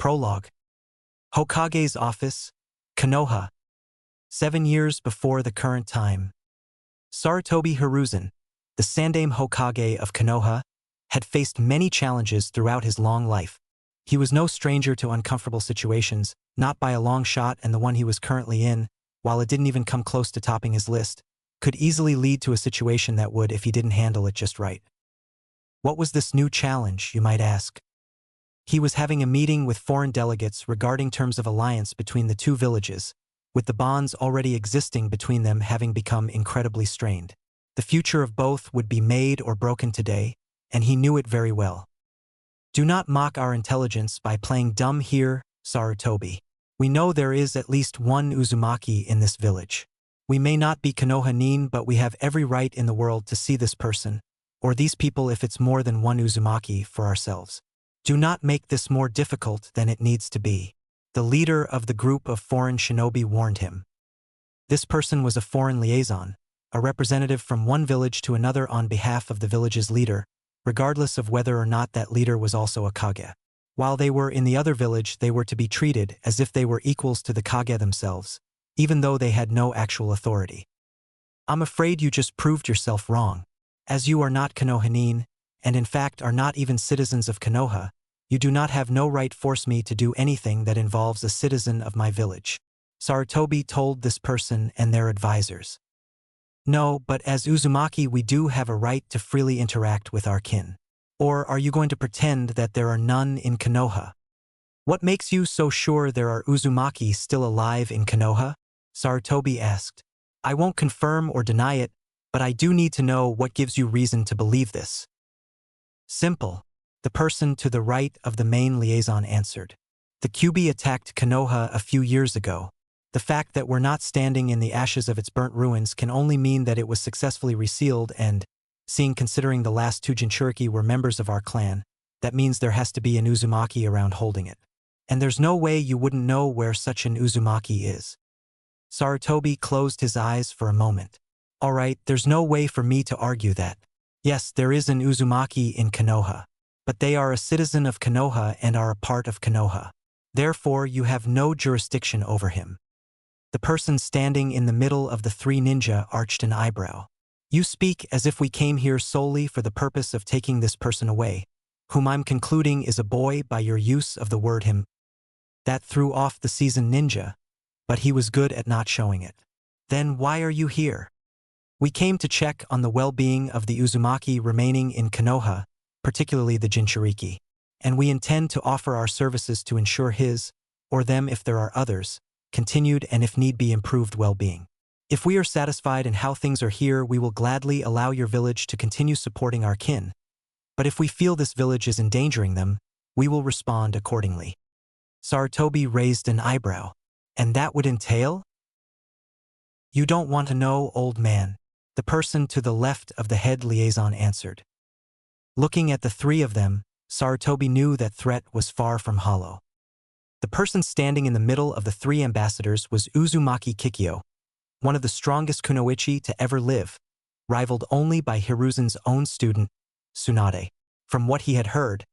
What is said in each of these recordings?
Prologue. Hokage's office, Konoha. 7 years before the current time. Sarutobi Hiruzen, the Sandaime Hokage of Konoha, had faced many challenges throughout his long life. He was no stranger to uncomfortable situations, not by a long shot, and the one he was currently in, while it didn't even come close to topping his list, could easily lead to a situation that would if he didn't handle it just right. What was this new challenge, you might ask? He was having a meeting with foreign delegates regarding terms of alliance between the two villages, with the bonds already existing between them having become incredibly strained. The future of both would be made or broken today, and he knew it very well. Do not mock our intelligence by playing dumb here, Sarutobi. We know there is at least one Uzumaki in this village. We may not be Konoha Nin, but we have every right in the world to see this person, or these people if it's more than one Uzumaki, for ourselves. Do not make this more difficult than it needs to be. The leader of the group of foreign shinobi warned him. This person was a foreign liaison, a representative from one village to another on behalf of the village's leader, regardless of whether or not that leader was also a Kage. While they were in the other village, they were to be treated as if they were equals to the Kage themselves, even though they had no actual authority. I'm afraid you just proved yourself wrong. As you are not Konoha Nin, and in fact are not even citizens of Konoha, you do not have no right force me to do anything that involves a citizen of my village. Sarutobi told this person and their advisors. No, but as Uzumaki we do have a right to freely interact with our kin. Or are you going to pretend that there are none in Konoha? What makes you so sure there are Uzumaki still alive in Konoha? Sarutobi asked. I won't confirm or deny it, but I do need to know what gives you reason to believe this. Simple. The person to the right of the main liaison answered. The Kyuubi attacked Konoha a few years ago. The fact that we're not standing in the ashes of its burnt ruins can only mean that it was successfully resealed and, considering the last two Jinchuriki were members of our clan, that means there has to be an Uzumaki around holding it. And there's no way you wouldn't know where such an Uzumaki is. Sarutobi closed his eyes for a moment. All right, there's no way for me to argue that. Yes, there is an Uzumaki in Konoha. But they are a citizen of Konoha and are a part of Konoha. Therefore, you have no jurisdiction over him. The person standing in the middle of the three ninja arched an eyebrow. You speak as if we came here solely for the purpose of taking this person away, whom I'm concluding is a boy by your use of the word him. That threw off the seasoned ninja, but he was good at not showing it. Then why are you here? We came to check on the well-being of the Uzumaki remaining in Konoha, particularly the Jinchuriki, and we intend to offer our services to ensure his, or them if there are others, continued and if need be improved well-being. If we are satisfied in how things are here, we will gladly allow your village to continue supporting our kin, but if we feel this village is endangering them, we will respond accordingly. Sarutobi raised an eyebrow. And that would entail? You don't want to know, old man, the person to the left of the head liaison answered. Looking at the three of them, Sarutobi knew that threat was far from hollow. The person standing in the middle of the three ambassadors was Uzumaki Kikyo, one of the strongest kunoichi to ever live, rivaled only by Hiruzen's own student, Tsunade. From what he had heard,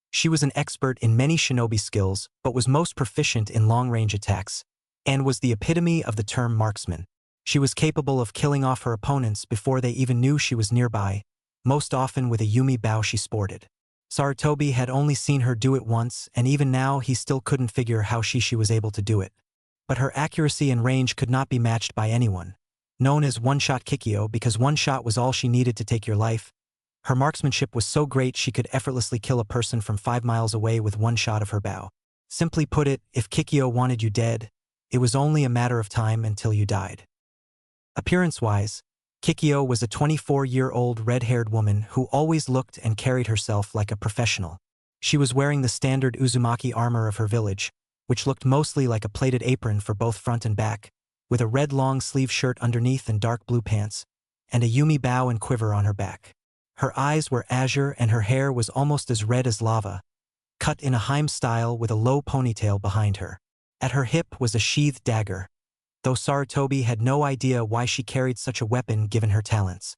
she was an expert in many shinobi skills but was most proficient in long-range attacks, and was the epitome of the term marksman. She was capable of killing off her opponents before they even knew she was nearby, most often with a Yumi bow she sported. Sarutobi had only seen her do it once, and even now he still couldn't figure how she was able to do it. But her accuracy and range could not be matched by anyone. Known as one-shot Kikyo because one shot was all she needed to take your life, her marksmanship was so great she could effortlessly kill a person from 5 miles away with one shot of her bow. Simply put it, if Kikyo wanted you dead, it was only a matter of time until you died. Appearance-wise, Kikyo was a 24-year-old red-haired woman who always looked and carried herself like a professional. She was wearing the standard Uzumaki armor of her village, which looked mostly like a plated apron for both front and back, with a red long-sleeve shirt underneath and dark blue pants, and a Yumi bow and quiver on her back. Her eyes were azure and her hair was almost as red as lava, cut in a Heim style with a low ponytail behind her. At her hip was a sheathed dagger, though Sarutobi had no idea why she carried such a weapon given her talents.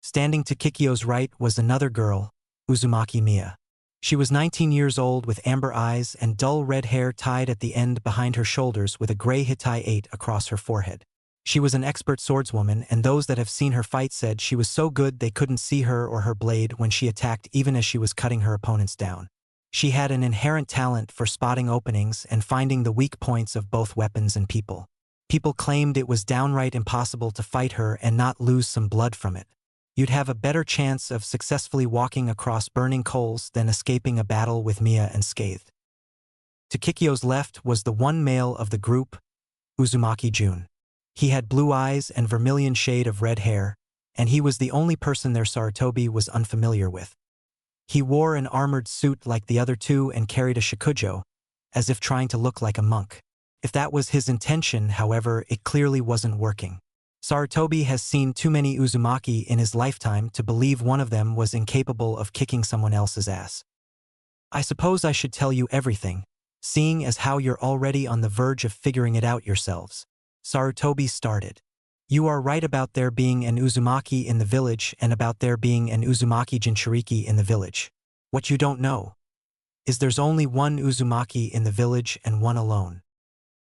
Standing to Kikyo's right was another girl, Uzumaki Miya. She was 19 years old with amber eyes and dull red hair tied at the end behind her shoulders with a gray Hittite 8 across her forehead. She was an expert swordswoman, and those that have seen her fight said she was so good they couldn't see her or her blade when she attacked, even as she was cutting her opponents down. She had an inherent talent for spotting openings and finding the weak points of both weapons and people. People claimed it was downright impossible to fight her and not lose some blood from it. You'd have a better chance of successfully walking across burning coals than escaping a battle with Mia unscathed. To Kikyo's left was the one male of the group, Uzumaki Jun. He had blue eyes and vermilion shade of red hair, and he was the only person there Sarutobi was unfamiliar with. He wore an armored suit like the other two and carried a shakujo, as if trying to look like a monk. If that was his intention, however, it clearly wasn't working. Sarutobi has seen too many Uzumaki in his lifetime to believe one of them was incapable of kicking someone else's ass. I suppose I should tell you everything, seeing as how you're already on the verge of figuring it out yourselves. Sarutobi started. You are right about there being an Uzumaki in the village and about there being an Uzumaki Jinchuriki in the village. What you don't know is there's only one Uzumaki in the village and one alone.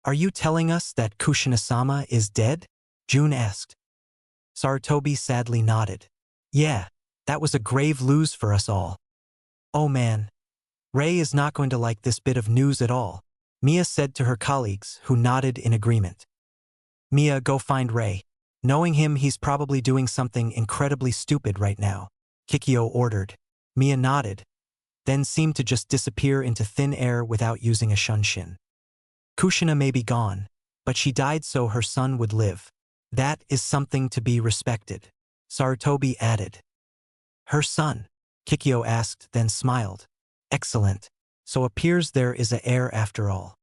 Are you telling us that Kushina-sama is dead? Jun asked. Sarutobi sadly nodded. Yeah, that was a grave lose for us all. Oh man. Rei is not going to like this bit of news at all, Mia said to her colleagues, who nodded in agreement. Mia, go find Rei. Knowing him, he's probably doing something incredibly stupid right now, Kikyo ordered. Mia nodded, then seemed to just disappear into thin air without using a shunshin. Kushina may be gone, but she died so her son would live. That is something to be respected, Sarutobi added. Her son? Kikyo asked, then smiled. Excellent. So appears there is a heir after all.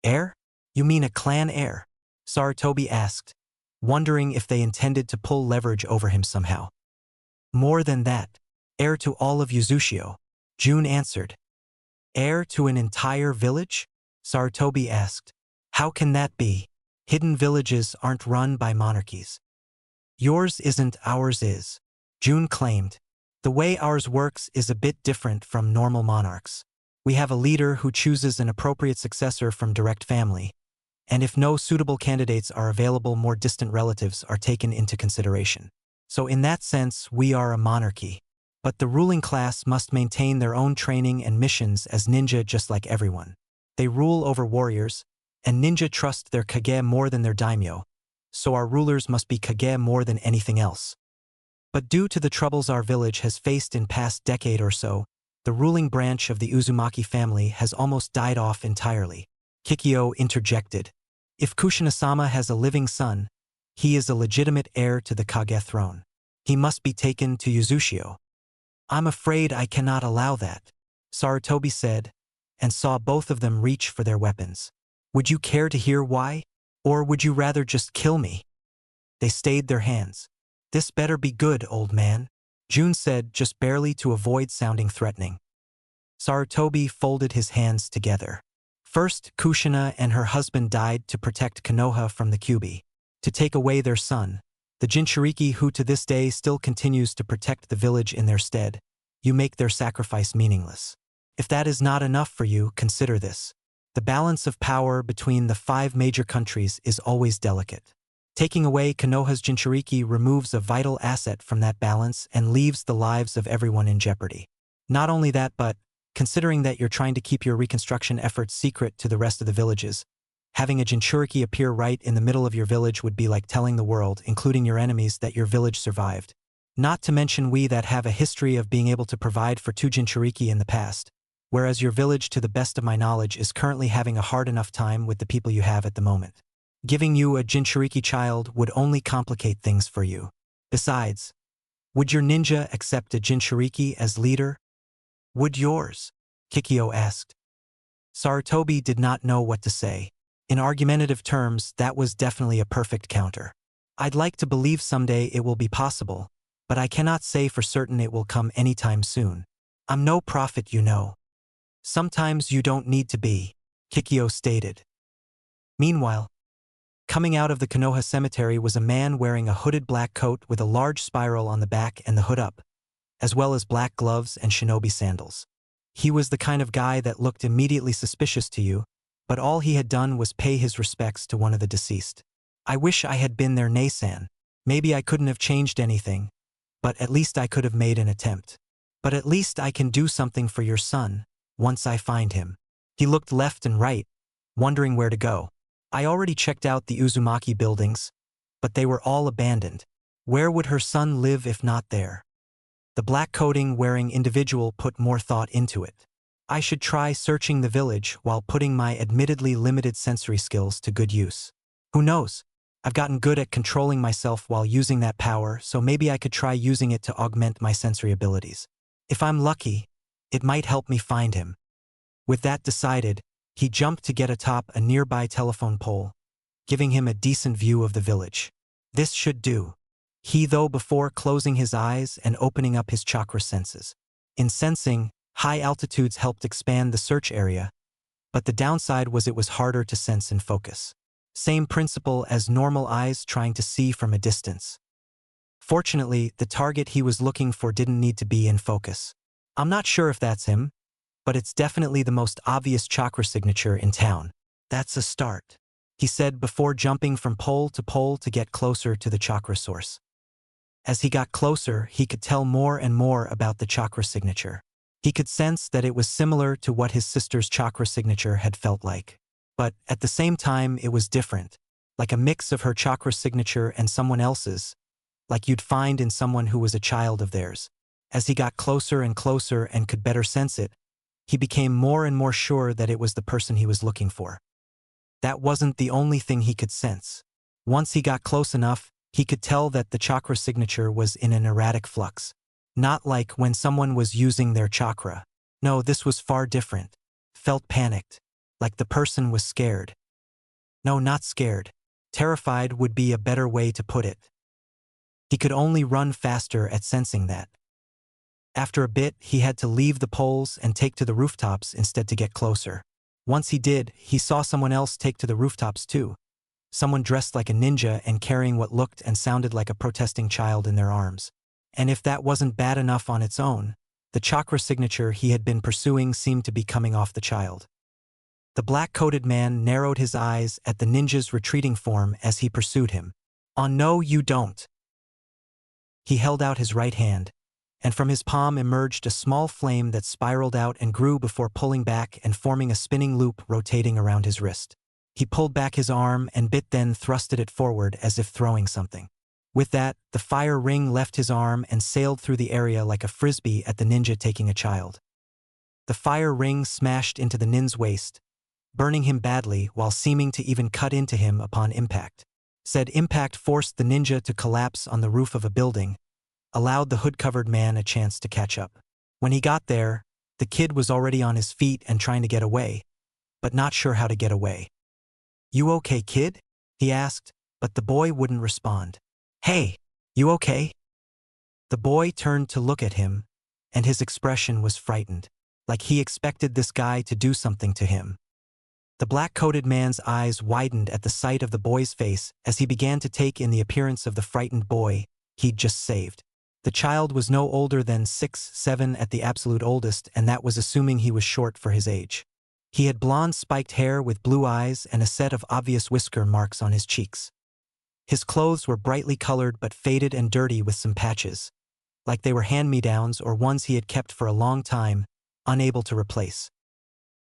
Heir? You mean a clan heir? Sarutobi asked, wondering if they intended to pull leverage over him somehow. More than that, heir to all of Uzushio, Jun answered. Heir to an entire village? Sarutobi asked. How can that be? Hidden villages aren't run by monarchies. Yours isn't, ours is, Jun claimed. The way ours works is a bit different from normal monarchs. We have a leader who chooses an appropriate successor from direct family, and if no suitable candidates are available, more distant relatives are taken into consideration. So in that sense, we are a monarchy. But the ruling class must maintain their own training and missions as ninja just like everyone. They rule over warriors, and ninja trust their kage more than their daimyo, so our rulers must be kage more than anything else. But due to the troubles our village has faced in past decade or so, the ruling branch of the Uzumaki family has almost died off entirely. Kikyo interjected. If Kushina-sama has a living son, he is a legitimate heir to the Kage throne. He must be taken to Uzushio. I'm afraid I cannot allow that, Sarutobi said, and saw both of them reach for their weapons. Would you care to hear why? Or would you rather just kill me? They stayed their hands. This better be good, old man, Jun said, just barely to avoid sounding threatening. Sarutobi folded his hands together. First, Kushina and her husband died to protect Konoha from the Kyuubi. To take away their son, the Jinchuriki, who to this day still continues to protect the village in their stead, you make their sacrifice meaningless. If that is not enough for you, consider this. The balance of power between the 5 major countries is always delicate. Taking away Konoha's Jinchuriki removes a vital asset from that balance and leaves the lives of everyone in jeopardy. Not only that, but, considering that you're trying to keep your reconstruction efforts secret to the rest of the villages, having a Jinchuriki appear right in the middle of your village would be like telling the world, including your enemies, that your village survived. Not to mention we that have a history of being able to provide for 2 Jinchuriki in the past, whereas your village, to the best of my knowledge, is currently having a hard enough time with the people you have at the moment. Giving you a Jinchuriki child would only complicate things for you. Besides, would your ninja accept a Jinchuriki as leader? Would yours? Kikyo asked. Sarutobi did not know what to say. In argumentative terms, that was definitely a perfect counter. I'd like to believe someday it will be possible, but I cannot say for certain it will come anytime soon. I'm no prophet, you know. Sometimes you don't need to be, Kikyo stated. Meanwhile, coming out of the Konoha cemetery was a man wearing a hooded black coat with a large spiral on the back and the hood up, as well as black gloves and shinobi sandals. He was the kind of guy that looked immediately suspicious to you, but all he had done was pay his respects to one of the deceased. I wish I had been there, Nasan. Maybe I couldn't have changed anything, but at least I could have made an attempt. But at least I can do something for your son, once I find him. He looked left and right, wondering where to go. I already checked out the Uzumaki buildings, but they were all abandoned. Where would her son live if not there? The black coating-wearing individual put more thought into it. I should try searching the village while putting my admittedly limited sensory skills to good use. Who knows? I've gotten good at controlling myself while using that power, so maybe I could try using it to augment my sensory abilities. If I'm lucky, it might help me find him. With that decided, he jumped to get atop a nearby telephone pole, giving him a decent view of the village. This should do. He, though, before closing his eyes and opening up his chakra senses. In sensing, high altitudes helped expand the search area, but the downside was it was harder to sense and focus. Same principle as normal eyes trying to see from a distance. Fortunately, the target he was looking for didn't need to be in focus. I'm not sure if that's him, but it's definitely the most obvious chakra signature in town. That's a start, he said before jumping from pole to get closer to the chakra source. As he got closer, he could tell more and more about the chakra signature. He could sense that it was similar to what his sister's chakra signature had felt like. But at the same time, it was different, like a mix of her chakra signature and someone else's, like you'd find in someone who was a child of theirs. As he got closer and closer and could better sense it, he became more and more sure that it was the person he was looking for. That wasn't the only thing he could sense. Once he got close enough, he could tell that the chakra signature was in an erratic flux. Not like when someone was using their chakra. No, this was far different. Felt panicked. Like the person was scared. No, not scared. Terrified would be a better way to put it. He could only run faster at sensing that. After a bit, he had to leave the poles and take to the rooftops instead to get closer. Once he did, he saw someone else take to the rooftops too. Someone dressed like a ninja and carrying what looked and sounded like a protesting child in their arms. And if that wasn't bad enough on its own, the chakra signature he had been pursuing seemed to be coming off the child. The black-coated man narrowed his eyes at the ninja's retreating form as he pursued him. "Oh no, you don't." He held out his right hand, and from his palm emerged a small flame that spiraled out and grew before pulling back and forming a spinning loop rotating around his wrist. He pulled back his arm and then thrusted it forward as if throwing something. With that, the fire ring left his arm and sailed through the area like a frisbee at the ninja taking a child. The fire ring smashed into the ninja's waist, burning him badly while seeming to even cut into him upon impact. Said impact forced the ninja to collapse on the roof of a building, allowed the hood-covered man a chance to catch up. When he got there, the kid was already on his feet and trying to get away, but not sure how to get away. "You okay, kid?" he asked, but the boy wouldn't respond. "Hey, you okay?" The boy turned to look at him, and his expression was frightened, like he expected this guy to do something to him. The black-coated man's eyes widened at the sight of the boy's face as he began to take in the appearance of the frightened boy he'd just saved. The child was no older than 6, 7 at the absolute oldest, and that was assuming he was short for his age. He had blonde spiked hair with blue eyes and a set of obvious whisker marks on his cheeks. His clothes were brightly colored but faded and dirty with some patches, like they were hand-me-downs or ones he had kept for a long time, unable to replace.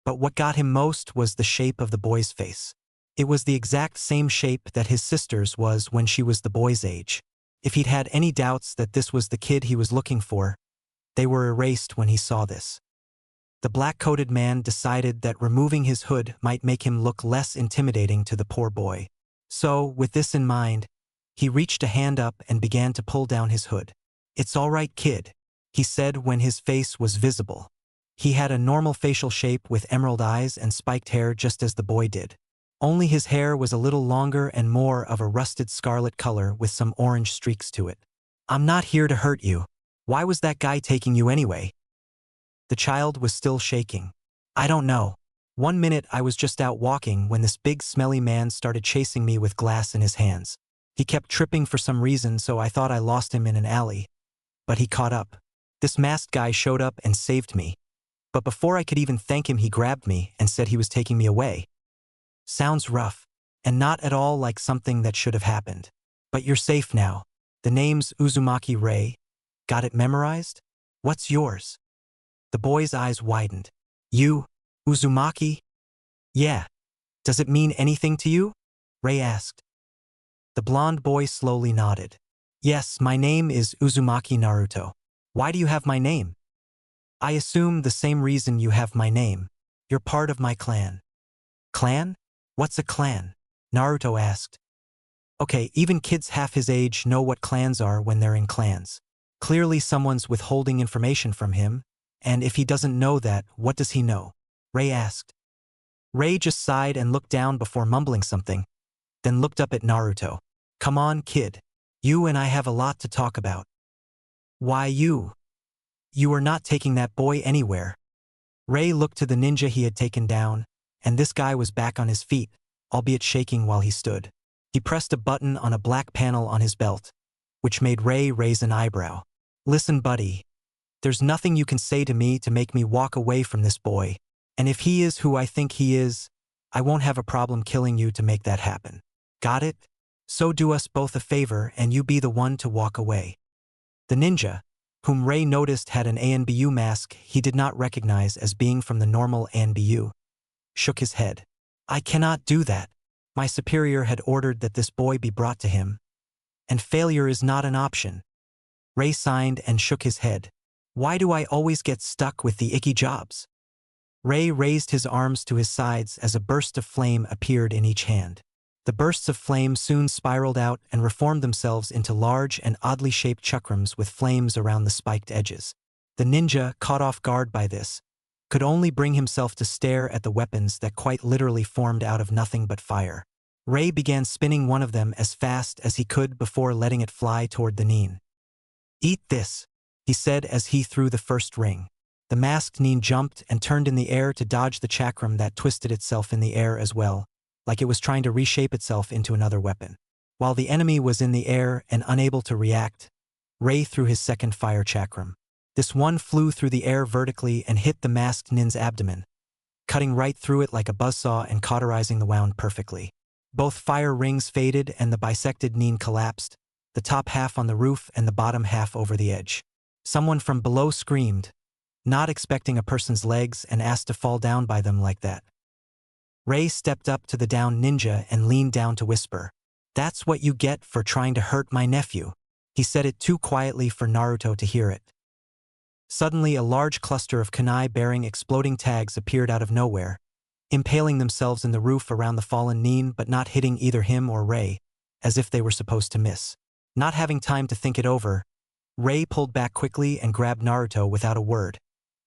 But what got him most was the shape of the boy's face. It was the exact same shape that his sister's was when she was the boy's age. If he'd had any doubts that this was the kid he was looking for, they were erased when he saw this. The black-coated man decided that removing his hood might make him look less intimidating to the poor boy. So, with this in mind, he reached a hand up and began to pull down his hood. "It's all right, kid," he said when his face was visible. He had a normal facial shape with emerald eyes and spiked hair just as the boy did. Only his hair was a little longer and more of a rusted scarlet color with some orange streaks to it. "I'm not here to hurt you. Why was that guy taking you anyway?" The child was still shaking. "I don't know. One minute I was just out walking when this big smelly man started chasing me with glass in his hands. He kept tripping for some reason, so I thought I lost him in an alley. But he caught up. This masked guy showed up and saved me. But before I could even thank him, he grabbed me and said he was taking me away. Sounds rough, and not at all like something that should have happened. But you're safe now. The name's Uzumaki Ray. Got it memorized? What's yours? The boy's eyes widened. You? Uzumaki? Yeah. Does it mean anything to you? Ray asked. The blonde boy slowly nodded. Yes, my name is Uzumaki Naruto. Why do you have my name? I assume the same reason you have my name. You're part of my clan. Clan? What's a clan? Naruto asked. Okay, even kids half his age know what clans are when they're in clans. Clearly someone's withholding information from him, and if he doesn't know that, what does he know? Ray asked. Ray just sighed and looked down before mumbling something, then looked up at Naruto. Come on, kid. You and I have a lot to talk about. Why you? You are not taking that boy anywhere. Ray looked to the ninja he had taken down, and this guy was back on his feet, albeit shaking while he stood. He pressed a button on a black panel on his belt, which made Ray raise an eyebrow. Listen, buddy. There's nothing you can say to me to make me walk away from this boy, and if he is who I think he is, I won't have a problem killing you to make that happen. Got it? So do us both a favor and you be the one to walk away. The ninja, whom Ray noticed had an ANBU mask he did not recognize as being from the normal ANBU, shook his head. I cannot do that. My superior had ordered that this boy be brought to him, and failure is not an option. Ray signed and shook his head. Why do I always get stuck with the icky jobs? Ray raised his arms to his sides as a burst of flame appeared in each hand. The bursts of flame soon spiraled out and reformed themselves into large and oddly shaped chakrams with flames around the spiked edges. The ninja, caught off guard by this, could only bring himself to stare at the weapons that quite literally formed out of nothing but fire. Ray began spinning one of them as fast as he could before letting it fly toward the nin. Eat this, he said as he threw the first ring. The masked nin jumped and turned in the air to dodge the chakram that twisted itself in the air as well, like it was trying to reshape itself into another weapon. While the enemy was in the air and unable to react, Ray threw his second fire chakram. This one flew through the air vertically and hit the masked nin's abdomen, cutting right through it like a buzzsaw and cauterizing the wound perfectly. Both fire rings faded and the bisected nin collapsed, the top half on the roof and the bottom half over the edge. Someone from below screamed, not expecting a person's legs, and asked to fall down by them like that. Ray stepped up to the downed ninja and leaned down to whisper, "That's what you get for trying to hurt my nephew." He said it too quietly for Naruto to hear it. Suddenly, a large cluster of kunai bearing exploding tags appeared out of nowhere, impaling themselves in the roof around the fallen nin but not hitting either him or Ray, as if they were supposed to miss. Not having time to think it over, Ray pulled back quickly and grabbed Naruto without a word,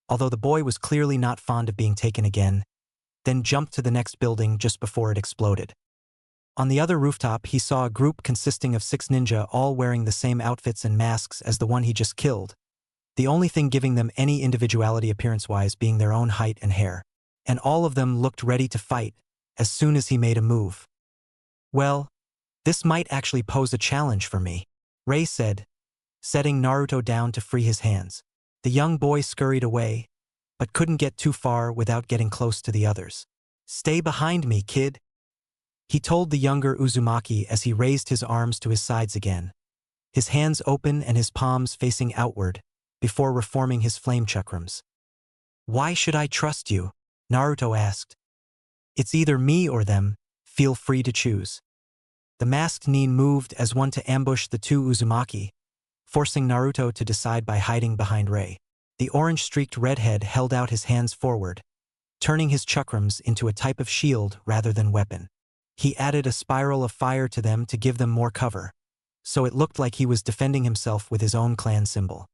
although the boy was clearly not fond of being taken again, then jumped to the next building just before it exploded. On the other rooftop, he saw a group consisting of 6 ninja all wearing the same outfits and masks as the one he just killed, the only thing giving them any individuality appearance-wise being their own height and hair. And all of them looked ready to fight as soon as he made a move. Well, this might actually pose a challenge for me, Ray said, setting Naruto down to free his hands. The young boy scurried away, but couldn't get too far without getting close to the others. Stay behind me, kid, he told the younger Uzumaki as he raised his arms to his sides again, his hands open and his palms facing outward, before reforming his flame chakrams. Why should I trust you? Naruto asked. It's either me or them, feel free to choose. The masked nin moved as one to ambush the 2 Uzumaki, forcing Naruto to decide by hiding behind Ray. The orange-streaked redhead held out his hands forward, turning his chakrams into a type of shield rather than weapon. He added a spiral of fire to them to give them more cover, so it looked like he was defending himself with his own clan symbol.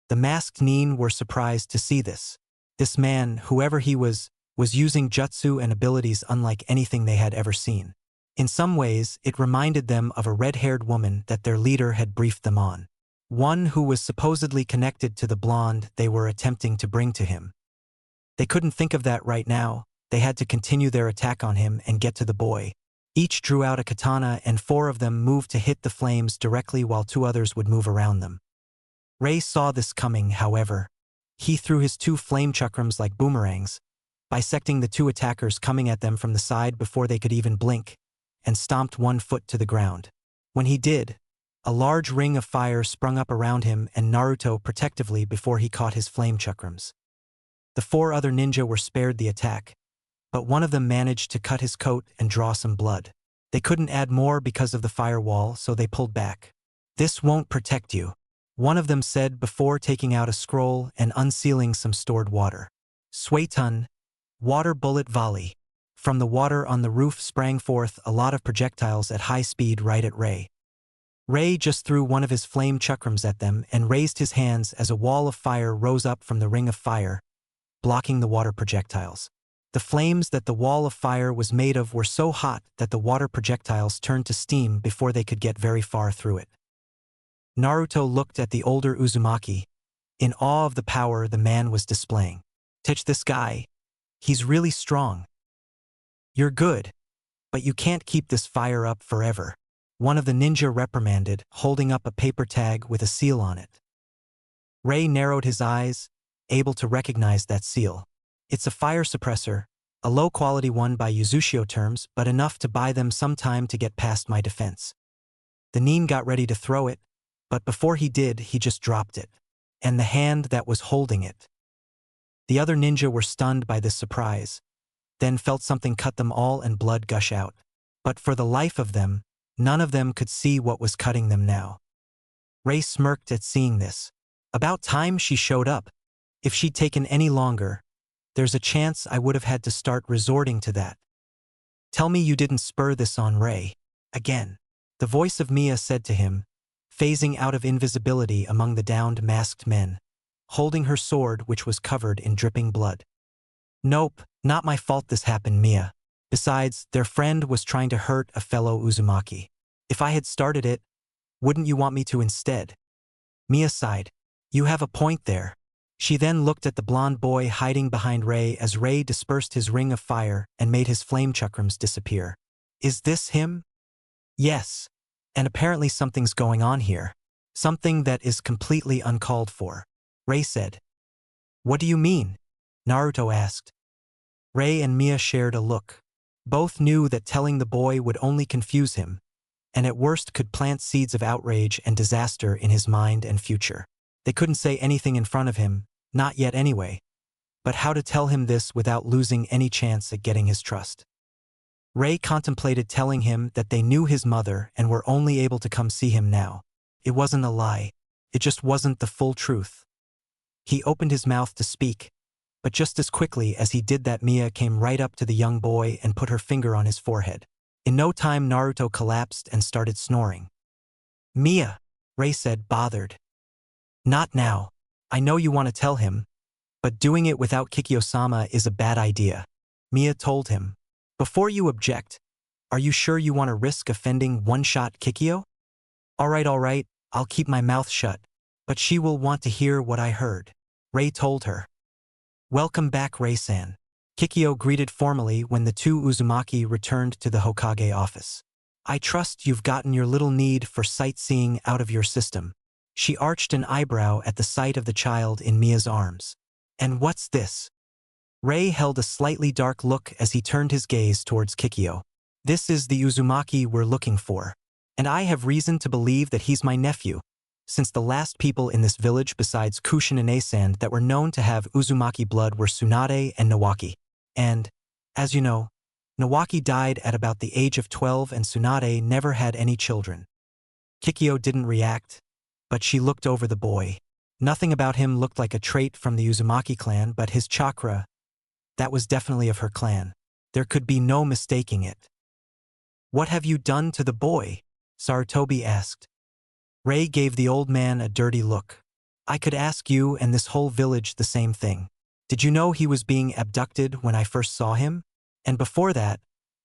The masked nin were surprised to see this. This man, whoever he was using jutsu and abilities unlike anything they had ever seen. In some ways, it reminded them of a red-haired woman that their leader had briefed them on. One who was supposedly connected to the blonde they were attempting to bring to him. They couldn't think of that right now. They had to continue their attack on him and get to the boy. Each drew out a katana and 4 of them moved to hit the flames directly while 2 others would move around them. Ray saw this coming, however. He threw his 2 flame chakrams like boomerangs, bisecting the 2 attackers coming at them from the side before they could even blink, and stomped 1 foot to the ground. When he did, a large ring of fire sprung up around him and Naruto protectively before he caught his flame chakrams. The 4 other ninja were spared the attack, but one of them managed to cut his coat and draw some blood. They couldn't add more because of the firewall, so they pulled back. "This won't protect you," one of them said before taking out a scroll and unsealing some stored water. Suetun, water bullet volley. From the water on the roof sprang forth a lot of projectiles at high speed right at Ray. Ray just threw one of his flame chakrams at them and raised his hands as a wall of fire rose up from the ring of fire, blocking the water projectiles. The flames that the wall of fire was made of were so hot that the water projectiles turned to steam before they could get very far through it. Naruto looked at the older Uzumaki, in awe of the power the man was displaying. "Teach this guy. He's really strong." "You're good, but you can't keep this fire up forever," one of the ninja reprimanded, holding up a paper tag with a seal on it. Ray narrowed his eyes, able to recognize that seal. "It's a fire suppressor, a low-quality one by Yuzushio terms, but enough to buy them some time to get past my defense." The nin got ready to throw it, but before he did, he just dropped it, and the hand that was holding it. The other ninja were stunned by this surprise, then felt something cut them all and blood gush out. But for the life of them, none of them could see what was cutting them now. Ray smirked at seeing this. "About time she showed up. If she'd taken any longer, there's a chance I would have had to start resorting to that." "Tell me you didn't spur this on Ray." Again, the voice of Mia said to him, phasing out of invisibility among the downed masked men, holding her sword which was covered in dripping blood. "Nope, not my fault this happened, Mia. Besides, their friend was trying to hurt a fellow Uzumaki. If I had started it, wouldn't you want me to instead?" Mia sighed. "You have a point there." She then looked at the blonde boy hiding behind Ray as Ray dispersed his ring of fire and made his flame chakrams disappear. "Is this him?" "Yes. And apparently something's going on here. Something that is completely uncalled for," Ray said. "What do you mean?" Naruto asked. Ray and Mia shared a look. Both knew that telling the boy would only confuse him, and at worst could plant seeds of outrage and disaster in his mind and future. They couldn't say anything in front of him, not yet anyway, but how to tell him this without losing any chance at getting his trust. Ray contemplated telling him that they knew his mother and were only able to come see him now. It wasn't a lie. It just wasn't the full truth. He opened his mouth to speak, but just as quickly as he did that, Mia came right up to the young boy and put her finger on his forehead. In no time, Naruto collapsed and started snoring. "Mia," Ray said, bothered. "Not now. I know you want to tell him, but doing it without Kikyo-sama is a bad idea," Mia told him. "Before you object, are you sure you want to risk offending one-shot Kikyo?" All right, I'll keep my mouth shut, but she will want to hear what I heard," Ray told her. "Welcome back, Ray-san," Kikyo greeted formally when the 2 Uzumaki returned to the Hokage office. "I trust you've gotten your little need for sightseeing out of your system." She arched an eyebrow at the sight of the child in Mia's arms. "And what's this?" Ray held a slightly dark look as he turned his gaze towards Kikyo. "This is the Uzumaki we're looking for, and I have reason to believe that he's my nephew, since the last people in this village besides Kushin and Asan that were known to have Uzumaki blood were Tsunade and Nawaki. And, as you know, Nawaki died at about the age of 12 and Tsunade never had any children." Kikyo didn't react, but she looked over the boy. Nothing about him looked like a trait from the Uzumaki clan, but his chakra, that was definitely of her clan. There could be no mistaking it. "What have you done to the boy?" Sarutobi asked. Ray gave the old man a dirty look. "I could ask you and this whole village the same thing. Did you know he was being abducted when I first saw him? And before that,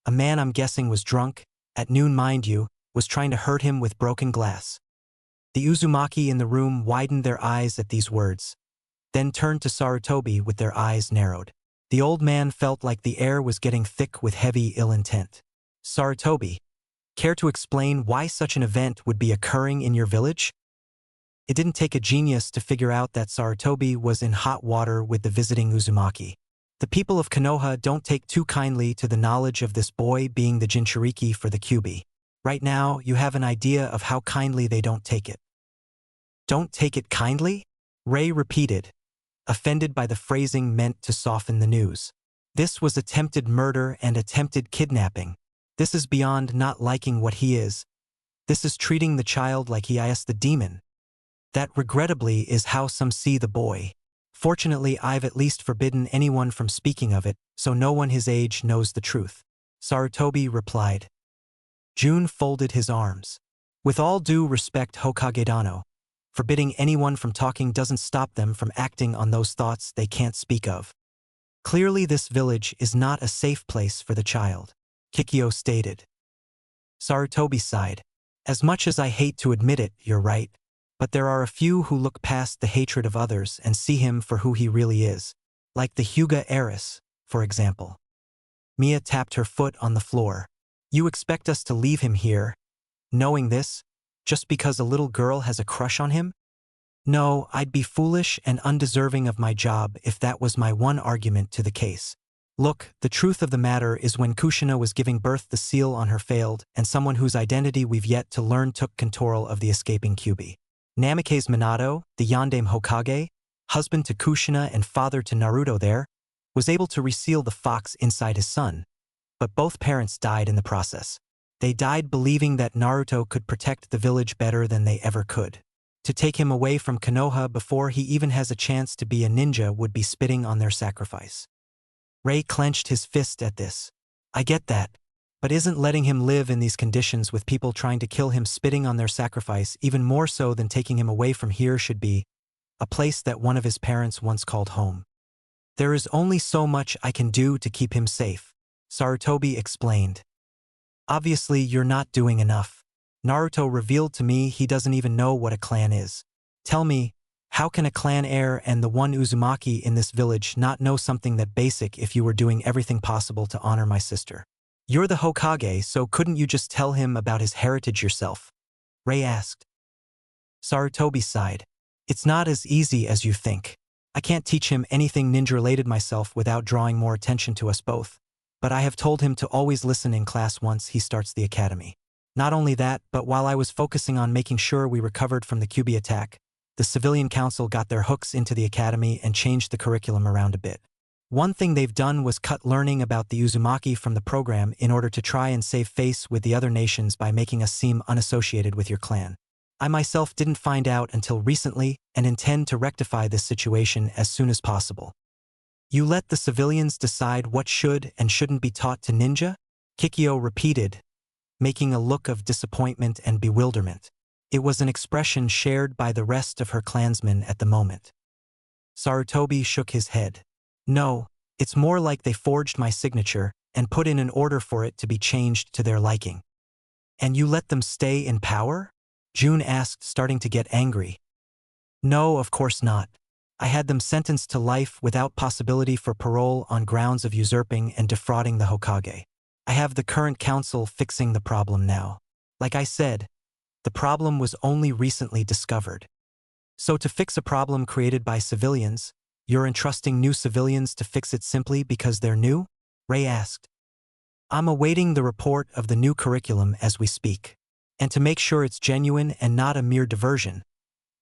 a man I'm guessing was drunk, at noon mind you, was trying to hurt him with broken glass." The Uzumaki in the room widened their eyes at these words, then turned to Sarutobi with their eyes narrowed. The old man felt like the air was getting thick with heavy ill intent. "Sarutobi, care to explain why such an event would be occurring in your village?" It didn't take a genius to figure out that Sarutobi was in hot water with the visiting Uzumaki. The people of Konoha don't take too kindly to the knowledge of this boy being the Jinchuriki for the Kyuubi. Right now, you have an idea of how kindly they don't take it. Don't take it kindly? Ray repeated, offended by the phrasing meant to soften the news. This was attempted murder and attempted kidnapping. This is beyond not liking what he is. This is treating the child like he is the demon. That, regrettably, is how some see the boy. Fortunately, I've at least forbidden anyone from speaking of it, so no one his age knows the truth. Sarutobi replied. Jun folded his arms. With all due respect, Hokage-dano, forbidding anyone from talking doesn't stop them from acting on those thoughts they can't speak of. Clearly this village is not a safe place for the child, Kikyo stated. Sarutobi sighed. As much as I hate to admit it, you're right. But there are a few who look past the hatred of others and see him for who he really is. Like the Hyuga heiress, for example. Mia tapped her foot on the floor. You expect us to leave him here, knowing this, just because a little girl has a crush on him? No, I'd be foolish and undeserving of my job if that was my one argument to the case. Look, the truth of the matter is when Kushina was giving birth the seal on her failed, and someone whose identity we've yet to learn took control of the escaping Kyuubi. Namikaze Minato, the Yandame Hokage, husband to Kushina and father to Naruto there, was able to reseal the fox inside his son. But both parents died in the process. They died believing that Naruto could protect the village better than they ever could. To take him away from Konoha before he even has a chance to be a ninja would be spitting on their sacrifice. Ray clenched his fist at this. I get that. But isn't letting him live in these conditions with people trying to kill him spitting on their sacrifice even more so than taking him away from here should be a place that one of his parents once called home. There is only so much I can do to keep him safe, Sarutobi explained. Obviously, you're not doing enough. Naruto revealed to me he doesn't even know what a clan is. Tell me, how can a clan heir and the one Uzumaki in this village not know something that basic if you were doing everything possible to honor my sister? You're the Hokage, so couldn't you just tell him about his heritage yourself? Ray asked. Sarutobi sighed. It's not as easy as you think. I can't teach him anything ninja-related myself without drawing more attention to us both. But I have told him to always listen in class once he starts the academy. Not only that, but while I was focusing on making sure we recovered from the Kyuubi attack, the civilian council got their hooks into the academy and changed the curriculum around a bit. One thing they've done was cut learning about the Uzumaki from the program in order to try and save face with the other nations by making us seem unassociated with your clan. I myself didn't find out until recently and intend to rectify this situation as soon as possible. You let the civilians decide what should and shouldn't be taught to ninja? Kikyo repeated, making a look of disappointment and bewilderment. It was an expression shared by the rest of her clansmen at the moment. Sarutobi shook his head. No, it's more like they forged my signature and put in an order for it to be changed to their liking. And you let them stay in power? Jun asked, starting to get angry. No, of course not. I had them sentenced to life without possibility for parole on grounds of usurping and defrauding the Hokage. I have the current council fixing the problem now. Like I said, the problem was only recently discovered. So to fix a problem created by civilians, you're entrusting new civilians to fix it simply because they're new? Ray asked. I'm awaiting the report of the new curriculum as we speak. And to make sure it's genuine and not a mere diversion,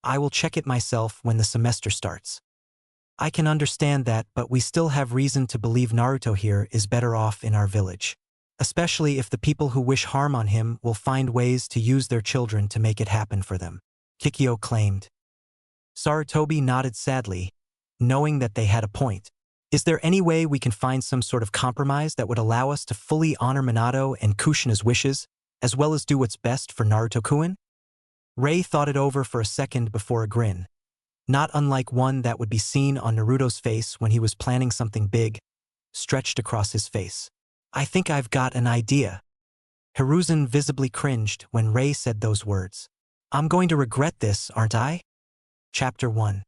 I will check it myself when the semester starts. I can understand that, but we still have reason to believe Naruto here is better off in our village. Especially if the people who wish harm on him will find ways to use their children to make it happen for them, Kikyo claimed. Sarutobi nodded sadly, knowing that they had a point. Is there any way we can find some sort of compromise that would allow us to fully honor Minato and Kushina's wishes, as well as do what's best for Naruto-kun? Ray thought it over for a second before a grin, not unlike one that would be seen on Naruto's face when he was planning something big, stretched across his face. I think I've got an idea. Hiruzen visibly cringed when Ray said those words. I'm going to regret this, aren't I? Chapter 1.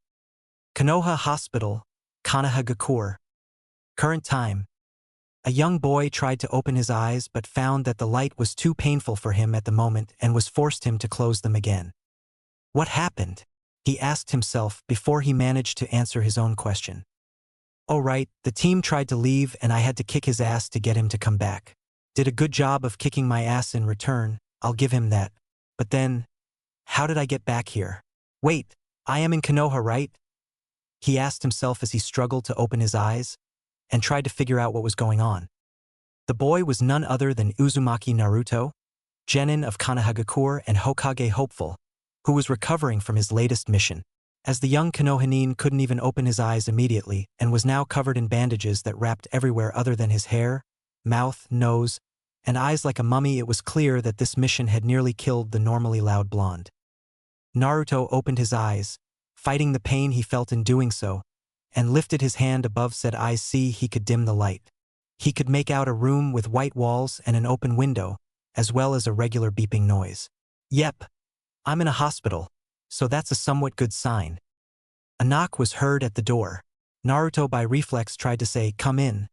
Konoha Hospital, Konohagakure. Current time. A young boy tried to open his eyes but found that the light was too painful for him at the moment and was forced him to close them again. What happened? he asked himself before he managed to answer his own question. Oh right, the team tried to leave and I had to kick his ass to get him to come back. Did a good job of kicking my ass in return, I'll give him that. But then, how did I get back here? Wait, I am in Konoha, right? He asked himself as he struggled to open his eyes and tried to figure out what was going on. The boy was none other than Uzumaki Naruto, genin of Konohagakure and Hokage hopeful, who was recovering from his latest mission. As the young Konohanin couldn't even open his eyes immediately and was now covered in bandages that wrapped everywhere other than his hair, mouth, nose, and eyes like a mummy, it was clear that this mission had nearly killed the normally loud blonde. Naruto opened his eyes, fighting the pain he felt in doing so, and lifted his hand above said eyes. See, he could dim the light. He could make out a room with white walls and an open window, as well as a regular beeping noise. Yep, I'm in a hospital, so that's a somewhat good sign. A knock was heard at the door. Naruto by reflex tried to say, "Come in,"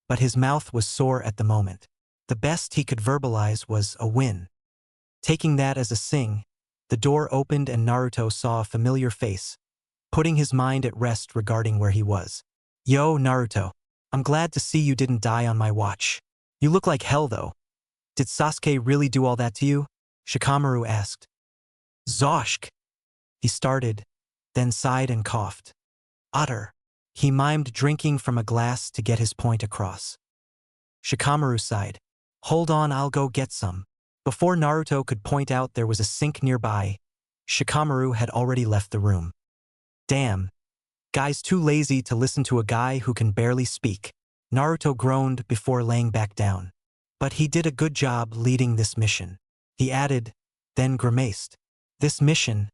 but his mouth was sore at the moment. The best he could verbalize was a win. Taking that as a sing, the door opened and Naruto saw a familiar face, putting his mind at rest regarding where he was. Yo, Naruto. I'm glad to see you didn't die on my watch. You look like hell though. Did Sasuke really do all that to you? Shikamaru asked. Zoshk. He started, then sighed and coughed. Otter. He mimed drinking from a glass to get his point across. Shikamaru sighed. Hold on, I'll go get some. Before Naruto could point out there was a sink nearby, Shikamaru had already left the room. Damn. Guy's too lazy to listen to a guy who can barely speak. Naruto groaned before laying back down. But he did a good job leading this mission. He added, then grimaced. This mission?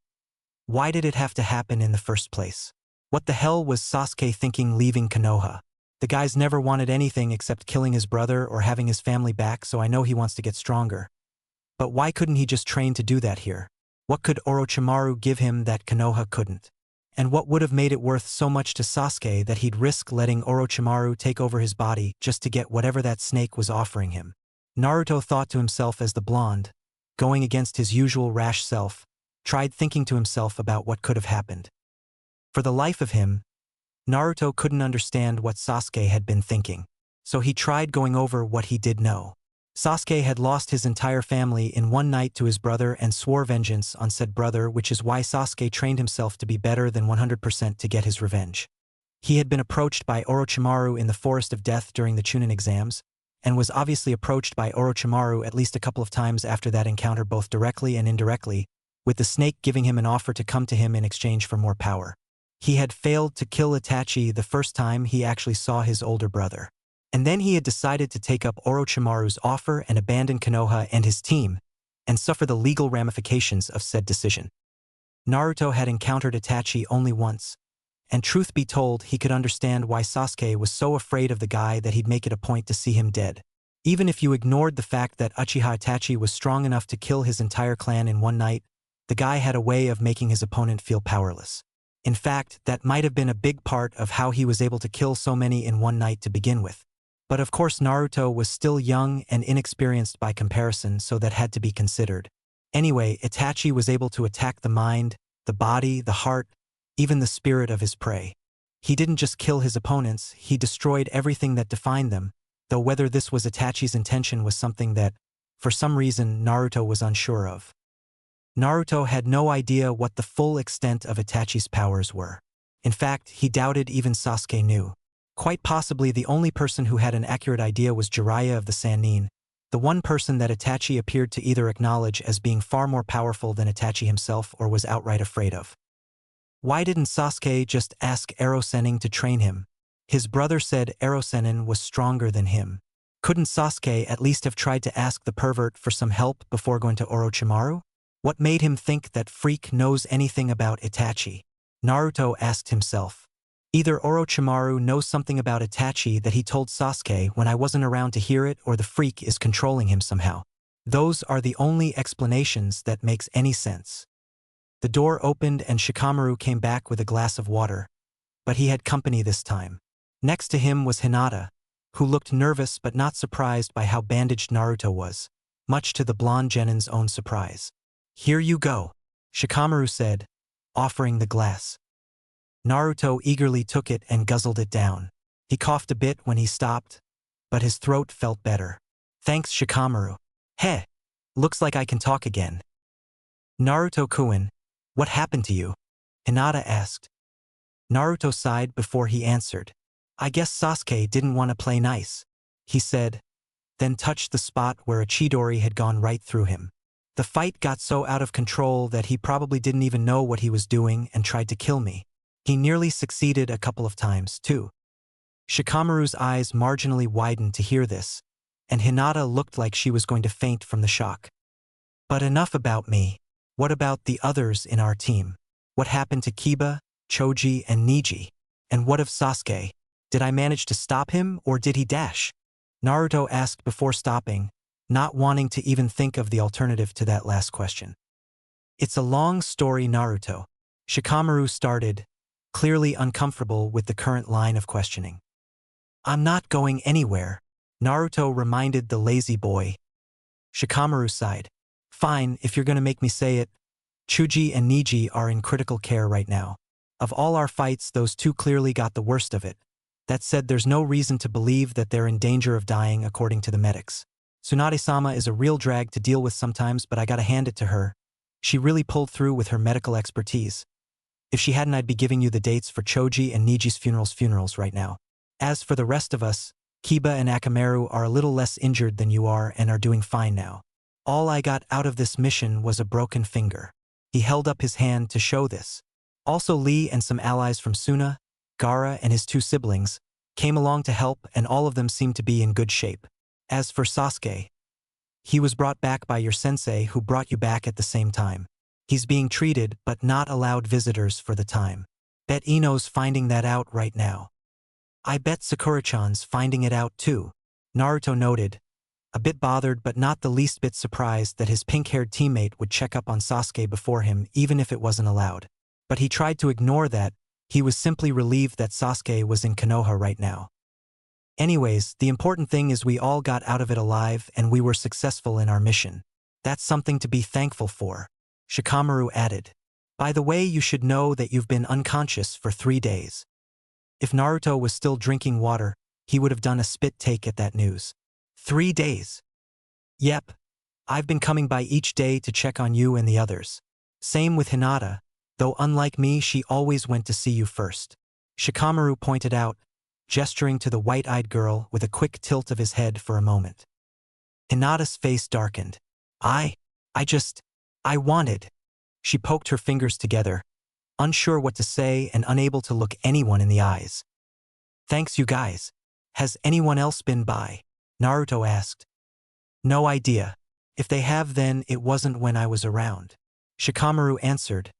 Why did it have to happen in the first place? What the hell was Sasuke thinking leaving Konoha? The guy's never wanted anything except killing his brother or having his family back, so I know he wants to get stronger. But why couldn't he just train to do that here? What could Orochimaru give him that Konoha couldn't? And what would have made it worth so much to Sasuke that he'd risk letting Orochimaru take over his body just to get whatever that snake was offering him? Naruto thought to himself as the blonde, going against his usual rash self, tried thinking to himself about what could have happened. For the life of him, Naruto couldn't understand what Sasuke had been thinking, so he tried going over what he did know. Sasuke had lost his entire family in one night to his brother and swore vengeance on said brother, which is why Sasuke trained himself to be better than 100% to get his revenge. He had been approached by Orochimaru in the Forest of Death during the Chunin exams, and was obviously approached by Orochimaru at least a couple of times after that encounter, both directly and indirectly, with the snake giving him an offer to come to him in exchange for more power. He had failed to kill Itachi the first time he actually saw his older brother. And then he had decided to take up Orochimaru's offer and abandon Konoha and his team, and suffer the legal ramifications of said decision. Naruto had encountered Itachi only once, and truth be told, he could understand why Sasuke was so afraid of the guy that he'd make it a point to see him dead. Even if you ignored the fact that Uchiha Itachi was strong enough to kill his entire clan in one night, the guy had a way of making his opponent feel powerless. In fact, that might have been a big part of how he was able to kill so many in one night to begin with. But of course Naruto was still young and inexperienced by comparison, so that had to be considered. Anyway, Itachi was able to attack the mind, the body, the heart, even the spirit of his prey. He didn't just kill his opponents, he destroyed everything that defined them, though whether this was Itachi's intention was something that, for some reason, Naruto was unsure of. Naruto had no idea what the full extent of Itachi's powers were. In fact, he doubted even Sasuke knew. Quite possibly the only person who had an accurate idea was Jeriah of the Sannin, the one person that Itachi appeared to either acknowledge as being far more powerful than Itachi himself or was outright afraid of. Why didn't Sasuke just ask Erosenin to train him? His brother said Erosenin was stronger than him. Couldn't Sasuke at least have tried to ask the pervert for some help before going to Orochimaru? What made him think that freak knows anything about Itachi? Naruto asked himself. Either Orochimaru knows something about Itachi that he told Sasuke when I wasn't around to hear it, or the freak is controlling him somehow. Those are the only explanations that makes any sense. The door opened and Shikamaru came back with a glass of water, but he had company this time. Next to him was Hinata, who looked nervous but not surprised by how bandaged Naruto was, much to the blonde genin's own surprise. Here you go, Shikamaru said, offering the glass. Naruto eagerly took it and guzzled it down. He coughed a bit when he stopped, but his throat felt better. Thanks, Shikamaru. Heh, looks like I can talk again. Naruto-kun, what happened to you? Hinata asked. Naruto sighed before he answered. I guess Sasuke didn't want to play nice, he said, then touched the spot where a Chidori had gone right through him. The fight got so out of control that he probably didn't even know what he was doing and tried to kill me. He nearly succeeded a couple of times, too. Shikamaru's eyes marginally widened to hear this, and Hinata looked like she was going to faint from the shock. But enough about me. What about the others in our team? What happened to Kiba, Choji, and Neji? And what of Sasuke? Did I manage to stop him, or did he dash? Naruto asked before stopping, not wanting to even think of the alternative to that last question. It's a long story, Naruto. Shikamaru started, clearly uncomfortable with the current line of questioning. I'm not going anywhere, Naruto reminded the lazy boy. Shikamaru sighed. Fine, if you're gonna make me say it. Choji and Neji are in critical care right now. Of all our fights, those two clearly got the worst of it. That said, there's no reason to believe that they're in danger of dying according to the medics. Tsunade-sama is a real drag to deal with sometimes, but I gotta hand it to her. She really pulled through with her medical expertise. If she hadn't, I'd be giving you the dates for Choji and Niji's funerals right now. As for the rest of us, Kiba and Akamaru are a little less injured than you are and are doing fine now. All I got out of this mission was a broken finger. He held up his hand to show this. Also, Lee and some allies from Suna, Gaara and his two siblings, came along to help, and all of them seemed to be in good shape. As for Sasuke, he was brought back by your sensei who brought you back at the same time. He's being treated but not allowed visitors for the time. Bet Ino's finding that out right now. I bet Sakura-chan's finding it out too, Naruto noted, a bit bothered but not the least bit surprised that his pink-haired teammate would check up on Sasuke before him even if it wasn't allowed. But he tried to ignore that. He was simply relieved that Sasuke was in Konoha right now. Anyways, the important thing is we all got out of it alive and we were successful in our mission. That's something to be thankful for, Shikamaru added. By the way, you should know that you've been unconscious for 3 days. If Naruto was still drinking water, he would have done a spit take at that news. 3 days. Yep. I've been coming by each day to check on you and the others. Same with Hinata, though unlike me she always went to see you first. Shikamaru pointed out, gesturing to the white-eyed girl with a quick tilt of his head for a moment. Hinata's face darkened. I wanted. She poked her fingers together, unsure what to say and unable to look anyone in the eyes. Thanks, you guys. Has anyone else been by? Naruto asked. No idea. If they have, then it wasn't when I was around. Shikamaru answered,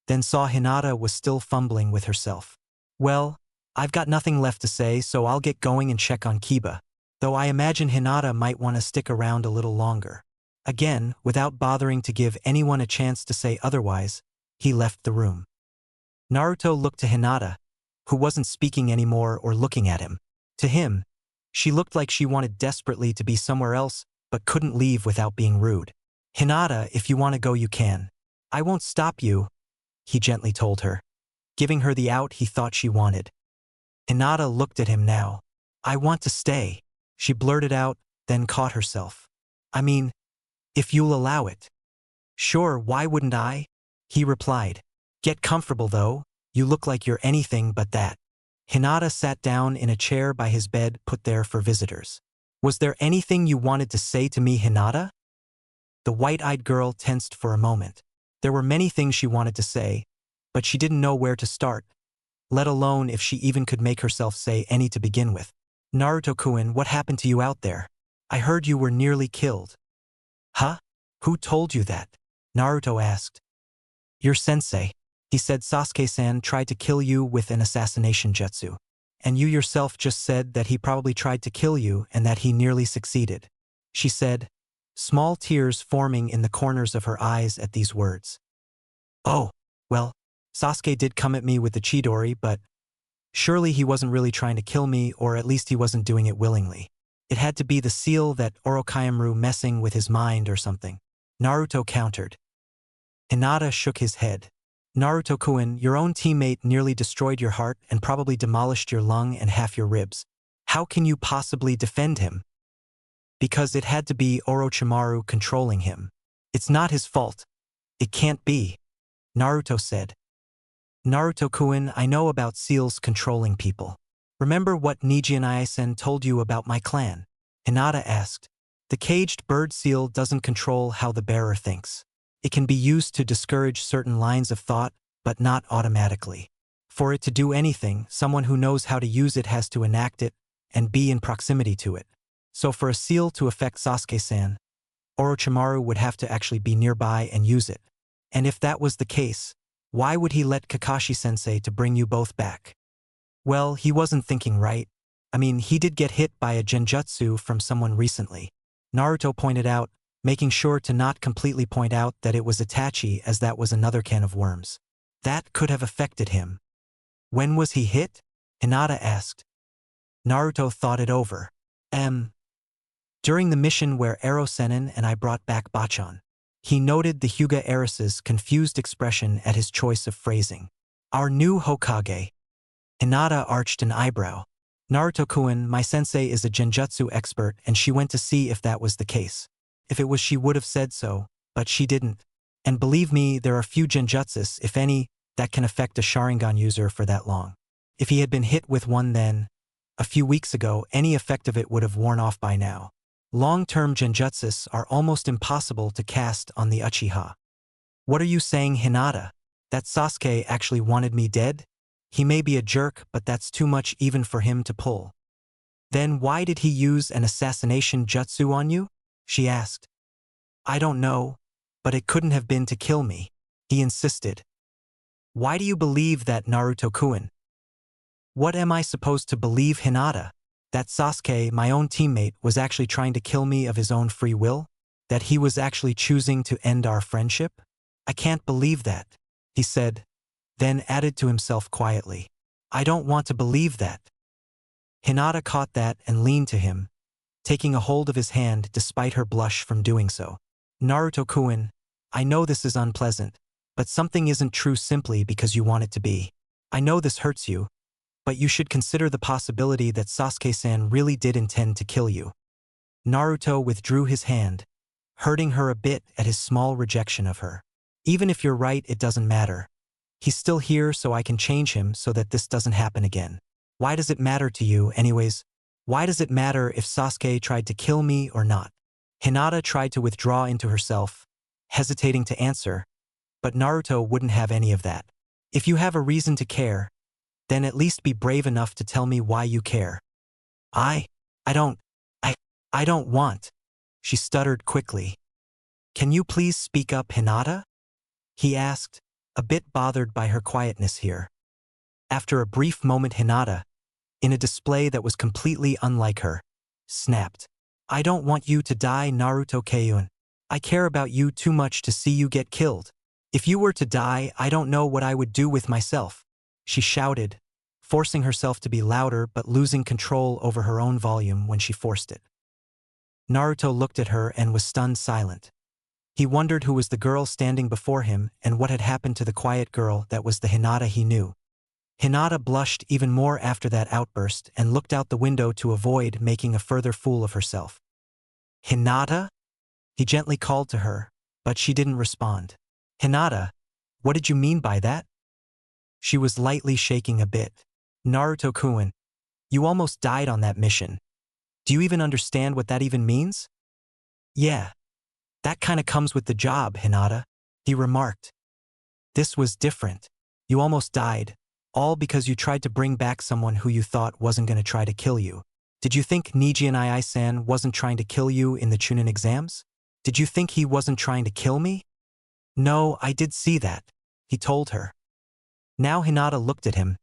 then saw Hinata was still fumbling with herself. Well, I've got nothing left to say, so I'll get going and check on Kiba, though I imagine Hinata might want to stick around a little longer. Again, without bothering to give anyone a chance to say otherwise, he left the room. Naruto looked to Hinata, who wasn't speaking anymore or looking at him. To him, she looked like she wanted desperately to be somewhere else, but couldn't leave without being rude. Hinata, if you want to go you can. I won't stop you, he gently told her, giving her the out he thought she wanted. Hinata looked at him now. I want to stay, she blurted out, then caught herself. I mean, if you'll allow it. Sure, why wouldn't I? He replied. Get comfortable though, you look like you're anything but that. Hinata sat down in a chair by his bed put there for visitors. Was there anything you wanted to say to me, Hinata? The white-eyed girl tensed for a moment. There were many things she wanted to say, but she didn't know where to start, let alone if she even could make herself say any to begin with. Naruto-kun, what happened to you out there? I heard you were nearly killed. Huh? Who told you that? Naruto asked. Your sensei. He said Sasuke-san tried to kill you with an assassination jutsu. And you yourself just said that he probably tried to kill you and that he nearly succeeded. She said, small tears forming in the corners of her eyes at these words. Oh, well, Sasuke did come at me with the Chidori, but surely he wasn't really trying to kill me, or at least he wasn't doing it willingly. It had to be the seal that Orochimaru messing with his mind or something. Naruto countered. Hinata shook his head. Naruto-kun, your own teammate nearly destroyed your heart and probably demolished your lung and half your ribs. How can you possibly defend him? Because it had to be Orochimaru controlling him. It's not his fault. It can't be, Naruto said. Naruto-kun, I know about seals controlling people. Remember what Nijian-sen told you about my clan? Hinata asked. The caged bird seal doesn't control how the bearer thinks. It can be used to discourage certain lines of thought, but not automatically. For it to do anything, someone who knows how to use it has to enact it and be in proximity to it. So for a seal to affect Sasuke-san, Orochimaru would have to actually be nearby and use it. And if that was the case, why would he let Kakashi-sensei to bring you both back? Well, he wasn't thinking right. I mean, he did get hit by a genjutsu from someone recently. Naruto pointed out, making sure to not completely point out that it was Itachi, as that was another can of worms. That could have affected him. When was he hit? Hinata asked. Naruto thought it over. During the mission where Ero-sennin and I brought back Bachan. He noted the Hyuga heiress's confused expression at his choice of phrasing. Our new Hokage. Hinata arched an eyebrow. Naruto-kun, my sensei is a genjutsu expert and she went to see if that was the case. If it was, she would have said so, but she didn't. And believe me, there are few genjutsus, if any, that can affect a Sharingan user for that long. If he had been hit with one then, a few weeks ago, any effect of it would have worn off by now. Long-term genjutsus are almost impossible to cast on the Uchiha. What are you saying, Hinata? That Sasuke actually wanted me dead? He may be a jerk, but that's too much even for him to pull. Then why did he use an assassination jutsu on you? She asked. I don't know, but it couldn't have been to kill me, he insisted. Why do you believe that, Naruto-kun? What am I supposed to believe, Hinata? That Sasuke, my own teammate, was actually trying to kill me of his own free will? That he was actually choosing to end our friendship? I can't believe that, he said, then added to himself quietly. I don't want to believe that. Hinata caught that and leaned to him, taking a hold of his hand despite her blush from doing so. Naruto-kun, I know this is unpleasant, but something isn't true simply because you want it to be. I know this hurts you, but you should consider the possibility that Sasuke-san really did intend to kill you. Naruto withdrew his hand, hurting her a bit at his small rejection of her. Even if you're right, it doesn't matter. He's still here, so I can change him so that this doesn't happen again. Why does it matter to you, anyways? Why does it matter if Sasuke tried to kill me or not? Hinata tried to withdraw into herself, hesitating to answer, but Naruto wouldn't have any of that. If you have a reason to care, then at least be brave enough to tell me why you care. I don't want, she stuttered quickly. Can you please speak up, Hinata? He asked, a bit bothered by her quietness here. After a brief moment, Hinata, in a display that was completely unlike her, snapped. I don't want you to die, Naruto-kun. I care about you too much to see you get killed. If you were to die, I don't know what I would do with myself, she shouted, forcing herself to be louder but losing control over her own volume when she forced it. Naruto looked at her and was stunned silent. He wondered who was the girl standing before him and what had happened to the quiet girl that was the Hinata he knew. Hinata blushed even more after that outburst and looked out the window to avoid making a further fool of herself. Hinata? He gently called to her, but she didn't respond. Hinata, what did you mean by that? She was lightly shaking a bit. Naruto-kun, you almost died on that mission. Do you even understand what that even means? Yeah. That kinda comes with the job, Hinata, he remarked. This was different. You almost died, all because you tried to bring back someone who you thought wasn't gonna try to kill you. Did you think Nijian-san wasn't trying to kill you in the Chunin exams? Did you think he wasn't trying to kill me? No, I did see that, he told her. Now Hinata looked at him,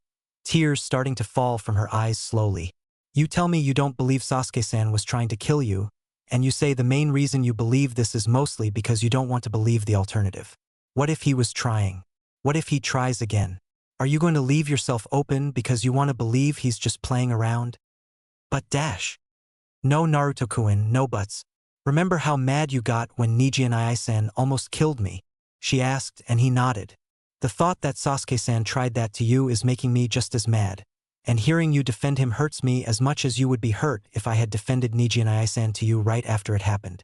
tears starting to fall from her eyes slowly. You tell me you don't believe Sasuke-san was trying to kill you, and you say the main reason you believe this is mostly because you don't want to believe the alternative. What if he was trying? What if he tries again? Are you going to leave yourself open because you want to believe he's just playing around? But dash. No, Naruto-kun, no buts. Remember how mad you got when Nijian-san almost killed me? She asked, and he nodded. The thought that Sasuke-san tried that to you is making me just as mad. And hearing you defend him hurts me as much as you would be hurt if I had defended Nijinai-san to you right after it happened.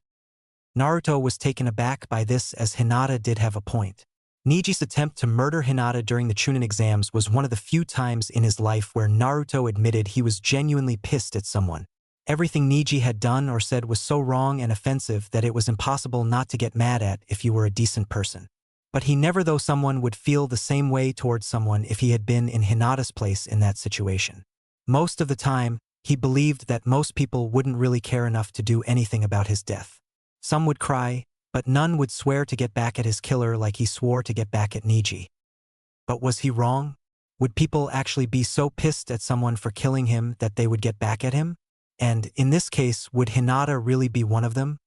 Naruto was taken aback by this as Hinata did have a point. Niji's attempt to murder Hinata during the Chunin exams was one of the few times in his life where Naruto admitted he was genuinely pissed at someone. Everything Niji had done or said was so wrong and offensive that it was impossible not to get mad at if you were a decent person. But he never thought someone would feel the same way towards someone if he had been in Hinata's place in that situation. Most of the time, he believed that most people wouldn't really care enough to do anything about his death. Some would cry, but none would swear to get back at his killer like he swore to get back at Niji. But was he wrong? Would people actually be so pissed at someone for killing him that they would get back at him? And, in this case, would Hinata really be one of them?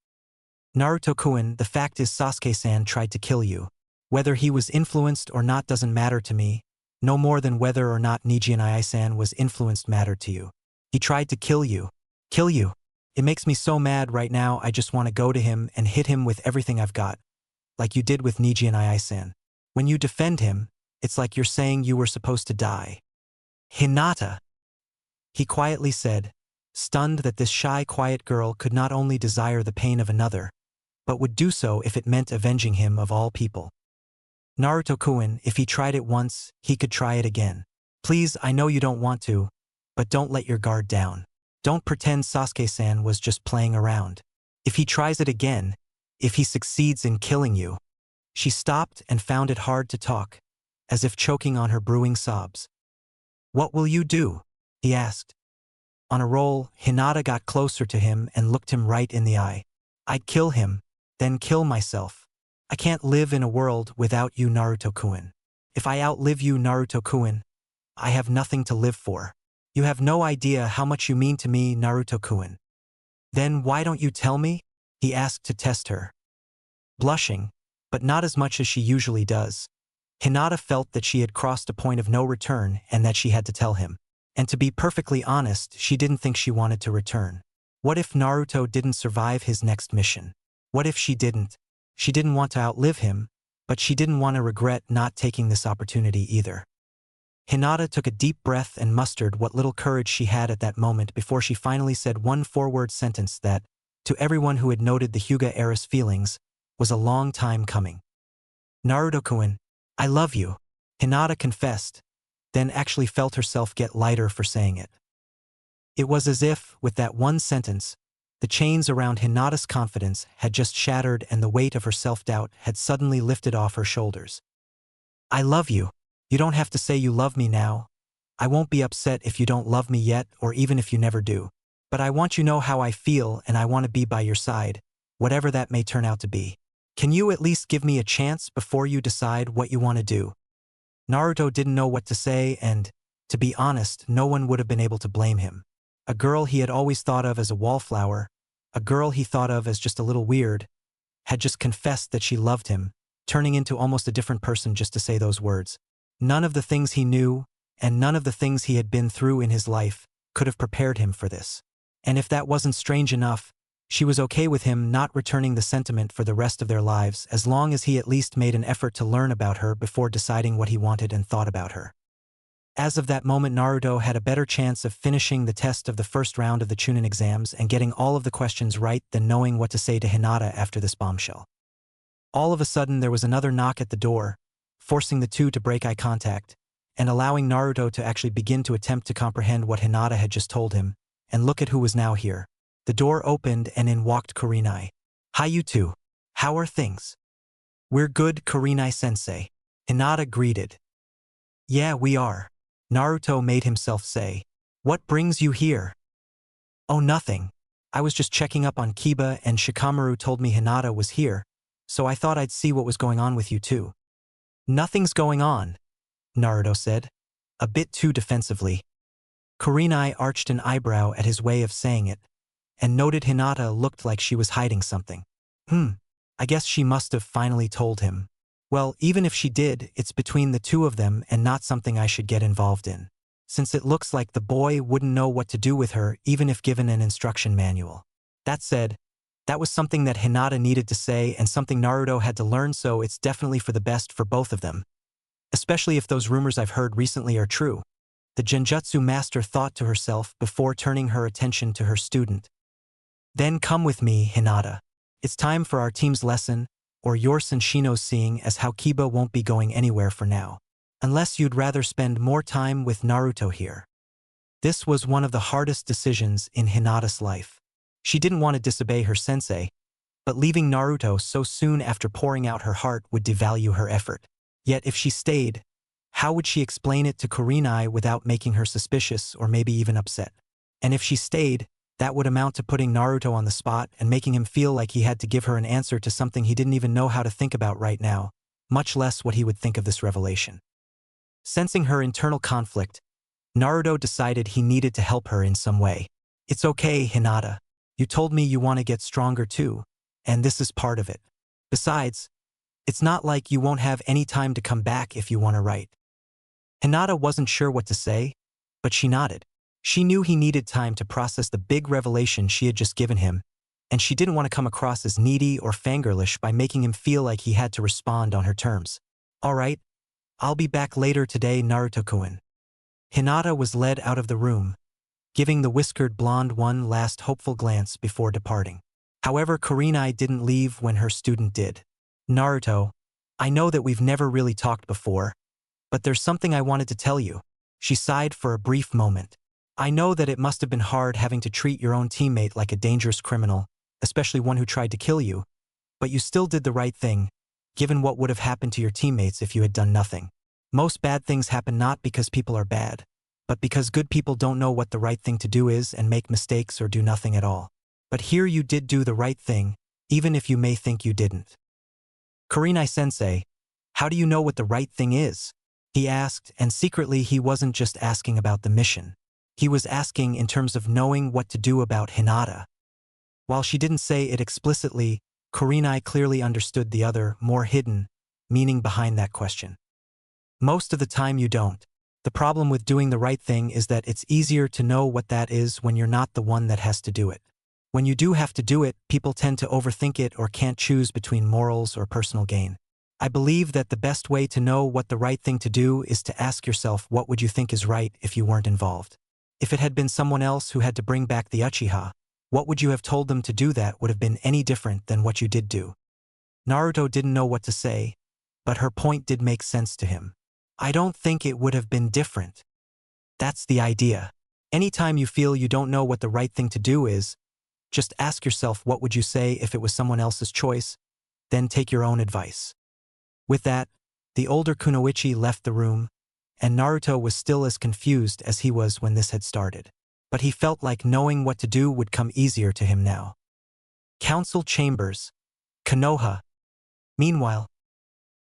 Naruto-kun, the fact is Sasuke-san tried to kill you. Whether he was influenced or not doesn't matter to me, no more than whether or not Nijinai-san was influenced mattered to you. He tried to kill you. Kill you. It makes me so mad right now I just want to go to him and hit him with everything I've got. Like you did with Nijinai-san. When you defend him, it's like you're saying you were supposed to die. Hinata! He quietly said, stunned that this shy, quiet girl could not only desire the pain of another, but would do so if it meant avenging him of all people. Naruto-kun, if he tried it once, he could try it again. Please, I know you don't want to, but don't let your guard down. Don't pretend Sasuke-san was just playing around. If he tries it again, if he succeeds in killing you. She stopped and found it hard to talk, as if choking on her brewing sobs. What will you do? He asked. On a roll, Hinata got closer to him and looked him right in the eye. I'd kill him, then kill myself. I can't live in a world without you, Naruto-kun. If I outlive you, Naruto-kun, I have nothing to live for. You have no idea how much you mean to me, Naruto-kun. Then why don't you tell me? He asked to test her. Blushing, but not as much as she usually does, Hinata felt that she had crossed a point of no return and that she had to tell him. And to be perfectly honest, she didn't think she wanted to return. What if Naruto didn't survive his next mission? What if she didn't? She didn't want to outlive him, but she didn't want to regret not taking this opportunity either. Hinata took a deep breath and mustered what little courage she had at that moment before she finally said one four-word sentence that, to everyone who had noted the Hyuga-era's feelings, was a long time coming. Naruto-kun, I love you, Hinata confessed, then actually felt herself get lighter for saying it. It was as if, with that one sentence, the chains around Hinata's confidence had just shattered and the weight of her self-doubt had suddenly lifted off her shoulders. I love you. You don't have to say you love me now. I won't be upset if you don't love me yet or even if you never do. But I want you to know how I feel and I want to be by your side, whatever that may turn out to be. Can you at least give me a chance before you decide what you want to do? Naruto didn't know what to say and, to be honest, no one would have been able to blame him. A girl he had always thought of as a wallflower, a girl he thought of as just a little weird, had just confessed that she loved him, turning into almost a different person just to say those words. None of the things he knew, and none of the things he had been through in his life, could have prepared him for this. And if that wasn't strange enough, she was okay with him not returning the sentiment for the rest of their lives as long as he at least made an effort to learn about her before deciding what he wanted and thought about her. As of that moment, Naruto had a better chance of finishing the test of the first round of the Chunin exams and getting all of the questions right than knowing what to say to Hinata after this bombshell. All of a sudden, there was another knock at the door, forcing the two to break eye contact, and allowing Naruto to actually begin to attempt to comprehend what Hinata had just told him, and look at who was now here. The door opened and in walked Kurenai. Hi you two. How are things? We're good, Kurenai-sensei. Hinata greeted. Yeah, we are. Naruto made himself say. What brings you here? Oh, nothing. I was just checking up on Kiba and Shikamaru told me Hinata was here, so I thought I'd see what was going on with you two. Nothing's going on, Naruto said, a bit too defensively. Kurenai arched an eyebrow at his way of saying it, and noted Hinata looked like she was hiding something. I guess she must have finally told him. Well, even if she did, it's between the two of them and not something I should get involved in, since it looks like the boy wouldn't know what to do with her even if given an instruction manual. That said, that was something that Hinata needed to say and something Naruto had to learn, so it's definitely for the best for both of them. especially if those rumors I've heard recently are true. The Genjutsu master thought to herself before turning her attention to her student. Then come with me, Hinata. It's time for our team's lesson, or yours and Shino's, seeing as how Kiba won't be going anywhere for now. Unless you'd rather spend more time with Naruto here. This was one of the hardest decisions in Hinata's life. She didn't want to disobey her sensei, but leaving Naruto so soon after pouring out her heart would devalue her effort. Yet if she stayed, how would she explain it to Kurenai without making her suspicious or maybe even upset? And if she stayed, that would amount to putting Naruto on the spot and making him feel like he had to give her an answer to something he didn't even know how to think about right now, much less what he would think of this revelation. Sensing her internal conflict, Naruto decided he needed to help her in some way. It's okay, Hinata. You told me you want to get stronger too, and this is part of it. Besides, it's not like you won't have any time to come back if you want to write. Hinata wasn't sure what to say, but she nodded. She knew he needed time to process the big revelation she had just given him, and she didn't want to come across as needy or fangirlish by making him feel like he had to respond on her terms. All right, I'll be back later today, Naruto-kun. Hinata was led out of the room, giving the whiskered blonde one last hopeful glance before departing. However, Kurenai didn't leave when her student did. Naruto, I know that we've never really talked before, but there's something I wanted to tell you. She sighed for a brief moment. I know that it must have been hard having to treat your own teammate like a dangerous criminal, especially one who tried to kill you, but you still did the right thing, given what would have happened to your teammates if you had done nothing. Most bad things happen not because people are bad, but because good people don't know what the right thing to do is and make mistakes or do nothing at all. But here you did do the right thing, even if you may think you didn't. Kurenai-sensei, how do you know what the right thing is? He asked, and secretly he wasn't just asking about the mission. He was asking in terms of knowing what to do about Hinata. While she didn't say it explicitly, Kurenai clearly understood the other, more hidden, meaning behind that question. Most of the time you don't. The problem with doing the right thing is that it's easier to know what that is when you're not the one that has to do it. When you do have to do it, people tend to overthink it or can't choose between morals or personal gain. I believe that the best way to know what the right thing to do is to ask yourself what would you think is right if you weren't involved. If it had been someone else who had to bring back the Uchiha, what would you have told them to do that would have been any different than what you did do? Naruto didn't know what to say, but her point did make sense to him. I don't think it would have been different. That's the idea. Anytime you feel you don't know what the right thing to do is, just ask yourself what would you say if it was someone else's choice, then take your own advice. With that, the older Kunoichi left the room, and Naruto was still as confused as he was when this had started. But he felt like knowing what to do would come easier to him now. Council Chambers, Konoha. Meanwhile,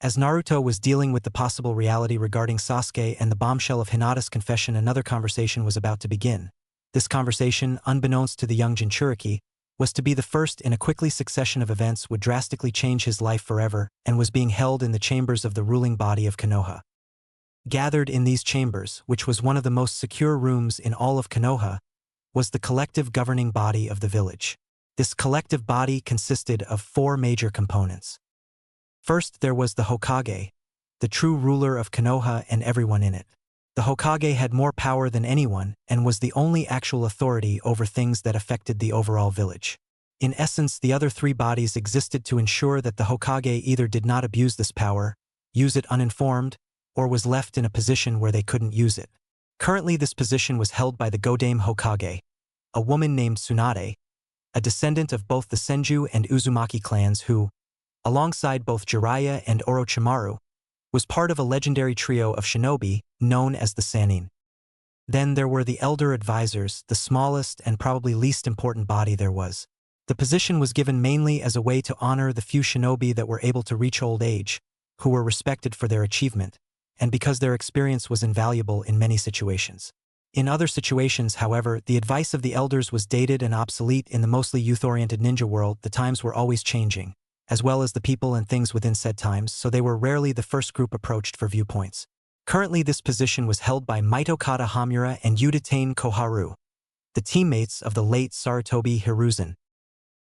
as Naruto was dealing with the possible reality regarding Sasuke and the bombshell of Hinata's confession, another conversation was about to begin. This conversation, unbeknownst to the young Jinchuriki, was to be the first in a quickly succession of events would drastically change his life forever and was being held in the chambers of the ruling body of Konoha. Gathered in these chambers, which was one of the most secure rooms in all of Konoha, was the collective governing body of the village. This collective body consisted of 4 major components. First, there was the Hokage, the true ruler of Konoha and everyone in it. The Hokage had more power than anyone and was the only actual authority over things that affected the overall village. In essence, the other 3 bodies existed to ensure that the Hokage either did not abuse this power, use it uninformed, or was left in a position where they couldn't use it. Currently, this position was held by the Godame Hokage, a woman named Tsunade, a descendant of both the Senju and Uzumaki clans who, alongside both Jeriah and Orochimaru, was part of a legendary trio of shinobi known as the Sannin. Then there were the Elder Advisors, the smallest and probably least important body there was. The position was given mainly as a way to honor the few shinobi that were able to reach old age, who were respected for their achievement, and because their experience was invaluable in many situations. In other situations, however, the advice of the elders was dated and obsolete. In the mostly youth-oriented ninja world, the times were always changing, as well as the people and things within said times, so they were rarely the first group approached for viewpoints. Currently, this position was held by Mitokata Hamura and Udatane Koharu, the teammates of the late Sarutobi Hiruzen.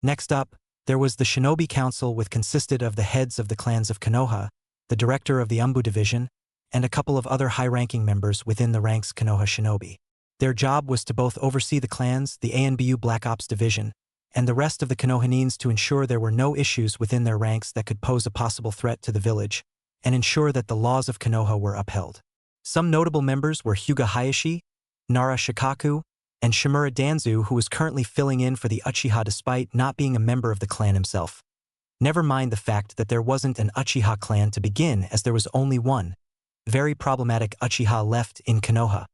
Next up, there was the Shinobi Council, which consisted of the heads of the clans of Konoha, the director of the Umbu Division, and a couple of other high-ranking members within the ranks Konoha shinobi. Their job was to both oversee the clans, the ANBU Black Ops Division, and the rest of the Konohanins to ensure there were no issues within their ranks that could pose a possible threat to the village, and ensure that the laws of Konoha were upheld. Some notable members were Hyuga Hayashi, Nara Shikaku, and Shimura Danzu, who was currently filling in for the Uchiha despite not being a member of the clan himself. Never mind the fact that there wasn't an Uchiha clan to begin, as there was only one very problematic Uchiha left in Konoha.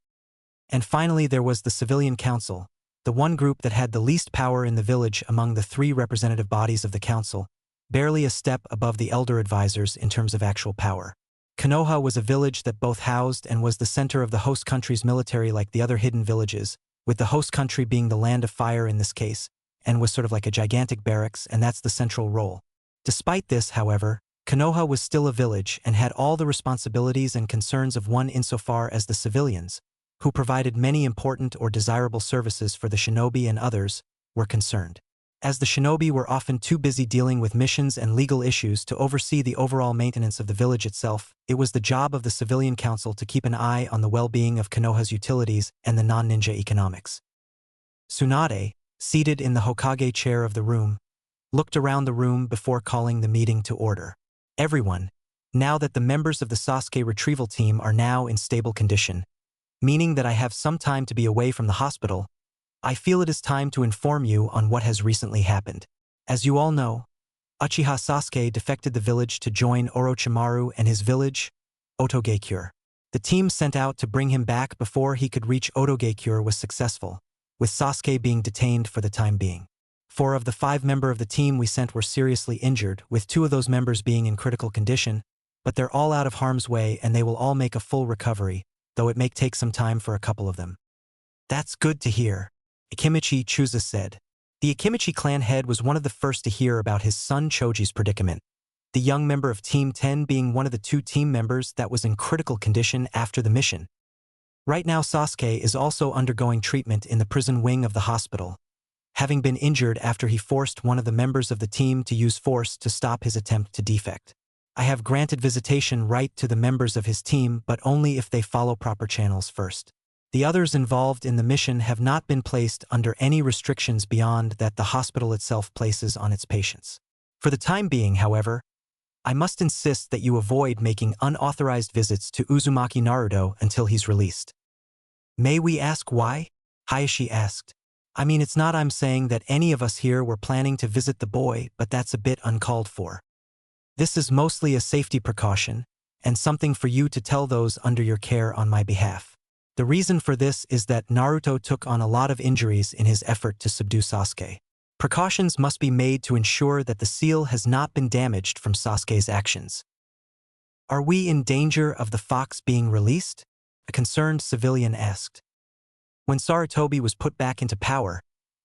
And finally there was the Civilian Council, the one group that had the least power in the village among the three representative bodies of the council, barely a step above the elder advisors in terms of actual power. Konoha was a village that both housed and was the center of the host country's military like the other hidden villages, with the host country being the land of fire in this case, and was sort of like a gigantic barracks, and that's the central role. Despite this, however, Konoha was still a village and had all the responsibilities and concerns of one insofar as the civilians, who provided many important or desirable services for the shinobi and others, were concerned. As the shinobi were often too busy dealing with missions and legal issues to oversee the overall maintenance of the village itself, it was the job of the Civilian Council to keep an eye on the well-being of Konoha's utilities and the non-ninja economics. Tsunade, seated in the Hokage chair of the room, looked around the room before calling the meeting to order. Everyone, now that the members of the Sasuke retrieval team are now in stable condition, meaning that I have some time to be away from the hospital, I feel it is time to inform you on what has recently happened. As you all know, Uchiha Sasuke defected the village to join Orochimaru and his village, Otogekure. The team sent out to bring him back before he could reach Otogekure was successful, with Sasuke being detained for the time being. 4 of the 5 members of the team we sent were seriously injured, with 2 of those members being in critical condition, but they're all out of harm's way and they will all make a full recovery, though it may take some time for a couple of them. That's good to hear, Akimichi Chusa said. The Akimichi clan head was one of the first to hear about his son Choji's predicament, the young member of Team 10 being one of the 2 team members that was in critical condition after the mission. Right now Sasuke is also undergoing treatment in the prison wing of the hospital, having been injured after he forced one of the members of the team to use force to stop his attempt to defect. I have granted visitation right to the members of his team, but only if they follow proper channels first. The others involved in the mission have not been placed under any restrictions beyond that the hospital itself places on its patients. For the time being, however, I must insist that you avoid making unauthorized visits to Uzumaki Naruto until he's released. May we ask why? Hayashi asked. I mean, it's not I'm saying that any of us here were planning to visit the boy, but that's a bit uncalled for. This is mostly a safety precaution, and something for you to tell those under your care on my behalf. The reason for this is that Naruto took on a lot of injuries in his effort to subdue Sasuke. Precautions must be made to ensure that the seal has not been damaged from Sasuke's actions. Are we in danger of the fox being released? A concerned civilian asked. When Sarutobi was put back into power,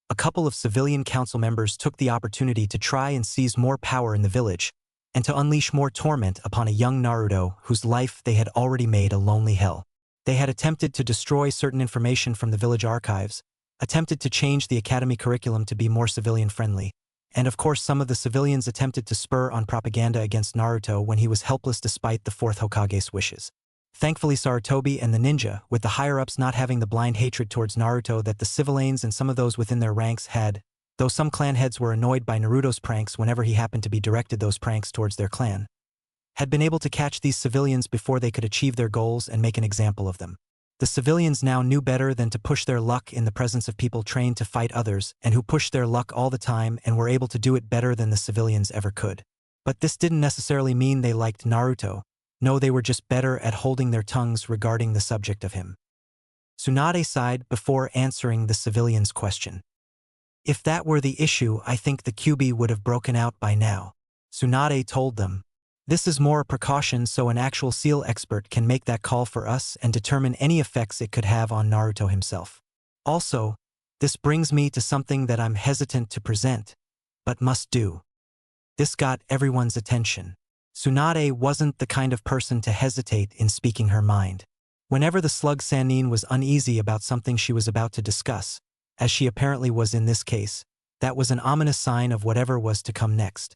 a couple of civilian council members took the opportunity to try and seize more power in the village, and to unleash more torment upon a young Naruto whose life they had already made a lonely hell. They had attempted to destroy certain information from the village archives, attempted to change the academy curriculum to be more civilian-friendly, and of course some of the civilians attempted to spur on propaganda against Naruto when he was helpless despite the 4th Hokage's wishes. Thankfully Sarutobi and the ninja, with the higher-ups not having the blind hatred towards Naruto that the civilians and some of those within their ranks had, though some clan heads were annoyed by Naruto's pranks whenever he happened to be directed those pranks towards their clan, had been able to catch these civilians before they could achieve their goals and make an example of them. The civilians now knew better than to push their luck in the presence of people trained to fight others and who pushed their luck all the time and were able to do it better than the civilians ever could. But this didn't necessarily mean they liked Naruto. No, they were just better at holding their tongues regarding the subject of him. Tsunade sighed before answering the civilian's question. If that were the issue, I think the Kyuubi would have broken out by now. Tsunade told them. This is more a precaution so an actual seal expert can make that call for us and determine any effects it could have on Naruto himself. Also, this brings me to something that I'm hesitant to present, but must do. This got everyone's attention. Tsunade wasn't the kind of person to hesitate in speaking her mind. Whenever the slug Sannin was uneasy about something she was about to discuss, as she apparently was in this case, that was an ominous sign of whatever was to come next.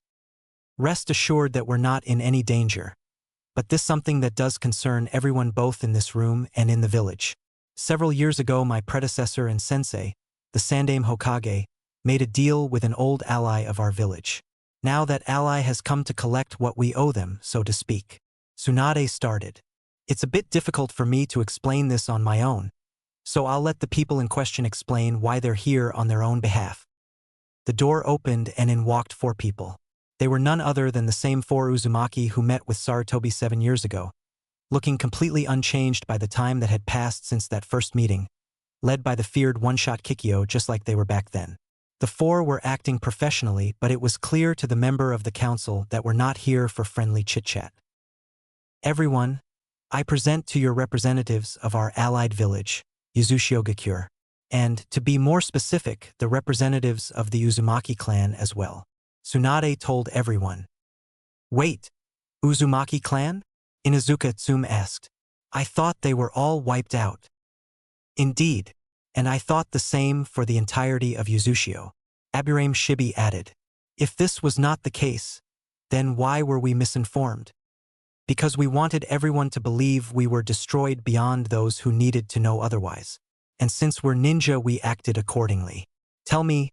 Rest assured that we're not in any danger, but this something that does concern everyone both in this room and in the village. Several years ago, my predecessor and sensei, the Sandaime Hokage, made a deal with an old ally of our village. Now that ally has come to collect what we owe them, so to speak. Tsunade started. It's a bit difficult for me to explain this on my own, so I'll let the people in question explain why they're here on their own behalf. The door opened and in walked 4 people. They were none other than the same 4 Uzumaki who met with Sarutobi 7 years ago, looking completely unchanged by the time that had passed since that first meeting, led by the feared one-shot Kikyo just like they were back then. The 4 were acting professionally, but it was clear to the member of the council that we're not here for friendly chit-chat. Everyone, I present to your representatives of our allied village, Uzushiogakure, and, to be more specific, the representatives of the Uzumaki clan as well. Tsunade told everyone. Wait, Uzumaki clan? Inuzuka Tsume asked. I thought they were all wiped out. Indeed, and I thought the same for the entirety of Uzushio. Aburame Shibi added. If this was not the case, then why were we misinformed? Because we wanted everyone to believe we were destroyed beyond those who needed to know otherwise. And since we're ninja, we acted accordingly. Tell me,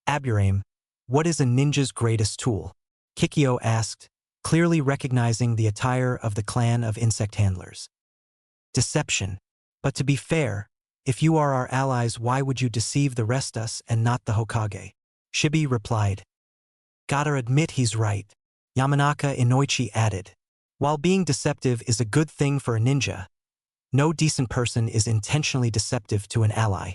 Aburame, what is a ninja's greatest tool? Kikyo asked, clearly recognizing the attire of the clan of insect handlers. Deception. But to be fair, if you are our allies, why would you deceive the rest us and not the Hokage? Shibi replied. Gotta admit he's right. Yamanaka Inoichi added. While being deceptive is a good thing for a ninja, no decent person is intentionally deceptive to an ally.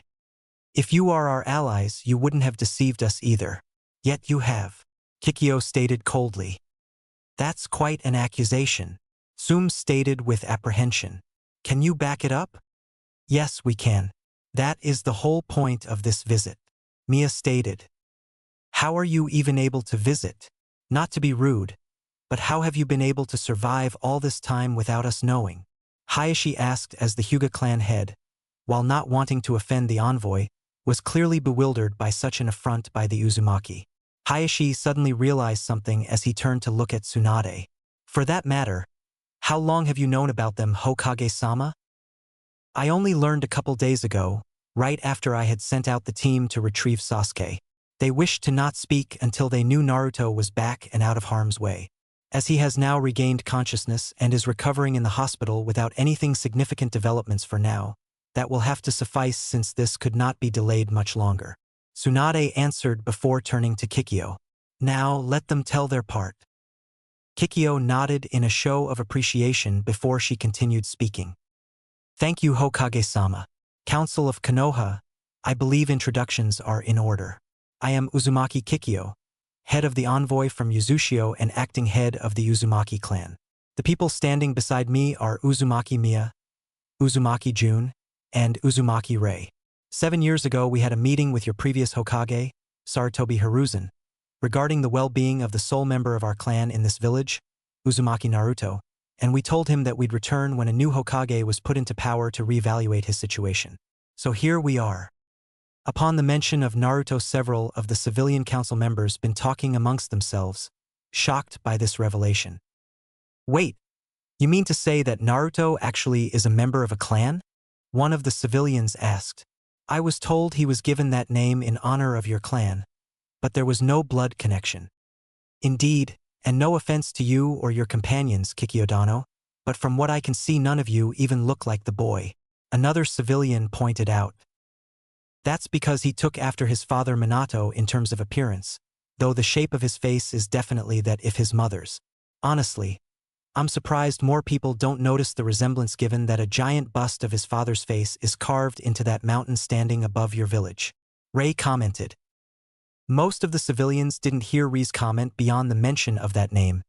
If you are our allies, you wouldn't have deceived us either. Yet you have, Kikyo stated coldly. That's quite an accusation, Tsume stated with apprehension. Can you back it up? Yes, we can. That is the whole point of this visit, Mia stated. How are you even able to visit? Not to be rude, but how have you been able to survive all this time without us knowing? Hayashi asked as the Hyuga clan head, while not wanting to offend the envoy, was clearly bewildered by such an affront by the Uzumaki. Hayashi suddenly realized something as he turned to look at Tsunade. For that matter, how long have you known about them, Hokage-sama? I only learned a couple days ago, right after I had sent out the team to retrieve Sasuke. They wished to not speak until they knew Naruto was back and out of harm's way. As he has now regained consciousness and is recovering in the hospital without anything significant developments for now, that will have to suffice since this could not be delayed much longer. Tsunade answered before turning to Kikyo. Now let them tell their part. Kikyo nodded in a show of appreciation before she continued speaking. Thank you, Hokage-sama. Council of Konoha, I believe introductions are in order. I am Uzumaki Kikyo, head of the envoy from Uzushio and acting head of the Uzumaki clan. The people standing beside me are Uzumaki Mia, Uzumaki Jun, and Uzumaki Rei. 7 years ago we had a meeting with your previous Hokage, Sarutobi Hiruzen, regarding the well-being of the sole member of our clan in this village, Uzumaki Naruto, and we told him that we'd return when a new Hokage was put into power to reevaluate his situation. So here we are. Upon the mention of Naruto, several of the civilian council members been talking amongst themselves, shocked by this revelation. Wait, you mean to say that Naruto actually is a member of a clan? One of the civilians asked. I was told he was given that name in honor of your clan, but there was no blood connection. Indeed, and no offense to you or your companions, Kikyodano, but from what I can see none of you even look like the boy, another civilian pointed out. That's because he took after his father Minato in terms of appearance, though the shape of his face is definitely that of his mother's. Honestly, I'm surprised more people don't notice the resemblance given that a giant bust of his father's face is carved into that mountain standing above your village. Rei commented. Most of the civilians didn't hear Rei's comment beyond the mention of that name,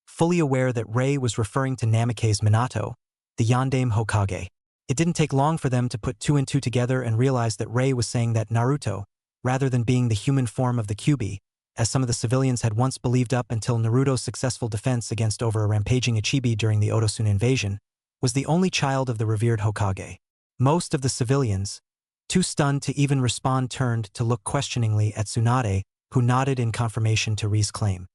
fully aware that Rei was referring to Namake's Minato, the Yondaime Hokage. It didn't take long for them to put 2 and 2 together and realize that Rei was saying that Naruto, rather than being the human form of the Kyuubi, as some of the civilians had once believed up until Naruto's successful defense against over a rampaging Ichibi during the Otosuna invasion, was the only child of the revered Hokage. Most of the civilians, too stunned to even respond, turned to look questioningly at Tsunade, who nodded in confirmation to Rei's claim.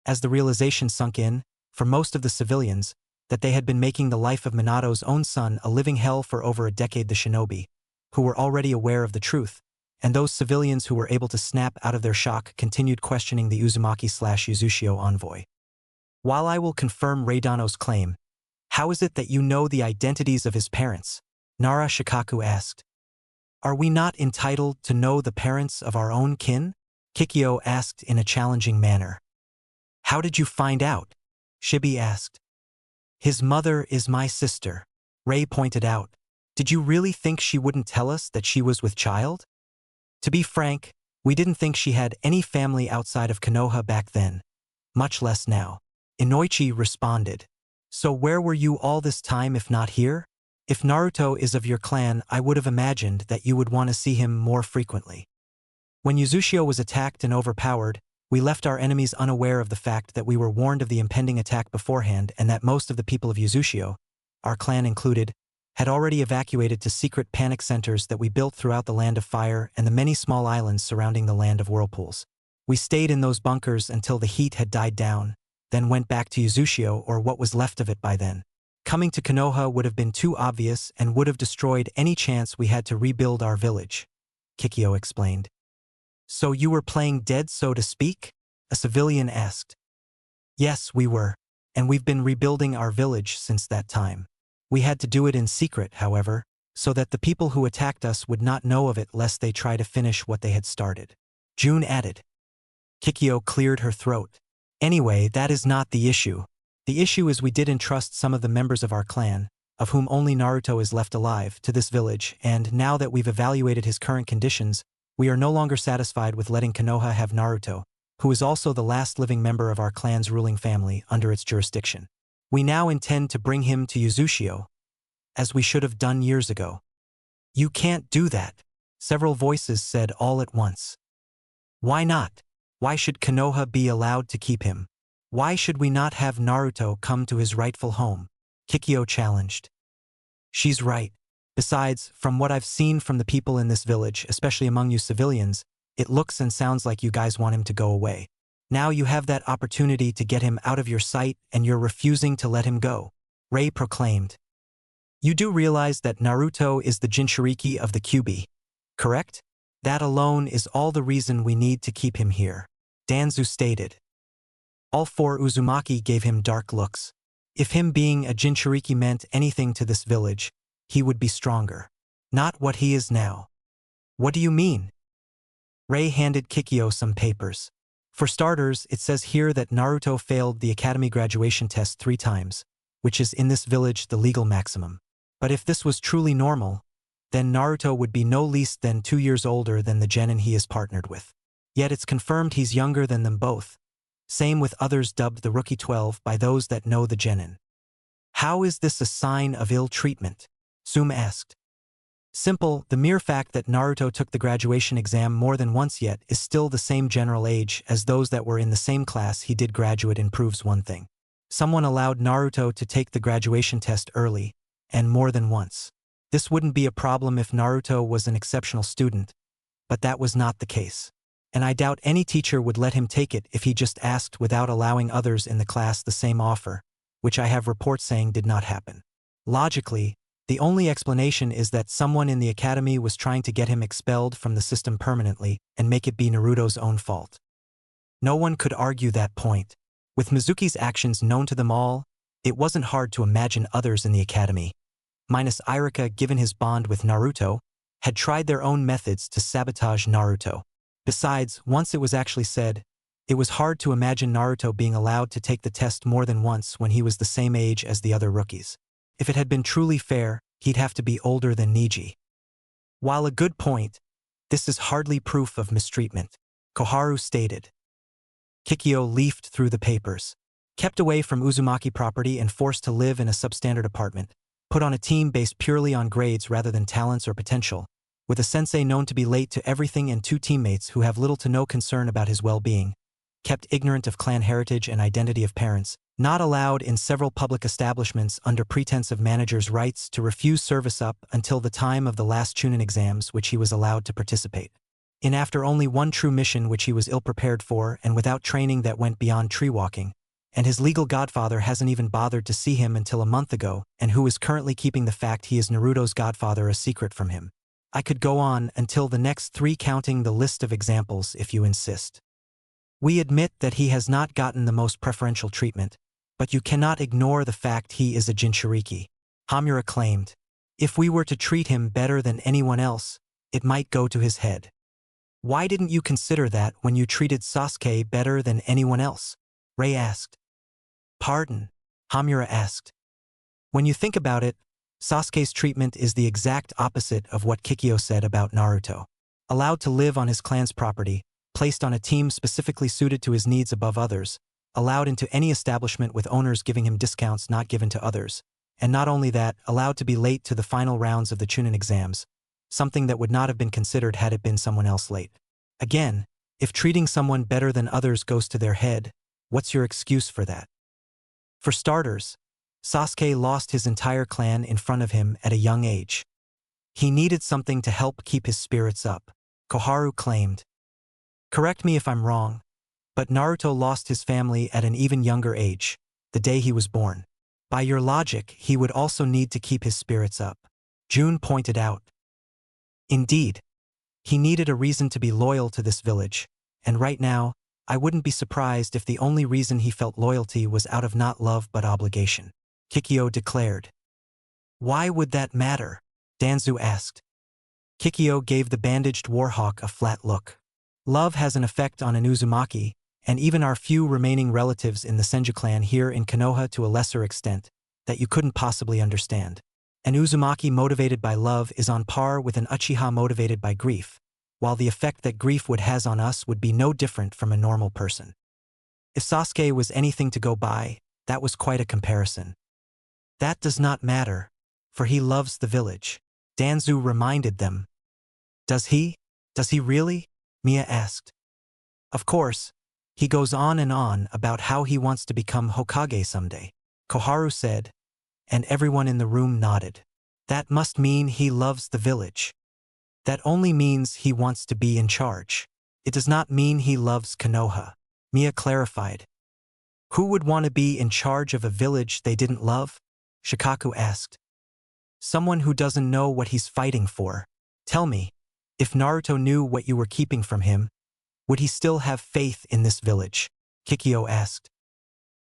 As the realization sunk in, for most of the civilians, that they had been making the life of Minato's own son a living hell for over a decade. The shinobi, who were already aware of the truth, and those civilians who were able to snap out of their shock continued questioning the Uzumaki/Uzushio envoy. While I will confirm Reidano's claim, how is it that you know the identities of his parents? Nara Shikaku asked. Are we not entitled to know the parents of our own kin? Kikyo asked in a challenging manner. How did you find out? Shibi asked. His mother is my sister, Rei pointed out. Did you really think she wouldn't tell us that she was with child? To be frank, we didn't think she had any family outside of Konoha back then, much less now. Inoichi responded. So where were you all this time if not here? If Naruto is of your clan, I would have imagined that you would want to see him more frequently. When Uzushio was attacked and overpowered, we left our enemies unaware of the fact that we were warned of the impending attack beforehand and that most of the people of Uzushio, our clan included, had already evacuated to secret panic centers that we built throughout the Land of Fire and the many small islands surrounding the Land of Whirlpools. We stayed in those bunkers until the heat had died down, then went back to Uzushio or what was left of it by then. Coming to Konoha would have been too obvious and would have destroyed any chance we had to rebuild our village, Kikyo explained. So you were playing dead, so to speak? A civilian asked. Yes, we were, and we've been rebuilding our village since that time. We had to do it in secret, however, so that the people who attacked us would not know of it lest they try to finish what they had started. June added. Kikyo cleared her throat. Anyway, that is not the issue. The issue is we did entrust some of the members of our clan, of whom only Naruto is left alive, to this village, and now that we've evaluated his current conditions, we are no longer satisfied with letting Konoha have Naruto, who is also the last living member of our clan's ruling family, under its jurisdiction. We now intend to bring him to Uzushio, as we should have done years ago. You can't do that, several voices said all at once. Why not? Why should Konoha be allowed to keep him? Why should we not have Naruto come to his rightful home? Kikyo challenged. She's right. Besides, from what I've seen from the people in this village, especially among you civilians, it looks and sounds like you guys want him to go away. Now you have that opportunity to get him out of your sight and you're refusing to let him go, Rei proclaimed. You do realize that Naruto is the Jinchuriki of the Kyuubi, correct? That alone is all the reason we need to keep him here, Danzu stated. All four Uzumaki gave him dark looks. If him being a Jinchuriki meant anything to this village, he would be stronger. Not what he is now. What do you mean? Rei handed Kikyo some papers. For starters, it says here that Naruto failed the academy graduation test 3 times, which is in this village the legal maximum. But if this was truly normal, then Naruto would be no less than 2 years older than the genin he is partnered with. Yet it's confirmed he's younger than them both. Same with others dubbed the Rookie 12 by those that know the genin. How is this a sign of ill treatment? Sum asked. Simple, the mere fact that Naruto took the graduation exam more than once yet is still the same general age as those that were in the same class he did graduate in proves one thing. Someone allowed Naruto to take the graduation test early, and more than once. This wouldn't be a problem if Naruto was an exceptional student, but that was not the case. And I doubt any teacher would let him take it if he just asked without allowing others in the class the same offer, which I have reports saying did not happen. Logically, the only explanation is that someone in the academy was trying to get him expelled from the system permanently and make it be Naruto's own fault. No one could argue that point. With Mizuki's actions known to them all, it wasn't hard to imagine others in the academy, minus Iruka given his bond with Naruto, had tried their own methods to sabotage Naruto. Besides, once it was actually said, it was hard to imagine Naruto being allowed to take the test more than once when he was the same age as the other rookies. If it had been truly fair, he'd have to be older than Neji. While a good point, this is hardly proof of mistreatment, Koharu stated. Kikyo leafed through the papers. Kept away from Uzumaki property and forced to live in a substandard apartment, put on a team based purely on grades rather than talents or potential, with a sensei known to be late to everything and 2 teammates who have little to no concern about his well-being, kept ignorant of clan heritage and identity of parents, not allowed in several public establishments under pretense of manager's rights to refuse service up until the time of the last Chunin exams which he was allowed to participate in after only one true mission which he was ill-prepared for and without training that went beyond tree walking, and his legal godfather hasn't even bothered to see him until a month ago, and who is currently keeping the fact he is Naruto's godfather a secret from him. I could go on until the next 3 counting the list of examples if you insist. We admit that he has not gotten the most preferential treatment, but you cannot ignore the fact he is a Jinchuriki. Hamura claimed. If we were to treat him better than anyone else, it might go to his head. Why didn't you consider that when you treated Sasuke better than anyone else? Ray asked. Pardon? Hamura asked. When you think about it, Sasuke's treatment is the exact opposite of what Kikyo said about Naruto. Allowed to live on his clan's property, placed on a team specifically suited to his needs above others, allowed into any establishment with owners giving him discounts not given to others, and not only that, allowed to be late to the final rounds of the Chunin exams, something that would not have been considered had it been someone else late. Again, if treating someone better than others goes to their head, what's your excuse for that? For starters, Sasuke lost his entire clan in front of him at a young age. He needed something to help keep his spirits up, Koharu claimed. Correct me if I'm wrong, but Naruto lost his family at an even younger age, the day he was born. By your logic, he would also need to keep his spirits up, June pointed out. Indeed, he needed a reason to be loyal to this village, and right now, I wouldn't be surprised if the only reason he felt loyalty was out of not love but obligation, Kikyo declared. Why would that matter? Danzu asked. Kikyo gave the bandaged warhawk a flat look. Love has an effect on an Uzumaki, and even our few remaining relatives in the Senju clan here in Konoha to a lesser extent, that you couldn't possibly understand. An Uzumaki motivated by love is on par with an Uchiha motivated by grief, while the effect that grief would has on us would be no different from a normal person. If Sasuke was anything to go by, that was quite a comparison. That does not matter, for he loves the village, Danzu reminded them. Does he? Does he really? Mia asked. Of course, he goes on and on about how he wants to become Hokage someday, Koharu said, and everyone in the room nodded. That must mean he loves the village. That only means he wants to be in charge. It does not mean he loves Konoha, Mia clarified. Who would want to be in charge of a village they didn't love? Shikaku asked. Someone who doesn't know what he's fighting for. Tell me, if Naruto knew what you were keeping from him, would he still have faith in this village? Kikyo asked.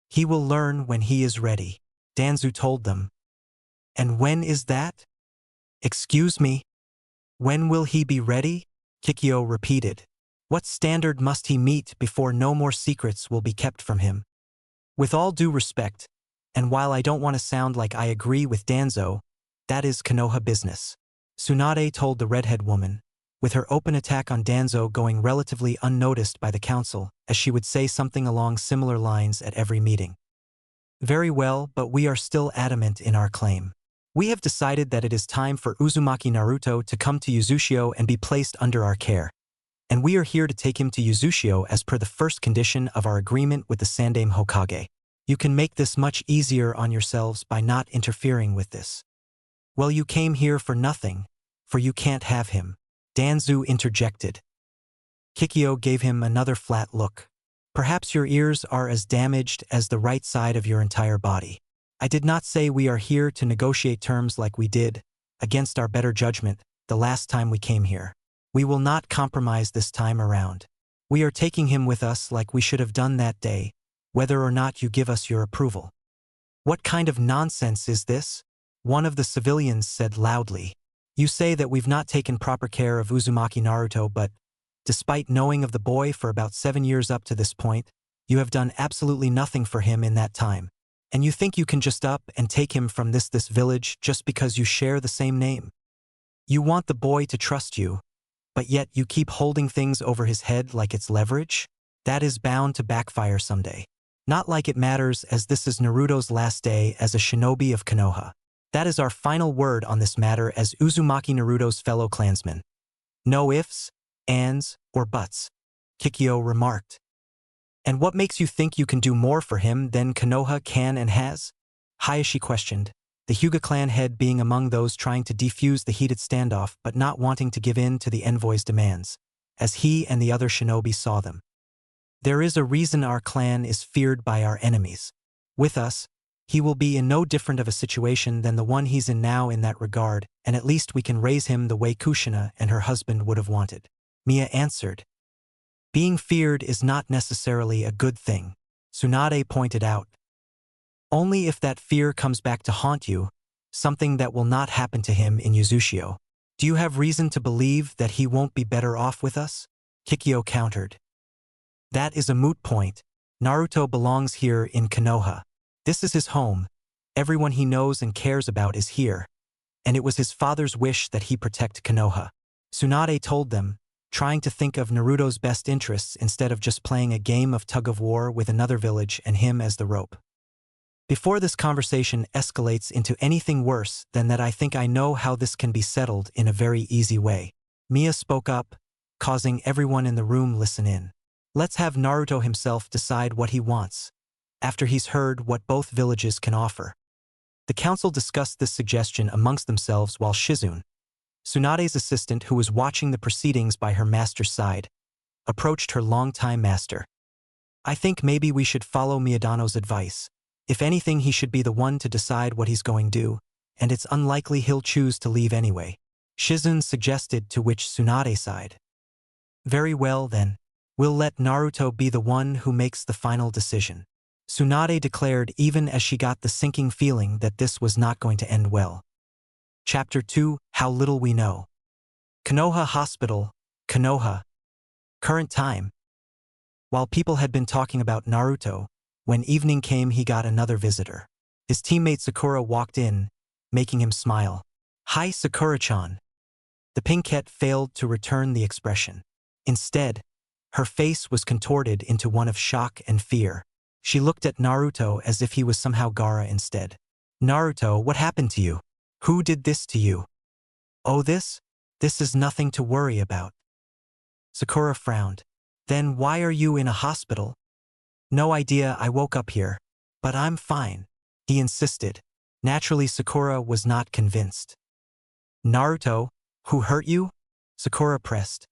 He will learn when he is ready, Danzu told them. And when is that? Excuse me? When will he be ready? Kikyo repeated. What standard must he meet before no more secrets will be kept from him? With all due respect, and while I don't want to sound like I agree with Danzo, that is Konoha business, Tsunade told the redhead woman, with her open attack on Danzo going relatively unnoticed by the council, as she would say something along similar lines at every meeting. Very well, but we are still adamant in our claim. We have decided that it is time for Uzumaki Naruto to come to Uzushio and be placed under our care. And we are here to take him to Uzushio as per the first condition of our agreement with the Sandaime Hokage. You can make this much easier on yourselves by not interfering with this. Well, you came here for nothing, for you can't have him, Danzu interjected. Kikyo gave him another flat look. Perhaps your ears are as damaged as the right side of your entire body. I did not say we are here to negotiate terms like we did, against our better judgment, the last time we came here. We will not compromise this time around. We are taking him with us like we should have done that day, whether or not you give us your approval. What kind of nonsense is this? One of the civilians said loudly. You say that we've not taken proper care of Uzumaki Naruto, but, despite knowing of the boy for about 7 years up to this point, you have done absolutely nothing for him in that time. And you think you can just up and take him from this village just because you share the same name? You want the boy to trust you, but yet you keep holding things over his head like it's leverage? That is bound to backfire someday. Not like it matters, as this is Naruto's last day as a shinobi of Konoha. That is our final word on this matter as Uzumaki Naruto's fellow clansmen. No ifs, ands, or buts, Kikyo remarked. And what makes you think you can do more for him than Konoha can and has? Hayashi questioned, the Hyuga clan head being among those trying to defuse the heated standoff but not wanting to give in to the envoy's demands, as he and the other shinobi saw them. There is a reason our clan is feared by our enemies. With us, he will be in no different of a situation than the one he's in now in that regard, and at least we can raise him the way Kushina and her husband would have wanted. Mia answered. Being feared is not necessarily a good thing, Tsunade pointed out. Only if that fear comes back to haunt you, something that will not happen to him in Yuzushio. Do you have reason to believe that he won't be better off with us? Kikyo countered. That is a moot point. Naruto belongs here in Konoha. This is his home. Everyone he knows and cares about is here. And it was his father's wish that he protect Konoha. Tsunade told them, trying to think of Naruto's best interests instead of just playing a game of tug-of-war with another village and him as the rope. Before this conversation escalates into anything worse than that, I think I know how this can be settled in a very easy way. Mia spoke up, causing everyone in the room listen in. Let's have Naruto himself decide what he wants, after he's heard what both villages can offer. The council discussed this suggestion amongst themselves while Shizune, Tsunade's assistant who was watching the proceedings by her master's side, approached her longtime master. I think maybe we should follow Miyadano's advice. If anything, he should be the one to decide what he's going to do, and it's unlikely he'll choose to leave anyway. Shizune suggested, to which Tsunade sighed. Very well then, we'll let Naruto be the one who makes the final decision. Tsunade declared even as she got the sinking feeling that this was not going to end well. Chapter 2, How Little We Know. Konoha Hospital, Konoha. Current time. While people had been talking about Naruto, when evening came he got another visitor. His teammate Sakura walked in, making him smile. Hi Sakura-chan. The pinkette failed to return the expression. Instead, her face was contorted into one of shock and fear. She looked at Naruto as if he was somehow Gaara instead. Naruto, what happened to you? Who did this to you? Oh, this is nothing to worry about. Sakura frowned. Then why are you in a hospital? No idea, I woke up here. But I'm fine, he insisted. Naturally, Sakura was not convinced. Naruto, who hurt you? Sakura pressed.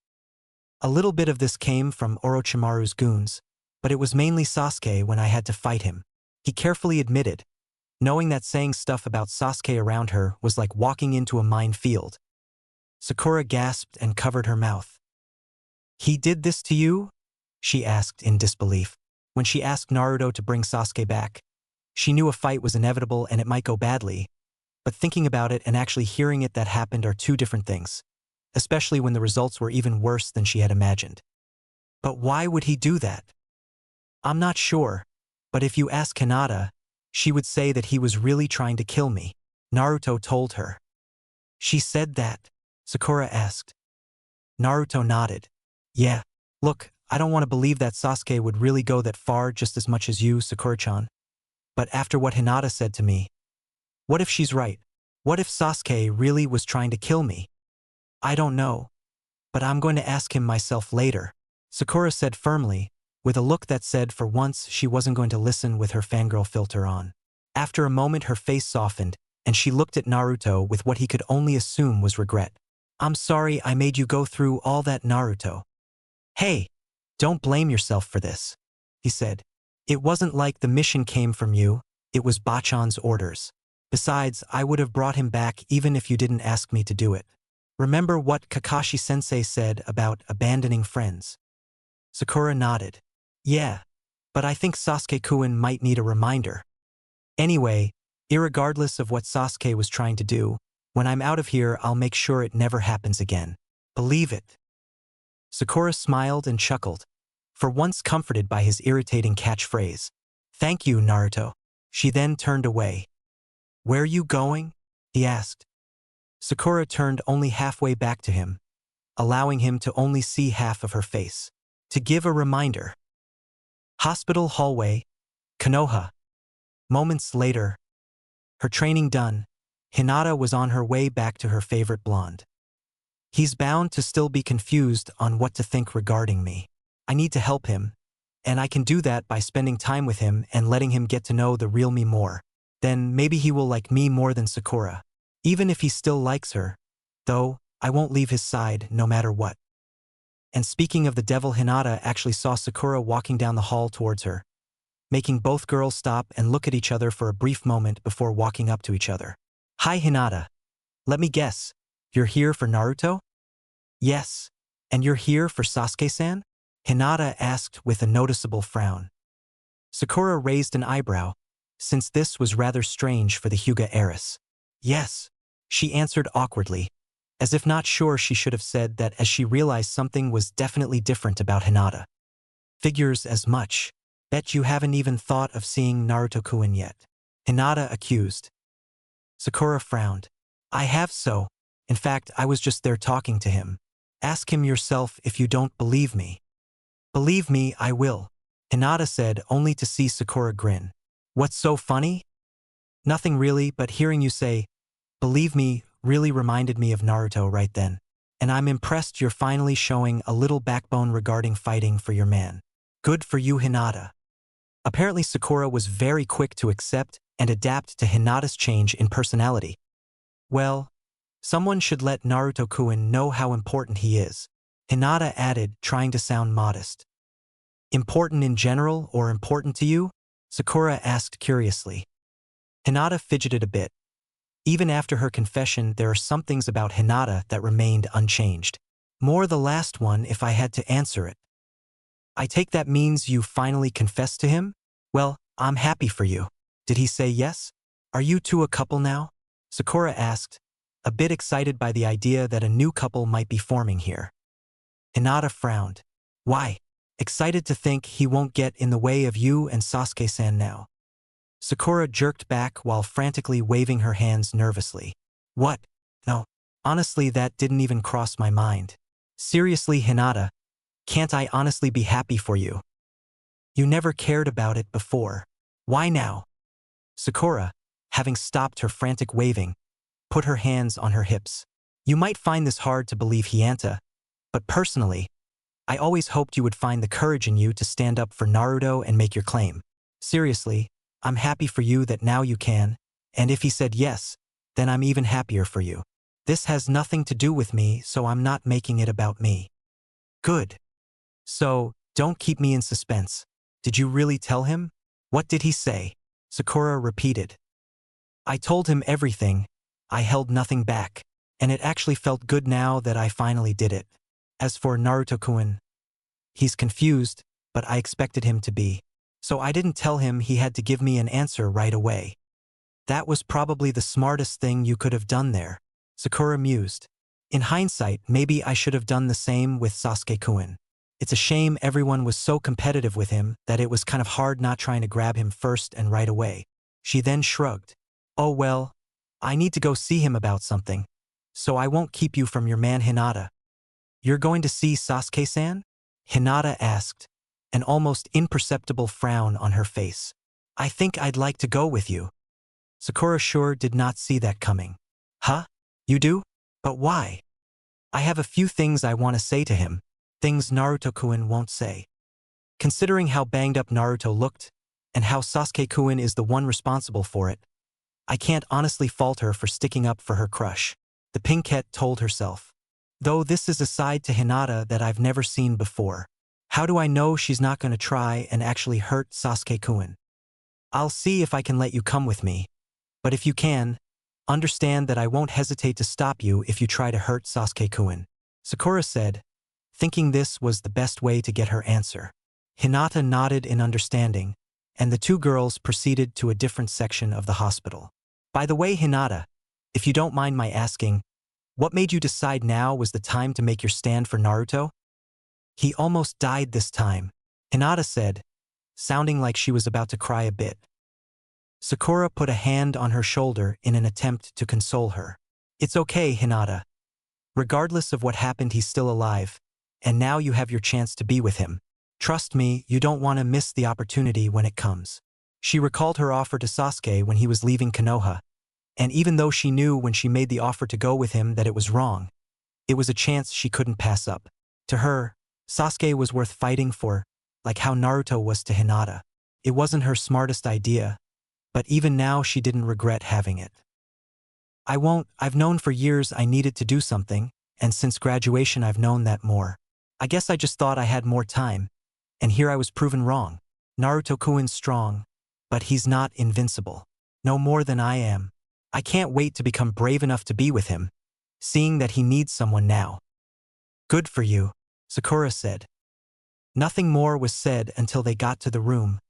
A little bit of this came from Orochimaru's goons, but it was mainly Sasuke when I had to fight him. He carefully admitted, knowing that saying stuff about Sasuke around her was like walking into a minefield. Sakura gasped and covered her mouth. He did this to you? She asked in disbelief. When she asked Naruto to bring Sasuke back, she knew a fight was inevitable and it might go badly, but thinking about it and actually hearing it that happened are two different things, especially when the results were even worse than she had imagined. But why would he do that? I'm not sure, but if you ask Hinata, she would say that he was really trying to kill me, Naruto told her. She said that? Sakura asked. Naruto nodded. Yeah. Look, I don't want to believe that Sasuke would really go that far just as much as you, Sakura-chan. But after what Hinata said to me, what if she's right? What if Sasuke really was trying to kill me? I don't know. But I'm going to ask him myself later, Sakura said firmly, with a look that said for once she wasn't going to listen with her fangirl filter on. After a moment her face softened, and she looked at Naruto with what he could only assume was regret. I'm sorry I made you go through all that, Naruto. Hey, don't blame yourself for this, he said. It wasn't like the mission came from you, it was Bachan's orders. Besides, I would have brought him back even if you didn't ask me to do it. Remember what Kakashi-sensei said about abandoning friends? Sakura nodded. Yeah, but I think Sasuke-kun might need a reminder. Anyway, irregardless of what Sasuke was trying to do, when I'm out of here I'll make sure it never happens again. Believe it. Sakura smiled and chuckled, for once comforted by his irritating catchphrase. Thank you, Naruto. She then turned away. Where you going? He asked. Sakura turned only halfway back to him, allowing him to only see half of her face. To give a reminder. Hospital hallway, Konoha. Moments later, her training done, Hinata was on her way back to her favorite blonde. He's bound to still be confused on what to think regarding me. I need to help him, and I can do that by spending time with him and letting him get to know the real me more. Then maybe he will like me more than Sakura. Even if he still likes her, though, I won't leave his side no matter what. And speaking of the devil, Hinata actually saw Sakura walking down the hall towards her, making both girls stop and look at each other for a brief moment before walking up to each other. Hi Hinata. Let me guess. You're here for Naruto? Yes. And you're here for Sasuke-san? Hinata asked with a noticeable frown. Sakura raised an eyebrow, since this was rather strange for the Hyuga heiress. Yes. She answered awkwardly, as if not sure she should have said that, as she realized something was definitely different about Hinata. Figures as much. Bet you haven't even thought of seeing Naruto-kun yet. Hinata accused. Sakura frowned. I have so. In fact, I was just there talking to him. Ask him yourself if you don't believe me. Believe me, I will. Hinata said, only to see Sakura grin. What's so funny? Nothing really, but hearing you say, believe me, really reminded me of Naruto right then. And I'm impressed you're finally showing a little backbone regarding fighting for your man. Good for you, Hinata. Apparently Sakura was very quick to accept and adapt to Hinata's change in personality. Well, someone should let Naruto-kun know how important he is, Hinata added, trying to sound modest. Important in general or important to you? Sakura asked curiously. Hinata fidgeted a bit. Even after her confession, there are some things about Hinata that remained unchanged. More the last one if I had to answer it. I take that means you finally confessed to him? Well, I'm happy for you. Did he say yes? Are you two a couple now? Sakura asked, a bit excited by the idea that a new couple might be forming here. Hinata frowned. Why? Excited to think he won't get in the way of you and Sasuke-san now. Sakura jerked back while frantically waving her hands nervously. What? No. Honestly, that didn't even cross my mind. Seriously, Hinata, can't I honestly be happy for you? You never cared about it before. Why now? Sakura, having stopped her frantic waving, put her hands on her hips. You might find this hard to believe, Hyanta, but personally, I always hoped you would find the courage in you to stand up for Naruto and make your claim. Seriously, I'm happy for you that now you can, and if he said yes, then I'm even happier for you. This has nothing to do with me, so I'm not making it about me. Good. So, don't keep me in suspense. Did you really tell him? What did he say? Sakura repeated. I told him everything. I held nothing back, and it actually felt good now that I finally did it. As for Naruto-kun, he's confused, but I expected him to be. So I didn't tell him he had to give me an answer right away. That was probably the smartest thing you could have done there, Sakura mused. In hindsight, maybe I should have done the same with Sasuke-kun. It's a shame everyone was so competitive with him that it was kind of hard not trying to grab him first and right away. She then shrugged. Oh well, I need to go see him about something, so I won't keep you from your man Hinata. You're going to see Sasuke-san? Hinata asked, an almost imperceptible frown on her face. I think I'd like to go with you. Sakura sure did not see that coming. Huh? You do? But why? I have a few things I want to say to him, things Naruto-kun won't say. Considering how banged up Naruto looked, and how Sasuke-kun is the one responsible for it, I can't honestly fault her for sticking up for her crush, the pinkette told herself. Though this is a side to Hinata that I've never seen before. How do I know she's not going to try and actually hurt Sasuke-kun? I'll see if I can let you come with me. But if you can, understand that I won't hesitate to stop you if you try to hurt Sasuke-kun, Sakura said, thinking this was the best way to get her answer. Hinata nodded in understanding, and the two girls proceeded to a different section of the hospital. By the way, Hinata, if you don't mind my asking, what made you decide now was the time to make your stand for Naruto? He almost died this time, Hinata said, sounding like she was about to cry a bit. Sakura put a hand on her shoulder in an attempt to console her. It's okay, Hinata. Regardless of what happened, he's still alive, and now you have your chance to be with him. Trust me, you don't want to miss the opportunity when it comes. She recalled her offer to Sasuke when he was leaving Konoha, and even though she knew when she made the offer to go with him that it was wrong, it was a chance she couldn't pass up. To her, Sasuke was worth fighting for, like how Naruto was to Hinata. It wasn't her smartest idea, but even now she didn't regret having it. I won't. I've known for years I needed to do something, and since graduation I've known that more. I guess I just thought I had more time, and here I was proven wrong. Naruto-kun's strong, but he's not invincible. No more than I am. I can't wait to become brave enough to be with him, seeing that he needs someone now. Good for you, Sakura said. Nothing more was said until they got to the room,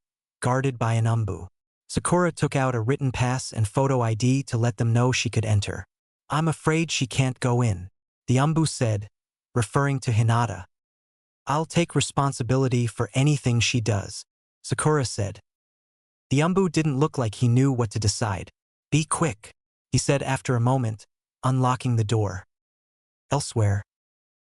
guarded by an umbu. Sakura took out a written pass and photo ID to let them know she could enter. I'm afraid she can't go in, the umbu said, referring to Hinata. I'll take responsibility for anything she does, Sakura said. The umbu didn't look like he knew what to decide. Be quick, he said after a moment, unlocking the door. Elsewhere,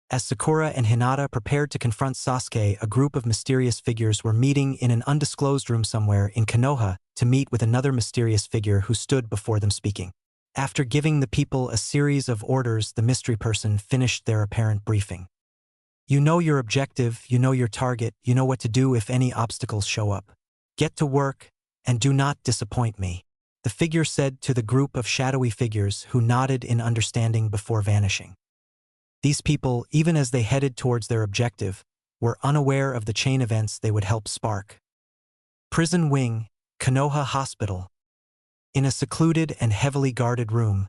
as Sakura and Hinata prepared to confront Sasuke, a group of mysterious figures were meeting in an undisclosed room somewhere in Konoha to meet with another mysterious figure who stood before them speaking. After giving the people a series of orders, the mystery person finished their apparent briefing. You know your objective, you know your target, you know what to do if any obstacles show up. Get to work, and do not disappoint me, the figure said to the group of shadowy figures who nodded in understanding before vanishing. These people, even as they headed towards their objective, were unaware of the chain events they would help spark. Prison Wing, Konoha Hospital. In a secluded and heavily guarded room,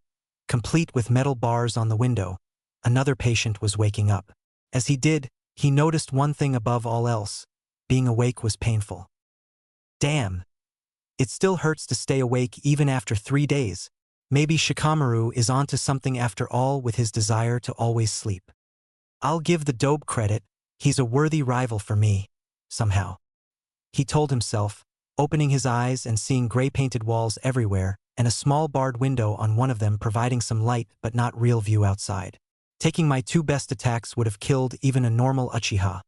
complete with metal bars on the window, another patient was waking up. As he did, he noticed one thing above all else: being awake was painful. Damn. It still hurts to stay awake even after 3 days. Maybe Shikamaru is onto something after all with his desire to always sleep. I'll give the dope credit, he's a worthy rival for me, somehow. He told himself, opening his eyes and seeing gray-painted walls everywhere and a small barred window on one of them providing some light but not real view outside. Taking my 2 best attacks would have killed even a normal Uchiha.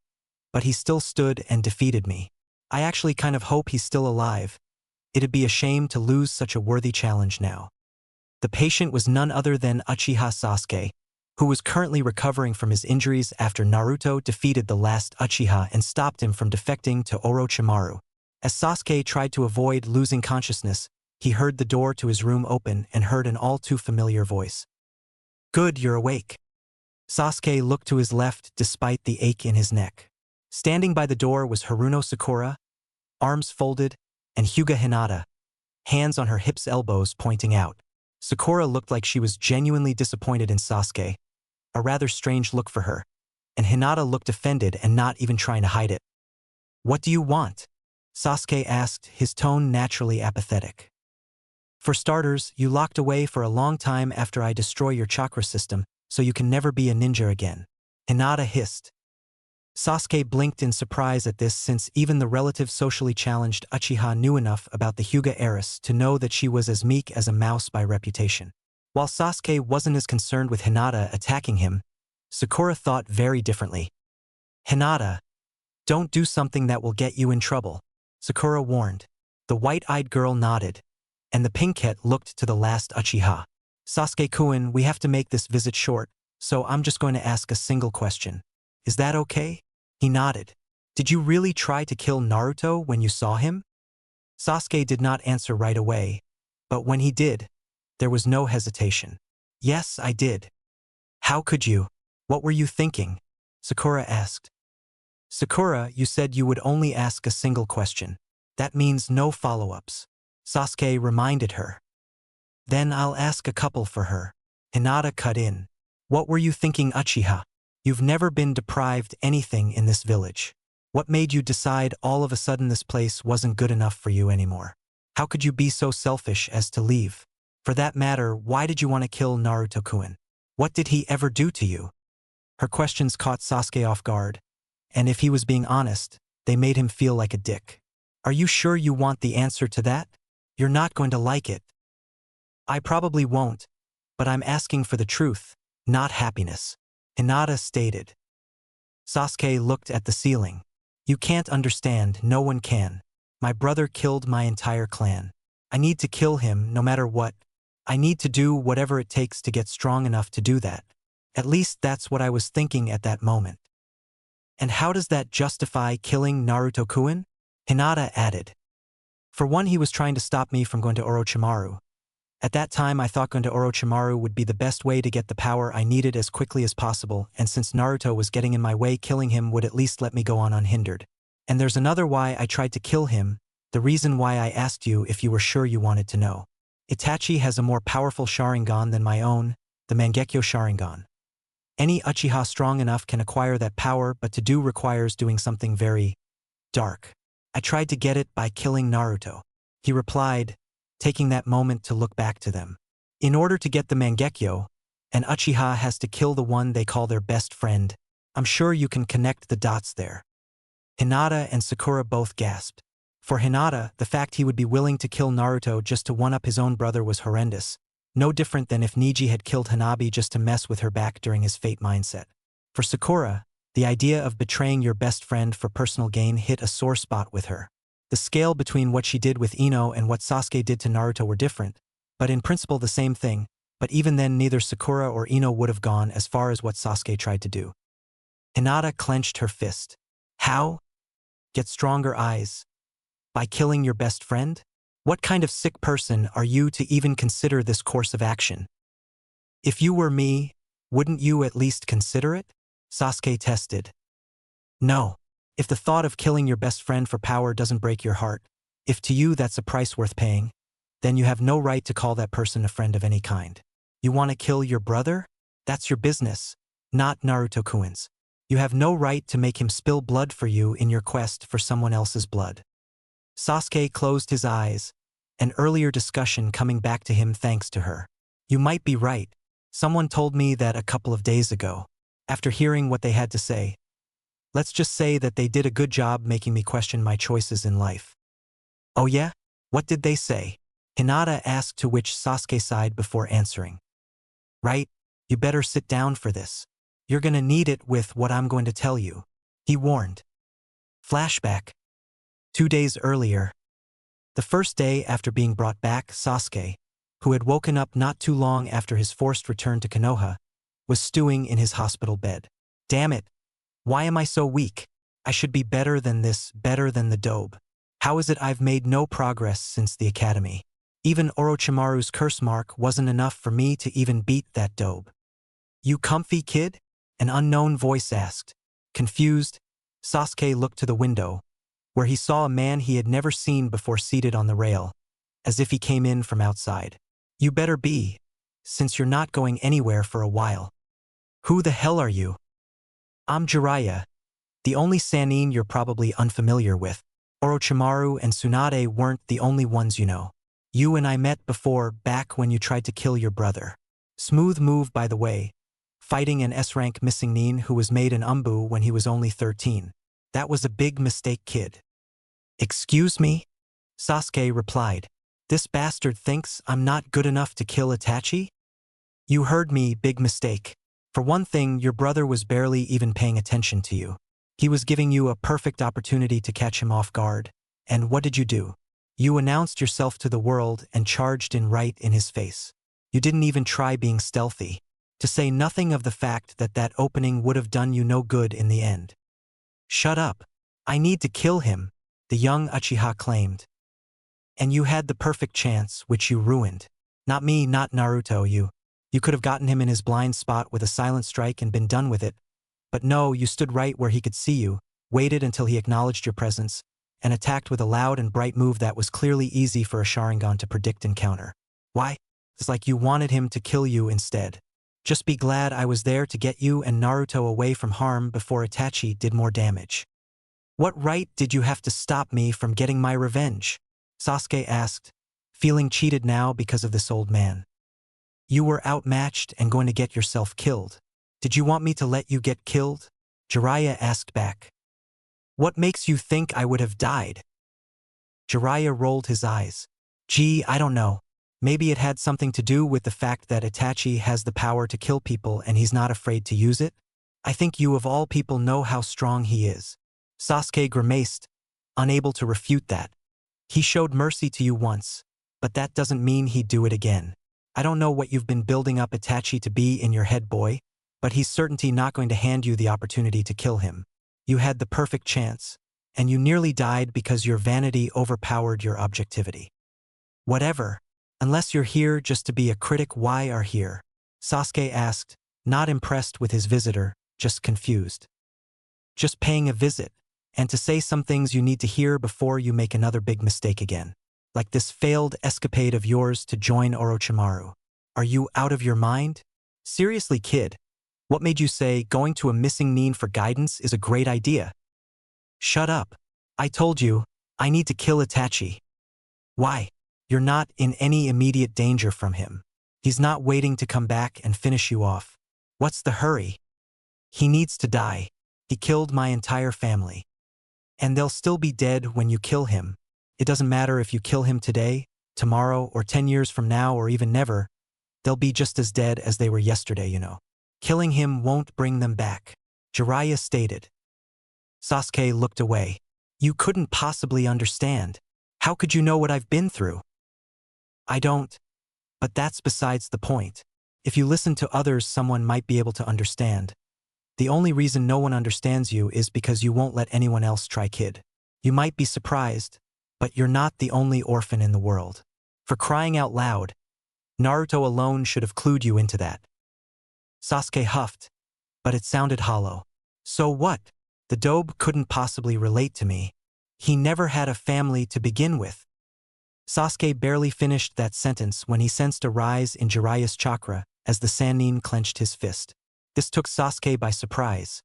But he still stood and defeated me. I actually kind of hope he's still alive. It'd be a shame to lose such a worthy challenge now. The patient was none other than Uchiha Sasuke, who was currently recovering from his injuries after Naruto defeated the last Uchiha and stopped him from defecting to Orochimaru. As Sasuke tried to avoid losing consciousness, he heard the door to his room open and heard an all-too-familiar voice. Good, you're awake. Sasuke looked to his left despite the ache in his neck. Standing by the door was Haruno Sakura, arms folded, and Hyuga Hinata, hands on her hips, elbows pointing out. Sakura looked like she was genuinely disappointed in Sasuke, a rather strange look for her, and Hinata looked offended and not even trying to hide it. What do you want? Sasuke asked, his tone naturally apathetic. For starters, you locked away for a long time after I destroy your chakra system, so you can never be a ninja again, Hinata hissed. Sasuke blinked in surprise at this, since even the relative socially challenged Uchiha knew enough about the Hyuga heiress to know that she was as meek as a mouse by reputation. While Sasuke wasn't as concerned with Hinata attacking him, Sakura thought very differently. Hinata, don't do something that will get you in trouble, Sakura warned. The white-eyed girl nodded, and the pinkette looked to the last Uchiha. Sasuke-kun, we have to make this visit short, so I'm just going to ask a single question. Is that okay? He nodded. Did you really try to kill Naruto when you saw him? Sasuke did not answer right away, but when he did, there was no hesitation. Yes, I did. How could you? What were you thinking? Sakura asked. Sakura, you said you would only ask a single question. That means no follow-ups. Sasuke reminded her. Then I'll ask a couple for her. Hinata cut in. What were you thinking, Uchiha? You've never been deprived anything in this village. What made you decide all of a sudden this place wasn't good enough for you anymore? How could you be so selfish as to leave? For that matter, why did you want to kill Naruto-kun? What did he ever do to you? Her questions caught Sasuke off guard, and if he was being honest, they made him feel like a dick. Are you sure you want the answer to that? You're not going to like it. I probably won't, but I'm asking for the truth, not happiness, Hinata stated. Sasuke looked at the ceiling. You can't understand, no one can. My brother killed my entire clan. I need to kill him no matter what. I need to do whatever it takes to get strong enough to do that. At least that's what I was thinking at that moment. And how does that justify killing Naruto-kun? Hinata added. For one, he was trying to stop me from going to Orochimaru. At that time I thought going to Orochimaru would be the best way to get the power I needed as quickly as possible, and since Naruto was getting in my way, killing him would at least let me go on unhindered. And there's another why I tried to kill him, the reason why I asked you if you were sure you wanted to know. Itachi has a more powerful Sharingan than my own, the Mangekyo Sharingan. Any Uchiha strong enough can acquire that power, but to do requires doing something very dark. I tried to get it by killing Naruto. He replied, taking that moment to look back to them. In order to get the Mangekyo, an Uchiha has to kill the one they call their best friend. I'm sure you can connect the dots there. Hinata and Sakura both gasped. For Hinata, the fact he would be willing to kill Naruto just to one-up his own brother was horrendous. No different than if Neji had killed Hanabi just to mess with her back during his fate mindset. For Sakura, the idea of betraying your best friend for personal gain hit a sore spot with her. The scale between what she did with Ino and what Sasuke did to Naruto were different, but in principle the same thing, but even then neither Sakura or Ino would have gone as far as what Sasuke tried to do. Hinata clenched her fist. How? Get stronger eyes. By killing your best friend? What kind of sick person are you to even consider this course of action? If you were me, wouldn't you at least consider it? Sasuke tested. No. If the thought of killing your best friend for power doesn't break your heart, if to you that's a price worth paying, then you have no right to call that person a friend of any kind. You want to kill your brother? That's your business, not Naruto-kun's. You have no right to make him spill blood for you in your quest for someone else's blood. Sasuke closed his eyes, an earlier discussion coming back to him thanks to her. You might be right. Someone told me that a couple of days ago. After hearing what they had to say, let's just say that they did a good job making me question my choices in life. Oh yeah? What did they say? Hinata asked, to which Sasuke sighed before answering. Right, you better sit down for this. You're gonna need it with what I'm going to tell you, he warned. Flashback. 2 days earlier. The first day after being brought back, Sasuke, who had woken up not too long after his forced return to Konoha, was stewing in his hospital bed. Damn it. Why am I so weak? I should be better than this, better than the dobe. How is it I've made no progress since the academy? Even Orochimaru's curse mark wasn't enough for me to even beat that dobe. You comfy, kid? An unknown voice asked. Confused, Sasuke looked to the window, where he saw a man he had never seen before seated on the rail, as if he came in from outside. You better be, since you're not going anywhere for a while. Who the hell are you? I'm Jeriah, the only Sannin you're probably unfamiliar with. Orochimaru and Tsunade weren't the only ones you know. You and I met before, back when you tried to kill your brother. Smooth move, by the way, fighting an S-rank missing nin who was made an umbu when he was only 13. That was a big mistake, kid. Excuse me? Sasuke replied. This bastard thinks I'm not good enough to kill Itachi? You heard me, big mistake. For one thing, your brother was barely even paying attention to you. He was giving you a perfect opportunity to catch him off guard. And what did you do? You announced yourself to the world and charged in right in his face. You didn't even try being stealthy, to say nothing of the fact that that opening would have done you no good in the end. Shut up. I need to kill him, the young Uchiha claimed. And you had the perfect chance, which you ruined. Not me, not Naruto, You could have gotten him in his blind spot with a silent strike and been done with it. But no, you stood right where he could see you, waited until he acknowledged your presence, and attacked with a loud and bright move that was clearly easy for a Sharingan to predict and counter. Why? It's like you wanted him to kill you instead. Just be glad I was there to get you and Naruto away from harm before Itachi did more damage. What right did you have to stop me from getting my revenge? Sasuke asked, feeling cheated now because of this old man. You were outmatched and going to get yourself killed. Did you want me to let you get killed? Jeriah asked back. What makes you think I would have died? Jeriah rolled his eyes. Gee, I don't know. Maybe it had something to do with the fact that Itachi has the power to kill people and he's not afraid to use it. I think you of all people know how strong he is. Sasuke grimaced, unable to refute that. He showed mercy to you once, but that doesn't mean he'd do it again. I don't know what you've been building up Itachi to be in your head, boy, but he's certainly not going to hand you the opportunity to kill him. You had the perfect chance, and you nearly died because your vanity overpowered your objectivity. Whatever. Unless you're here just to be a critic, why are here? Sasuke asked, not impressed with his visitor, just confused. Just paying a visit, and to say some things you need to hear before you make another big mistake again. Like this failed escapade of yours to join Orochimaru. Are you out of your mind? Seriously, kid. What made you say going to a missing Nin for guidance is a great idea? Shut up. I told you, I need to kill Itachi. Why? You're not in any immediate danger from him. He's not waiting to come back and finish you off. What's the hurry? He needs to die. He killed my entire family. And they'll still be dead when you kill him. It doesn't matter if you kill him today, tomorrow, or 10 years from now, or even never. They'll be just as dead as they were yesterday, you know. Killing him won't bring them back, Jeriah stated. Sasuke looked away. You couldn't possibly understand. How could you know what I've been through? I don't. But that's besides the point. If you listen to others, someone might be able to understand. The only reason no one understands you is because you won't let anyone else try, kid. You might be surprised, but you're not the only orphan in the world. For crying out loud, Naruto alone should have clued you into that. Sasuke huffed, but it sounded hollow. So what? The dobe couldn't possibly relate to me. He never had a family to begin with. Sasuke barely finished that sentence when he sensed a rise in Jiraiya's chakra as the Sannin clenched his fist. This took Sasuke by surprise.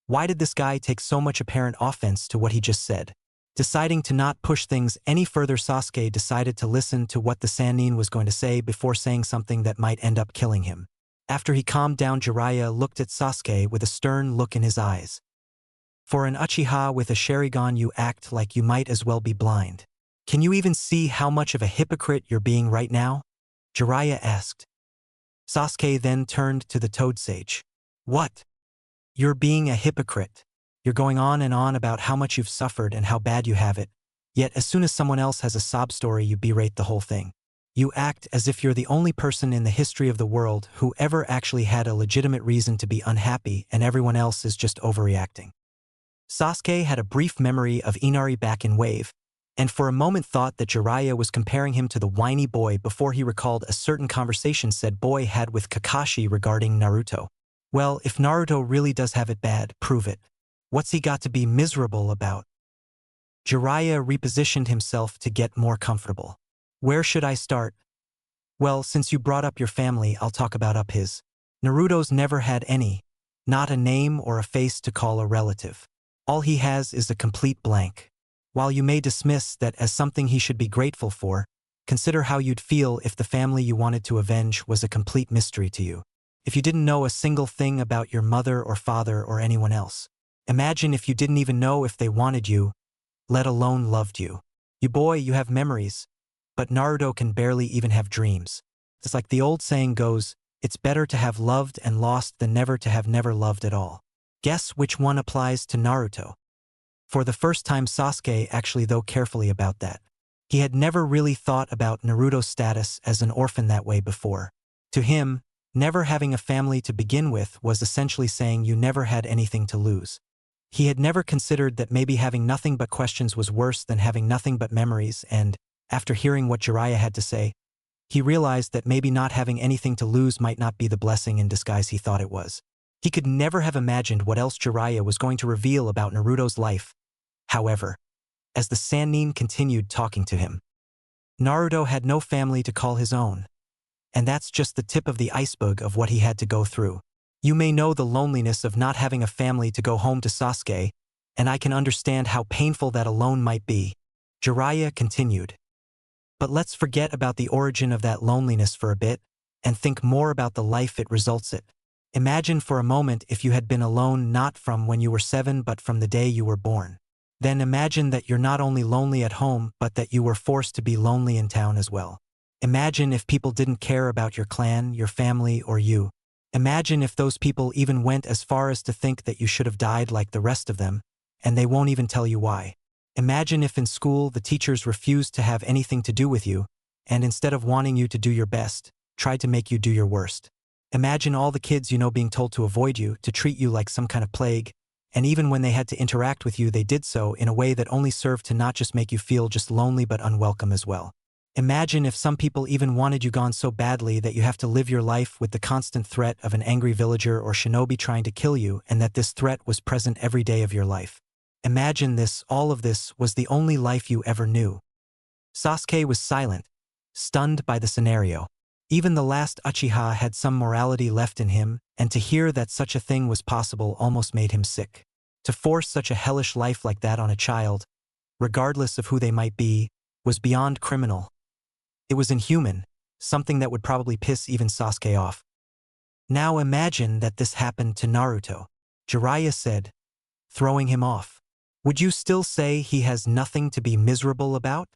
Why did this guy take so much apparent offense to what he just said? Deciding to not push things any further, Sasuke decided to listen to what the Sannin was going to say before saying something that might end up killing him. After he calmed down, Jeriah looked at Sasuke with a stern look in his eyes. For an Uchiha with a Sharingan, you act like you might as well be blind. Can you even see how much of a hypocrite you're being right now? Jeriah asked. Sasuke then turned to the Toad Sage. What? You're being a hypocrite. You're going on and on about how much you've suffered and how bad you have it, yet as soon as someone else has a sob story, you berate the whole thing. You act as if you're the only person in the history of the world who ever actually had a legitimate reason to be unhappy, and everyone else is just overreacting. Sasuke had a brief memory of Inari back in Wave, and for a moment thought that Jeriah was comparing him to the whiny boy before he recalled a certain conversation said boy had with Kakashi regarding Naruto. Well, if Naruto really does have it bad, prove it. What's he got to be miserable about? Jeriah repositioned himself to get more comfortable. Where should I start? Well, since you brought up your family, I'll talk about his. Naruto's never had any. Not a name or a face to call a relative. All he has is a complete blank. While you may dismiss that as something he should be grateful for, consider how you'd feel if the family you wanted to avenge was a complete mystery to you. If you didn't know a single thing about your mother or father or anyone else. Imagine if you didn't even know if they wanted you, let alone loved you. You have memories, but Naruto can barely even have dreams. It's like the old saying goes, it's better to have loved and lost than never to have never loved at all. Guess which one applies to Naruto? For the first time, Sasuke actually thought carefully about that. He had never really thought about Naruto's status as an orphan that way before. To him, never having a family to begin with was essentially saying you never had anything to lose. He had never considered that maybe having nothing but questions was worse than having nothing but memories, and, after hearing what Jeriah had to say, he realized that maybe not having anything to lose might not be the blessing in disguise he thought it was. He could never have imagined what else Jeriah was going to reveal about Naruto's life. However, as the Sannin continued talking to him, Naruto had no family to call his own. And that's just the tip of the iceberg of what he had to go through. You may know the loneliness of not having a family to go home to, Sasuke, and I can understand how painful that alone might be. Jeriah continued. But let's forget about the origin of that loneliness for a bit, and think more about the life it results in. Imagine for a moment if you had been alone not from when you were 7 but from the day you were born. Then imagine that you're not only lonely at home but that you were forced to be lonely in town as well. Imagine if people didn't care about your clan, your family, or you. Imagine if those people even went as far as to think that you should have died like the rest of them, and they won't even tell you why. Imagine if in school the teachers refused to have anything to do with you, and instead of wanting you to do your best, tried to make you do your worst. Imagine all the kids you know being told to avoid you, to treat you like some kind of plague, and even when they had to interact with you they did so in a way that only served to not just make you feel just lonely but unwelcome as well. Imagine if some people even wanted you gone so badly that you have to live your life with the constant threat of an angry villager or shinobi trying to kill you, and that this threat was present every day of your life. Imagine this, all of this was the only life you ever knew. Sasuke was silent, stunned by the scenario. Even the last Uchiha had some morality left in him, and to hear that such a thing was possible almost made him sick. To force such a hellish life like that on a child, regardless of who they might be, was beyond criminal. It was inhuman, something that would probably piss even Sasuke off. Now imagine that this happened to Naruto, Jeriah said, throwing him off. Would you still say he has nothing to be miserable about?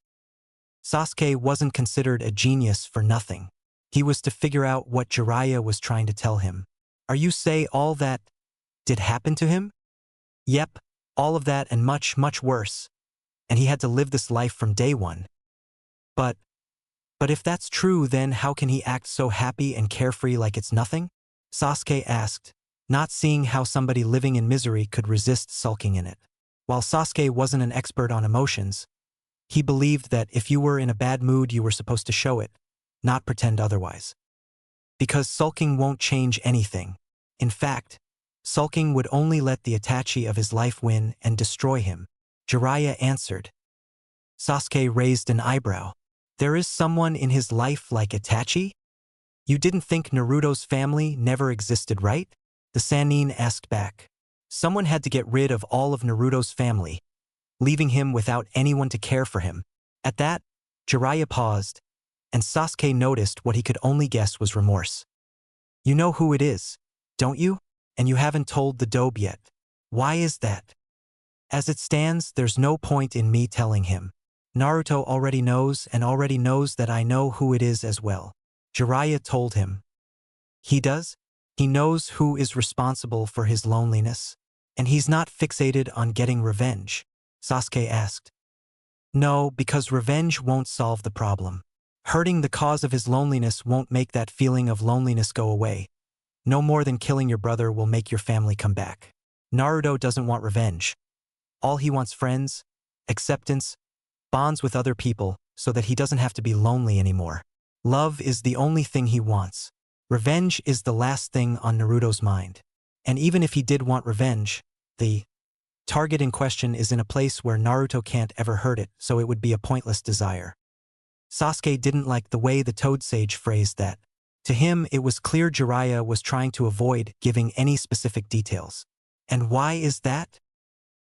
Sasuke wasn't considered a genius for nothing. He was to figure out what Jeriah was trying to tell him. Are you say all that did happen to him? Yep, all of that and much, much worse. And he had to live this life from day one. But if that's true, then how can he act so happy and carefree like it's nothing? Sasuke asked, not seeing how somebody living in misery could resist sulking in it. While Sasuke wasn't an expert on emotions, he believed that if you were in a bad mood you were supposed to show it, not pretend otherwise. Because sulking won't change anything. In fact, sulking would only let the Itachi of his life win and destroy him. Jeriah answered. Sasuke raised an eyebrow. There is someone in his life like Itachi? You didn't think Naruto's family never existed, right? The Sannin asked back. Someone had to get rid of all of Naruto's family, leaving him without anyone to care for him. At that, Jeriah paused, and Sasuke noticed what he could only guess was remorse. You know who it is, don't you? And you haven't told the dobe yet. Why is that? As it stands, there's no point in me telling him. Naruto already knows and already knows that I know who it is as well. Jeriah told him. He does? He knows who is responsible for his loneliness, and he's not fixated on getting revenge, Sasuke asked. No, because revenge won't solve the problem. Hurting the cause of his loneliness won't make that feeling of loneliness go away. No more than killing your brother will make your family come back. Naruto doesn't want revenge. All he wants friends, acceptance, bonds with other people so that he doesn't have to be lonely anymore. Love is the only thing he wants. Revenge is the last thing on Naruto's mind. And even if he did want revenge, the target in question is in a place where Naruto can't ever hurt it, so it would be a pointless desire. Sasuke didn't like the way the Toad Sage phrased that. To him, it was clear Jeriah was trying to avoid giving any specific details. And why is that?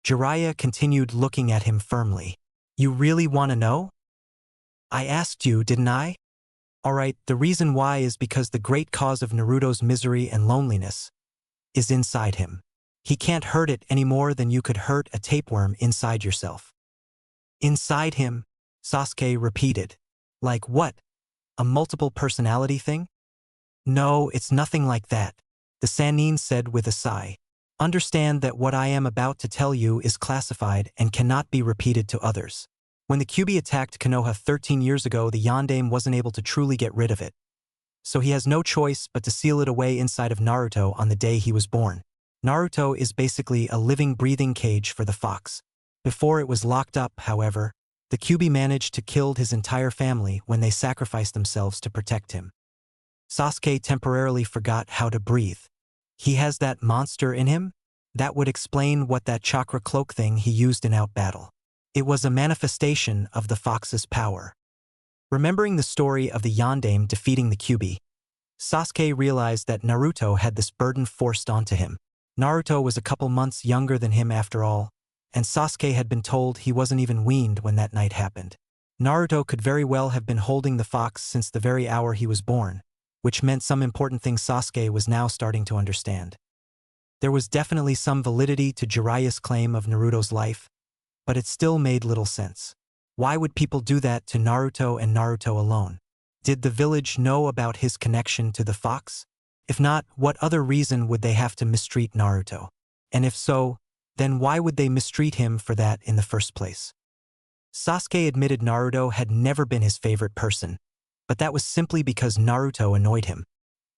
Jeriah continued looking at him firmly. You really want to know? I asked you, didn't I? Alright, the reason why is because the great cause of Naruto's misery and loneliness is inside him. He can't hurt it any more than you could hurt a tapeworm inside yourself. Inside him, Sasuke repeated. Like what? A multiple personality thing? No, it's nothing like that, the Sannin said with a sigh. Understand that what I am about to tell you is classified and cannot be repeated to others. When the Kyuubi attacked Konoha 13 years ago, the Yondaime wasn't able to truly get rid of it. So he has no choice but to seal it away inside of Naruto on the day he was born. Naruto is basically a living, breathing cage for the fox. Before it was locked up, however, the Kyuubi managed to kill his entire family when they sacrificed themselves to protect him. Sasuke temporarily forgot how to breathe. He has that monster in him? That would explain what that chakra cloak thing he used in out battle. It was a manifestation of the fox's power. Remembering the story of the Yondaime defeating the Kyuubi, Sasuke realized that Naruto had this burden forced onto him. Naruto was a couple months younger than him after all, and Sasuke had been told he wasn't even weaned when that night happened. Naruto could very well have been holding the fox since the very hour he was born, which meant some important things Sasuke was now starting to understand. There was definitely some validity to Jiraiya's claim of Naruto's life, but it still made little sense. Why would people do that to Naruto and Naruto alone? Did the village know about his connection to the fox? If not, what other reason would they have to mistreat Naruto? And if so, then why would they mistreat him for that in the first place? Sasuke admitted Naruto had never been his favorite person, but that was simply because Naruto annoyed him.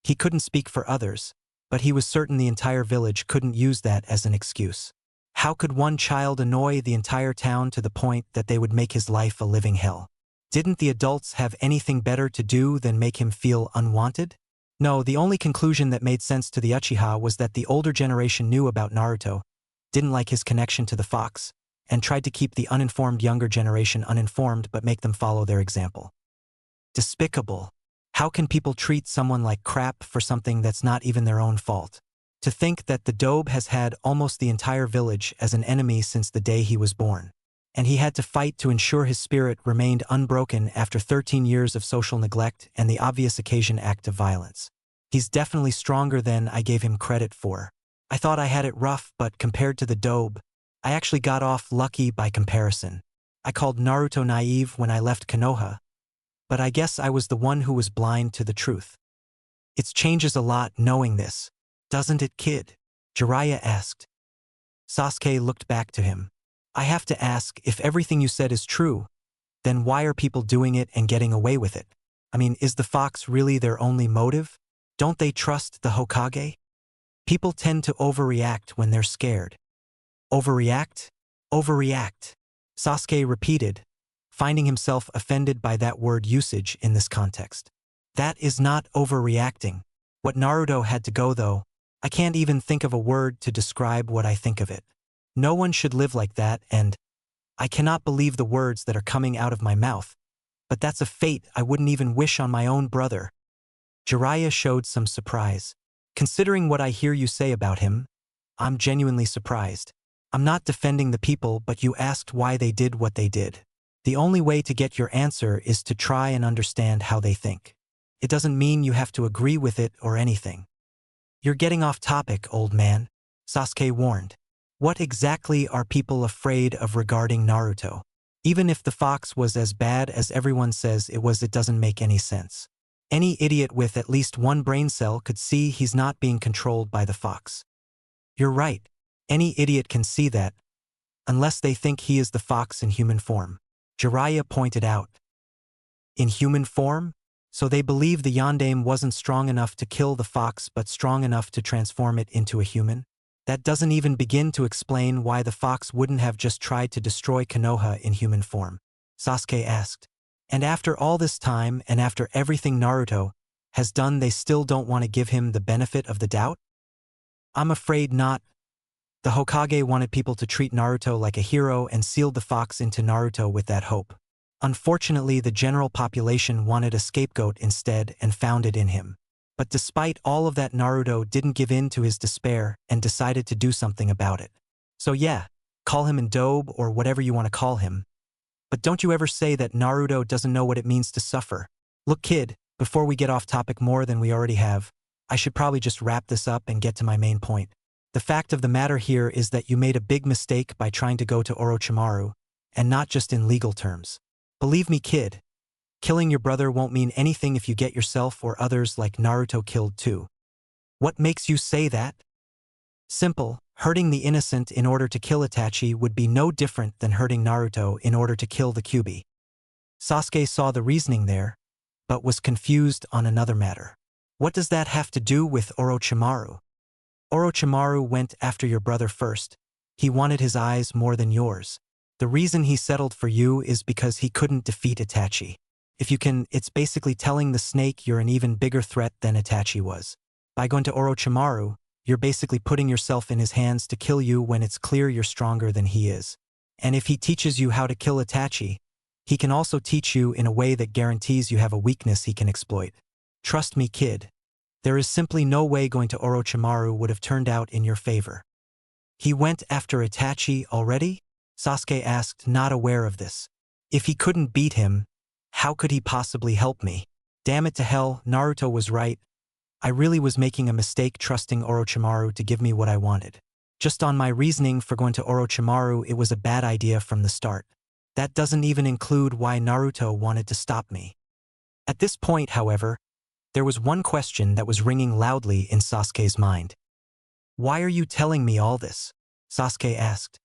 He couldn't speak for others, but he was certain the entire village couldn't use that as an excuse. How could one child annoy the entire town to the point that they would make his life a living hell? Didn't the adults have anything better to do than make him feel unwanted? No, the only conclusion that made sense to the Uchiha was that the older generation knew about Naruto, didn't like his connection to the fox, and tried to keep the uninformed younger generation uninformed but make them follow their example. Despicable. How can people treat someone like crap for something that's not even their own fault? To think that the Dobe has had almost the entire village as an enemy since the day he was born. And he had to fight to ensure his spirit remained unbroken after 13 years of social neglect and the obvious occasion act of violence. He's definitely stronger than I gave him credit for. I thought I had it rough, but compared to the Dobe, I actually got off lucky by comparison. I called Naruto naive when I left Konoha, but I guess I was the one who was blind to the truth. It changes a lot knowing this, doesn't it, kid? Jeriah asked. Sasuke looked back to him. I have to ask, if everything you said is true, then why are people doing it and getting away with it? I mean, is the fox really their only motive? Don't they trust the Hokage? People tend to overreact when they're scared. Overreact? Overreact. Sasuke repeated, finding himself offended by that word usage in this context. That is not overreacting. What Naruto had to go though, I can't even think of a word to describe what I think of it. No one should live like that, and I cannot believe the words that are coming out of my mouth. But that's a fate I wouldn't even wish on my own brother. Jeriah showed some surprise. Considering what I hear you say about him, I'm genuinely surprised. I'm not defending the people, but you asked why they did what they did. The only way to get your answer is to try and understand how they think. It doesn't mean you have to agree with it or anything. You're getting off topic, old man, Sasuke warned. What exactly are people afraid of regarding Naruto? Even if the fox was as bad as everyone says it was, it doesn't make any sense. Any idiot with at least one brain cell could see he's not being controlled by the fox. You're right. Any idiot can see that, unless they think he is the fox in human form. Jeriah pointed out. In human form? So they believe the Yondaime wasn't strong enough to kill the fox but strong enough to transform it into a human? That doesn't even begin to explain why the fox wouldn't have just tried to destroy Konoha in human form, Sasuke asked. And after all this time and after everything Naruto has done, they still don't want to give him the benefit of the doubt? I'm afraid not. The Hokage wanted people to treat Naruto like a hero and sealed the fox into Naruto with that hope. Unfortunately, the general population wanted a scapegoat instead and found it in him. But despite all of that, Naruto didn't give in to his despair and decided to do something about it. So yeah, call him a dobe or whatever you want to call him. But don't you ever say that Naruto doesn't know what it means to suffer. Look, kid, before we get off topic more than we already have, I should probably just wrap this up and get to my main point. The fact of the matter here is that you made a big mistake by trying to go to Orochimaru, and not just in legal terms. Believe me, kid, killing your brother won't mean anything if you get yourself or others like Naruto killed too. What makes you say that? Simple, hurting the innocent in order to kill Itachi would be no different than hurting Naruto in order to kill the Kyuubi. Sasuke saw the reasoning there, but was confused on another matter. What does that have to do with Orochimaru? Orochimaru went after your brother first. He wanted his eyes more than yours. The reason he settled for you is because he couldn't defeat Itachi. If you can, it's basically telling the snake you're an even bigger threat than Itachi was. By going to Orochimaru, you're basically putting yourself in his hands to kill you when it's clear you're stronger than he is. And if he teaches you how to kill Itachi, he can also teach you in a way that guarantees you have a weakness he can exploit. Trust me, kid. There is simply no way going to Orochimaru would have turned out in your favor. He went after Itachi already? Sasuke asked, not aware of this. If he couldn't beat him, how could he possibly help me? Damn it to hell, Naruto was right. I really was making a mistake trusting Orochimaru to give me what I wanted. Just on my reasoning for going to Orochimaru, it was a bad idea from the start. That doesn't even include why Naruto wanted to stop me. At this point, however, there was one question that was ringing loudly in Sasuke's mind. Why are you telling me all this? Sasuke asked.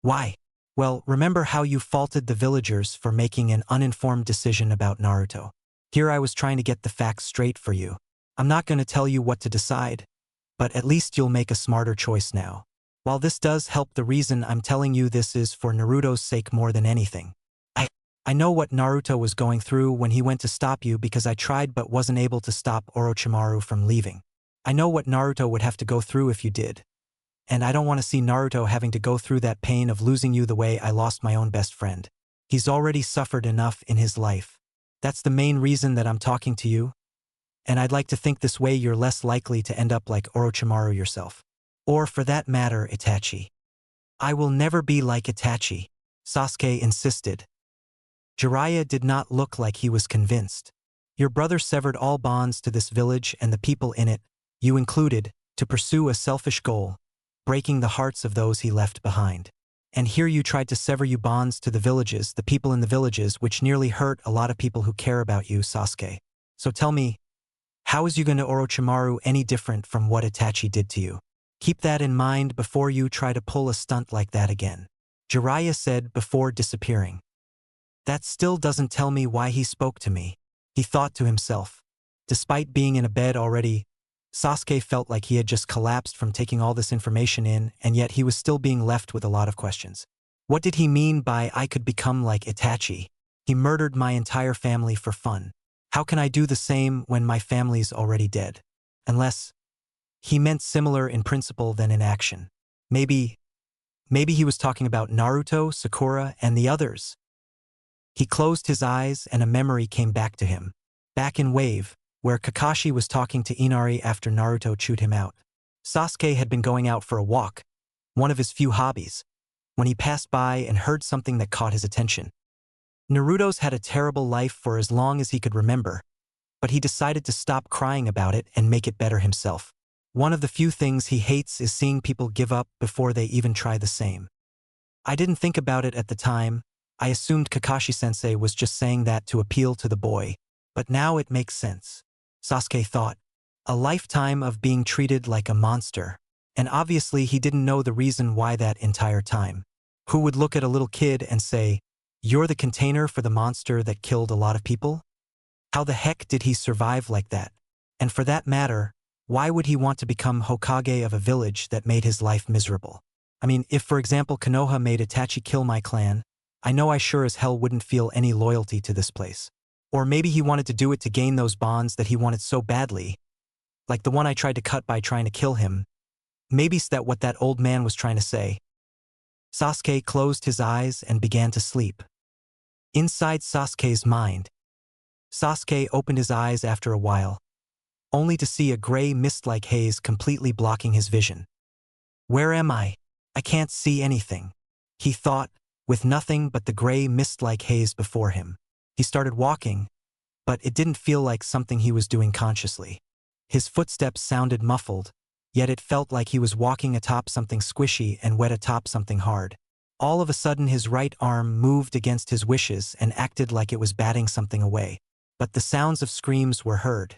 Why? Well, remember how you faulted the villagers for making an uninformed decision about Naruto. Here I was trying to get the facts straight for you. I'm not going to tell you what to decide, but at least you'll make a smarter choice now. While this does help, the reason I'm telling you this is for Naruto's sake more than anything. I know what Naruto was going through when he went to stop you because I tried but wasn't able to stop Orochimaru from leaving. I know what Naruto would have to go through if you did. And I don't want to see Naruto having to go through that pain of losing you the way I lost my own best friend. He's already suffered enough in his life. That's the main reason that I'm talking to you. And I'd like to think this way you're less likely to end up like Orochimaru yourself. Or for that matter, Itachi. I will never be like Itachi, Sasuke insisted. Jeriah did not look like he was convinced. Your brother severed all bonds to this village and the people in it, you included, to pursue a selfish goal, breaking the hearts of those he left behind. And here you tried to sever you bonds to the villages, the people in the villages, which nearly hurt a lot of people who care about you, Sasuke. So tell me, how is Yugen Orochimaru any different from what Itachi did to you? Keep that in mind before you try to pull a stunt like that again, Jeriah said before disappearing. That still doesn't tell me why he spoke to me, he thought to himself. Despite being in a bed already, Sasuke felt like he had just collapsed from taking all this information in, and yet he was still being left with a lot of questions. What did he mean by I could become like Itachi? He murdered my entire family for fun. How can I do the same when my family's already dead? Unless he meant similar in principle than in action. Maybe he was talking about Naruto, Sakura, and the others. He closed his eyes and a memory came back to him. Back in Wave, where Kakashi was talking to Inari after Naruto chewed him out. Sasuke had been going out for a walk, one of his few hobbies, when he passed by and heard something that caught his attention. Naruto's had a terrible life for as long as he could remember, but he decided to stop crying about it and make it better himself. One of the few things he hates is seeing people give up before they even try the same. I didn't think about it at the time. I assumed Kakashi-sensei was just saying that to appeal to the boy, but now it makes sense. Sasuke thought. A lifetime of being treated like a monster, and obviously he didn't know the reason why that entire time. Who would look at a little kid and say, "You're the container for the monster that killed a lot of people?" How the heck did he survive like that? And for that matter, why would he want to become Hokage of a village that made his life miserable? I mean, if for example Konoha made Itachi kill my clan, I know I sure as hell wouldn't feel any loyalty to this place. Or maybe he wanted to do it to gain those bonds that he wanted so badly, like the one I tried to cut by trying to kill him. Maybe that's what that old man was trying to say. Sasuke closed his eyes and began to sleep. Inside Sasuke's mind, Sasuke opened his eyes after a while, only to see a gray mist-like haze completely blocking his vision. Where am I? I can't see anything, he thought, with nothing but the gray mist-like haze before him. He started walking, but it didn't feel like something he was doing consciously. His footsteps sounded muffled, yet it felt like he was walking atop something squishy and wet atop something hard. All of a sudden his right arm moved against his wishes and acted like it was batting something away. But the sounds of screams were heard.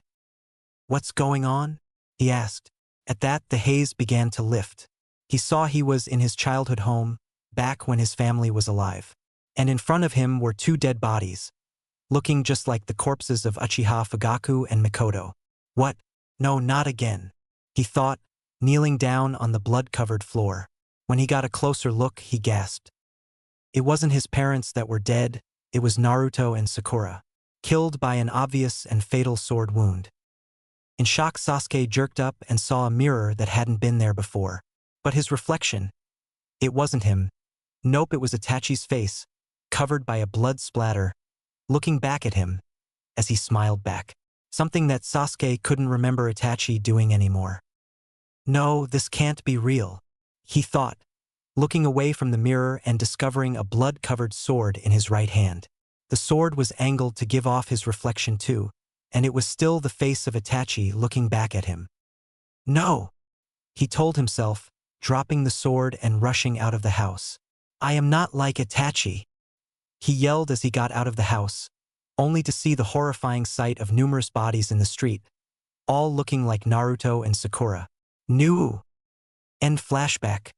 "What's going on?" he asked. At that, the haze began to lift. He saw he was in his childhood home, back when his family was alive. And in front of him were two dead bodies, looking just like the corpses of Uchiha Fugaku and Mikoto. What? No, not again, he thought, kneeling down on the blood-covered floor. When he got a closer look, he gasped. It wasn't his parents that were dead, it was Naruto and Sakura, killed by an obvious and fatal sword wound. In shock, Sasuke jerked up and saw a mirror that hadn't been there before. But his reflection, it wasn't him. Nope, it was Itachi's face, covered by a blood splatter, looking back at him as he smiled back. Something that Sasuke couldn't remember Itachi doing anymore. No, this can't be real, he thought, looking away from the mirror and discovering a blood-covered sword in his right hand. The sword was angled to give off his reflection too, and it was still the face of Itachi looking back at him. No, he told himself, dropping the sword and rushing out of the house. I am not like Itachi, he yelled as he got out of the house, only to see the horrifying sight of numerous bodies in the street, all looking like Naruto and Sakura. New. End flashback.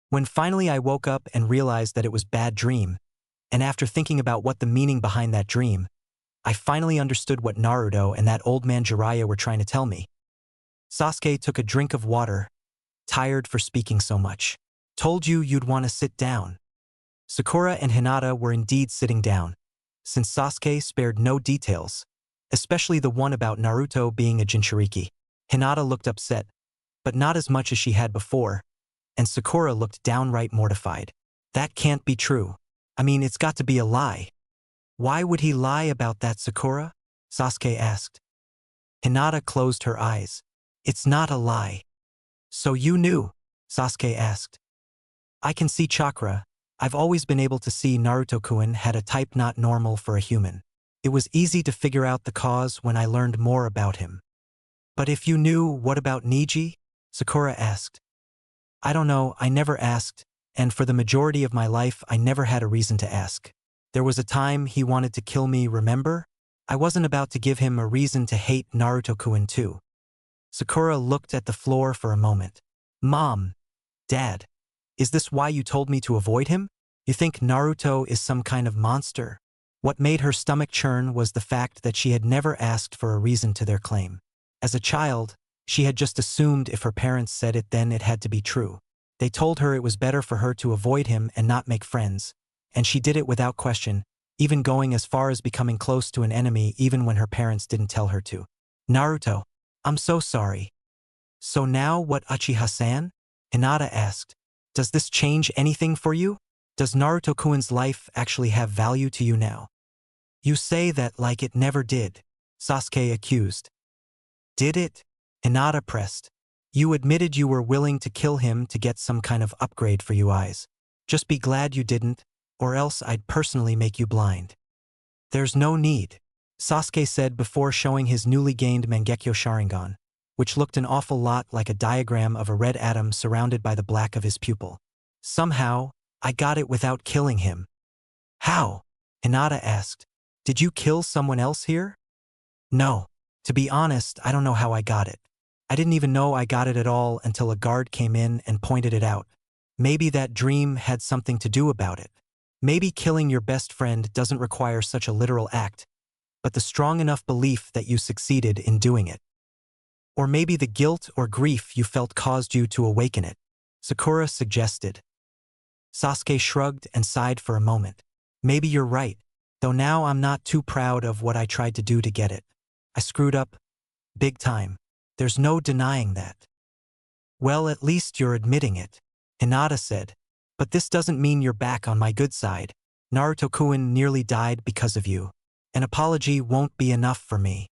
When finally I woke up and realized that it was bad dream, and after thinking about what the meaning behind that dream, I finally understood what Naruto and that old man Jeriah were trying to tell me. Sasuke took a drink of water, tired for speaking so much. Told you you'd want to sit down. Sakura and Hinata were indeed sitting down, since Sasuke spared no details, especially the one about Naruto being a Jinchuriki. Hinata looked upset, but not as much as she had before, and Sakura looked downright mortified. That can't be true. I mean, it's got to be a lie. Why would he lie about that, Sakura? Sasuke asked. Hinata closed her eyes. It's not a lie. So you knew? Sasuke asked. I can see chakra. I've always been able to see Naruto-kun had a type not normal for a human. It was easy to figure out the cause when I learned more about him. But if you knew, what about Neji? Sakura asked. I don't know, I never asked, and for the majority of my life I never had a reason to ask. There was a time he wanted to kill me, remember? I wasn't about to give him a reason to hate Naruto-kun too. Sakura looked at the floor for a moment. Mom, Dad, is this why you told me to avoid him? You think Naruto is some kind of monster? What made her stomach churn was the fact that she had never asked for a reason to their claim. As a child, she had just assumed if her parents said it, then it had to be true. They told her it was better for her to avoid him and not make friends, and she did it without question, even going as far as becoming close to an enemy even when her parents didn't tell her to. Naruto, I'm so sorry. So now what, Uchiha-san? Hinata asked. Does this change anything for you? Does Naruto-kun's life actually have value to you now? You say that like it never did, Sasuke accused. Did it? Hinata pressed. You admitted you were willing to kill him to get some kind of upgrade for you eyes. Just be glad you didn't, or else I'd personally make you blind. There's no need, Sasuke said before showing his newly gained Mangekyo Sharingan, which looked an awful lot like a diagram of a red atom surrounded by the black of his pupil. Somehow, I got it without killing him. How? Hinata asked. Did you kill someone else here? No. To be honest, I don't know how I got it. I didn't even know I got it at all until a guard came in and pointed it out. Maybe that dream had something to do about it. Maybe killing your best friend doesn't require such a literal act, but the strong enough belief that you succeeded in doing it. Or maybe the guilt or grief you felt caused you to awaken it, Sakura suggested. Sasuke shrugged and sighed for a moment. Maybe you're right, though now I'm not too proud of what I tried to do to get it. I screwed up. Big time. There's no denying that. Well, at least you're admitting it, Hinata said. But this doesn't mean you're back on my good side. Naruto-kun nearly died because of you. An apology won't be enough for me.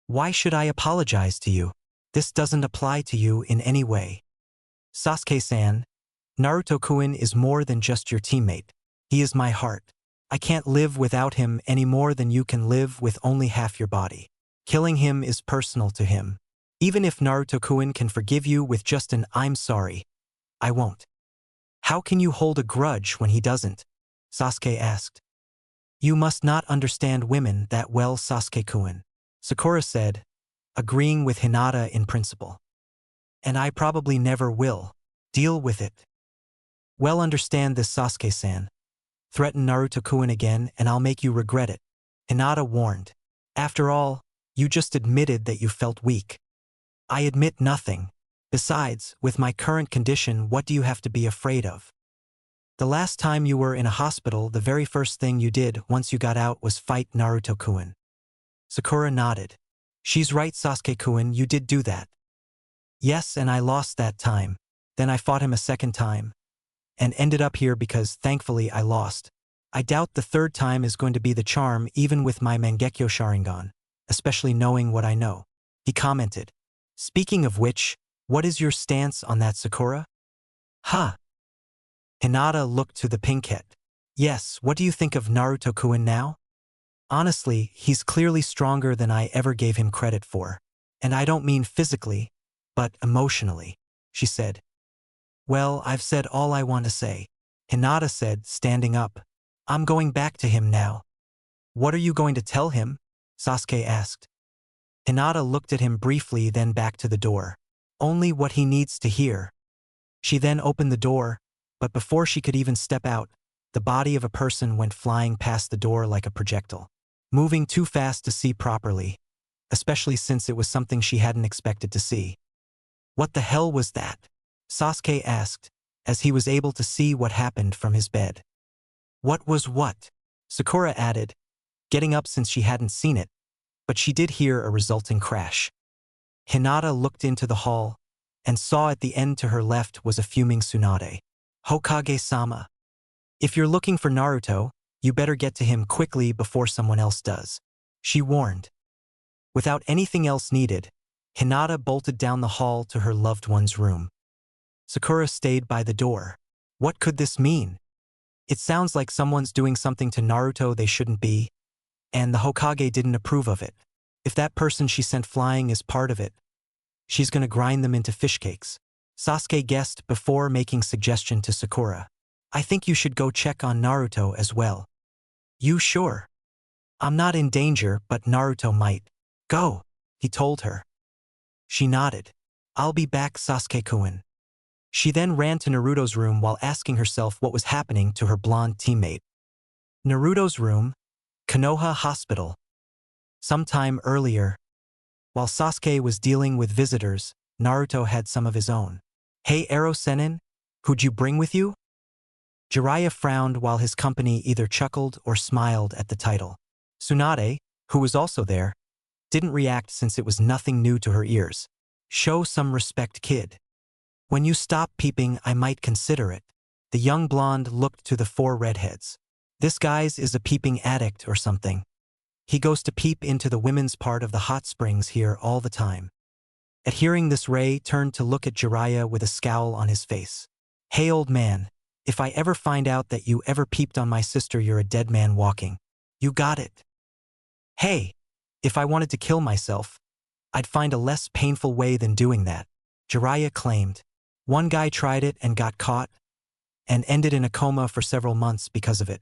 Why should I apologize to you? This doesn't apply to you in any way. Sasuke-san, Naruto-kun is more than just your teammate. He is my heart. I can't live without him any more than you can live with only half your body. Killing him is personal to him. Even if Naruto-kun can forgive you with just an "I'm sorry," I won't. How can you hold a grudge when he doesn't? Sasuke asked. You must not understand women that well, Sasuke-kun, Sakura said, agreeing with Hinata in principle. And I probably never will. Deal with it. Well, understand this, Sasuke-san. Threaten Naruto-kun again and I'll make you regret it, Hinata warned. After all, you just admitted that you felt weak. I admit nothing. Besides, with my current condition, what do you have to be afraid of? The last time you were in a hospital, the very first thing you did once you got out was fight Naruto-kun. Sakura nodded. She's right, Sasuke-kun, you did do that. Yes, and I lost that time. Then I fought him a second time. And ended up here because, thankfully, I lost. I doubt the third time is going to be the charm even with my Mangekyo Sharingan, especially knowing what I know, he commented. Speaking of which, what is your stance on that, Sakura? Huh? Hinata looked to the pinkette. Yes, what do you think of Naruto-kun now? Honestly, he's clearly stronger than I ever gave him credit for. And I don't mean physically, but emotionally, she said. Well, I've said all I want to say, Hinata said, standing up. I'm going back to him now. What are you going to tell him? Sasuke asked. Hinata looked at him briefly, then back to the door. Only what he needs to hear. She then opened the door, but before she could even step out, the body of a person went flying past the door like a projectile, moving too fast to see properly, especially since it was something she hadn't expected to see. What the hell was that? Sasuke asked, as he was able to see what happened from his bed. What was what? Sakura added, getting up since she hadn't seen it, but she did hear a resulting crash. Hinata looked into the hall and saw at the end to her left was a fuming Tsunade. Hokage-sama. If you're looking for Naruto, you better get to him quickly before someone else does, she warned. Without anything else needed, Hinata bolted down the hall to her loved one's room. Sakura stayed by the door. What could this mean? It sounds like someone's doing something to Naruto they shouldn't be, and the Hokage didn't approve of it. If that person she sent flying is part of it, she's gonna grind them into fish cakes. Sasuke guessed before making suggestion to Sakura. I think you should go check on Naruto as well. You sure? I'm not in danger, but Naruto might. Go, he told her. She nodded. I'll be back, Sasuke-kun. She then ran to Naruto's room while asking herself what was happening to her blonde teammate. Naruto's room, Konoha Hospital. Sometime earlier, while Sasuke was dealing with visitors, Naruto had some of his own. Hey Ero-sennin, who'd you bring with you? Jeriah frowned while his company either chuckled or smiled at the title. Tsunade, who was also there, didn't react since it was nothing new to her ears. Show some respect, kid. When you stop peeping, I might consider it. The young blonde looked to the four redheads. This guy's is a peeping addict or something. He goes to peep into the women's part of the hot springs here all the time. At hearing this, Ray turned to look at Jeriah with a scowl on his face. Hey old man, if I ever find out that you ever peeped on my sister, you're a dead man walking. You got it. Hey, if I wanted to kill myself, I'd find a less painful way than doing that, Jeriah claimed. One guy tried it and got caught, and ended in a coma for several months because of it.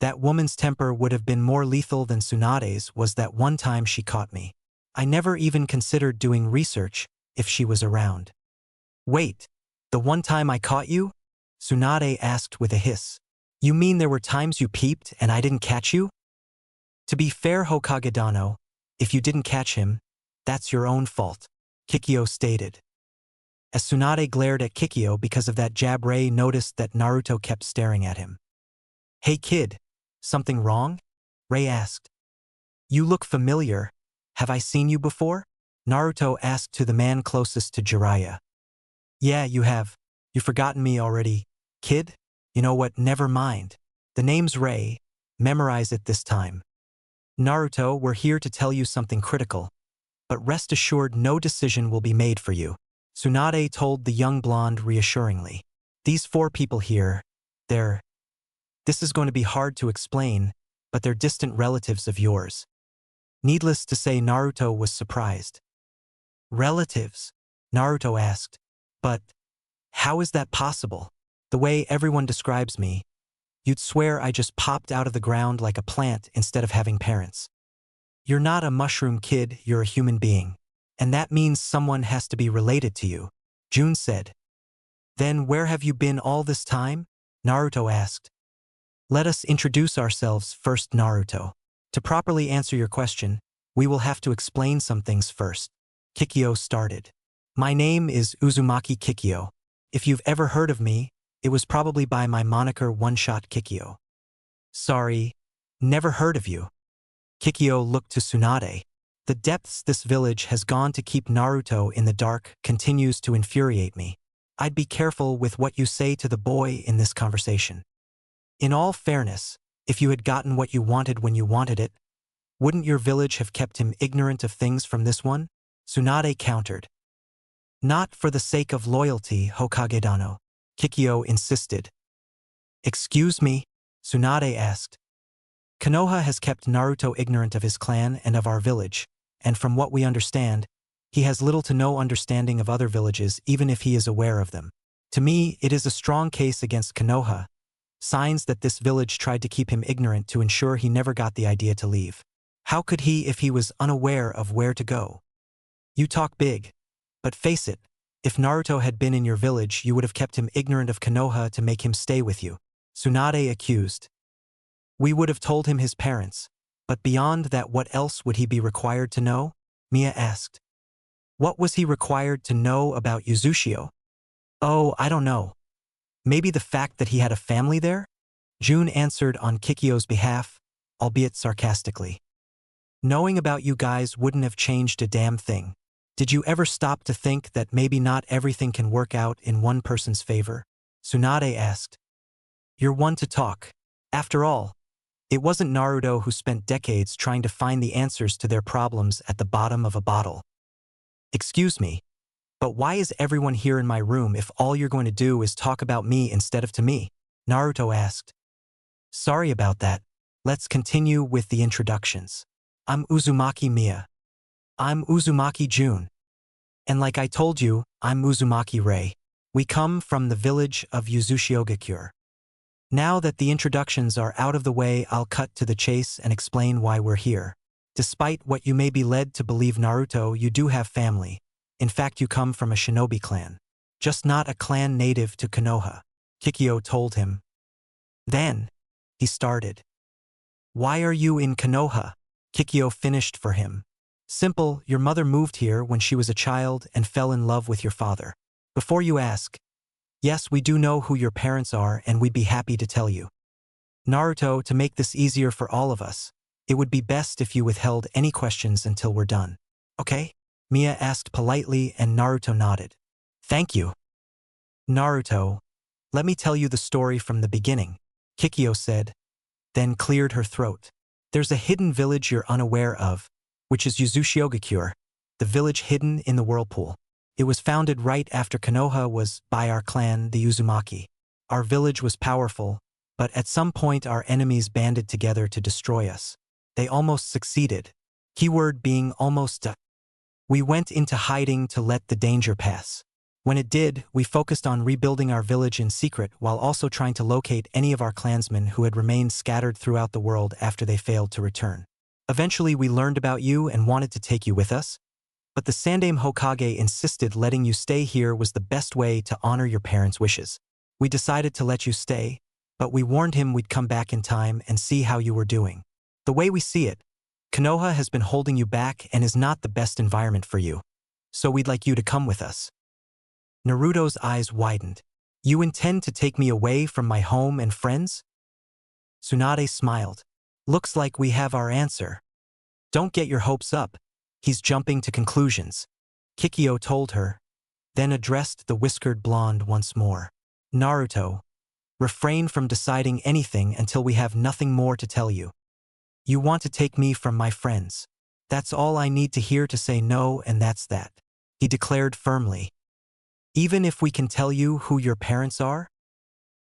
That woman's temper would have been more lethal than Tsunade's was that one time she caught me. I never even considered doing research if she was around. Wait, the one time I caught you? Tsunade asked with a hiss. You mean there were times you peeped and I didn't catch you? To be fair, Hokage Dano, if you didn't catch him, that's your own fault, Kikyo stated. As Tsunade glared at Kikyo because of that jab, Ray noticed that Naruto kept staring at him. Hey kid, something wrong? Ray asked. You look familiar. Have I seen you before? Naruto asked to the man closest to Jeriah. Yeah, you have. You've forgotten me already, kid? You know what, never mind. The name's Ray. Memorize it this time. Naruto, we're here to tell you something critical. But rest assured no decision will be made for you, Tsunade told the young blonde reassuringly. These four people here, this is going to be hard to explain, but they're distant relatives of yours. Needless to say, Naruto was surprised. Relatives? Naruto asked. But how is that possible? The way everyone describes me, you'd swear I just popped out of the ground like a plant instead of having parents. You're not a mushroom, kid, you're a human being. And that means someone has to be related to you, Jun said. Then where have you been all this time? Naruto asked. Let us introduce ourselves first, Naruto. To properly answer your question, we will have to explain some things first. Kikyo started. My name is Uzumaki Kikyo. If you've ever heard of me, it was probably by my moniker One-Shot Kikyo. Sorry, never heard of you. Kikyo looked to Tsunade. The depths this village has gone to keep Naruto in the dark continues to infuriate me. I'd be careful with what you say to the boy in this conversation. In all fairness, if you had gotten what you wanted when you wanted it, wouldn't your village have kept him ignorant of things from this one? Tsunade countered. Not for the sake of loyalty, Hokage Dano, Kikyo insisted. Excuse me? Tsunade asked. Konoha has kept Naruto ignorant of his clan and of our village, and from what we understand, he has little to no understanding of other villages even if he is aware of them. To me, it is a strong case against Konoha, signs that this village tried to keep him ignorant to ensure he never got the idea to leave. How could he if he was unaware of where to go? You talk big, but face it, if Naruto had been in your village, you would have kept him ignorant of Konoha to make him stay with you, Tsunade accused. We would have told him his parents, but beyond that, what else would he be required to know? Mia asked. What was he required to know about Uzushio? Oh, I don't know. Maybe the fact that he had a family there? Jun answered on Kikyo's behalf. albeit sarcastically. Knowing about you guys wouldn't have changed a damn thing. Did you ever stop to think that maybe not everything can work out in one person's favor? Tsunade asked. You're one to talk. After all, it wasn't Naruto who spent decades trying to find the answers to their problems at the bottom of a bottle. Excuse me, but why is everyone here in my room if all you're going to do is talk about me instead of to me? Naruto asked. Sorry about that. Let's continue with the introductions. I'm Uzumaki Mia. I'm Uzumaki Jun. And like I told you, I'm Uzumaki Rei. We come from the village of Uzushiogakure. Now that the introductions are out of the way, I'll cut to the chase and explain why we're here. Despite what you may be led to believe, Naruto, you do have family. In fact, you come from a shinobi clan. Just not a clan native to Konoha, Kikyo told him. Then, he started. Why are you in Konoha? Kikyo finished for him. Simple, your mother moved here when she was a child and fell in love with your father. Before you ask, yes, we do know who your parents are and we'd be happy to tell you. Naruto, to make this easier for all of us, it would be best if you withheld any questions until we're done. Okay? Mia asked politely and Naruto nodded. Thank you. Naruto, let me tell you the story from the beginning, Kikyo said, then cleared her throat. There's a hidden village you're unaware of, which is Uzushiogakure, the village hidden in the whirlpool. It was founded right after Konoha was by our clan, the Uzumaki. Our village was powerful, but at some point our enemies banded together to destroy us. They almost succeeded. Keyword being almost. We went into hiding to let the danger pass. When it did, we focused on rebuilding our village in secret while also trying to locate any of our clansmen who had remained scattered throughout the world after they failed to return. Eventually we learned about you and wanted to take you with us, but the Sandaime Hokage insisted letting you stay here was the best way to honor your parents' wishes. We decided to let you stay, but we warned him we'd come back in time and see how you were doing. The way we see it, Konoha has been holding you back and is not the best environment for you, so we'd like you to come with us. Naruto's eyes widened. You intend to take me away from my home and friends? Tsunade smiled. Looks like we have our answer. Don't get your hopes up. He's jumping to conclusions, Kikyo told her, then addressed the whiskered blonde once more. Naruto, refrain from deciding anything until we have nothing more to tell you. You want to take me from my friends. That's all I need to hear to say no, and that's that, he declared firmly. Even if we can tell you who your parents are?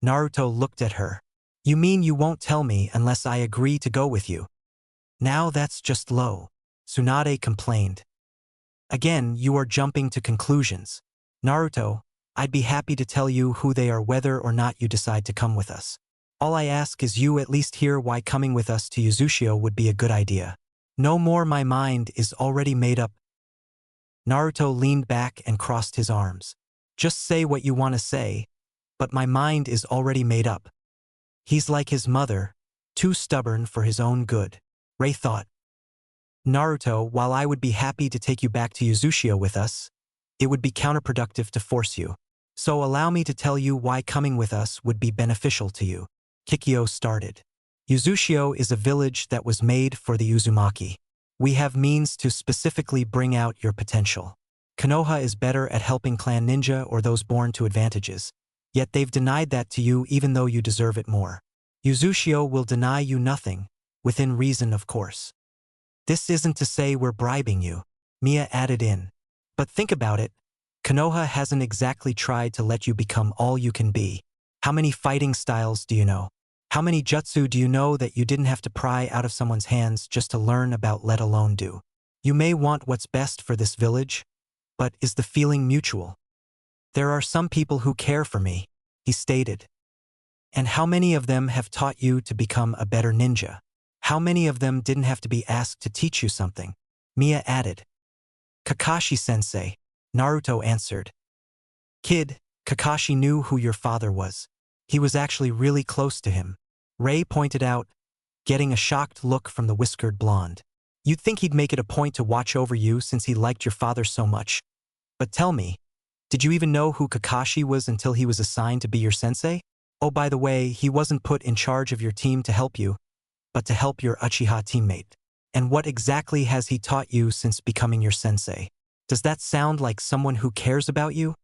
Naruto looked at her. You mean you won't tell me unless I agree to go with you? Now that's just low, Tsunade complained. Again, you are jumping to conclusions. Naruto, I'd be happy to tell you who they are whether or not you decide to come with us. All I ask is you at least hear why coming with us to Uzushio would be a good idea. No more, my mind is already made up. Naruto leaned back and crossed his arms. Just say what you want to say, but my mind is already made up. He's like his mother, too stubborn for his own good, Rei thought. Naruto, while I would be happy to take you back to Uzushio with us, it would be counterproductive to force you. So allow me to tell you why coming with us would be beneficial to you. Kikyo started. Uzushio is a village that was made for the Uzumaki. We have means to specifically bring out your potential. Konoha is better at helping clan ninja or those born to advantages, yet they've denied that to you even though you deserve it more. Uzushio will deny you nothing, within reason of course. This isn't to say we're bribing you, Mia added in. But think about it, Konoha hasn't exactly tried to let you become all you can be. How many fighting styles do you know? How many jutsu do you know that you didn't have to pry out of someone's hands just to learn about, let alone do? You may want what's best for this village, but is the feeling mutual? There are some people who care for me, he stated. And how many of them have taught you to become a better ninja? How many of them didn't have to be asked to teach you something? Mia added. Kakashi-sensei, Naruto answered. Kid, Kakashi knew who your father was. He was actually really close to him, Rei pointed out, getting a shocked look from the whiskered blonde. You'd think he'd make it a point to watch over you since he liked your father so much. But tell me, did you even know who Kakashi was until he was assigned to be your sensei? Oh, by the way, he wasn't put in charge of your team to help you, but to help your Uchiha teammate. And what exactly has he taught you since becoming your sensei? Does that sound like someone who cares about you?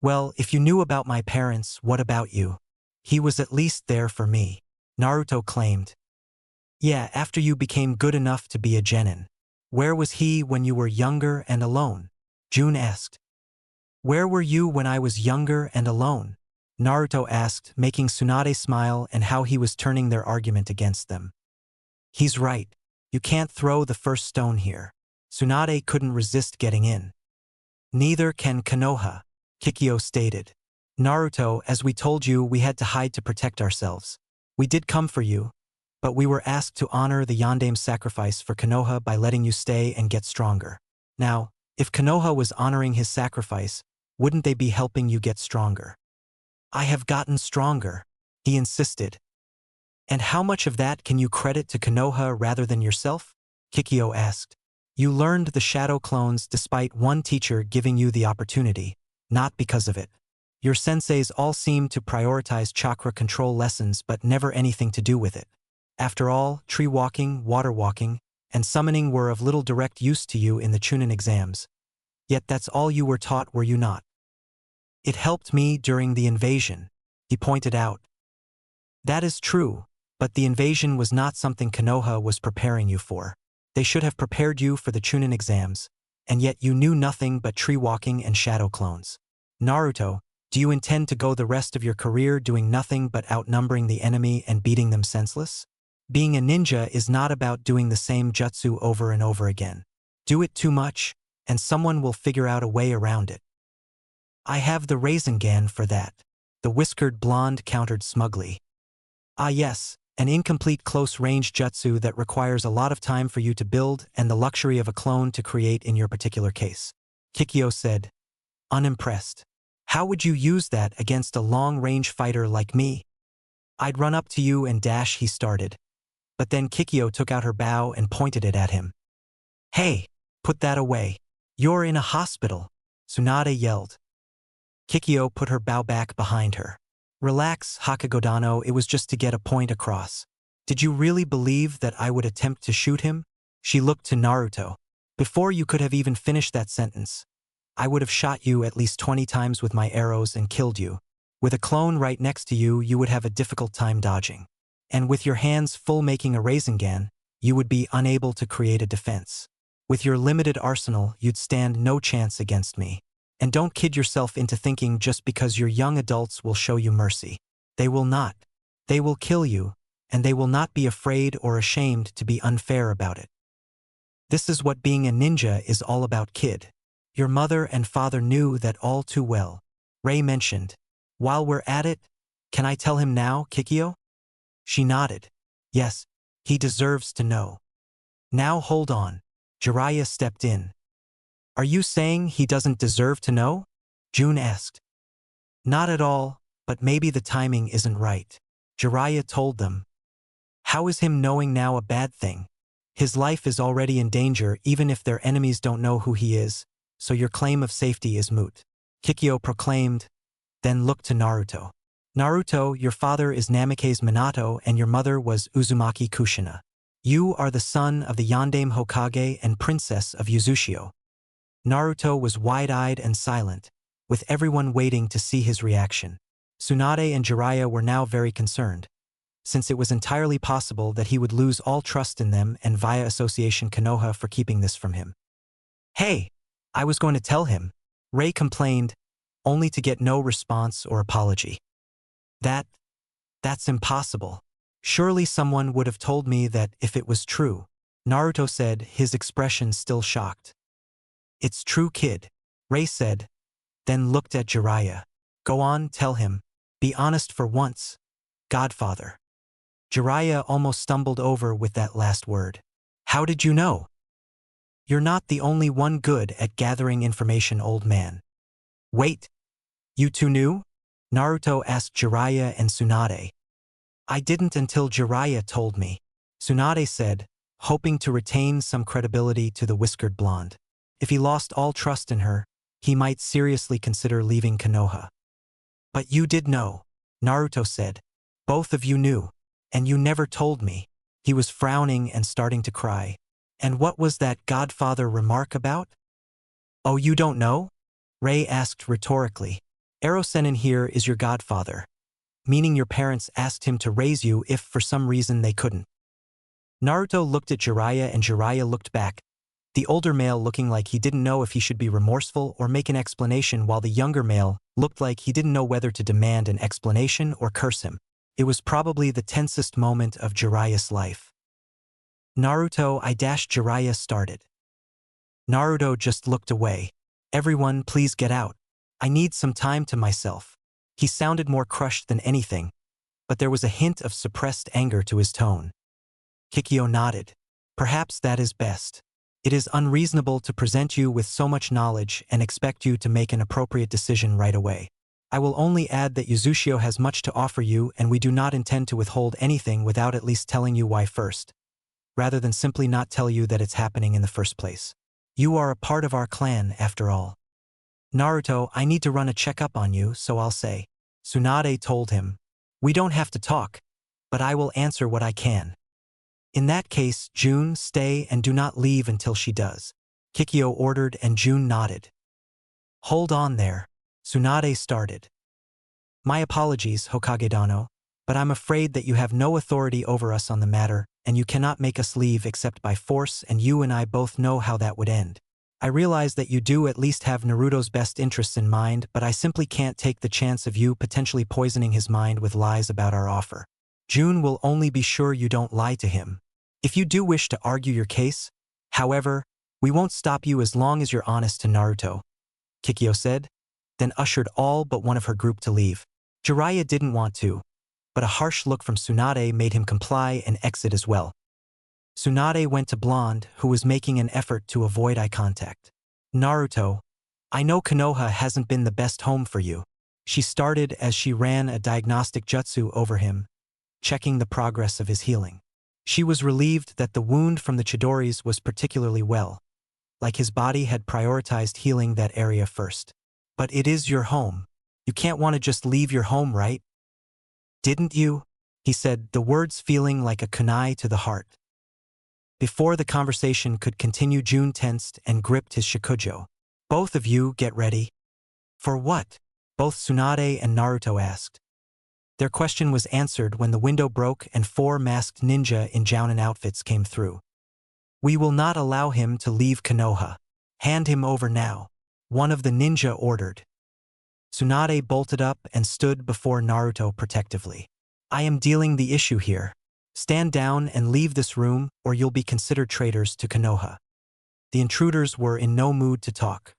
Well, if you knew about my parents, what about you? He was at least there for me, Naruto claimed. Yeah, after you became good enough to be a genin. Where was he when you were younger and alone? June asked. Where were you when I was younger and alone? Naruto asked, making Tsunade smile and how he was turning their argument against them. He's right. You can't throw the first stone here. Tsunade couldn't resist getting in. Neither can Konoha, Kikyo stated. Naruto, as we told you, we had to hide to protect ourselves. We did come for you, but we were asked to honor the Yandame's sacrifice for Konoha by letting you stay and get stronger. Now, if Konoha was honoring his sacrifice, wouldn't they be helping you get stronger? I have gotten stronger, he insisted. And how much of that can you credit to Konoha rather than yourself? Kikyo asked. You learned the shadow clones despite one teacher giving you the opportunity, not because of it. Your senseis all seem to prioritize chakra control lessons but never anything to do with it. After all, tree walking, water walking, and summoning were of little direct use to you in the Chunin exams. Yet that's all you were taught, were you not? It helped me during the invasion, he pointed out. That is true, but the invasion was not something Konoha was preparing you for. They should have prepared you for the Chunin exams, and yet you knew nothing but tree walking and shadow clones. Naruto, do you intend to go the rest of your career doing nothing but outnumbering the enemy and beating them senseless? Being a ninja is not about doing the same jutsu over and over again. Do it too much, and someone will figure out a way around it. I have the Rasengan for that, the whiskered blonde countered smugly. Ah yes, an incomplete close-range jutsu that requires a lot of time for you to build and the luxury of a clone to create in your particular case. Kikyo said, unimpressed. How would you use that against a long-range fighter like me? I'd run up to you and dash, he started. But then Kikyo took out her bow and pointed it at him. Hey, put that away. You're in a hospital, Tsunade yelled. Kikyo put her bow back behind her. Relax, Hakagodano, it was just to get a point across. Did you really believe that I would attempt to shoot him? She looked to Naruto. Before you could have even finished that sentence, I would have shot you at least 20 times with my arrows and killed you. With a clone right next to you, you would have a difficult time dodging. And with your hands full making a Rasengan, you would be unable to create a defense. With your limited arsenal, you'd stand no chance against me. And don't kid yourself into thinking just because your young adults will show you mercy. They will not. They will kill you, and they will not be afraid or ashamed to be unfair about it. This is what being a ninja is all about, kid. Your mother and father knew that all too well. Ray mentioned. While we're at it, can I tell him now, Kikyo? She nodded. Yes, he deserves to know. Now hold on. Jeriah stepped in. Are you saying he doesn't deserve to know? June asked. Not at all, but maybe the timing isn't right. Jeriah told them. How is him knowing now a bad thing? His life is already in danger even if their enemies don't know who he is, so your claim of safety is moot. Kikyo proclaimed, then looked to Naruto. Naruto, your father is Namikaze Minato and your mother was Uzumaki Kushina. You are the son of the Yandame Hokage and princess of Uzushio. Naruto was wide-eyed and silent, with everyone waiting to see his reaction. Tsunade and Jeriah were now very concerned, since it was entirely possible that he would lose all trust in them and via association Konoha for keeping this from him. Hey, I was going to tell him, Ray complained, only to get no response or apology. That's impossible. Surely someone would have told me that if it was true, Naruto said, his expression still shocked. It's true, kid, Ray said, then looked at Jeriah. Go on, tell him. Be honest for once, Godfather. Jeriah almost stumbled over with that last word. How did you know? You're not the only one good at gathering information, old man. Wait, you two knew? Naruto asked Jeriah and Tsunade. I didn't until Jeriah told me, Tsunade said, hoping to retain some credibility to the whiskered blonde. If he lost all trust in her, he might seriously consider leaving Konoha. But you did know, Naruto said. Both of you knew, and you never told me. He was frowning and starting to cry. And what was that godfather remark about? Oh, you don't know? Ray asked rhetorically. Ero-sennin here is your godfather, meaning your parents asked him to raise you if for some reason they couldn't. Naruto looked at Jeriah and Jeriah looked back, the older male looking like he didn't know if he should be remorseful or make an explanation, while the younger male looked like he didn't know whether to demand an explanation or curse him. It was probably the tensest moment of Jeriah's life. Naruto, Jeriah started. Naruto just looked away. Everyone, please get out. I need some time to myself. He sounded more crushed than anything, but there was a hint of suppressed anger to his tone. Kikyo nodded. Perhaps that is best. It is unreasonable to present you with so much knowledge and expect you to make an appropriate decision right away. I will only add that Uzushio has much to offer you, and we do not intend to withhold anything without at least telling you why first, rather than simply not tell you that it's happening in the first place. You are a part of our clan, after all. Naruto, I need to run a checkup on you, so I'll say. Tsunade told him. We don't have to talk, but I will answer what I can. In that case, June, stay and do not leave until she does. Kikyo ordered and June nodded. Hold on there. Tsunade started. My apologies, Hokage-dano, but I'm afraid that you have no authority over us on the matter, and you cannot make us leave except by force, and you and I both know how that would end. I realize that you do at least have Naruto's best interests in mind, but I simply can't take the chance of you potentially poisoning his mind with lies about our offer. June will only be sure you don't lie to him. If you do wish to argue your case, however, we won't stop you as long as you're honest to Naruto, Kikyo said, then ushered all but one of her group to leave. Jeriah didn't want to, but a harsh look from Tsunade made him comply and exit as well. Tsunade went to Blonde, who was making an effort to avoid eye contact. Naruto, I know Konoha hasn't been the best home for you. She started as she ran a diagnostic jutsu over him, checking the progress of his healing. She was relieved that the wound from the Chidoris was particularly well, like his body had prioritized healing that area first. But it is your home. You can't want to just leave your home, right? Didn't you? He said, the words feeling like a kunai to the heart. Before the conversation could continue, June tensed and gripped his shikujo. Both of you get ready. For what? Both Tsunade and Naruto asked. Their question was answered when the window broke and 4 masked ninja in jounin outfits came through. We will not allow him to leave Konoha. Hand him over now. One of the ninja ordered. Tsunade bolted up and stood before Naruto protectively. I am dealing the issue here. Stand down and leave this room, or you'll be considered traitors to Konoha. The intruders were in no mood to talk.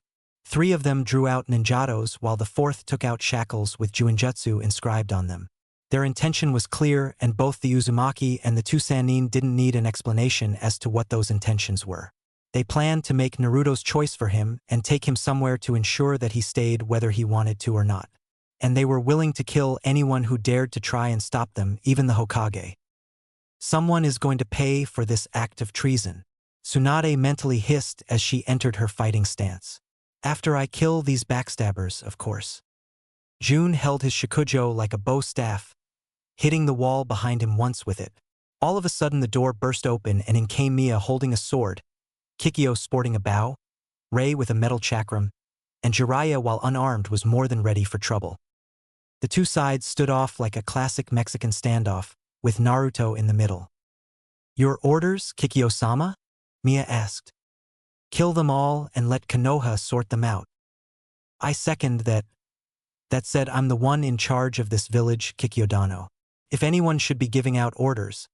3 of them drew out ninjados while the 4th took out shackles with Juinjutsu inscribed on them. Their intention was clear, and both the Uzumaki and the 2 Sannin didn't need an explanation as to what those intentions were. They planned to make Naruto's choice for him and take him somewhere to ensure that he stayed whether he wanted to or not. And they were willing to kill anyone who dared to try and stop them, even the Hokage. Someone is going to pay for this act of treason, Tsunade mentally hissed as she entered her fighting stance. After I kill these backstabbers, of course. June held his shikujo like a bow staff, hitting the wall behind him once with it. All of a sudden the door burst open and in came Mia holding a sword, Kikyo sporting a bow, Ray with a metal chakram, and Jeriah while unarmed was more than ready for trouble. The 2 sides stood off like a classic Mexican standoff, with Naruto in the middle. Your orders, Kikyo-sama? Mia asked. Kill them all and let Konoha sort them out. I second that. That said, I'm the one in charge of this village, Kikyo-dano. If anyone should be giving out orders,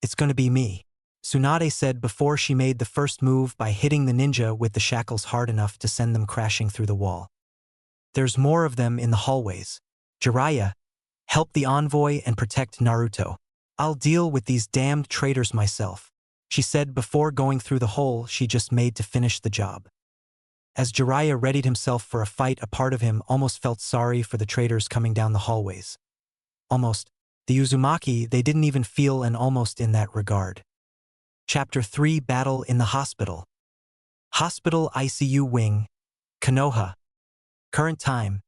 it's going to be me, Tsunade said before she made the first move by hitting the ninja with the shackles hard enough to send them crashing through the wall. There's more of them in the hallways. Jeriah, help the envoy and protect Naruto. I'll deal with these damned traitors myself, she said before going through the hole she just made to finish the job. As Jeriah readied himself for a fight, a part of him almost felt sorry for the traitors coming down the hallways. Almost. The Uzumaki, they didn't even feel an almost in that regard. Chapter 3 Battle in the Hospital. Hospital ICU Wing, Konoha. Current time.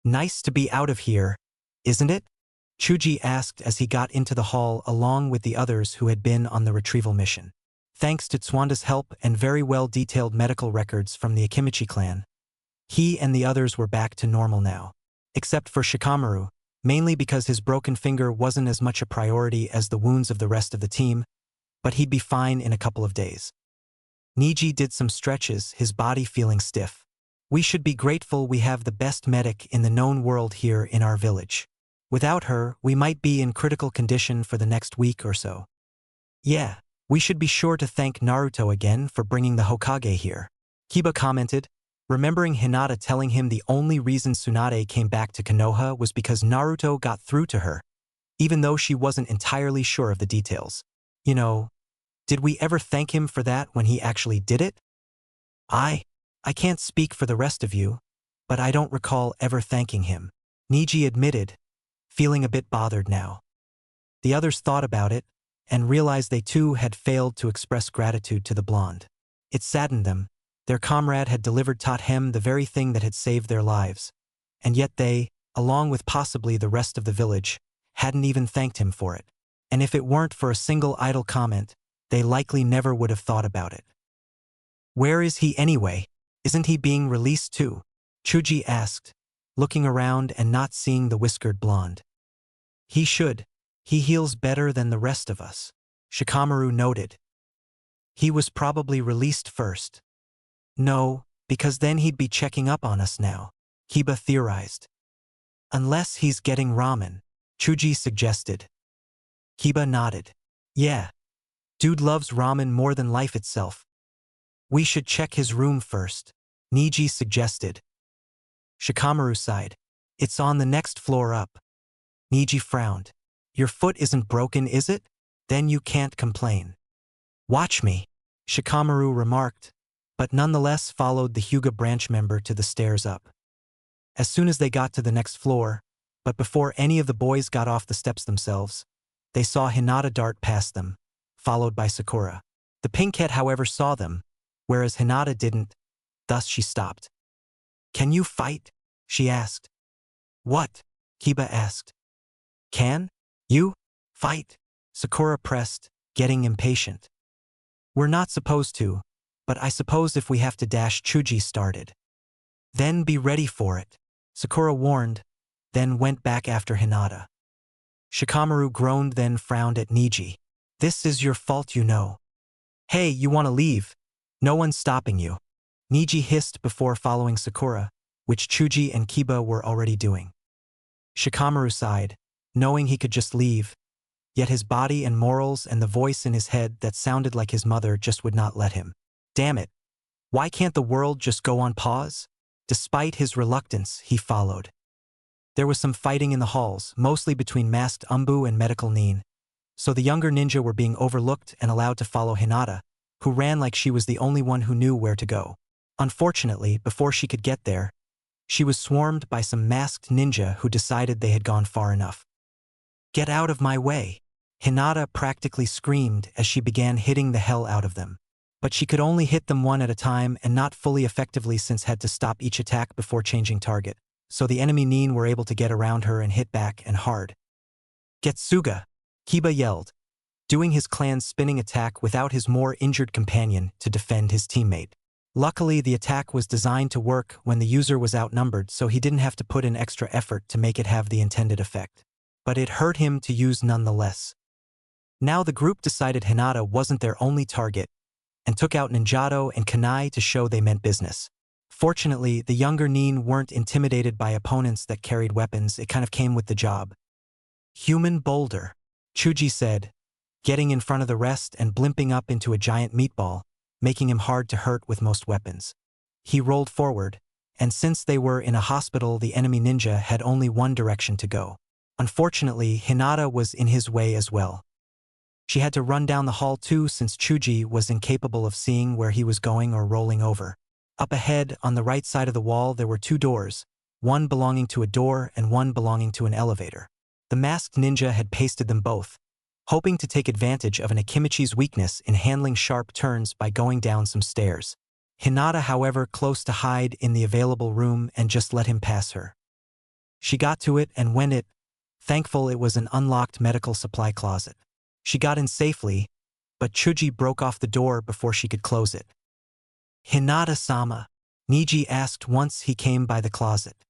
Nice to be out of here, isn't it? Chuji asked as he got into the hall along with the others who had been on the retrieval mission. Thanks to Tsuanda's help and very well-detailed medical records from the Akimichi clan, he and the others were back to normal now. Except for Shikamaru, mainly because his broken finger wasn't as much a priority as the wounds of the rest of the team, but he'd be fine in a couple of days. Niji did some stretches, his body feeling stiff. We should be grateful we have the best medic in the known world here in our village. Without her, we might be in critical condition for the next week or so. Yeah, we should be sure to thank Naruto again for bringing the Hokage here. Kiba commented, remembering Hinata telling him the only reason Tsunade came back to Konoha was because Naruto got through to her, even though she wasn't entirely sure of the details. You know, did we ever thank him for that when he actually did it? I can't speak for the rest of you, but I don't recall ever thanking him, Niji admitted, feeling a bit bothered now. The others thought about it and realized they too had failed to express gratitude to the blonde. It saddened them. Their comrade had delivered Tothem the very thing that had saved their lives, and yet they, along with possibly the rest of the village, hadn't even thanked him for it. And if it weren't for a single idle comment, they likely never would have thought about it. Where is he anyway? Isn't he being released too? Chuji asked, looking around and not seeing the whiskered blonde. He should. He heals better than the rest of us, Shikamaru noted. He was probably released first. No, because then he'd be checking up on us now, Kiba theorized. Unless he's getting ramen, Chuji suggested. Kiba nodded. Yeah. Dude loves ramen more than life itself. We should check his room first, Niji suggested. Shikamaru sighed. It's on the next floor up. Niji frowned. Your foot isn't broken, is it? Then you can't complain. Watch me, Shikamaru remarked, but nonetheless followed the Hyuga branch member to the stairs up. As soon as they got to the next floor, but before any of the boys got off the steps themselves, they saw Hinata dart past them, followed by Sakura. The pinkette, however, saw them, whereas Hinata didn't, thus she stopped. Can you fight? She asked. What? Kiba asked. Can you fight? Sakura pressed, getting impatient. We're not supposed to, but I suppose if we have to dash, Chuji started. Then be ready for it, Sakura warned, then went back after Hinata. Shikamaru groaned, then frowned at Niji. This is your fault, you know. Hey, you want to leave? No one's stopping you, Niji hissed before following Sakura, which Chuji and Kiba were already doing. Shikamaru sighed, knowing he could just leave, yet his body and morals and the voice in his head that sounded like his mother just would not let him. Damn it. Why can't the world just go on pause? Despite his reluctance, he followed. There was some fighting in the halls, mostly between masked Umbu and medical Nin, so the younger ninja were being overlooked and allowed to follow Hinata, who ran like she was the only one who knew where to go. Unfortunately, before she could get there, she was swarmed by some masked ninja who decided they had gone far enough. Get out of my way! Hinata practically screamed as she began hitting the hell out of them. But she could only hit them one at a time and not fully effectively, since had to stop each attack before changing target, so the enemy Nin were able to get around her and hit back and hard. Getsuga! Kiba yelled, doing his clan's spinning attack without his more injured companion to defend his teammate. Luckily, the attack was designed to work when the user was outnumbered, so he didn't have to put in extra effort to make it have the intended effect. But it hurt him to use nonetheless. Now the group decided Hinata wasn't their only target, and took out Ninjato and Kanai to show they meant business. Fortunately, the younger Nin weren't intimidated by opponents that carried weapons. It kind of came with the job. Human boulder, Chuji said, getting in front of the rest and blimping up into a giant meatball, making him hard to hurt with most weapons. He rolled forward, and since they were in a hospital, the enemy ninja had only one direction to go. Unfortunately, Hinata was in his way as well. She had to run down the hall too, since Chuji was incapable of seeing where he was going or rolling over. Up ahead, on the right side of the wall, there were two doors, one belonging to a door and one belonging to an elevator. The masked ninja had pasted them both, hoping to take advantage of an Akimichi's weakness in handling sharp turns by going down some stairs. Hinata, however, close to hide in the available room and just let him pass her. She got to it, and when it Thankful it was an unlocked medical supply closet. She got in safely, but Chuji broke off the door before she could close it. "Hinata-sama," Niji asked once he came by the closet.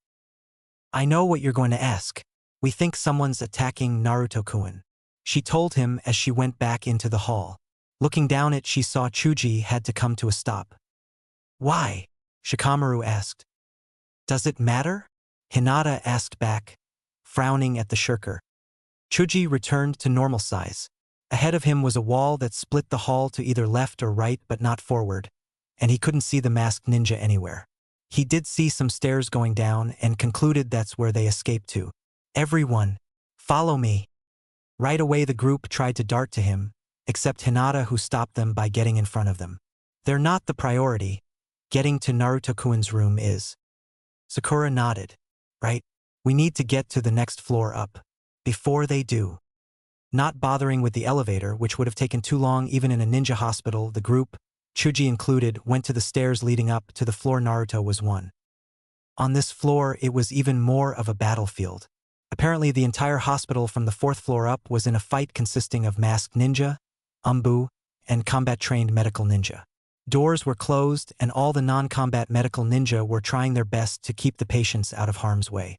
"I know what you're going to ask. We think someone's attacking Naruto-kun," she told him as she went back into the hall. Looking down it, she saw Chuji had to come to a stop. "Why?" Shikamaru asked. "Does it matter?" Hinata asked back, frowning at the shirker. Chuji returned to normal size. Ahead of him was a wall that split the hall to either left or right but not forward, and he couldn't see the masked ninja anywhere. He did see some stairs going down and concluded that's where they escaped to. "Everyone, follow me." Right away the group tried to dart to him, except Hinata, who stopped them by getting in front of them. "They're not the priority. Getting to Naruto-kun's room is." Sakura nodded. "Right. We need to get to the next floor up. Before they do." Not bothering with the elevator, which would have taken too long even in a ninja hospital, the group, Chuji included, went to the stairs leading up to the floor Naruto was on. On this floor, it was even more of a battlefield. Apparently, the entire hospital from the 4th floor up was in a fight consisting of masked ninja, umbu, and combat-trained medical ninja. Doors were closed, and all the non-combat medical ninja were trying their best to keep the patients out of harm's way.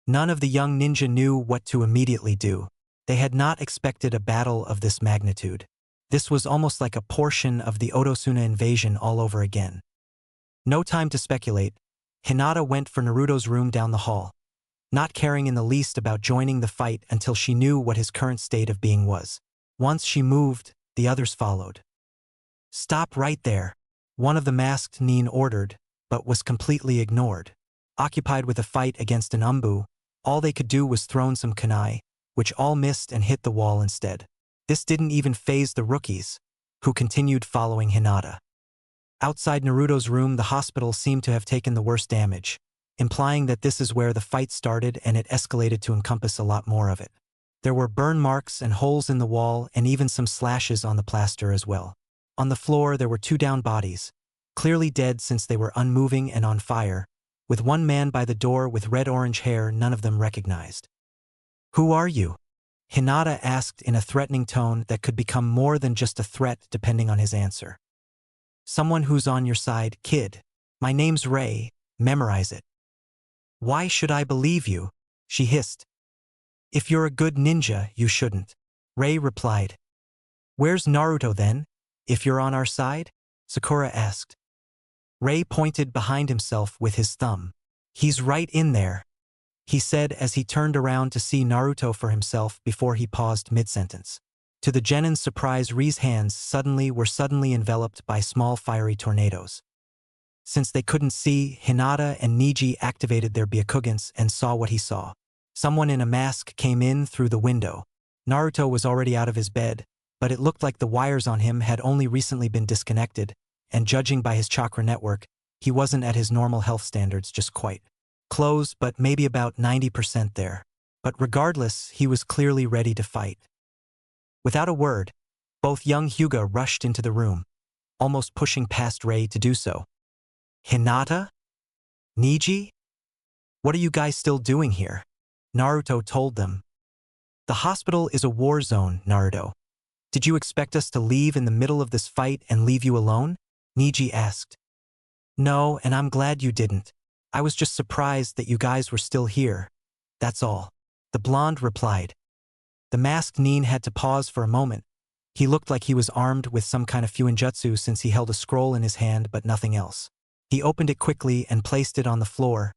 None of the young ninja knew what to immediately do. They had not expected a battle of this magnitude. This was almost like a portion of the Otosuna invasion all over again. No time to speculate. Hinata went for Naruto's room down the hall, not caring in the least about joining the fight until she knew what his current state of being was. Once she moved, the others followed. "Stop right there," one of the masked nin ordered, but was completely ignored. Occupied with a fight against an umbu, all they could do was throw some kunai, which all missed and hit the wall instead. This didn't even faze the rookies, who continued following Hinata. Outside Naruto's room, the hospital seemed to have taken the worst damage, implying that this is where the fight started and it escalated to encompass a lot more of it. There were burn marks and holes in the wall and even some slashes on the plaster as well. On the floor, there were 2 down bodies, clearly dead since they were unmoving and on fire, with one man by the door with red-orange hair none of them recognized. "Who are you?" Hinata asked in a threatening tone that could become more than just a threat depending on his answer. "Someone who's on your side, kid. My name's Ray. Memorize it." "Why should I believe you?" she hissed. "If you're a good ninja, you shouldn't," Ray replied. "Where's Naruto then, if you're on our side?" Sakura asked. Ray pointed behind himself with his thumb. "He's right in there," he said as he turned around to see Naruto for himself before he paused mid-sentence. To the Genin's surprise, Ri's hands were suddenly enveloped by small fiery tornadoes. Since they couldn't see, Hinata and Niji activated their Byakugans and saw what he saw. Someone in a mask came in through the window. Naruto was already out of his bed, but it looked like the wires on him had only recently been disconnected, and judging by his chakra network, he wasn't at his normal health standards just quite. Close, but maybe about 90% there. But regardless, he was clearly ready to fight. Without a word, both young Hyuga rushed into the room, almost pushing past Ray to do so. "Hinata? Niji? What are you guys still doing here?" Naruto told them. "The hospital is a war zone, Naruto. Did you expect us to leave in the middle of this fight and leave you alone?" Niji asked. "No, and I'm glad you didn't. I was just surprised that you guys were still here. That's all," the blonde replied. The masked nin had to pause for a moment. He looked like he was armed with some kind of fuinjutsu since he held a scroll in his hand but nothing else. He opened it quickly and placed it on the floor,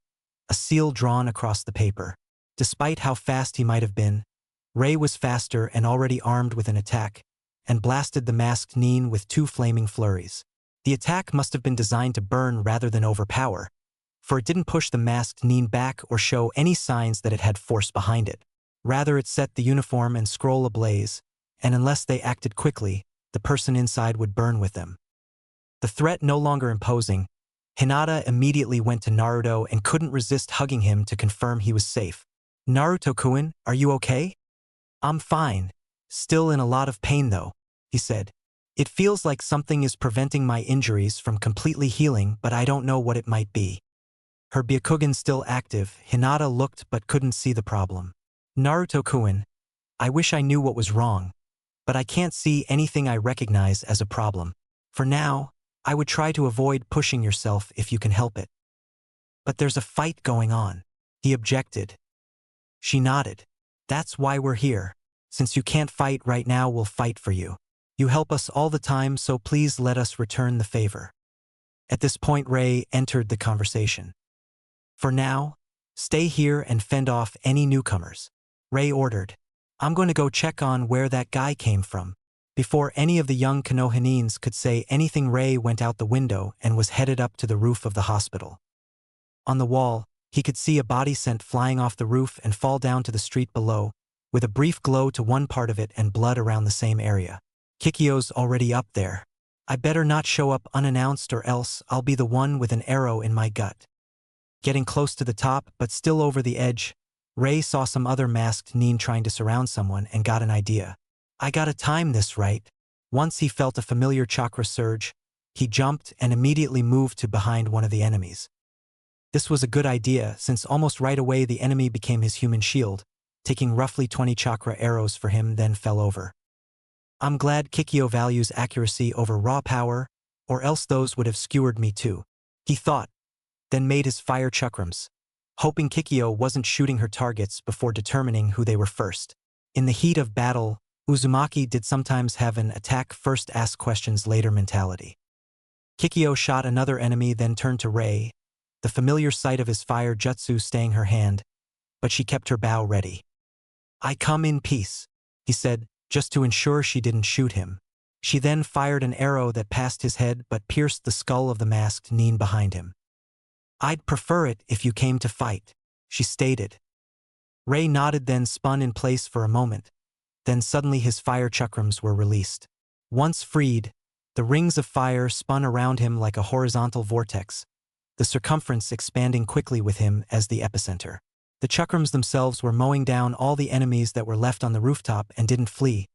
a seal drawn across the paper. Despite how fast he might have been, Ray was faster and already armed with an attack, and blasted the masked nin with 2 flaming flurries. The attack must have been designed to burn rather than overpower, for it didn't push the masked nin back or show any signs that it had force behind it. Rather, it set the uniform and scroll ablaze, and unless they acted quickly, the person inside would burn with them. The threat no longer imposing, Hinata immediately went to Naruto and couldn't resist hugging him to confirm he was safe. "Naruto-kun, are you okay?" "I'm fine. Still in a lot of pain though," he said. "It feels like something is preventing my injuries from completely healing, but I don't know what it might be." Her Byakugan still active, Hinata looked but couldn't see the problem. Naruto-kun, I wish I knew what was wrong, but I can't see anything I recognize as a problem. For now, I would try to avoid pushing yourself if you can help it. But there's a fight going on. He objected. She nodded. That's why we're here. Since you can't fight right now, we'll fight for you. You help us all the time, so please let us return the favor. At this point, Ray entered the conversation. For now, stay here and fend off any newcomers. Ray ordered. I'm going to go check on where that guy came from. Before any of the young Konohanins could say anything, Ray went out the window and was headed up to the roof of the hospital. On the wall, he could see a body scent flying off the roof and fall down to the street below, with a brief glow to one part of it and blood around the same area. Kikyo's already up there. I better not show up unannounced or else I'll be the one with an arrow in my gut. Getting close to the top, but still over the edge, Ray saw some other masked nin trying to surround someone and got an idea. I gotta time this right. Once he felt a familiar chakra surge, he jumped and immediately moved to behind one of the enemies. This was a good idea since almost right away the enemy became his human shield, taking roughly 20 chakra arrows for him, then fell over. I'm glad Kikyo values accuracy over raw power, or else those would have skewered me too, he thought, then made his fire chakrams, hoping Kikyo wasn't shooting her targets before determining who they were first. In the heat of battle, Uzumaki did sometimes have an attack first, ask questions later mentality. Kikyo shot another enemy, then turned to Ray, the familiar sight of his fire jutsu staying her hand, but she kept her bow ready. I come in peace, he said, just to ensure she didn't shoot him. She then fired an arrow that passed his head but pierced the skull of the masked nin behind him. I'd prefer it if you came to fight, she stated. Ray nodded, then spun in place for a moment. Then suddenly his fire chakrams were released. Once freed, the rings of fire spun around him like a horizontal vortex, the circumference expanding quickly with him as the epicenter. The chakrams themselves were mowing down all the enemies that were left on the rooftop and didn't flee,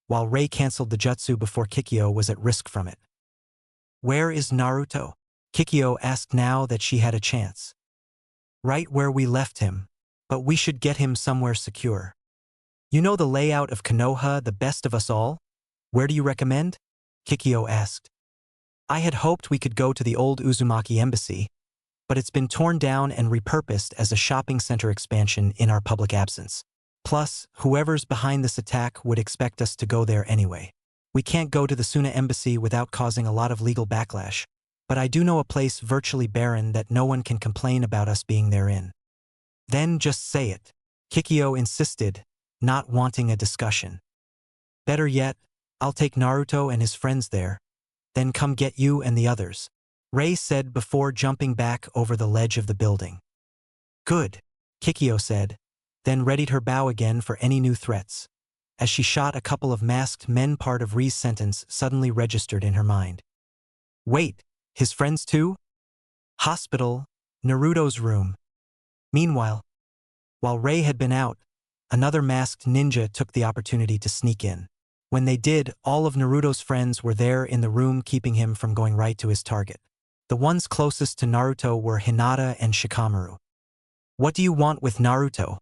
while Ray canceled the jutsu before Kikyo was at risk from it. Where is Naruto? Kikyo asked now that she had a chance. Right where we left him, but we should get him somewhere secure. You know the layout of Konoha the best of us all? Where do you recommend? Kikyo asked. I had hoped we could go to the old Uzumaki embassy, but it's been torn down and repurposed as a shopping center expansion in our public absence. Plus, whoever's behind this attack would expect us to go there anyway. We can't go to the Suna embassy without causing a lot of legal backlash, but I do know a place virtually barren that no one can complain about us being therein. Then just say it, Kikyo insisted, not wanting a discussion. Better yet, I'll take Naruto and his friends there, then come get you and the others, Ray said before jumping back over the ledge of the building. Good, Kikyo said, then readied her bow again for any new threats. As she shot a couple of masked men, part of Ri's sentence suddenly registered in her mind. Wait, his friends too? Hospital, Naruto's room. Meanwhile, while Ray had been out, another masked ninja took the opportunity to sneak in. When they did, all of Naruto's friends were there in the room, keeping him from going right to his target. The ones closest to Naruto were Hinata and Shikamaru. What do you want with Naruto?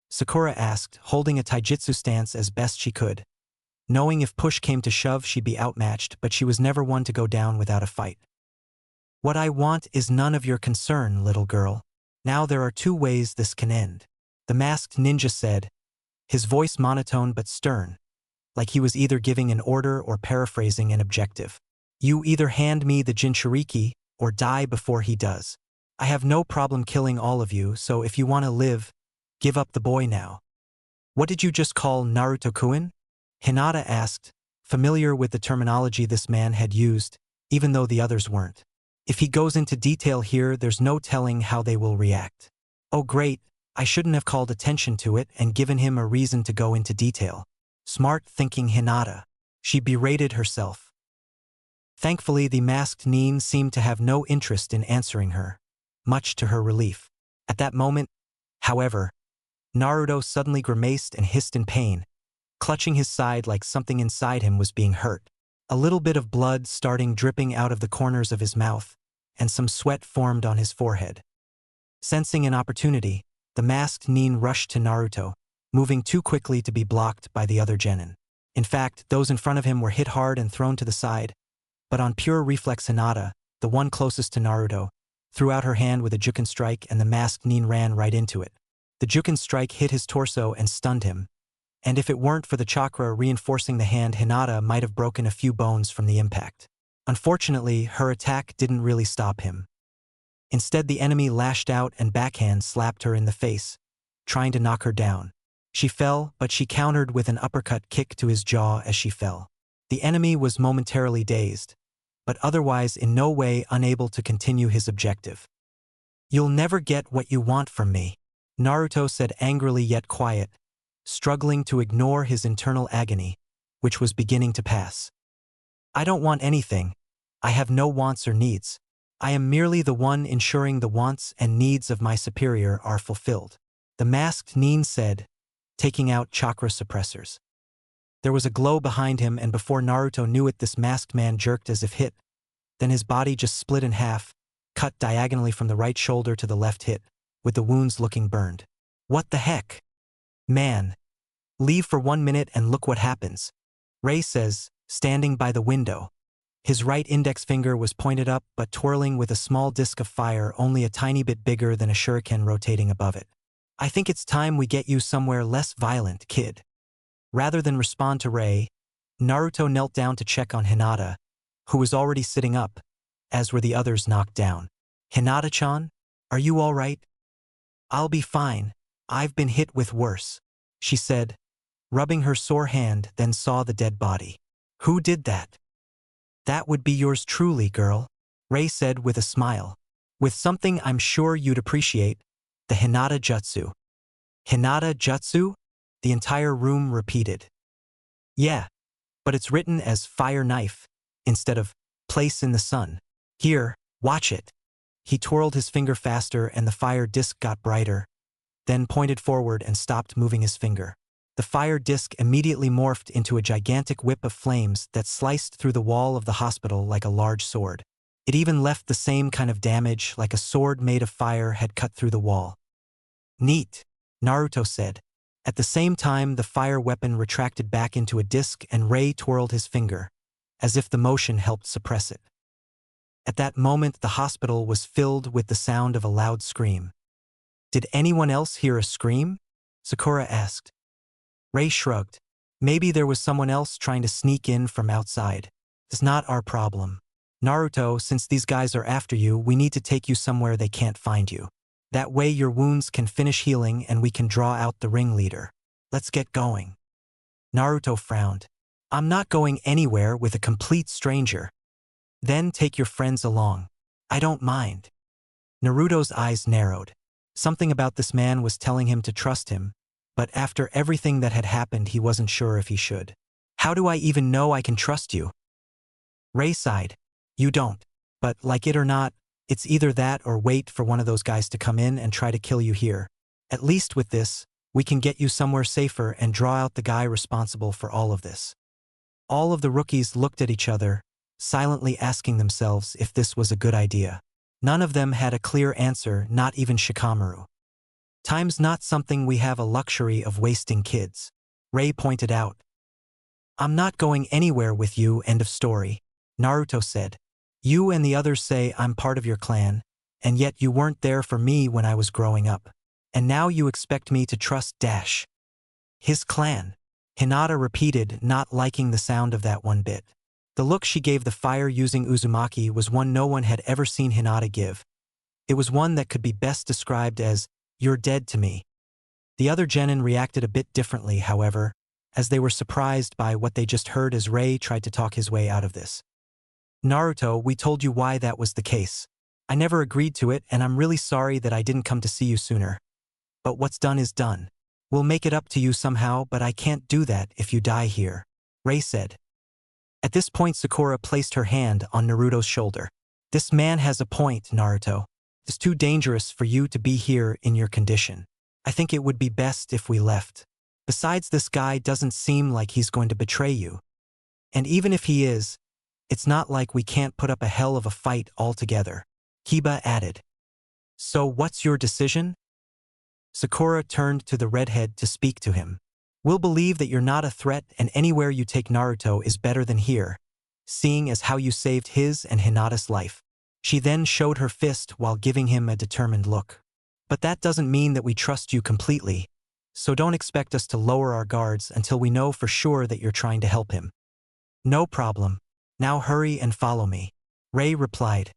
Sakura asked, holding a taijutsu stance as best she could. Knowing if push came to shove she'd be outmatched, but she was never one to go down without a fight. What I want is none of your concern, little girl. Now there are two ways this can end, the masked ninja said, his voice monotone but stern, like he was either giving an order or paraphrasing an objective. You either hand me the Jinchuriki or die before he does. I have no problem killing all of you, so if you want to live, give up the boy now. What did you just call Naruto-kun? Hinata asked, familiar with the terminology this man had used, even though the others weren't. If he goes into detail here, there's no telling how they will react. Oh great, I shouldn't have called attention to it and given him a reason to go into detail. Smart thinking, Hinata. She berated herself. Thankfully, the masked nin seemed to have no interest in answering her, much to her relief. At that moment, however, Naruto suddenly grimaced and hissed in pain, clutching his side like something inside him was being hurt. A little bit of blood starting dripping out of the corners of his mouth, and some sweat formed on his forehead. Sensing an opportunity, the masked nin rushed to Naruto, moving too quickly to be blocked by the other genin. In fact, those in front of him were hit hard and thrown to the side, but on pure reflex Hinata, the one closest to Naruto, threw out her hand with a Juken strike and the masked Nin ran right into it. The Juken strike hit his torso and stunned him, and if it weren't for the chakra reinforcing the hand, Hinata might have broken a few bones from the impact. Unfortunately, her attack didn't really stop him. Instead, the enemy lashed out and backhand slapped her in the face, trying to knock her down. She fell, but she countered with an uppercut kick to his jaw as she fell. The enemy was momentarily dazed, but otherwise in no way unable to continue his objective. "You'll never get what you want from me," Naruto said angrily yet quiet, struggling to ignore his internal agony, which was beginning to pass. "I don't want anything. I have no wants or needs. I am merely the one ensuring the wants and needs of my superior are fulfilled," the masked Nin said, taking out chakra suppressors. There was a glow behind him, and before Naruto knew it, this masked man jerked as if hit. Then his body just split in half, cut diagonally from the right shoulder to the left hip, with the wounds looking burned. "What the heck? Man. Leave for 1 minute and look what happens," Ray says, standing by the window. His right index finger was pointed up but twirling with a small disc of fire only a tiny bit bigger than a shuriken rotating above it. "I think it's time we get you somewhere less violent, kid." Rather than respond to Ray, Naruto knelt down to check on Hinata, who was already sitting up, as were the others knocked down. "Hinata-chan, are you all right?" "I'll be fine. I've been hit with worse," she said, rubbing her sore hand, then saw the dead body. "Who did that?" "That would be yours truly, girl," Ray said with a smile. "With something I'm sure you'd appreciate, the Hinata Jutsu." "Hinata Jutsu?" the entire room repeated. "Yeah, but it's written as fire knife, instead of place in the sun. Here, watch it." He twirled his finger faster and the fire disc got brighter, then pointed forward and stopped moving his finger. The fire disc immediately morphed into a gigantic whip of flames that sliced through the wall of the hospital like a large sword. It even left the same kind of damage, like a sword made of fire had cut through the wall. "Neat," Naruto said. At the same time, the fire weapon retracted back into a disc and Ray twirled his finger, as if the motion helped suppress it. At that moment, the hospital was filled with the sound of a loud scream. "Did anyone else hear a scream?" Sakura asked. Ray shrugged. "Maybe there was someone else trying to sneak in from outside. It's not our problem. Naruto, since these guys are after you, we need to take you somewhere they can't find you. That way your wounds can finish healing and we can draw out the ringleader. Let's get going." Naruto frowned. "I'm not going anywhere with a complete stranger." "Then take your friends along. I don't mind." Naruto's eyes narrowed. Something about this man was telling him to trust him, but after everything that had happened, he wasn't sure if he should. "How do I even know I can trust you?" Ray sighed. "You don't. But like it or not, it's either that or wait for one of those guys to come in and try to kill you here. At least with this, we can get you somewhere safer and draw out the guy responsible for all of this." All of the rookies looked at each other, silently asking themselves if this was a good idea. None of them had a clear answer, not even Shikamaru. "Time's not something we have a luxury of wasting, kids," Ray pointed out. "I'm not going anywhere with you, end of story," Naruto said. "You and the others say I'm part of your clan, and yet you weren't there for me when I was growing up. And now you expect me to trust Dash." "His clan," Hinata repeated, not liking the sound of that one bit. The look she gave the fire-using Uzumaki was one no one had ever seen Hinata give. It was one that could be best described as, "You're dead to me." The other genin reacted a bit differently, however, as they were surprised by what they just heard as Ray tried to talk his way out of this. "Naruto, we told you why that was the case. I never agreed to it, and I'm really sorry that I didn't come to see you sooner. But what's done is done. We'll make it up to you somehow, but I can't do that if you die here," Ray said. At this point, Sakura placed her hand on Naruto's shoulder. "This man has a point, Naruto. It's too dangerous for you to be here in your condition. I think it would be best if we left. Besides, this guy doesn't seem like he's going to betray you. And even if he is, it's not like we can't put up a hell of a fight altogether," Kiba added. "So what's your decision?" Sakura turned to the redhead to speak to him. We'll believe that you're not a threat and anywhere you take Naruto is better than here, seeing as how you saved his and Hinata's life. She then showed her fist while giving him a determined look. But that doesn't mean that we trust you completely, so don't expect us to lower our guards until we know for sure that you're trying to help him. No problem. Now hurry and follow me. Ray replied.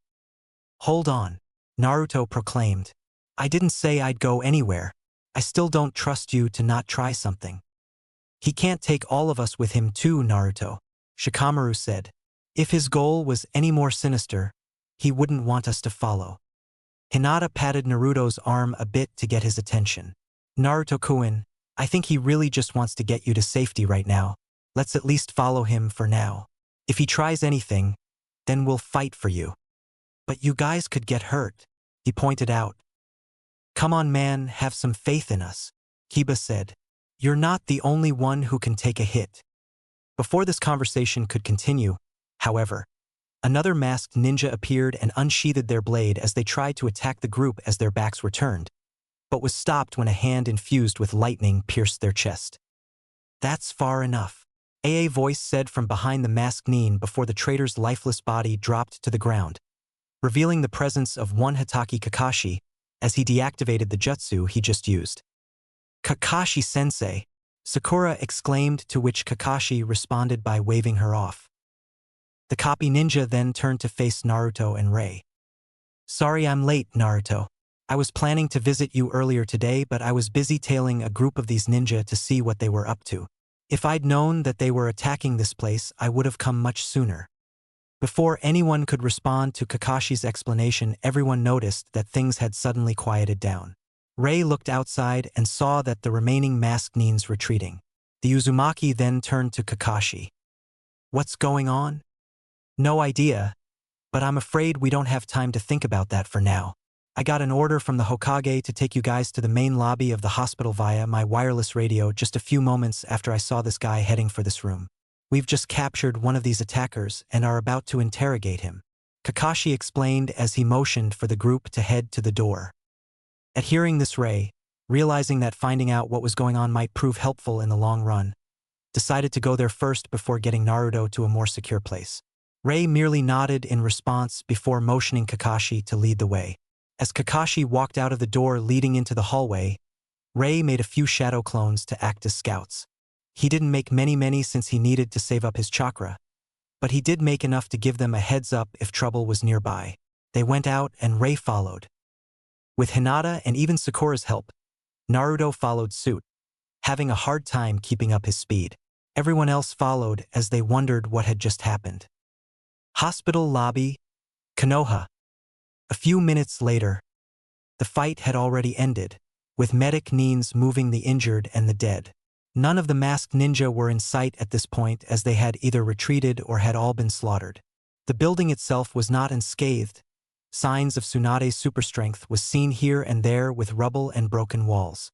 Hold on, Naruto proclaimed. I didn't say I'd go anywhere. I still don't trust you to not try something. He can't take all of us with him too, Naruto, Shikamaru said. If his goal was any more sinister, he wouldn't want us to follow. Hinata patted Naruto's arm a bit to get his attention. Naruto-kun, I think he really just wants to get you to safety right now. Let's at least follow him for now. If he tries anything, then we'll fight for you. But you guys could get hurt, he pointed out. Come on man, have some faith in us, Kiba said. You're not the only one who can take a hit. Before this conversation could continue, however, another masked ninja appeared and unsheathed their blade as they tried to attack the group as their backs were turned, but was stopped when a hand infused with lightning pierced their chest. That's far enough, a voice said from behind the masked nin before the traitor's lifeless body dropped to the ground, revealing the presence of one Hatake Kakashi as he deactivated the jutsu he just used. Kakashi-sensei, Sakura exclaimed, to which Kakashi responded by waving her off. The copy ninja then turned to face Naruto and Ray. Sorry I'm late, Naruto. I was planning to visit you earlier today, but I was busy tailing a group of these ninja to see what they were up to. If I'd known that they were attacking this place, I would have come much sooner. Before anyone could respond to Kakashi's explanation, everyone noticed that things had suddenly quieted down. Ray looked outside and saw that the remaining masked nins retreating. The Uzumaki then turned to Kakashi. What's going on? No idea, but I'm afraid we don't have time to think about that for now. I got an order from the Hokage to take you guys to the main lobby of the hospital via my wireless radio just a few moments after I saw this guy heading for this room. We've just captured one of these attackers and are about to interrogate him, Kakashi explained as he motioned for the group to head to the door. At hearing this, Ray, realizing that finding out what was going on might prove helpful in the long run, decided to go there first before getting Naruto to a more secure place. Ray merely nodded in response before motioning Kakashi to lead the way. As Kakashi walked out of the door leading into the hallway, Ray made a few shadow clones to act as scouts. He didn't make many since he needed to save up his chakra, but he did make enough to give them a heads up if trouble was nearby. They went out and Ray followed. With Hinata and even Sakura's help, Naruto followed suit, having a hard time keeping up his speed. Everyone else followed as they wondered what had just happened. Hospital lobby, Konoha. A few minutes later, the fight had already ended, with medic nins moving the injured and the dead. None of the masked ninja were in sight at this point as they had either retreated or had all been slaughtered. The building itself was not unscathed. Signs of Tsunade's superstrength was seen here and there with rubble and broken walls.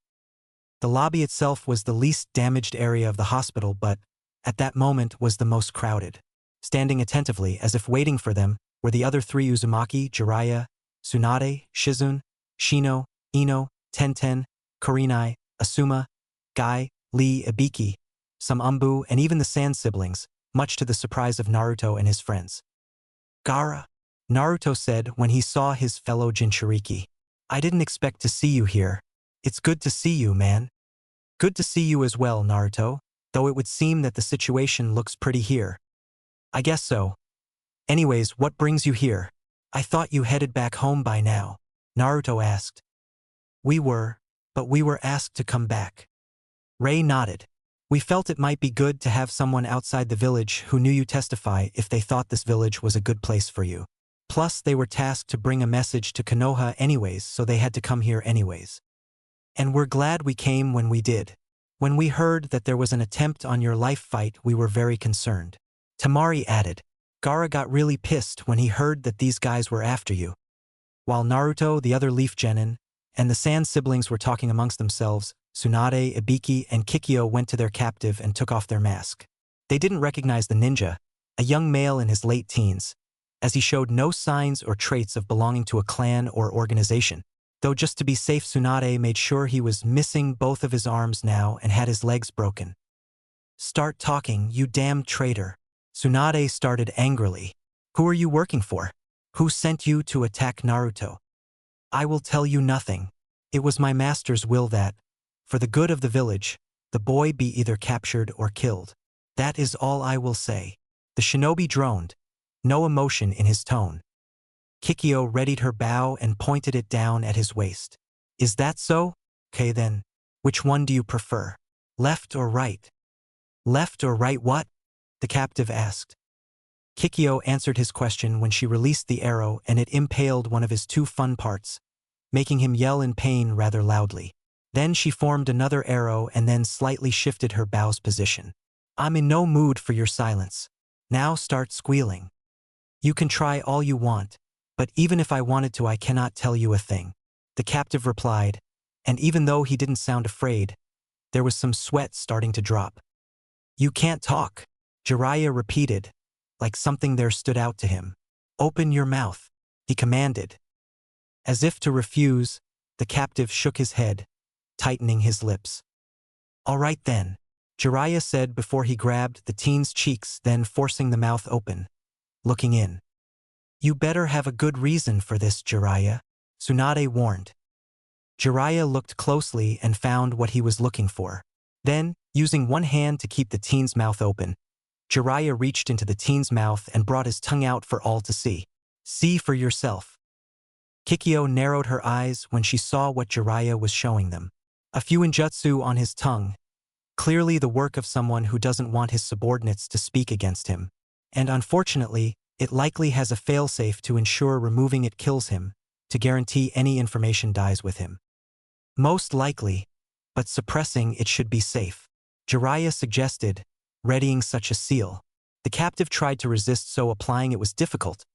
The lobby itself was the least damaged area of the hospital, but, at that moment, was the most crowded. Standing attentively, as if waiting for them, were the other three Uzumaki, Jeriah, Tsunade, Shizune, Shino, Ino, Tenten, Kurenai, Asuma, Guy, Lee, Ibiki, some Umbu, and even the Sand siblings, much to the surprise of Naruto and his friends. Gaara, Naruto said when he saw his fellow Jinchuriki. I didn't expect to see you here. It's good to see you, man. Good to see you as well, Naruto, though it would seem that the situation looks pretty here. I guess so. Anyways, what brings you here? I thought you headed back home by now, Naruto asked. But we were asked to come back. Ray nodded. We felt it might be good to have someone outside the village who knew you testify if they thought this village was a good place for you. Plus, they were tasked to bring a message to Konoha anyways, so they had to come here anyways. And we're glad we came when we did. When we heard that there was an attempt on your life fight, we were very concerned. Temari added. Gaara got really pissed when he heard that these guys were after you. While Naruto, the other Leaf Genin, and the Sand siblings were talking amongst themselves, Tsunade, Ibiki, and Kikyo went to their captive and took off their mask. They didn't recognize the ninja, a young male in his late teens, as he showed no signs or traits of belonging to a clan or organization. Though just to be safe, Tsunade made sure he was missing both of his arms now and had his legs broken. Start talking, you damned traitor. Tsunade started angrily. Who are you working for? Who sent you to attack Naruto? I will tell you nothing. It was my master's will that, for the good of the village, the boy be either captured or killed. That is all I will say. The shinobi droned, no emotion in his tone. Kikyo readied her bow and pointed it down at his waist. Is that so? Okay then. Which one do you prefer? Left or right? Left or right what? The captive asked. Kikyo answered his question when she released the arrow and it impaled one of his two fun parts, making him yell in pain rather loudly. Then she formed another arrow and then slightly shifted her bow's position. I'm in no mood for your silence. Now start squealing. You can try all you want, but even if I wanted to, I cannot tell you a thing. The captive replied, and even though he didn't sound afraid, there was some sweat starting to drop. You can't talk, Jeriah repeated, like something there stood out to him. Open your mouth, he commanded. As if to refuse, the captive shook his head, tightening his lips. All right then, Jeriah said before he grabbed the teen's cheeks, then forcing the mouth open, looking in. You better have a good reason for this, Jeriah, Tsunade warned. Jeriah looked closely and found what he was looking for. Then, using one hand to keep the teen's mouth open, Jeriah reached into the teen's mouth and brought his tongue out for all to see. See for yourself. Kikyo narrowed her eyes when she saw what Jeriah was showing them. A few injutsu on his tongue, clearly the work of someone who doesn't want his subordinates to speak against him. And unfortunately, it likely has a failsafe to ensure removing it kills him, to guarantee any information dies with him. Most likely, but suppressing it should be safe. Jeriah suggested, readying such a seal. The captive tried to resist, so applying it was difficult,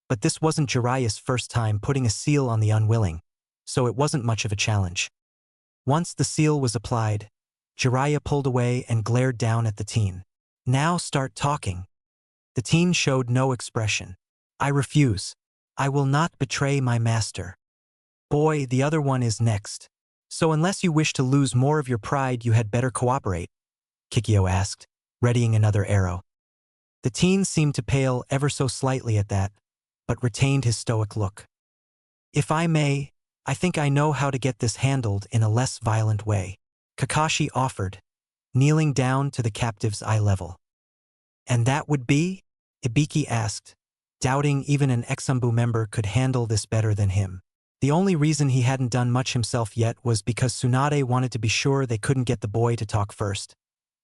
but this wasn't Jeriah's first time putting a seal on the unwilling, so it wasn't much of a challenge. Once the seal was applied, Jeriah pulled away and glared down at the teen. Now start talking. The teen showed no expression. I refuse. I will not betray my master. Boy, the other one is next. So unless you wish to lose more of your pride, you had better cooperate, Kikyo asked, readying another arrow. The teen seemed to pale ever so slightly at that, but retained his stoic look. If I may, I think I know how to get this handled in a less violent way, Kakashi offered, kneeling down to the captive's eye level. And that would be? Ibiki asked, doubting even an Exumbu member could handle this better than him. The only reason he hadn't done much himself yet was because Tsunade wanted to be sure they couldn't get the boy to talk first.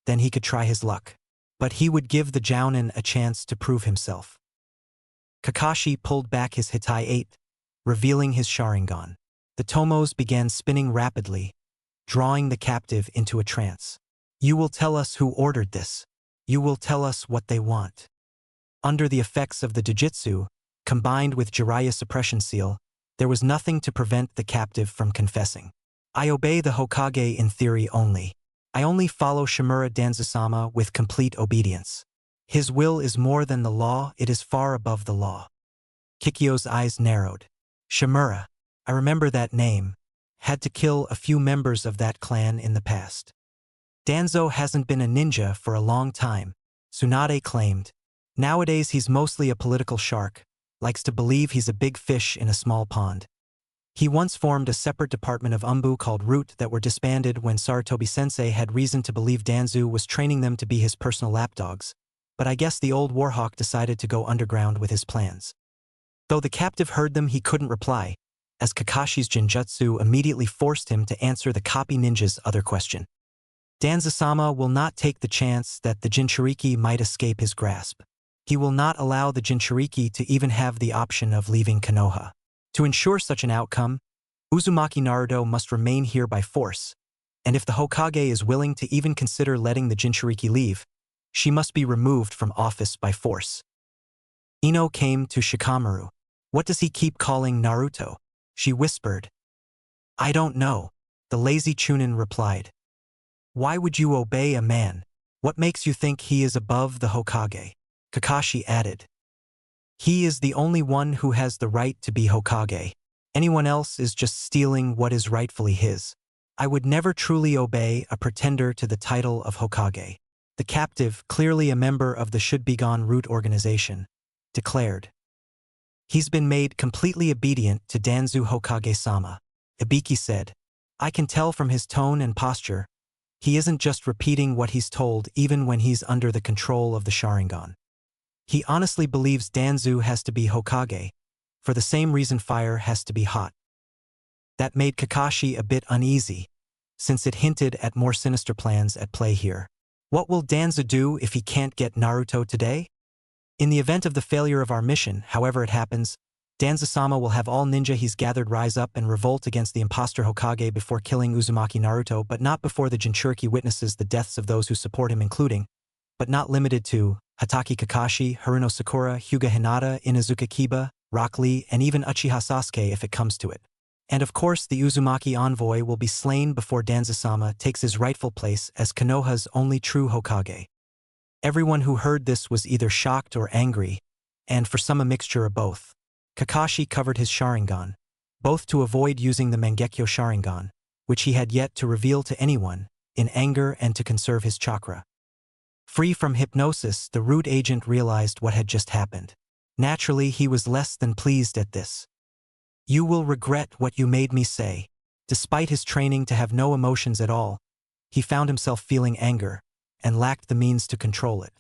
Then he could try his luck. But he would give the Jounin a chance to prove himself. Kakashi pulled back his Hitai 8, revealing his Sharingan. The tomos began spinning rapidly, drawing the captive into a trance. You will tell us who ordered this. You will tell us what they want. Under the effects of the Jujutsu, combined with Jeriah's suppression seal, there was nothing to prevent the captive from confessing. I obey the Hokage in theory only. I only follow Shimura Danzusama with complete obedience. His will is more than the law, it is far above the law. Kikyo's eyes narrowed. Shimura, I remember that name. Had to kill a few members of that clan in the past. Danzo hasn't been a ninja for a long time, Tsunade claimed. Nowadays he's mostly a political shark, likes to believe he's a big fish in a small pond. He once formed a separate department of Umbu called Root that were disbanded when Sarutobi-sensei had reason to believe Danzu was training them to be his personal lapdogs, but I guess the old Warhawk decided to go underground with his plans. Though the captive heard them, he couldn't reply, as Kakashi's Jinjutsu immediately forced him to answer the copy ninja's other question. Danzusama will not take the chance that the Jinchuriki might escape his grasp. He will not allow the Jinchuriki to even have the option of leaving Konoha. To ensure such an outcome, Uzumaki Naruto must remain here by force, and if the Hokage is willing to even consider letting the Jinchuriki leave, she must be removed from office by force. Ino came to Shikamaru. What does he keep calling Naruto? She whispered. I don't know, the lazy Chunin replied. Why would you obey a man? What makes you think he is above the Hokage? Kakashi added. He is the only one who has the right to be Hokage. Anyone else is just stealing what is rightfully his. I would never truly obey a pretender to the title of Hokage. The captive, clearly a member of the should-be-gone root organization, declared. He's been made completely obedient to Danzu Hokage-sama. Ibiki said. I can tell from his tone and posture, he isn't just repeating what he's told even when he's under the control of the Sharingan. He honestly believes Danzu has to be Hokage, for the same reason fire has to be hot. That made Kakashi a bit uneasy, since it hinted at more sinister plans at play here. What will Danzu do if he can't get Naruto today? In the event of the failure of our mission, however it happens, Danzu-sama will have all ninja he's gathered rise up and revolt against the imposter Hokage before killing Uzumaki Naruto, but not before the Jinchuriki witnesses the deaths of those who support him, including, but not limited to, Hatake Kakashi, Haruno Sakura, Hyuga Hinata, Inazuka Kiba, Rock Lee, and even Uchiha Sasuke if it comes to it. And of course the Uzumaki envoy will be slain before Danzu-sama takes his rightful place as Konoha's only true Hokage. Everyone who heard this was either shocked or angry, and for some a mixture of both. Kakashi covered his Sharingan, both to avoid using the Mangekyo Sharingan, which he had yet to reveal to anyone, in anger and to conserve his chakra. Free from hypnosis, the root agent realized what had just happened. Naturally, he was less than pleased at this. You will regret what you made me say. Despite his training to have no emotions at all, he found himself feeling anger, and lacked the means to control it.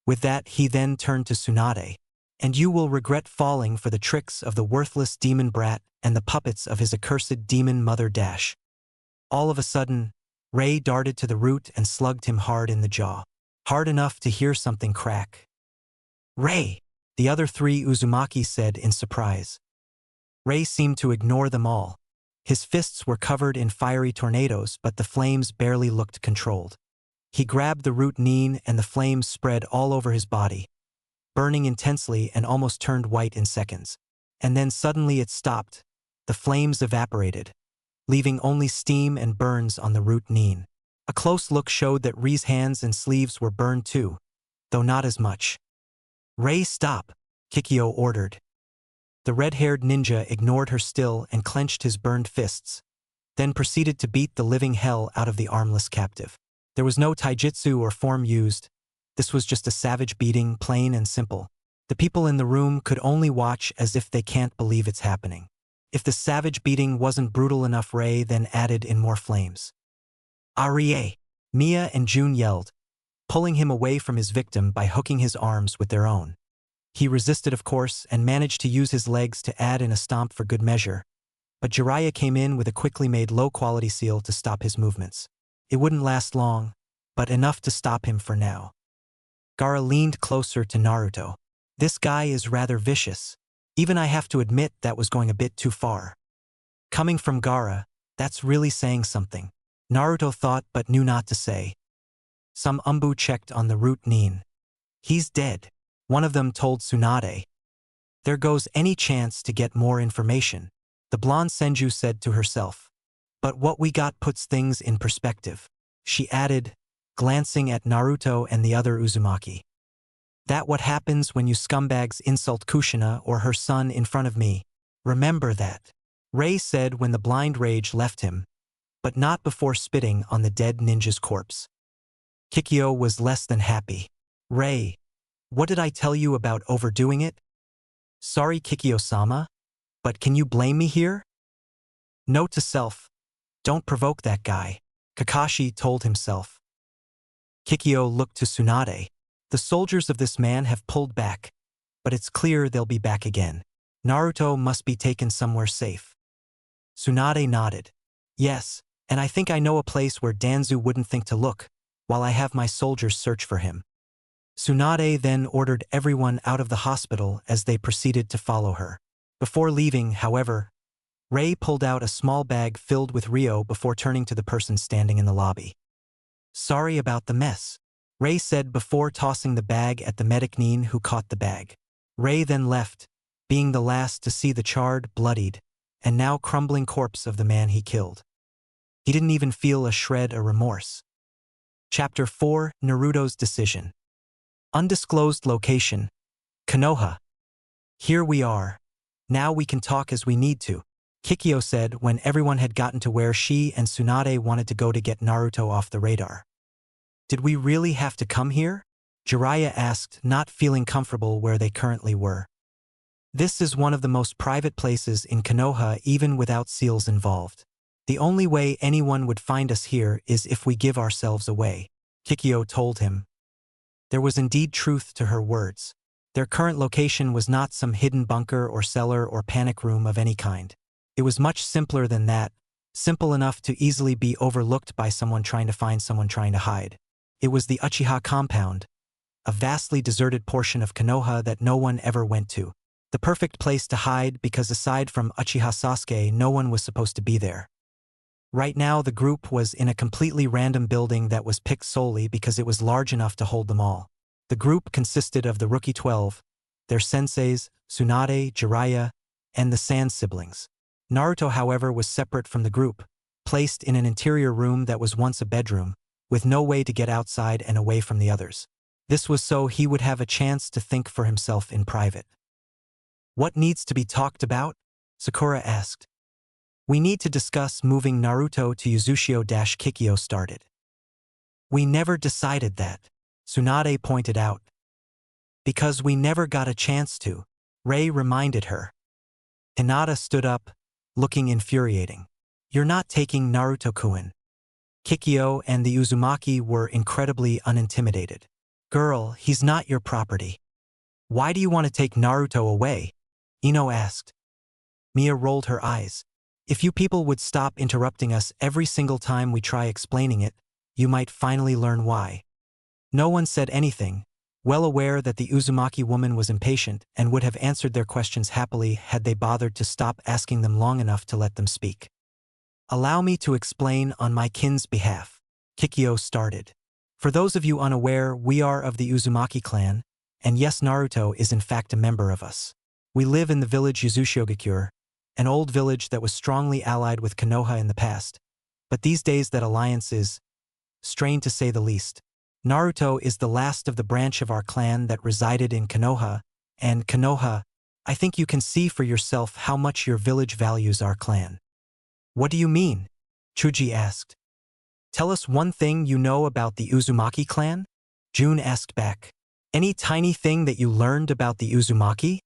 With that, he then turned to Tsunade. And you will regret falling for the tricks of the worthless demon brat and the puppets of his accursed demon mother Dash. All of a sudden, Ray darted to the root and slugged him hard in the jaw. Hard enough to hear something crack. Ray! The other three Uzumaki said in surprise. Ray seemed to ignore them all. His fists were covered in fiery tornadoes, but the flames barely looked controlled. He grabbed the root nin and the flames spread all over his body, burning intensely and almost turned white in seconds. And then suddenly it stopped. The flames evaporated, leaving only steam and burns on the root nin. A close look showed that Ri's hands and sleeves were burned too, though not as much. Ray, stop, Kikyo ordered. The red-haired ninja ignored her still and clenched his burned fists, then proceeded to beat the living hell out of the armless captive. There was no taijutsu or form used. This was just a savage beating, plain and simple. The people in the room could only watch as if they can't believe it's happening. If the savage beating wasn't brutal enough, Ray then added in more flames. Arie! Mia and June yelled, pulling him away from his victim by hooking his arms with their own. He resisted, of course, and managed to use his legs to add in a stomp for good measure, but Jeriah came in with a quickly made low-quality seal to stop his movements. It wouldn't last long, but enough to stop him for now. Gaara leaned closer to Naruto. This guy is rather vicious. Even I have to admit that was going a bit too far. Coming from Gaara, that's really saying something. Naruto thought but knew not to say. Some Umbu checked on the root nin. He's dead, one of them told Tsunade. There goes any chance to get more information, the blonde Senju said to herself. But what we got puts things in perspective, she added, glancing at Naruto and the other Uzumaki. That what happens when you scumbags insult Kushina or her son in front of me. Remember that. Ray said when the blind rage left him, but not before spitting on the dead ninja's corpse. Kikyo was less than happy. Ray, what did I tell you about overdoing it? Sorry, Kikyo-sama, but can you blame me here? Note to self, don't provoke that guy, Kakashi told himself. Kikyo looked to Tsunade. The soldiers of this man have pulled back, but it's clear they'll be back again. Naruto must be taken somewhere safe. Tsunade nodded. Yes, and I think I know a place where Danzu wouldn't think to look, while I have my soldiers search for him. Tsunade then ordered everyone out of the hospital as they proceeded to follow her. Before leaving, however, Ray pulled out a small bag filled with Ryo before turning to the person standing in the lobby. Sorry about the mess, Ray said before tossing the bag at the medic nin who caught the bag. Ray then left, being the last to see the charred, bloodied, and now crumbling corpse of the man he killed. He didn't even feel a shred of remorse. Chapter 4: Naruto's Decision. Undisclosed location. Konoha. Here we are. Now we can talk as we need to. Kikyo said when everyone had gotten to where she and Tsunade wanted to go to get Naruto off the radar. Did we really have to come here? Jeriah asked, not feeling comfortable where they currently were. This is one of the most private places in Konoha even without seals involved. The only way anyone would find us here is if we give ourselves away, Kikyo told him. There was indeed truth to her words. Their current location was not some hidden bunker or cellar or panic room of any kind. It was much simpler than that, simple enough to easily be overlooked by someone trying to find someone trying to hide. It was the Uchiha compound, a vastly deserted portion of Konoha that no one ever went to. The perfect place to hide because aside from Uchiha Sasuke, no one was supposed to be there. Right now the group was in a completely random building that was picked solely because it was large enough to hold them all. The group consisted of the Rookie 12, their senseis, Tsunade, Jeriah, and the Sand siblings. Naruto, however, was separate from the group, placed in an interior room that was once a bedroom, with no way to get outside and away from the others. This was so he would have a chance to think for himself in private. What needs to be talked about? Sakura asked. We need to discuss moving Naruto to Uzushio-Kikyo started. We never decided that, Tsunade pointed out. Because we never got a chance to, Rei reminded her. Hinata stood up, looking infuriating. You're not taking Naruto-kun. Kikyo and the Uzumaki were incredibly unintimidated. Girl, he's not your property. Why do you want to take Naruto away? Ino asked. Mia rolled her eyes. If you people would stop interrupting us every single time we try explaining it, you might finally learn why. No one said anything, well aware that the Uzumaki woman was impatient and would have answered their questions happily had they bothered to stop asking them long enough to let them speak. Allow me to explain on my kin's behalf, Kikyo started. For those of you unaware, we are of the Uzumaki clan, and yes, Naruto is in fact a member of us. We live in the village Uzushio-Gakure, an old village that was strongly allied with Konoha in the past, but these days that alliance is strained to say the least. Naruto is the last of the branch of our clan that resided in Konoha, and Konoha, I think you can see for yourself how much your village values our clan. What do you mean? Chuji asked. Tell us one thing you know about the Uzumaki clan? Jun asked back. Any tiny thing that you learned about the Uzumaki?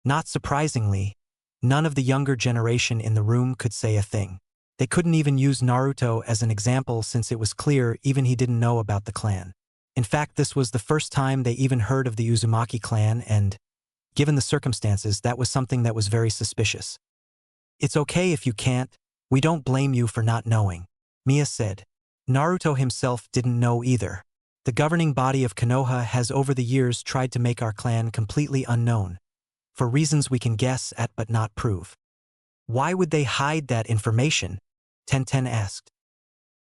Not surprisingly, none of the younger generation in the room could say a thing. They couldn't even use Naruto as an example since it was clear even he didn't know about the clan. In fact, this was the first time they even heard of the Uzumaki clan and, given the circumstances, that was something that was very suspicious. It's okay if you can't, we don't blame you for not knowing, Mia said. Naruto himself didn't know either. The governing body of Konoha has over the years tried to make our clan completely unknown, for reasons we can guess at but not prove. Why would they hide that information? Tenten asked.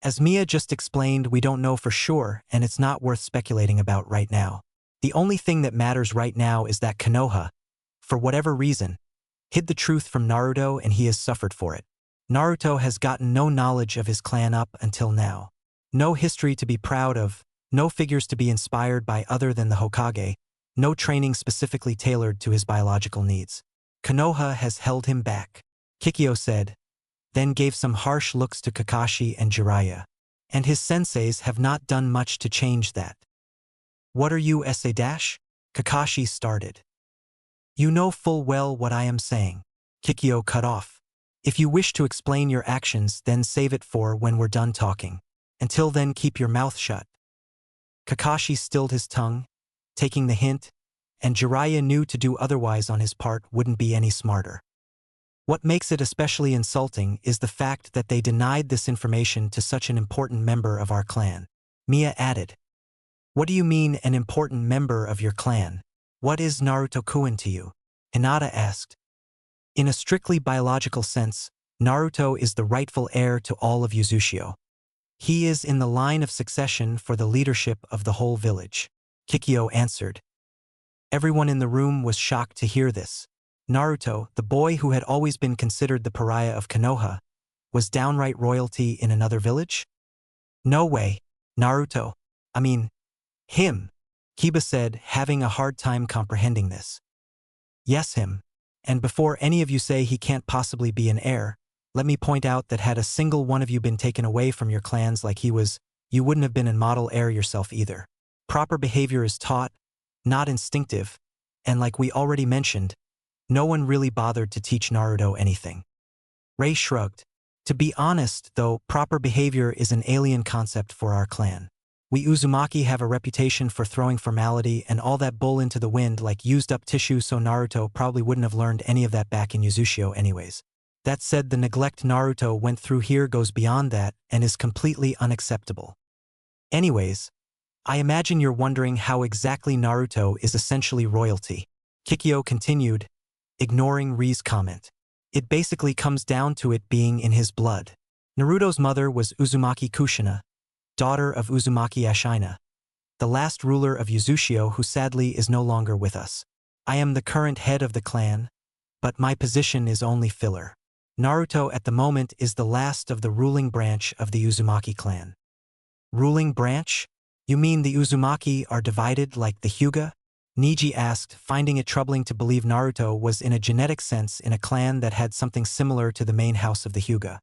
As Mia just explained, we don't know for sure, and it's not worth speculating about right now. The only thing that matters right now is that Konoha, for whatever reason, hid the truth from Naruto and he has suffered for it. Naruto has gotten no knowledge of his clan up until now. No history to be proud of, no figures to be inspired by other than the Hokage, no training specifically tailored to his biological needs. Konoha has held him back, Kikyo said, then gave some harsh looks to Kakashi and Jeriah. And his senseis have not done much to change that. What are you SA-? Kakashi started. You know full well what I am saying, Kikyo cut off. If you wish to explain your actions, then save it for when we're done talking. Until then, keep your mouth shut. Kakashi stilled his tongue, taking the hint, and Jeriah knew to do otherwise on his part wouldn't be any smarter. What makes it especially insulting is the fact that they denied this information to such an important member of our clan. Mia added. What do you mean an important member of your clan? What is Naruto-kun to you? Hinata asked. In a strictly biological sense, Naruto is the rightful heir to all of Uzushio. He is in the line of succession for the leadership of the whole village, Kikyo answered. Everyone in the room was shocked to hear this. Naruto, the boy who had always been considered the pariah of Konoha, was downright royalty in another village? No way, Naruto. I mean, him, Kiba said, having a hard time comprehending this. Yes, him. And before any of you say he can't possibly be an heir, let me point out that had a single one of you been taken away from your clans like he was, you wouldn't have been a model heir yourself either. Proper behavior is taught, not instinctive, and like we already mentioned, no one really bothered to teach Naruto anything. Ray shrugged. To be honest, though, proper behavior is an alien concept for our clan. We Uzumaki have a reputation for throwing formality and all that bull into the wind like used-up tissue, so Naruto probably wouldn't have learned any of that back in Uzumaki anyways. That said, the neglect Naruto went through here goes beyond that and is completely unacceptable. Anyways, I imagine you're wondering how exactly Naruto is essentially royalty. Kikyo continued, ignoring Ri's comment. It basically comes down to it being in his blood. Naruto's mother was Uzumaki Kushina, daughter of Uzumaki Ashina, the last ruler of Uzumaki who sadly is no longer with us. I am the current head of the clan, but my position is only filler. Naruto at the moment is the last of the ruling branch of the Uzumaki clan. Ruling branch? You mean the Uzumaki are divided like the Hyuga? Neji asked, finding it troubling to believe Naruto was in a genetic sense in a clan that had something similar to the main house of the Hyuga.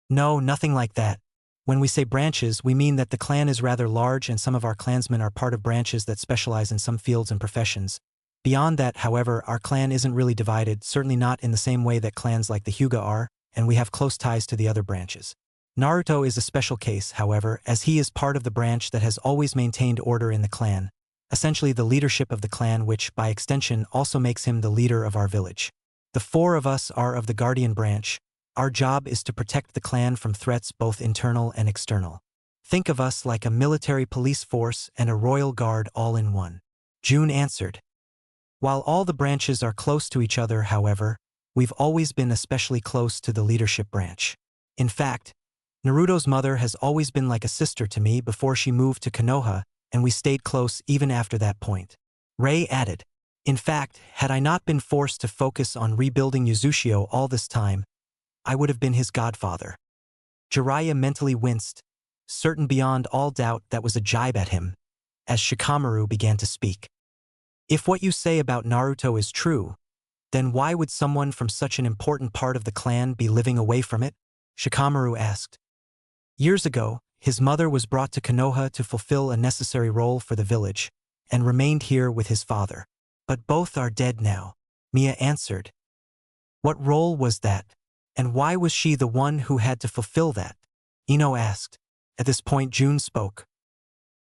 No, nothing like that. When we say branches, we mean that the clan is rather large and some of our clansmen are part of branches that specialize in some fields and professions. Beyond that, however, our clan isn't really divided, certainly not in the same way that clans like the Hyuga are, and we have close ties to the other branches. Naruto is a special case, however, as he is part of the branch that has always maintained order in the clan, essentially the leadership of the clan, which, by extension, also makes him the leader of our village. The four of us are of the Guardian branch. Our job is to protect the clan from threats both internal and external. Think of us like a military police force and a royal guard all in one. June answered. While all the branches are close to each other, however, we've always been especially close to the leadership branch. In fact, Naruto's mother has always been like a sister to me before she moved to Konoha, and we stayed close even after that point. Ray added. In fact, had I not been forced to focus on rebuilding Uzumaki all this time, I would have been his godfather. Jeriah mentally winced, certain beyond all doubt that was a jibe at him, as Shikamaru began to speak. If what you say about Naruto is true, then why would someone from such an important part of the clan be living away from it? Shikamaru asked. Years ago, his mother was brought to Konoha to fulfill a necessary role for the village, and remained here with his father. But both are dead now, Mia answered. What role was that? And why was she the one who had to fulfill that? Ino asked. At this point June spoke.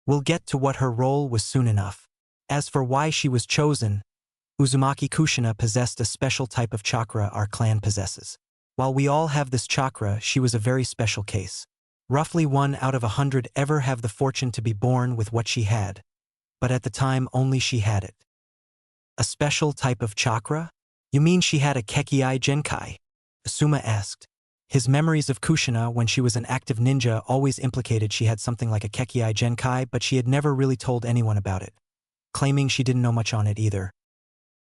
We'll get to what her role was soon enough. As for why she was chosen, Uzumaki Kushina possessed a special type of chakra our clan possesses. While we all have this chakra, she was a very special case. Roughly 1 out of 100 ever have the fortune to be born with what she had, but at the time only she had it. A special type of chakra? You mean she had a Kekkei Genkai? Asuma asked. His memories of Kushina when she was an active ninja always implicated she had something like a Kekkei Genkai, but she had never really told anyone about it, claiming she didn't know much on it either.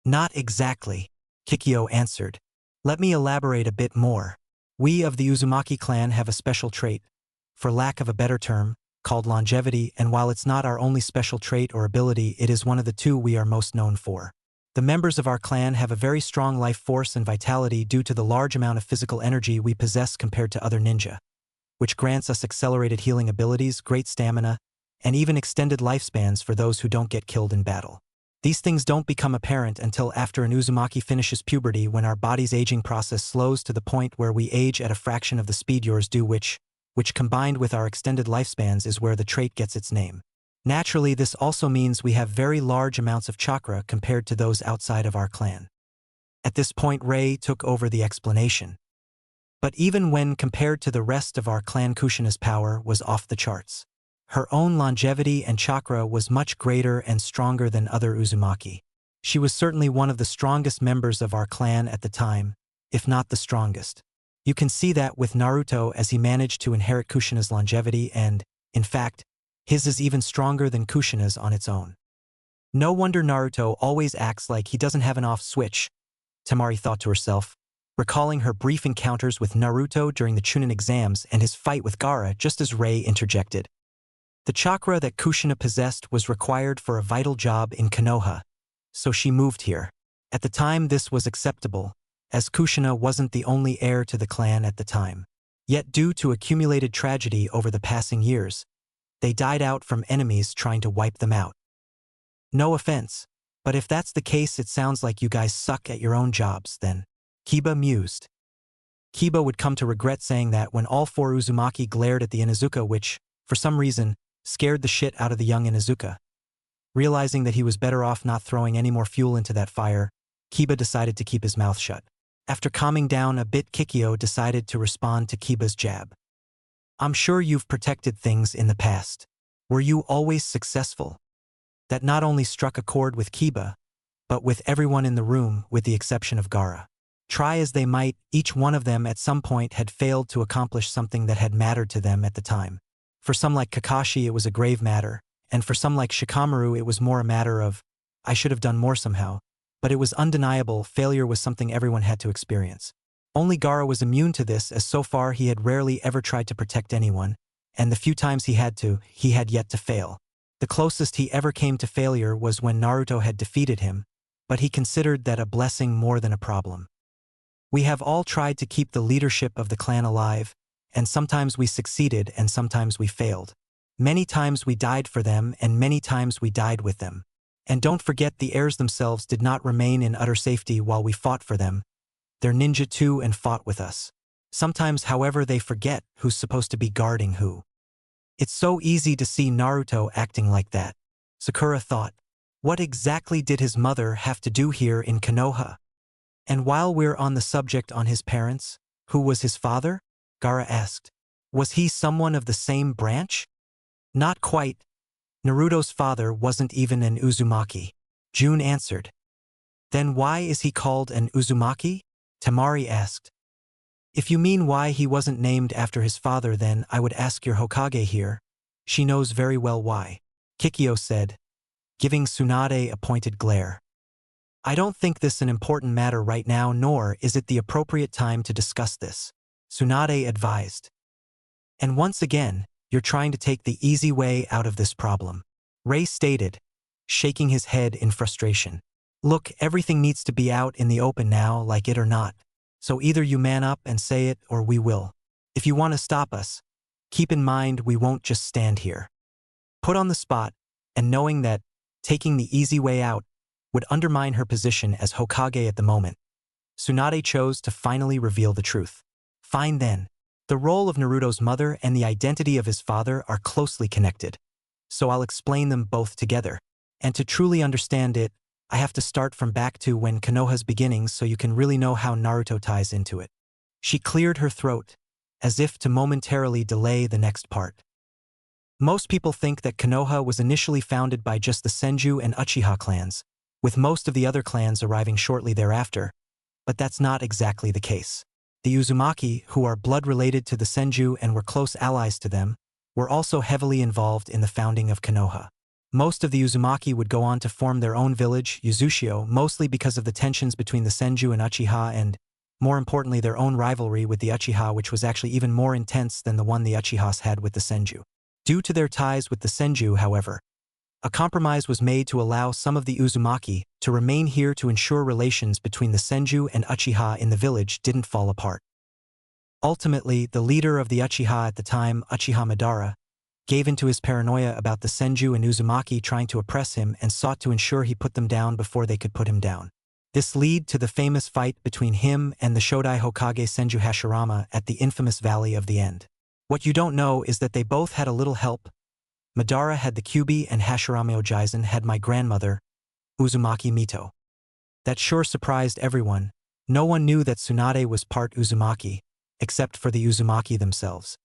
Not exactly, Kikyo answered. Let me elaborate a bit more. We of the Uzumaki clan have a special trait, for lack of a better term, called longevity, and while it's not our only special trait or ability, it is one of the two we are most known for. The members of our clan have a very strong life force and vitality due to the large amount of physical energy we possess compared to other ninja, which grants us accelerated healing abilities, great stamina, and even extended lifespans for those who don't get killed in battle. These things don't become apparent until after an Uzumaki finishes puberty, when our body's aging process slows to the point where we age at a fraction of the speed yours do, which combined with our extended lifespans is where the trait gets its name. Naturally, this also means we have very large amounts of chakra compared to those outside of our clan. At this point, Ray took over the explanation. But even when compared to the rest of our clan, Kushina's power was off the charts. Her own longevity and chakra was much greater and stronger than other Uzumaki. She was certainly one of the strongest members of our clan at the time, if not the strongest. You can see that with Naruto, as he managed to inherit Kushina's longevity and, in fact, his is even stronger than Kushina's on its own. No wonder Naruto always acts like he doesn't have an off switch, Temari thought to herself, recalling her brief encounters with Naruto during the Chunin exams and his fight with Gaara just as Ray interjected. The chakra that Kushina possessed was required for a vital job in Konoha, so she moved here. At the time this was acceptable, as Kushina wasn't the only heir to the clan at the time. Yet due to accumulated tragedy over the passing years, they died out from enemies trying to wipe them out. No offense, but if that's the case it sounds like you guys suck at your own jobs then. Kiba mused. Kiba would come to regret saying that when all four Uzumaki glared at the Inuzuka which, for some reason, scared the shit out of the young Inuzuka. Realizing that he was better off not throwing any more fuel into that fire, Kiba decided to keep his mouth shut. After calming down a bit, Kikyo decided to respond to Kiba's jab. I'm sure you've protected things in the past. Were you always successful? That not only struck a chord with Kiba, but with everyone in the room with the exception of Gaara. Try as they might, each one of them at some point had failed to accomplish something that had mattered to them at the time. For some like Kakashi it was a grave matter, and for some like Shikamaru it was more a matter of, I should have done more somehow. But it was undeniable, failure was something everyone had to experience. Only Gaara was immune to this as so far he had rarely ever tried to protect anyone, and the few times he had yet to fail. The closest he ever came to failure was when Naruto had defeated him, but he considered that a blessing more than a problem. We have all tried to keep the leadership of the clan alive, and sometimes we succeeded and sometimes we failed. Many times we died for them and many times we died with them. And don't forget the heirs themselves did not remain in utter safety while we fought for them. They're ninja too and fought with us. Sometimes, however, they forget who's supposed to be guarding who. It's so easy to see Naruto acting like that. Sakura thought. What exactly did his mother have to do here in Konoha? And while we're on the subject on his parents, who was his father? Gaara asked. Was he someone of the same branch? Not quite. Naruto's father wasn't even an Uzumaki. June answered. Then why is he called an Uzumaki? Temari asked. If you mean why he wasn't named after his father then I would ask your Hokage here. She knows very well why. Kikyo said, giving Tsunade a pointed glare. I don't think this an important matter right now nor is it the appropriate time to discuss this. Tsunade advised. And once again, you're trying to take the easy way out of this problem. Ray stated, shaking his head in frustration. Look, everything needs to be out in the open now, like it or not. So either you man up and say it or we will. If you want to stop us, keep in mind we won't just stand here. Put on the spot, and knowing that taking the easy way out would undermine her position as Hokage at the moment, Tsunade chose to finally reveal the truth. Fine then. The role of Naruto's mother and the identity of his father are closely connected, so I'll explain them both together. And to truly understand it, I have to start from back to when Konoha's beginnings so you can really know how Naruto ties into it. She cleared her throat, as if to momentarily delay the next part. Most people think that Konoha was initially founded by just the Senju and Uchiha clans, with most of the other clans arriving shortly thereafter, but that's not exactly the case. The Uzumaki, who are blood-related to the Senju and were close allies to them, were also heavily involved in the founding of Konoha. Most of the Uzumaki would go on to form their own village, Uzushio, mostly because of the tensions between the Senju and Uchiha and, more importantly, their own rivalry with the Uchiha, which was actually even more intense than the one the Uchihas had with the Senju. Due to their ties with the Senju, however, a compromise was made to allow some of the Uzumaki to remain here to ensure relations between the Senju and Uchiha in the village didn't fall apart. Ultimately, the leader of the Uchiha at the time, Uchiha Madara, gave in to his paranoia about the Senju and Uzumaki trying to oppress him and sought to ensure he put them down before they could put him down. This led to the famous fight between him and the Shodai Hokage Senju Hashirama at the infamous Valley of the End. What you don't know is that they both had a little help. Madara had the Kyuubi and Hashirama Ojizen had my grandmother, Uzumaki Mito. That sure surprised everyone. No one knew that Tsunade was part Uzumaki, except for the Uzumaki themselves.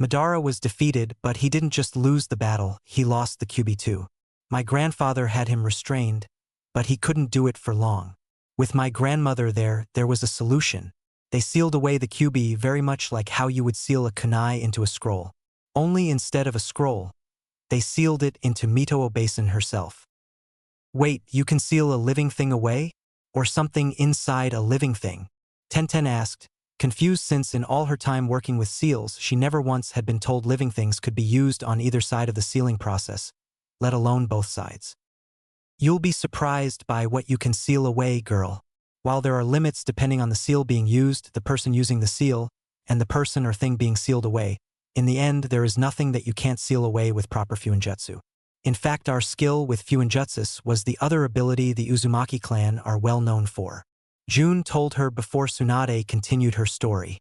Madara was defeated, but he didn't just lose the battle, he lost the Kyuubi too. My grandfather had him restrained, but he couldn't do it for long. With my grandmother there was a solution. They sealed away the Kyuubi very much like how you would seal a kunai into a scroll. Only instead of a scroll, they sealed it into Mito Obasan herself. Wait, you can seal a living thing away? Or something inside a living thing? Tenten asked, confused since in all her time working with seals she never once had been told living things could be used on either side of the sealing process, let alone both sides. You'll be surprised by what you can seal away, girl. While there are limits depending on the seal being used, the person using the seal, and the person or thing being sealed away, in the end there is nothing that you can't seal away with proper Fuinjutsu. In fact, our skill with Fuinjutsu was the other ability the Uzumaki clan are well known for. June told her before Tsunade continued her story.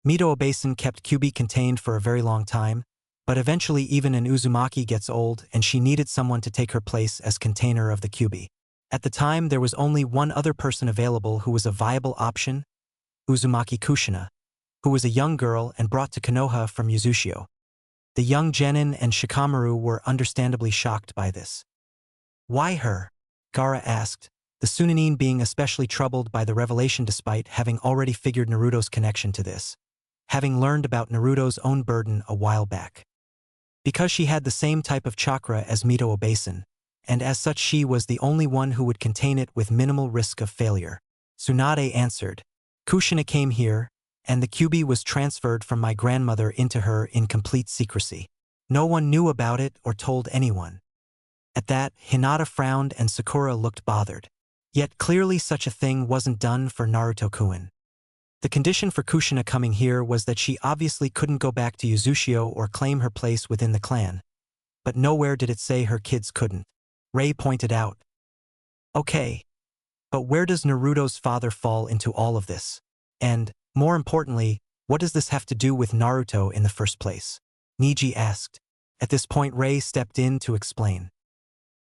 Mito Basin kept Kyuubi contained for a very long time, but eventually even an Uzumaki gets old and she needed someone to take her place as container of the Kyuubi. At the time there was only one other person available who was a viable option, Uzumaki Kushina, who was a young girl and brought to Konoha from Uzushio. The young Genin and Shikamaru were understandably shocked by this. Why her? Gaara asked, the Sunanin being especially troubled by the revelation despite having already figured Naruto's connection to this, having learned about Naruto's own burden a while back. Because she had the same type of chakra as Mito Basin, and as such she was the only one who would contain it with minimal risk of failure. Tsunade answered, Kushina came here, and the Kyuubi was transferred from my grandmother into her in complete secrecy. No one knew about it or told anyone. At that, Hinata frowned and Sakura looked bothered. Yet clearly such a thing wasn't done for Naruto-kun. The condition for Kushina coming here was that she obviously couldn't go back to Uzushio or claim her place within the clan. But nowhere did it say her kids couldn't. Ray pointed out. Okay. But where does Naruto's father fall into all of this? And, more importantly, what does this have to do with Naruto in the first place? Niji asked. At this point Ray stepped in to explain.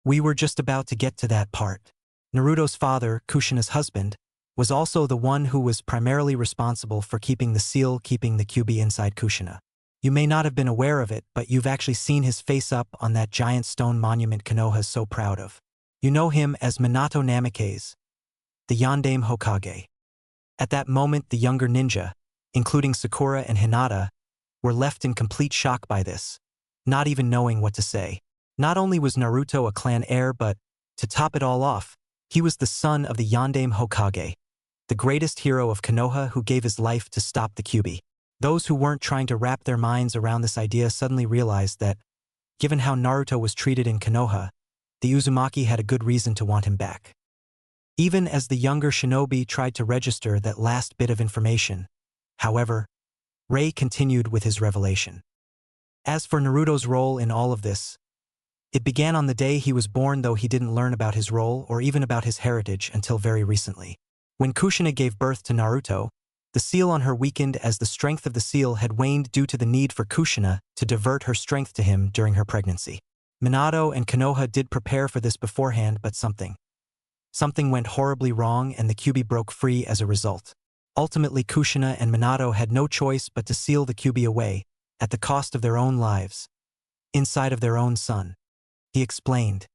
We were just about to get to that part. Naruto's father, Kushina's husband, was also the one who was primarily responsible for keeping the seal, keeping the Kyuubi inside Kushina. You may not have been aware of it, but you've actually seen his face up on that giant stone monument Konoha's so proud of. You know him as Minato Namikaze, the Yondaime Hokage. At that moment the younger ninja, including Sakura and Hinata, were left in complete shock by this, not even knowing what to say. Not only was Naruto a clan heir, but, to top it all off, he was the son of the Yondaime Hokage, the greatest hero of Konoha who gave his life to stop the Kyuubi. Those who weren't trying to wrap their minds around this idea suddenly realized that, given how Naruto was treated in Konoha, the Uzumaki had a good reason to want him back. Even as the younger shinobi tried to register that last bit of information, however, Ray continued with his revelation. As for Naruto's role in all of this, it began on the day he was born, though he didn't learn about his role or even about his heritage until very recently. When Kushina gave birth to Naruto, the seal on her weakened as the strength of the seal had waned due to the need for Kushina to divert her strength to him during her pregnancy. Minato and Konoha did prepare for this beforehand, but something went horribly wrong and the Kyuubi broke free as a result. Ultimately Kushina and Minato had no choice but to seal the Kyuubi away, at the cost of their own lives, inside of their own son. He explained.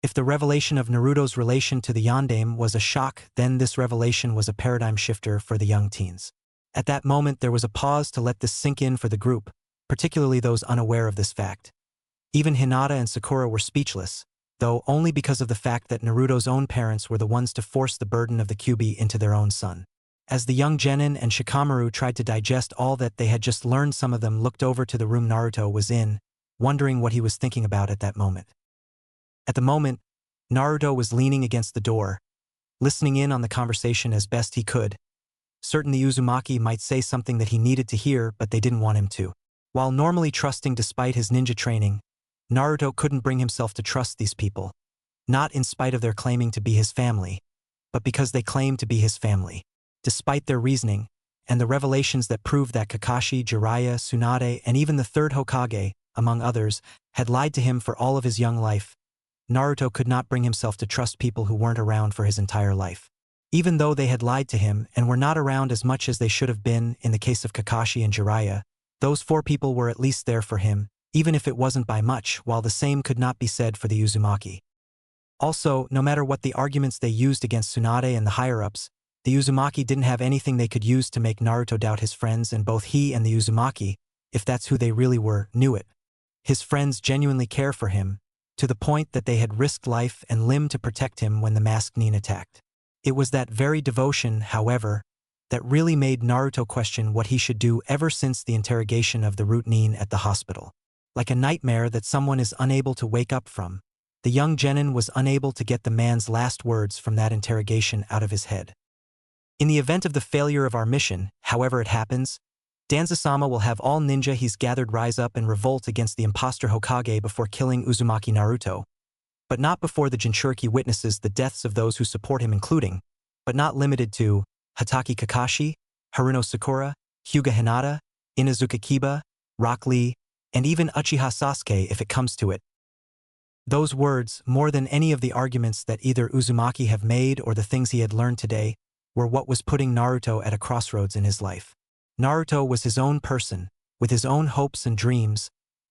If the revelation of Naruto's relation to the Yondaime was a shock, then this revelation was a paradigm shifter for the young teens. At that moment there was a pause to let this sink in for the group, particularly those unaware of this fact. Even Hinata and Sakura were speechless, though only because of the fact that Naruto's own parents were the ones to force the burden of the Kyuubi into their own son. As the young Genin and Shikamaru tried to digest all that they had just learned, some of them looked over to the room Naruto was in, wondering what he was thinking about at that moment. At the moment, Naruto was leaning against the door, listening in on the conversation as best he could, certain the Uzumaki might say something that he needed to hear, but they didn't want him to. While normally trusting despite his ninja training, Naruto couldn't bring himself to trust these people, not in spite of their claiming to be his family, but because they claimed to be his family. Despite their reasoning, and the revelations that proved that Kakashi, Jiraiya, Tsunade, and even the third Hokage, among others, had lied to him for all of his young life, Naruto could not bring himself to trust people who weren't around for his entire life. Even though they had lied to him and were not around as much as they should have been in the case of Kakashi and Jiraiya, those four people were at least there for him, even if it wasn't by much, while the same could not be said for the Uzumaki. Also, no matter what the arguments they used against Tsunade and the higher-ups, the Uzumaki didn't have anything they could use to make Naruto doubt his friends, and both he and the Uzumaki, if that's who they really were, knew it. His friends genuinely care for him, to the point that they had risked life and limb to protect him when the masked Nin attacked. It was that very devotion, however, that really made Naruto question what he should do ever since the interrogation of the Root Nin at the hospital. Like a nightmare that someone is unable to wake up from, The young genin was unable to get the man's last words from that interrogation out of his head. In the event of the failure of our mission, however it happens, Danzasama will have all ninja he's gathered rise up and revolt against the imposter Hokage before killing Uzumaki Naruto, but not before the Jinchuriki witnesses the deaths of those who support him, including, but not limited to, Hatake Kakashi, Haruno Sakura, Hyuga Hinata, Inazuka Kiba, Rock Lee, and even Uchiha Sasuke if it comes to it. Those words, more than any of the arguments that either Uzumaki have made or the things he had learned today, were what was putting Naruto at a crossroads in his life. Naruto was his own person, with his own hopes and dreams,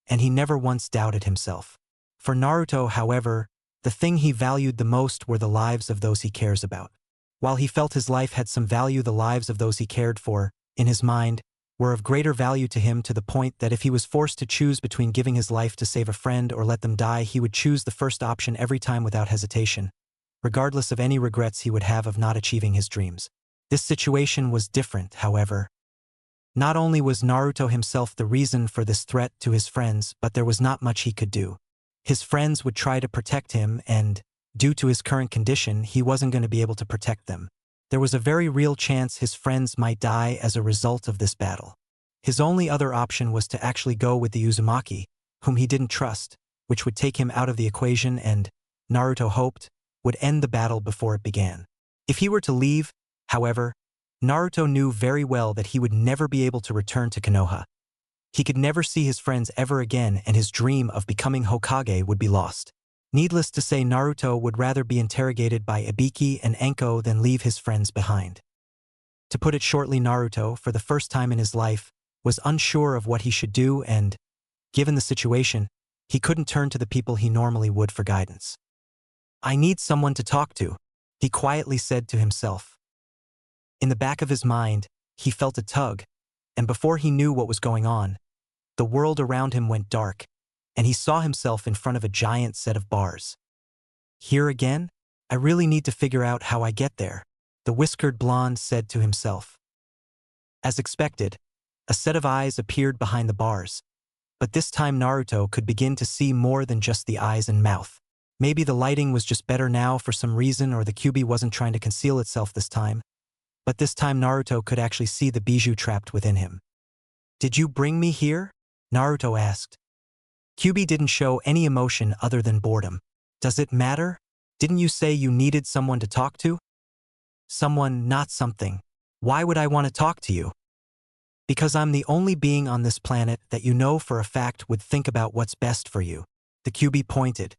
and he never once doubted himself. For Naruto, however, the thing he valued the most were the lives of those he cares about. While he felt his life had some value, the lives of those he cared for, in his mind, were of greater value to him, to the point that if he was forced to choose between giving his life to save a friend or let them die, he would choose the first option every time without hesitation, regardless of any regrets he would have of not achieving his dreams. This situation was different, however. Not only was Naruto himself the reason for this threat to his friends, but there was not much he could do. His friends would try to protect him, and, due to his current condition, he wasn't going to be able to protect them. There was a very real chance his friends might die as a result of this battle. His only other option was to actually go with the Uzumaki, whom he didn't trust, which would take him out of the equation and, Naruto hoped, would end the battle before it began. If he were to leave, however, Naruto knew very well that he would never be able to return to Konoha. He could never see his friends ever again, and his dream of becoming Hokage would be lost. Needless to say, Naruto would rather be interrogated by Ibiki and Enko than leave his friends behind. To put it shortly, Naruto, for the first time in his life, was unsure of what he should do and, given the situation, he couldn't turn to the people he normally would for guidance. "I need someone to talk to," he quietly said to himself. In the back of his mind, he felt a tug, and before he knew what was going on, the world around him went dark, and he saw himself in front of a giant set of bars. "Here again? I really need to figure out how I get there," the whiskered blonde said to himself. As expected, a set of eyes appeared behind the bars, but this time Naruto could begin to see more than just the eyes and mouth. Maybe the lighting was just better now for some reason, or the QB wasn't trying to conceal itself this time. But this time Naruto could actually see the bijou trapped within him. "Did you bring me here?" Naruto asked. QB didn't show any emotion other than boredom. "Does it matter? Didn't you say you needed someone to talk to?" "Someone, not something. Why would I want to talk to you?" "Because I'm the only being on this planet that you know for a fact would think about what's best for you." The QB pointed.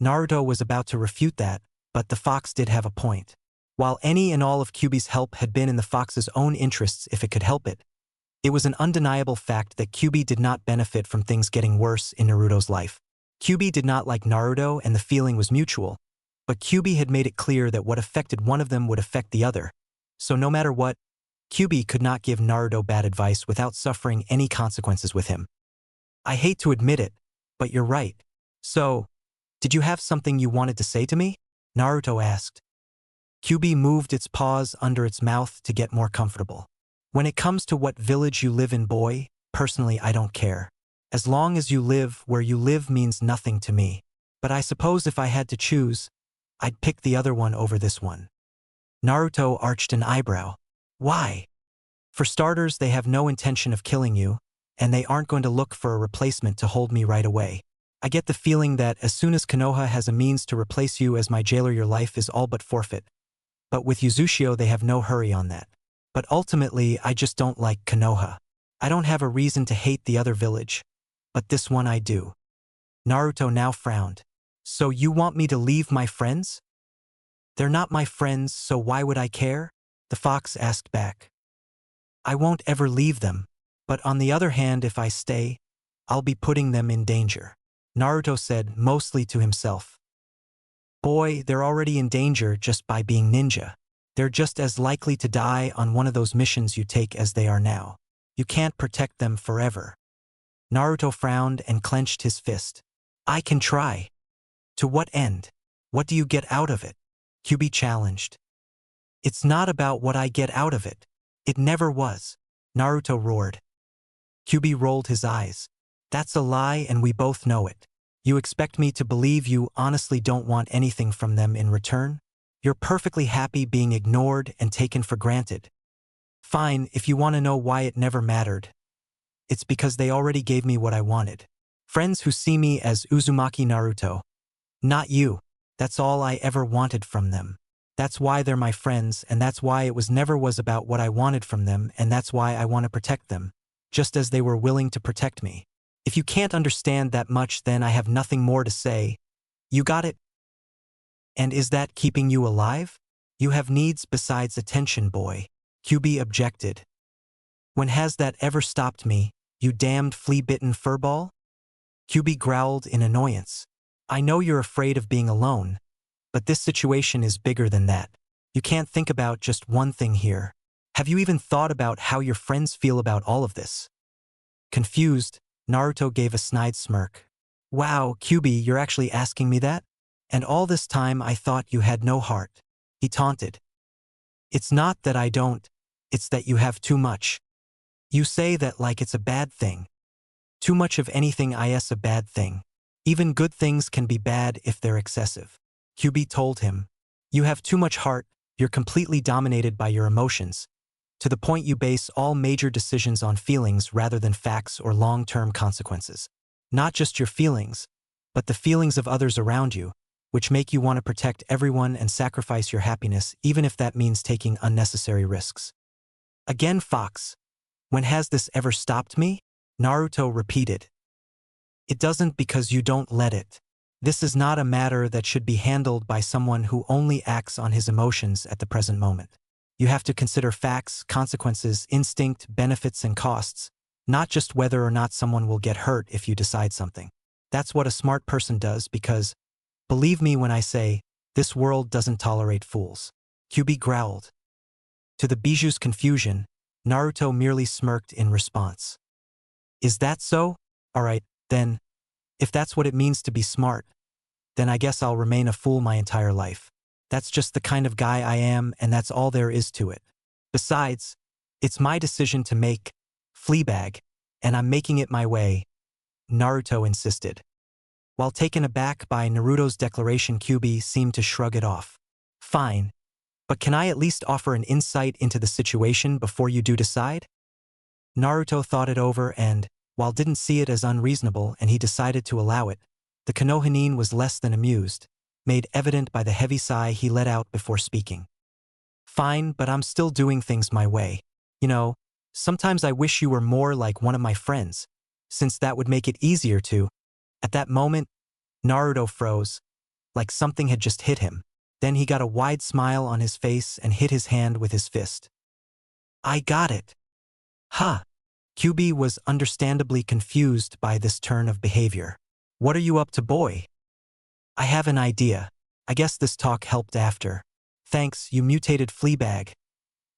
Naruto was about to refute that, but the fox did have a point. While any and all of QB's help had been in the fox's own interests if it could help it, it was an undeniable fact that QB did not benefit from things getting worse in Naruto's life. QB did not like Naruto, and the feeling was mutual, but QB had made it clear that what affected one of them would affect the other. So no matter what, QB could not give Naruto bad advice without suffering any consequences with him. "I hate to admit it, but you're right. So, did you have something you wanted to say to me?" Naruto asked. QB moved its paws under its mouth to get more comfortable. "When it comes to what village you live in, boy, personally I don't care. As long as you live where you live means nothing to me. But I suppose if I had to choose, I'd pick the other one over this one." Naruto arched an eyebrow. "Why?" "For starters, they have no intention of killing you, and they aren't going to look for a replacement to hold me right away. I get the feeling that as soon as Konoha has a means to replace you as my jailer, your life is all but forfeit. But with Uzushio, they have no hurry on that. But ultimately, I just don't like Konoha. I don't have a reason to hate the other village, but this one I do." Naruto now frowned. "So you want me to leave my friends?" "They're not my friends, so why would I care?" the fox asked back. "I won't ever leave them, but on the other hand, if I stay, I'll be putting them in danger," Naruto said, mostly to himself. "Boy, they're already in danger just by being ninja. They're just as likely to die on one of those missions you take as they are now. You can't protect them forever." Naruto frowned and clenched his fist. "I can try." "To what end? What do you get out of it?" QB challenged. "It's not about what I get out of it. It never was," Naruto roared. QB rolled his eyes. "That's a lie, and we both know it. You expect me to believe you honestly don't want anything from them in return? You're perfectly happy being ignored and taken for granted. Fine, if you want to know why it never mattered. It's because they already gave me what I wanted. Friends who see me as Uzumaki Naruto. Not you. That's all I ever wanted from them. That's why they're my friends, and that's why it never was about what I wanted from them, and that's why I want to protect them, just as they were willing to protect me. If you can't understand that much, then I have nothing more to say. You got it? And is that keeping you alive? You have needs besides attention, boy. QB objected. When has that ever stopped me, you damned flea-bitten furball? QB growled in annoyance. I know you're afraid of being alone, but this situation is bigger than that. You can't think about just one thing here. Have you even thought about how your friends feel about all of this? Confused, Naruto gave a snide smirk. Wow, QB, you're actually asking me that? And all this time I thought you had no heart. He taunted. It's not that I don't, it's that you have too much. You say that like it's a bad thing. Too much of anything is a bad thing. Even good things can be bad if they're excessive. QB told him. You have too much heart, you're completely dominated by your emotions, to the point you base all major decisions on feelings rather than facts or long-term consequences. Not just your feelings, but the feelings of others around you, which make you want to protect everyone and sacrifice your happiness even if that means taking unnecessary risks. Again, Fox. When has this ever stopped me? Naruto repeated. It doesn't because you don't let it. This is not a matter that should be handled by someone who only acts on his emotions at the present moment. You have to consider facts, consequences, instinct, benefits, and costs, not just whether or not someone will get hurt if you decide something. That's what a smart person does because, believe me when I say, this world doesn't tolerate fools. QB growled. To the Biju's confusion, Naruto merely smirked in response. Is that so? Alright, then. If that's what it means to be smart, then I guess I'll remain a fool my entire life. That's just the kind of guy I am, and that's all there is to it. Besides, it's my decision to make, Fleabag, and I'm making it my way, Naruto insisted. While taken aback by Naruto's declaration, QB seemed to shrug it off. Fine, but can I at least offer an insight into the situation before you do decide? Naruto thought it over and, while didn't see it as unreasonable and he decided to allow it, the Konohanin was less than amused, made evident by the heavy sigh he let out before speaking. Fine, but I'm still doing things my way. You know, sometimes I wish you were more like one of my friends, since that would make it easier to. At that moment, Naruto froze, like something had just hit him. Then he got a wide smile on his face and hit his hand with his fist. I got it. Huh. QB was understandably confused by this turn of behavior. What are you up to, boy? I have an idea. I guess this talk helped after. Thanks, you mutated Fleabag,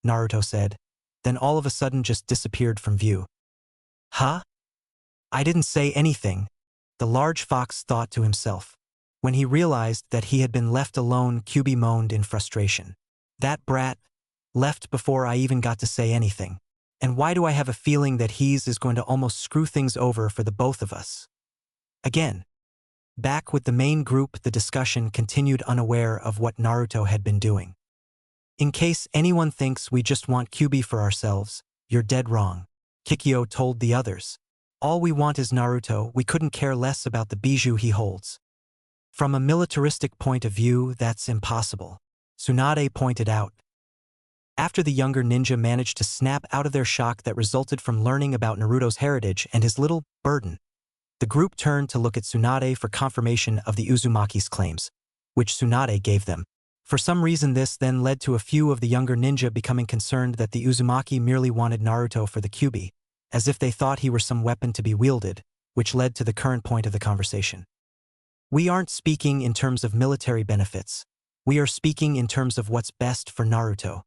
Naruto said, then all of a sudden just disappeared from view. Huh? I didn't say anything, the large fox thought to himself. When he realized that he had been left alone, QB moaned in frustration. That brat left before I even got to say anything. And why do I have a feeling that he's going to almost screw things over for the both of us? Again. Back with the main group, the discussion continued unaware of what Naruto had been doing. In case anyone thinks we just want QB for ourselves, you're dead wrong, Kikyo told the others. All we want is Naruto, we couldn't care less about the Biju he holds. From a militaristic point of view, that's impossible, Tsunade pointed out. After the younger ninja managed to snap out of their shock that resulted from learning about Naruto's heritage and his little burden, the group turned to look at Tsunade for confirmation of the Uzumaki's claims, which Tsunade gave them. For some reason this then led to a few of the younger ninja becoming concerned that the Uzumaki merely wanted Naruto for the QB, as if they thought he were some weapon to be wielded, which led to the current point of the conversation. We aren't speaking in terms of military benefits. We are speaking in terms of what's best for Naruto.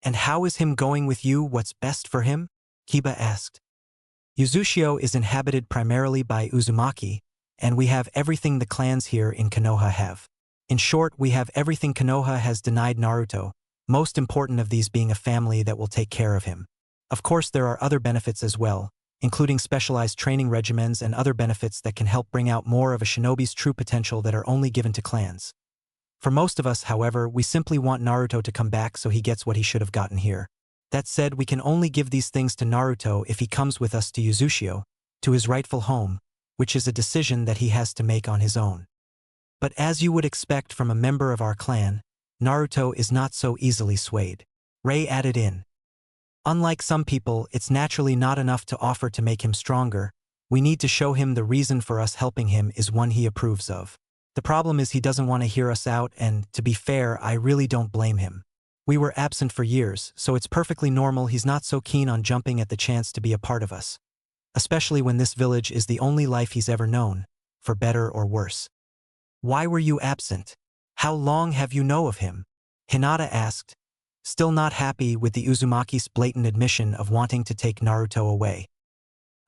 And how is him going with you what's best for him? Kiba asked. Uzushio is inhabited primarily by Uzumaki, and we have everything the clans here in Konoha have. In short, we have everything Konoha has denied Naruto, most important of these being a family that will take care of him. Of course there are other benefits as well, including specialized training regimens and other benefits that can help bring out more of a shinobi's true potential that are only given to clans. For most of us, however, we simply want Naruto to come back so he gets what he should have gotten here. That said, we can only give these things to Naruto if he comes with us to Uzushio, to his rightful home, which is a decision that he has to make on his own. But as you would expect from a member of our clan, Naruto is not so easily swayed. Ray added in. Unlike some people, it's naturally not enough to offer to make him stronger. We need to show him the reason for us helping him is one he approves of. The problem is he doesn't want to hear us out, and, to be fair, I really don't blame him. We were absent for years, so it's perfectly normal he's not so keen on jumping at the chance to be a part of us. Especially when this village is the only life he's ever known, for better or worse. Why were you absent? How long have you known of him? Hinata asked, still not happy with the Uzumaki's blatant admission of wanting to take Naruto away.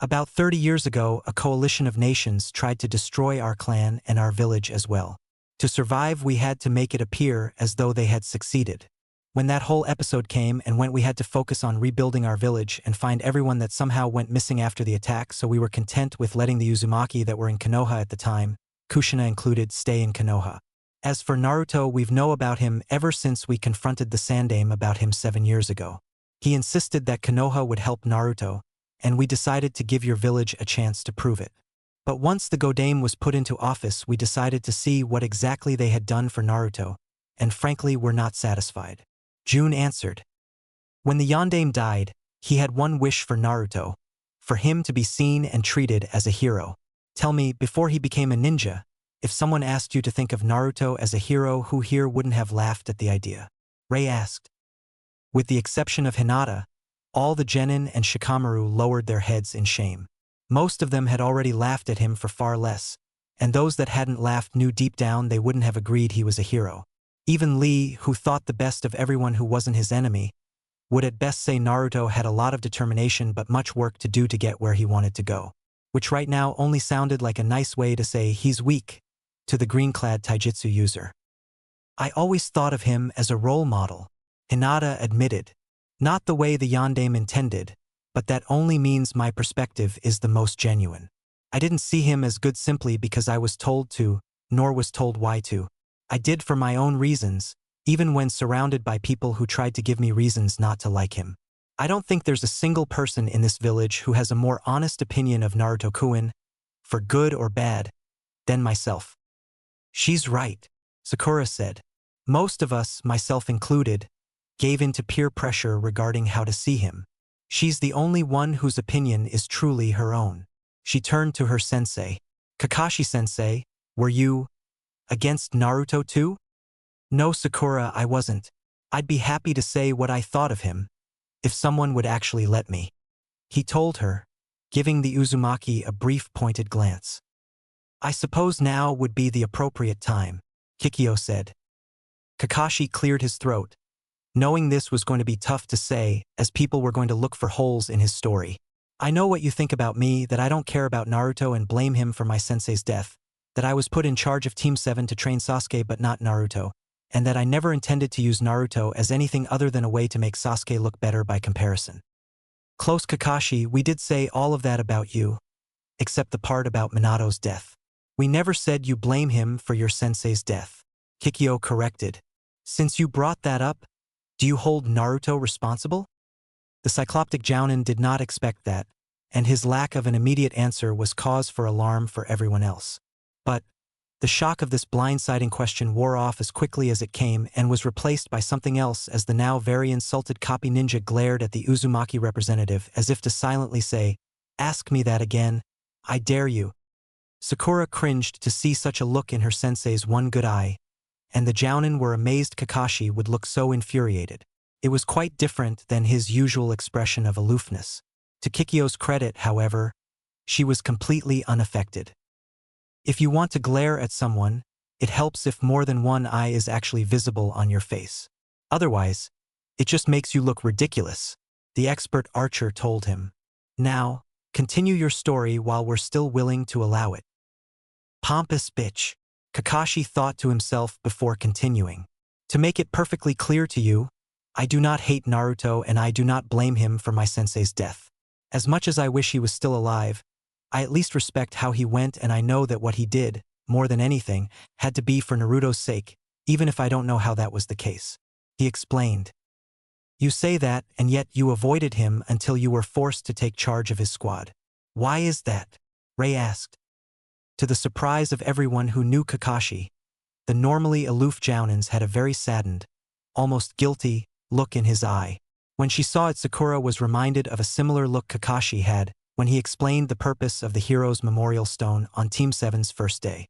About 30 years ago, a coalition of nations tried to destroy our clan and our village as well. To survive, we had to make it appear as though they had succeeded. When that whole episode came and went, we had to focus on rebuilding our village and find everyone that somehow went missing after the attack, so we were content with letting the Uzumaki that were in Konoha at the time, Kushina included, stay in Konoha. As for Naruto, we've known about him ever since we confronted the Sandaime about him 7 years ago. He insisted that Konoha would help Naruto, and we decided to give your village a chance to prove it. But once the Godame was put into office, we decided to see what exactly they had done for Naruto, and frankly we're not satisfied. June answered. When the Yondaime died, he had one wish for Naruto, for him to be seen and treated as a hero. Tell me, before he became a ninja, if someone asked you to think of Naruto as a hero, who here wouldn't have laughed at the idea? Ray asked. With the exception of Hinata, all the genin and Shikamaru lowered their heads in shame. Most of them had already laughed at him for far less, and those that hadn't laughed knew deep down they wouldn't have agreed he was a hero. Even Lee, who thought the best of everyone who wasn't his enemy, would at best say Naruto had a lot of determination but much work to do to get where he wanted to go, which right now only sounded like a nice way to say he's weak to the green-clad taijutsu user. I always thought of him as a role model, Hinata admitted. Not the way the Yondaime intended, but that only means my perspective is the most genuine. I didn't see him as good simply because I was told to, nor was told why to. I did for my own reasons, even when surrounded by people who tried to give me reasons not to like him. I don't think there's a single person in this village who has a more honest opinion of Naruto-kun, for good or bad, than myself. She's right, Sakura said. Most of us, myself included, gave in to peer pressure regarding how to see him. She's the only one whose opinion is truly her own. She turned to her sensei. Kakashi-sensei, were you against Naruto too? No, Sakura, I wasn't. I'd be happy to say what I thought of him, if someone would actually let me. He told her, giving the Uzumaki a brief pointed glance. I suppose now would be the appropriate time, Kikyo said. Kakashi cleared his throat, knowing this was going to be tough to say, as people were going to look for holes in his story. I know what you think about me, that I don't care about Naruto and blame him for my sensei's death, that I was put in charge of Team 7 to train Sasuke but not Naruto, and that I never intended to use Naruto as anything other than a way to make Sasuke look better by comparison. Close Kakashi, we did say all of that about you, except the part about Minato's death. We never said you blame him for your sensei's death. Kikyo corrected. Since you brought that up, do you hold Naruto responsible? The cycloptic Jounin did not expect that, and his lack of an immediate answer was cause for alarm for everyone else. But the shock of this blindsiding question wore off as quickly as it came and was replaced by something else as the now very insulted copy ninja glared at the Uzumaki representative as if to silently say, "Ask me that again, I dare you." Sakura cringed to see such a look in her sensei's one good eye, and the Jounin were amazed Kakashi would look so infuriated. It was quite different than his usual expression of aloofness. To Kikyo's credit, however, she was completely unaffected. If you want to glare at someone, it helps if more than one eye is actually visible on your face. Otherwise, it just makes you look ridiculous, the expert archer told him. Now, continue your story while we're still willing to allow it. Pompous bitch, Kakashi thought to himself before continuing. To make it perfectly clear to you, I do not hate Naruto and I do not blame him for my sensei's death. As much as I wish he was still alive, I at least respect how he went, and I know that what he did, more than anything, had to be for Naruto's sake, even if I don't know how that was the case. He explained. You say that, and yet you avoided him until you were forced to take charge of his squad. Why is that? Ray asked. To the surprise of everyone who knew Kakashi, the normally aloof Jounins had a very saddened, almost guilty, look in his eye. When she saw it, Sakura was reminded of a similar look Kakashi had when he explained the purpose of the Hero's Memorial Stone on Team 7's first day.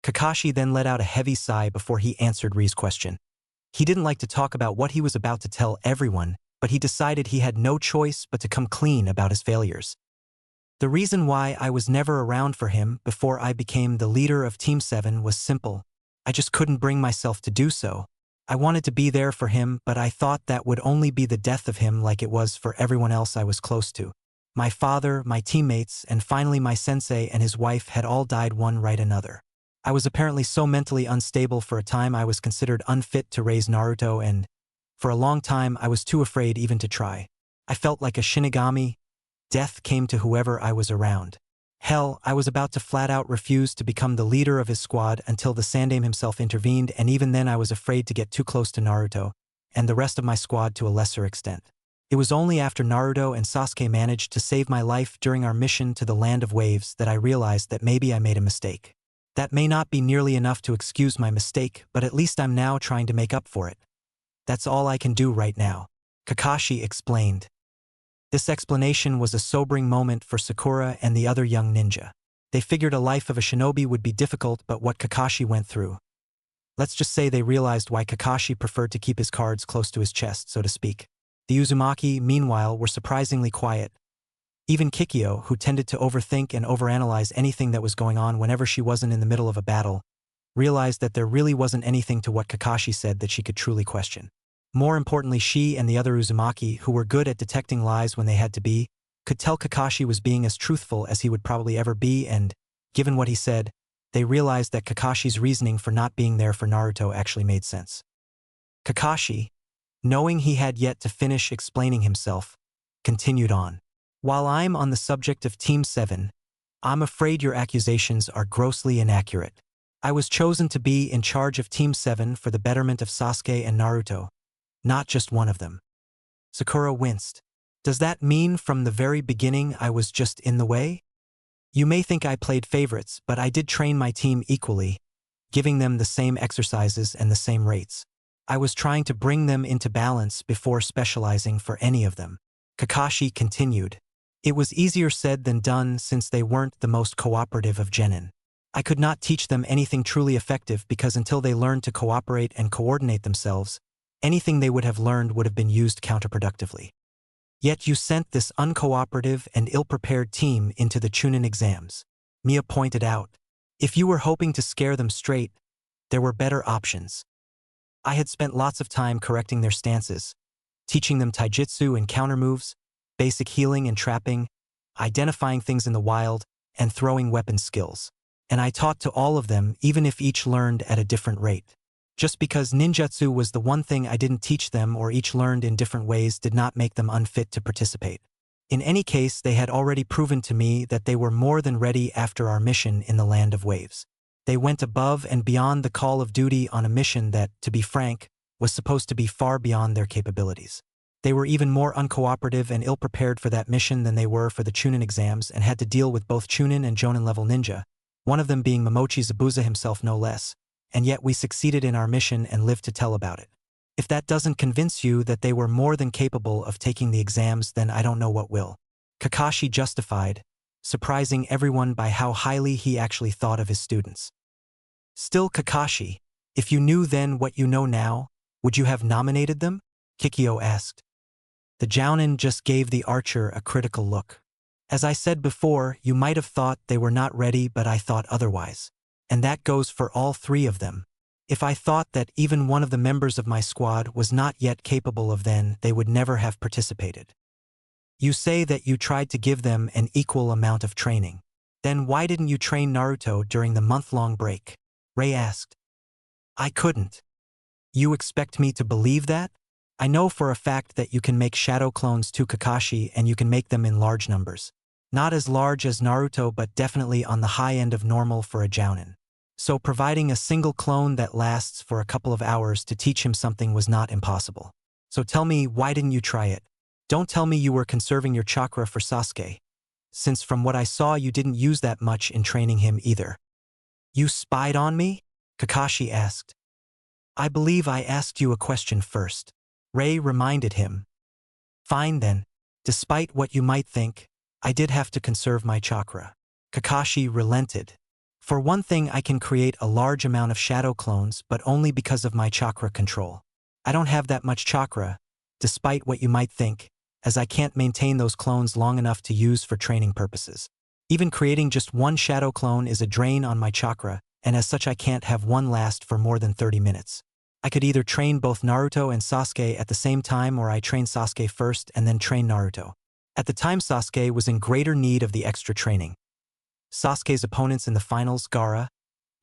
Kakashi then let out a heavy sigh before he answered Ri's question. He didn't like to talk about what he was about to tell everyone, but he decided he had no choice but to come clean about his failures. The reason why I was never around for him before I became the leader of Team 7 was simple. I just couldn't bring myself to do so. I wanted to be there for him, but I thought that would only be the death of him like it was for everyone else I was close to. My father, my teammates, and finally my sensei and his wife had all died one right another. I was apparently so mentally unstable for a time I was considered unfit to raise Naruto, and for a long time I was too afraid even to try. I felt like a Shinigami. Death came to whoever I was around. Hell, I was about to flat out refuse to become the leader of his squad until the Sandaime himself intervened, and even then I was afraid to get too close to Naruto, and the rest of my squad to a lesser extent. It was only after Naruto and Sasuke managed to save my life during our mission to the Land of Waves that I realized that maybe I made a mistake. That may not be nearly enough to excuse my mistake, but at least I'm now trying to make up for it. That's all I can do right now, Kakashi explained. This explanation was a sobering moment for Sakura and the other young ninja. They figured a life of a shinobi would be difficult, but what Kakashi went through. Let's just say they realized why Kakashi preferred to keep his cards close to his chest, so to speak. The Uzumaki, meanwhile, were surprisingly quiet. Even Kikyo, who tended to overthink and overanalyze anything that was going on whenever she wasn't in the middle of a battle, realized that there really wasn't anything to what Kakashi said that she could truly question. More importantly, she and the other Uzumaki, who were good at detecting lies when they had to be, could tell Kakashi was being as truthful as he would probably ever be, and, given what he said, they realized that Kakashi's reasoning for not being there for Naruto actually made sense. Kakashi, knowing he had yet to finish explaining himself, continued on. While I'm on the subject of Team 7, I'm afraid your accusations are grossly inaccurate. I was chosen to be in charge of Team 7 for the betterment of Sasuke and Naruto, not just one of them. Sakura winced. Does that mean from the very beginning I was just in the way? You may think I played favorites, but I did train my team equally, giving them the same exercises and the same rates. I was trying to bring them into balance before specializing for any of them. Kakashi continued. It was easier said than done since they weren't the most cooperative of genin. I could not teach them anything truly effective because until they learned to cooperate and coordinate themselves, anything they would have learned would have been used counterproductively. Yet you sent this uncooperative and ill-prepared team into the Chunin exams. Mia pointed out. If you were hoping to scare them straight, there were better options. I had spent lots of time correcting their stances, teaching them taijutsu and countermoves, basic healing and trapping, identifying things in the wild, and throwing weapon skills. And I taught to all of them, even if each learned at a different rate. Just because ninjutsu was the one thing I didn't teach them or each learned in different ways did not make them unfit to participate. In any case, they had already proven to me that they were more than ready after our mission in the Land of Waves. They went above and beyond the call of duty on a mission that, to be frank, was supposed to be far beyond their capabilities. They were even more uncooperative and ill-prepared for that mission than they were for the Chunin exams and had to deal with both Chunin and Jonin-level ninja, one of them being Momochi Zabuza himself no less, and yet we succeeded in our mission and lived to tell about it. If that doesn't convince you that they were more than capable of taking the exams, then I don't know what will. Kakashi justified, surprising everyone by how highly he actually thought of his students. Still, Kakashi, if you knew then what you know now, would you have nominated them? Kikyo asked. The Jounin just gave the archer a critical look. As I said before, you might have thought they were not ready, but I thought otherwise. And that goes for all three of them. If I thought that even one of the members of my squad was not yet capable of, then they would never have participated. You say that you tried to give them an equal amount of training. Then why didn't you train Naruto during the month-long break? Ray asked. I couldn't. You expect me to believe that? I know for a fact that you can make shadow clones to Kakashi and you can make them in large numbers. Not as large as Naruto but definitely on the high end of normal for a jounin. So providing a single clone that lasts for a couple of hours to teach him something was not impossible. So tell me, why didn't you try it? Don't tell me you were conserving your chakra for Sasuke, since from what I saw you didn't use that much in training him either. You spied on me? Kakashi asked. I believe I asked you a question first. Ray reminded him. Fine then, despite what you might think, I did have to conserve my chakra. Kakashi relented. For one thing, I can create a large amount of shadow clones, but only because of my chakra control. I don't have that much chakra, despite what you might think, as I can't maintain those clones long enough to use for training purposes. Even creating just one shadow clone is a drain on my chakra, and as such I can't have one last for more than 30 minutes. I could either train both Naruto and Sasuke at the same time, or I train Sasuke first and then train Naruto. At the time, Sasuke was in greater need of the extra training. Sasuke's opponents in the finals, Gaara,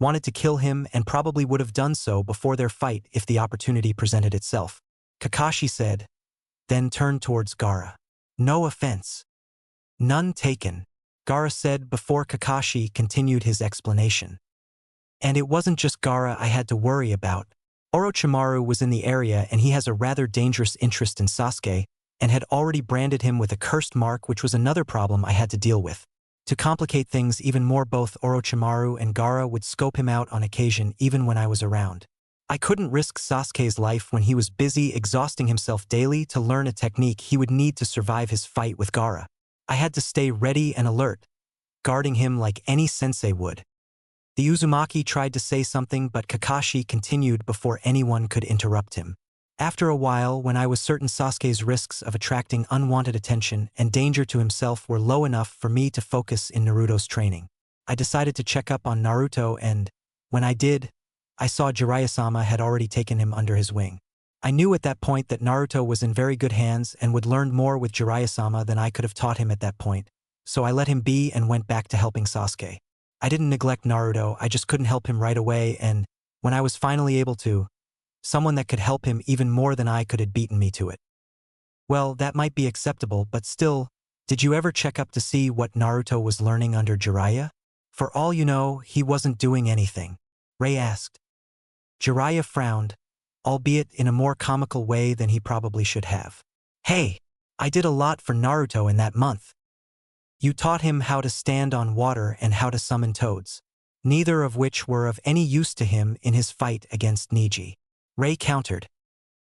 wanted to kill him and probably would have done so before their fight if the opportunity presented itself. Kakashi said, then turned towards Gaara. No offense. None taken, Gaara said before Kakashi continued his explanation. And it wasn't just Gaara I had to worry about. Orochimaru was in the area and he has a rather dangerous interest in Sasuke and had already branded him with a cursed mark, which was another problem I had to deal with. To complicate things even more, both Orochimaru and Gaara would scope him out on occasion even when I was around. I couldn't risk Sasuke's life when he was busy exhausting himself daily to learn a technique he would need to survive his fight with Gaara. I had to stay ready and alert, guarding him like any sensei would. The Uzumaki tried to say something, but Kakashi continued before anyone could interrupt him. After a while, when I was certain Sasuke's risks of attracting unwanted attention and danger to himself were low enough for me to focus in Naruto's training, I decided to check up on Naruto, and when I did, I saw Jiraiya-sama had already taken him under his wing. I knew at that point that Naruto was in very good hands and would learn more with Jiraiya-sama than I could have taught him at that point, so I let him be and went back to helping Sasuke. I didn't neglect Naruto, I just couldn't help him right away, and when I was finally able to, someone that could help him even more than I could had beaten me to it. Well, that might be acceptable, but still, did you ever check up to see what Naruto was learning under Jeriah? For all you know, he wasn't doing anything, Ray asked. Jeriah frowned, albeit in a more comical way than he probably should have. Hey, I did a lot for Naruto in that month. You taught him how to stand on water and how to summon toads, neither of which were of any use to him in his fight against Neji. Ray countered.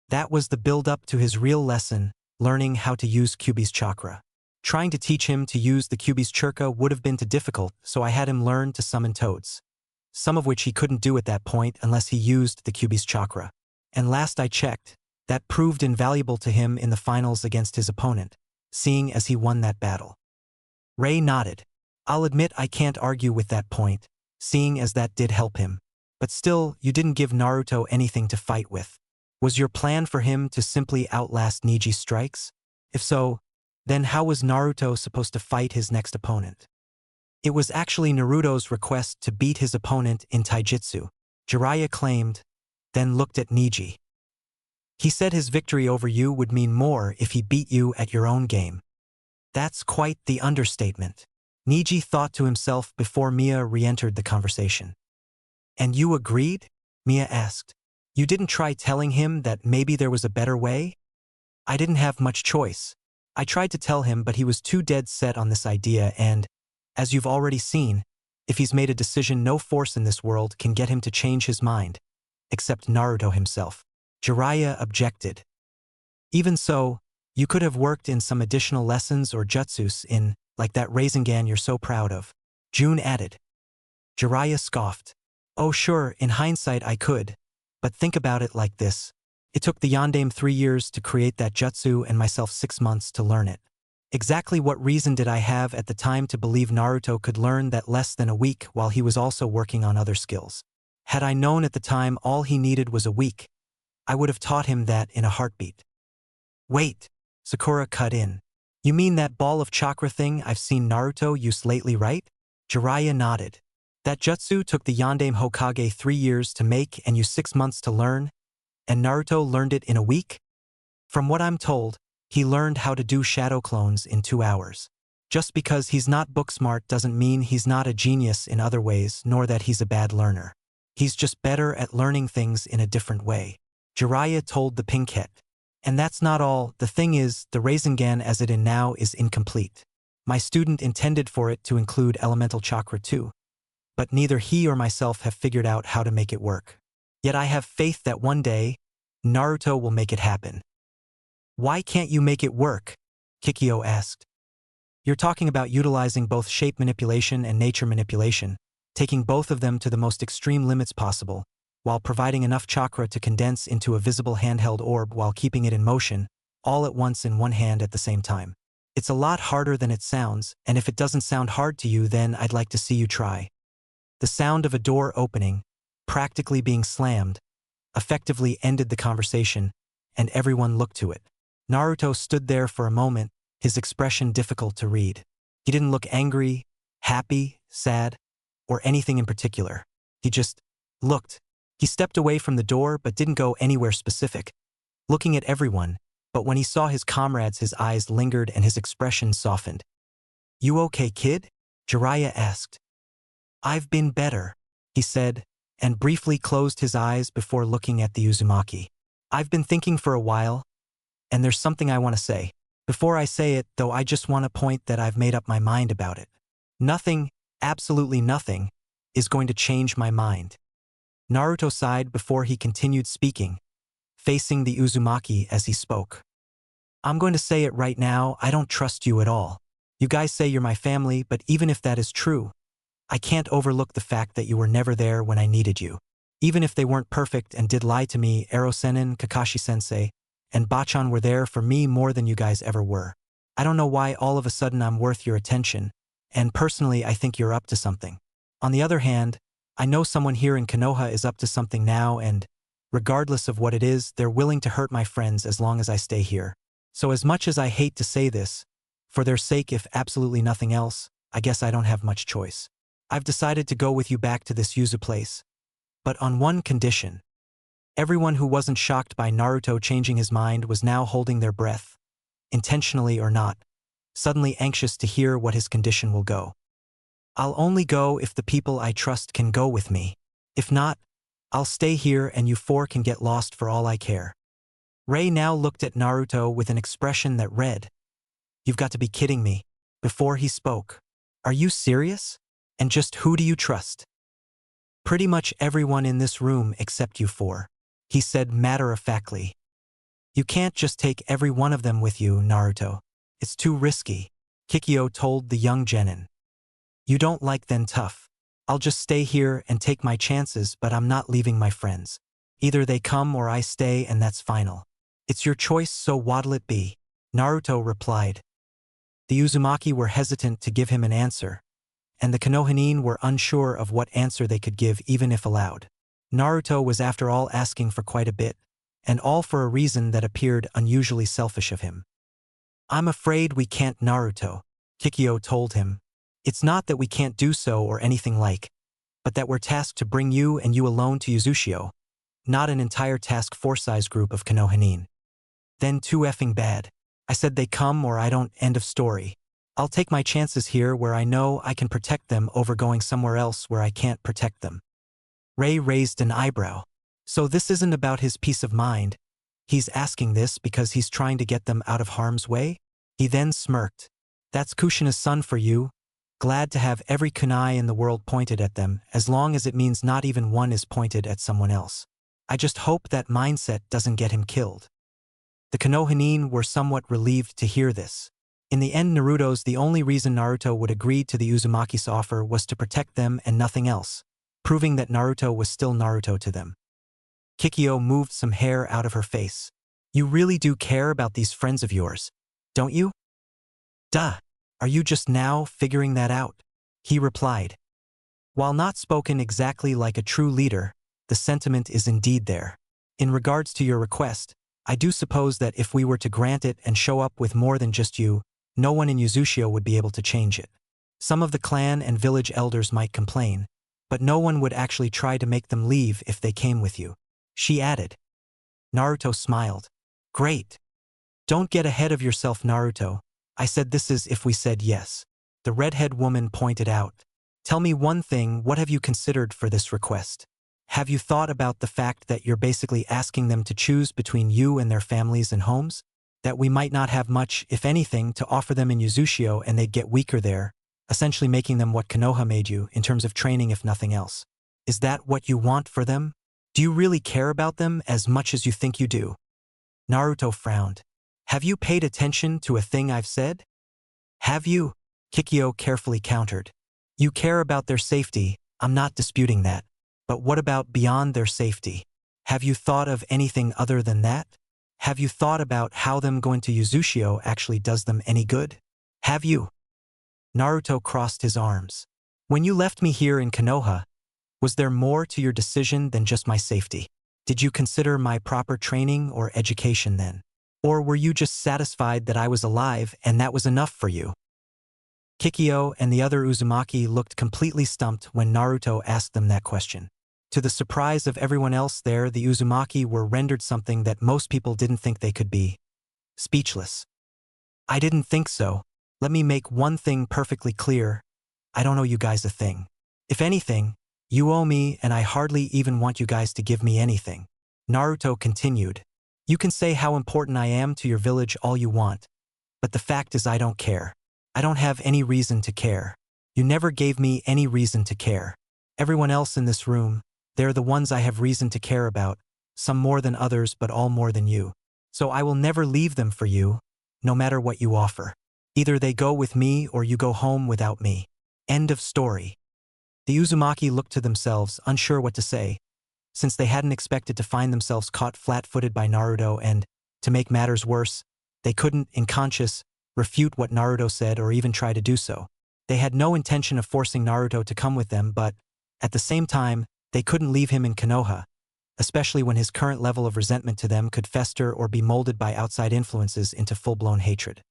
That was the build-up to his real lesson, learning how to use Kyuubi's chakra. Trying to teach him to use the Kyuubi's chakra would have been too difficult, so I had him learn to summon toads, some of which he couldn't do at that point unless he used the Kyuubi's chakra. And last I checked, that proved invaluable to him in the finals against his opponent, seeing as he won that battle. Ray nodded. I'll admit I can't argue with that point, seeing as that did help him. But still, you didn't give Naruto anything to fight with. Was your plan for him to simply outlast Neji's strikes? If so, then how was Naruto supposed to fight his next opponent? It was actually Naruto's request to beat his opponent in taijutsu, Jiraiya claimed, then looked at Neji. He said his victory over you would mean more if he beat you at your own game. That's quite the understatement, Neji thought to himself before Mia re-entered the conversation. And you agreed? Mia asked. You didn't try telling him that maybe there was a better way? I didn't have much choice. I tried to tell him, but he was too dead set on this idea, and, as you've already seen, if he's made a decision, no force in this world can get him to change his mind, except Naruto himself. Jeriah objected. Even so, you could have worked in some additional lessons or jutsus in, like that Rasengan you're so proud of, June added. Jeriah scoffed. Oh sure, in hindsight I could, but think about it like this. It took the Yondaime 3 years to create that jutsu and myself 6 months to learn it. Exactly what reason did I have at the time to believe Naruto could learn that less than a week while he was also working on other skills? Had I known at the time all he needed was a week, I would have taught him that in a heartbeat. Wait, Sakura cut in. You mean that ball of chakra thing I've seen Naruto use lately, right? Jiraiya nodded. That jutsu took the Yondaime Hokage 3 years to make and you 6 months to learn, and Naruto learned it in a week? From what I'm told, he learned how to do shadow clones in 2 hours. Just because he's not book smart doesn't mean he's not a genius in other ways, nor that he's a bad learner. He's just better at learning things in a different way. Jeriah told the Pinkett. And that's not all. The thing is, the Rasengan as it is now is incomplete. My student intended for it to include elemental chakra too. But neither he or myself have figured out how to make it work. Yet I have faith that one day, Naruto will make it happen. Why can't you make it work? Kikyo asked. You're talking about utilizing both shape manipulation and nature manipulation, taking both of them to the most extreme limits possible, while providing enough chakra to condense into a visible handheld orb while keeping it in motion, all at once in one hand at the same time. It's a lot harder than it sounds, and if it doesn't sound hard to you, then I'd like to see you try. The sound of a door opening, practically being slammed, effectively ended the conversation, and everyone looked to it. Naruto stood there for a moment, his expression difficult to read. He didn't look angry, happy, sad, or anything in particular. He just looked. He stepped away from the door but didn't go anywhere specific, looking at everyone, but when he saw his comrades his eyes lingered and his expression softened. You okay, kid? Jeriah asked. I've been better, he said, and briefly closed his eyes before looking at the Uzumaki. I've been thinking for a while, and there's something I want to say. Before I say it, though, I just want to point that I've made up my mind about it. Nothing, absolutely nothing, is going to change my mind. Naruto sighed before he continued speaking, facing the Uzumaki as he spoke. I'm going to say it right now, I don't trust you at all. You guys say you're my family, but even if that is true, I can't overlook the fact that you were never there when I needed you. Even if they weren't perfect and did lie to me, Ero-senin, Kakashi-sensei, and Bachan were there for me more than you guys ever were. I don't know why all of a sudden I'm worth your attention, and personally I think you're up to something. On the other hand, I know someone here in Konoha is up to something now, and, regardless of what it is, they're willing to hurt my friends as long as I stay here. So as much as I hate to say this, for their sake if absolutely nothing else, I guess I don't have much choice. I've decided to go with you back to this Yuzu place. But on one condition. Everyone who wasn't shocked by Naruto changing his mind was now holding their breath, intentionally or not, suddenly anxious to hear what his condition will go. I'll only go if the people I trust can go with me. If not, I'll stay here and you four can get lost for all I care. Ray now looked at Naruto with an expression that read, You've got to be kidding me. Before he spoke, are you serious? And just who do you trust? Pretty much everyone in this room except you four, he said matter-of-factly. You can't just take every one of them with you, Naruto. It's too risky, Kikyo told the young genin. You don't like then tough. I'll just stay here and take my chances, but I'm not leaving my friends. Either they come or I stay, and that's final. It's your choice, so what'll it be? Naruto replied. The Uzumaki were hesitant to give him an answer, and the Konohanin were unsure of what answer they could give even if allowed. Naruto was after all asking for quite a bit, and all for a reason that appeared unusually selfish of him. I'm afraid we can't, Naruto, Kikyo told him. It's not that we can't do so or anything like, but that we're tasked to bring you and you alone to Uzushio, not an entire task force-sized group of Konohanin. Then too effing bad. I said they come or I don't, end of story. I'll take my chances here where I know I can protect them over going somewhere else where I can't protect them. Ray raised an eyebrow. So this isn't about his peace of mind. He's asking this because he's trying to get them out of harm's way? He then smirked. That's Kushina's son for you. Glad to have every kunai in the world pointed at them, as long as it means not even one is pointed at someone else. I just hope that mindset doesn't get him killed. The Konohanin were somewhat relieved to hear this. In the end, the only reason Naruto would agree to the Uzumaki's offer was to protect them and nothing else, proving that Naruto was still Naruto to them. Kikyo moved some hair out of her face. You really do care about these friends of yours, don't you? Duh. Are you just now figuring that out? He replied. While not spoken exactly like a true leader, the sentiment is indeed there. In regards to your request, I do suppose that if we were to grant it and show up with more than just you, no one in Uzushio would be able to change it. Some of the clan and village elders might complain, but no one would actually try to make them leave if they came with you. She added. Naruto smiled. Great. Don't get ahead of yourself, Naruto. I said this is if we said yes. The redhead woman pointed out. Tell me one thing, what have you considered for this request? Have you thought about the fact that you're basically asking them to choose between you and their families and homes? That we might not have much, if anything, to offer them in Uzushio and they'd get weaker there, essentially making them what Konoha made you, in terms of training if nothing else. Is that what you want for them? Do you really care about them as much as you think you do? Naruto frowned. Have you paid attention to a thing I've said? Have you? Kikyo carefully countered. You care about their safety, I'm not disputing that. But what about beyond their safety? Have you thought of anything other than that? Have you thought about how them going to Uzushio actually does them any good? Have you? Naruto crossed his arms. When you left me here in Konoha, was there more to your decision than just my safety? Did you consider my proper training or education then? Or were you just satisfied that I was alive and that was enough for you? Kikyo and the other Uzumaki looked completely stumped when Naruto asked them that question. To the surprise of everyone else there, the Uzumaki were rendered something that most people didn't think they could be. Speechless. I didn't think so. Let me make one thing perfectly clear. I don't owe you guys a thing. If anything, you owe me, and I hardly even want you guys to give me anything. Naruto continued. You can say how important I am to your village all you want, but the fact is I don't care. I don't have any reason to care. You never gave me any reason to care. Everyone else in this room, they're the ones I have reason to care about, some more than others but all more than you. So I will never leave them for you, no matter what you offer. Either they go with me or you go home without me. End of story. The Uzumaki looked to themselves, unsure what to say, since they hadn't expected to find themselves caught flat-footed by Naruto and, to make matters worse, they couldn't, in conscience, refute what Naruto said or even try to do so. They had no intention of forcing Naruto to come with them, but, at the same time, they couldn't leave him in Konoha, especially when his current level of resentment to them could fester or be molded by outside influences into full-blown hatred.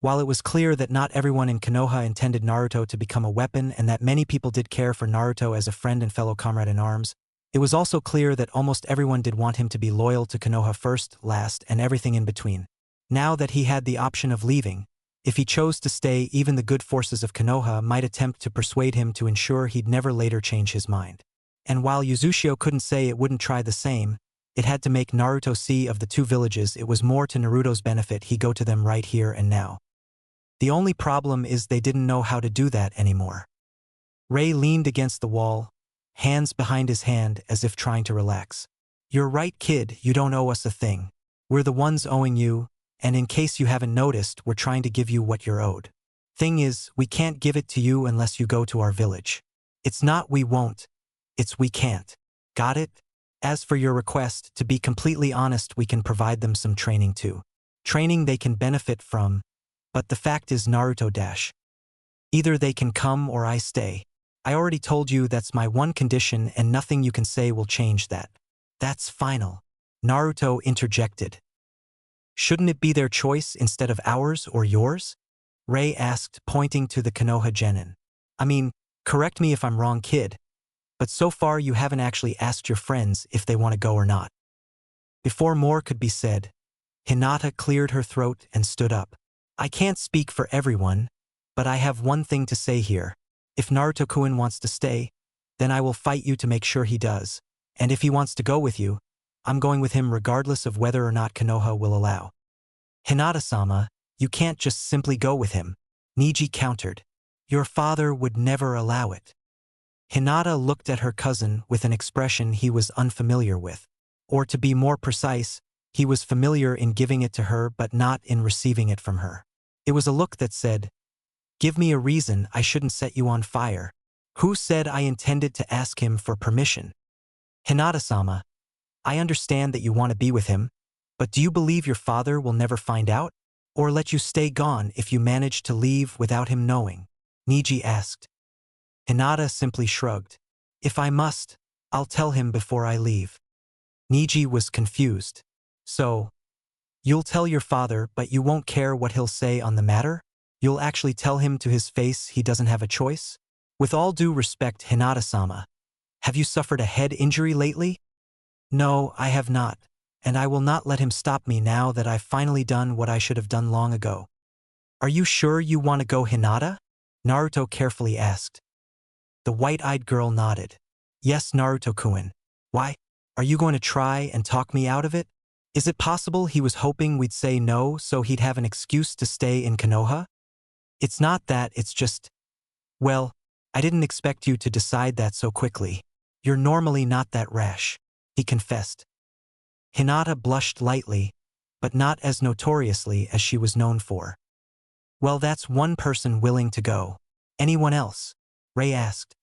While it was clear that not everyone in Konoha intended Naruto to become a weapon and that many people did care for Naruto as a friend and fellow comrade in arms, it was also clear that almost everyone did want him to be loyal to Konoha first, last, and everything in between. Now that he had the option of leaving, if he chose to stay, even the good forces of Konoha might attempt to persuade him to ensure he'd never later change his mind. And while Uzushio couldn't say it wouldn't try the same, it had to make Naruto see of the two villages it was more to Naruto's benefit he go to them right here and now. The only problem is they didn't know how to do that anymore. Ray leaned against the wall, hands behind his hand as if trying to relax. You're right, kid, you don't owe us a thing. We're the ones owing you, and in case you haven't noticed, we're trying to give you what you're owed. Thing is, we can't give it to you unless you go to our village. It's not we won't, it's we can't. Got it? As for your request, to be completely honest, we can provide them some training too. Training they can benefit from, but the fact is Naruto dash. Either they can come or I stay. I already told you that's my one condition and nothing you can say will change that. That's final. Naruto interjected. Shouldn't it be their choice instead of ours or yours? Ray asked, pointing to the Konoha genin. I mean, correct me if I'm wrong, kid, but so far you haven't actually asked your friends if they want to go or not. Before more could be said, Hinata cleared her throat and stood up. I can't speak for everyone, but I have one thing to say here. If Naruto-kun wants to stay, then I will fight you to make sure he does, and if he wants to go with you, I'm going with him regardless of whether or not Konoha will allow. Hinata-sama, you can't just simply go with him, Niji countered. Your father would never allow it. Hinata looked at her cousin with an expression he was unfamiliar with. Or to be more precise, he was familiar in giving it to her but not in receiving it from her. It was a look that said, give me a reason I shouldn't set you on fire. Who said I intended to ask him for permission? Hinata-sama, I understand that you want to be with him, but do you believe your father will never find out? Or let you stay gone if you manage to leave without him knowing? Niji asked. Hinata simply shrugged. If I must, I'll tell him before I leave. Niji was confused. So, you'll tell your father but you won't care what he'll say on the matter? You'll actually tell him to his face he doesn't have a choice? With all due respect, Hinata-sama, have you suffered a head injury lately? No, I have not. and I will not let him stop me now that I've finally done what I should have done long ago. Are you sure you want to go, Hinata? Naruto carefully asked. The white-eyed girl nodded. Yes, Naruto-kun. Why? Are you going to try and talk me out of it? Is it possible he was hoping we'd say no so he'd have an excuse to stay in Konoha? It's not that, it's just… Well, I didn't expect you to decide that so quickly. You're normally not that rash, he confessed. Hinata blushed lightly, but not as notoriously as she was known for. Well, that's one person willing to go. Anyone else? Ray asked.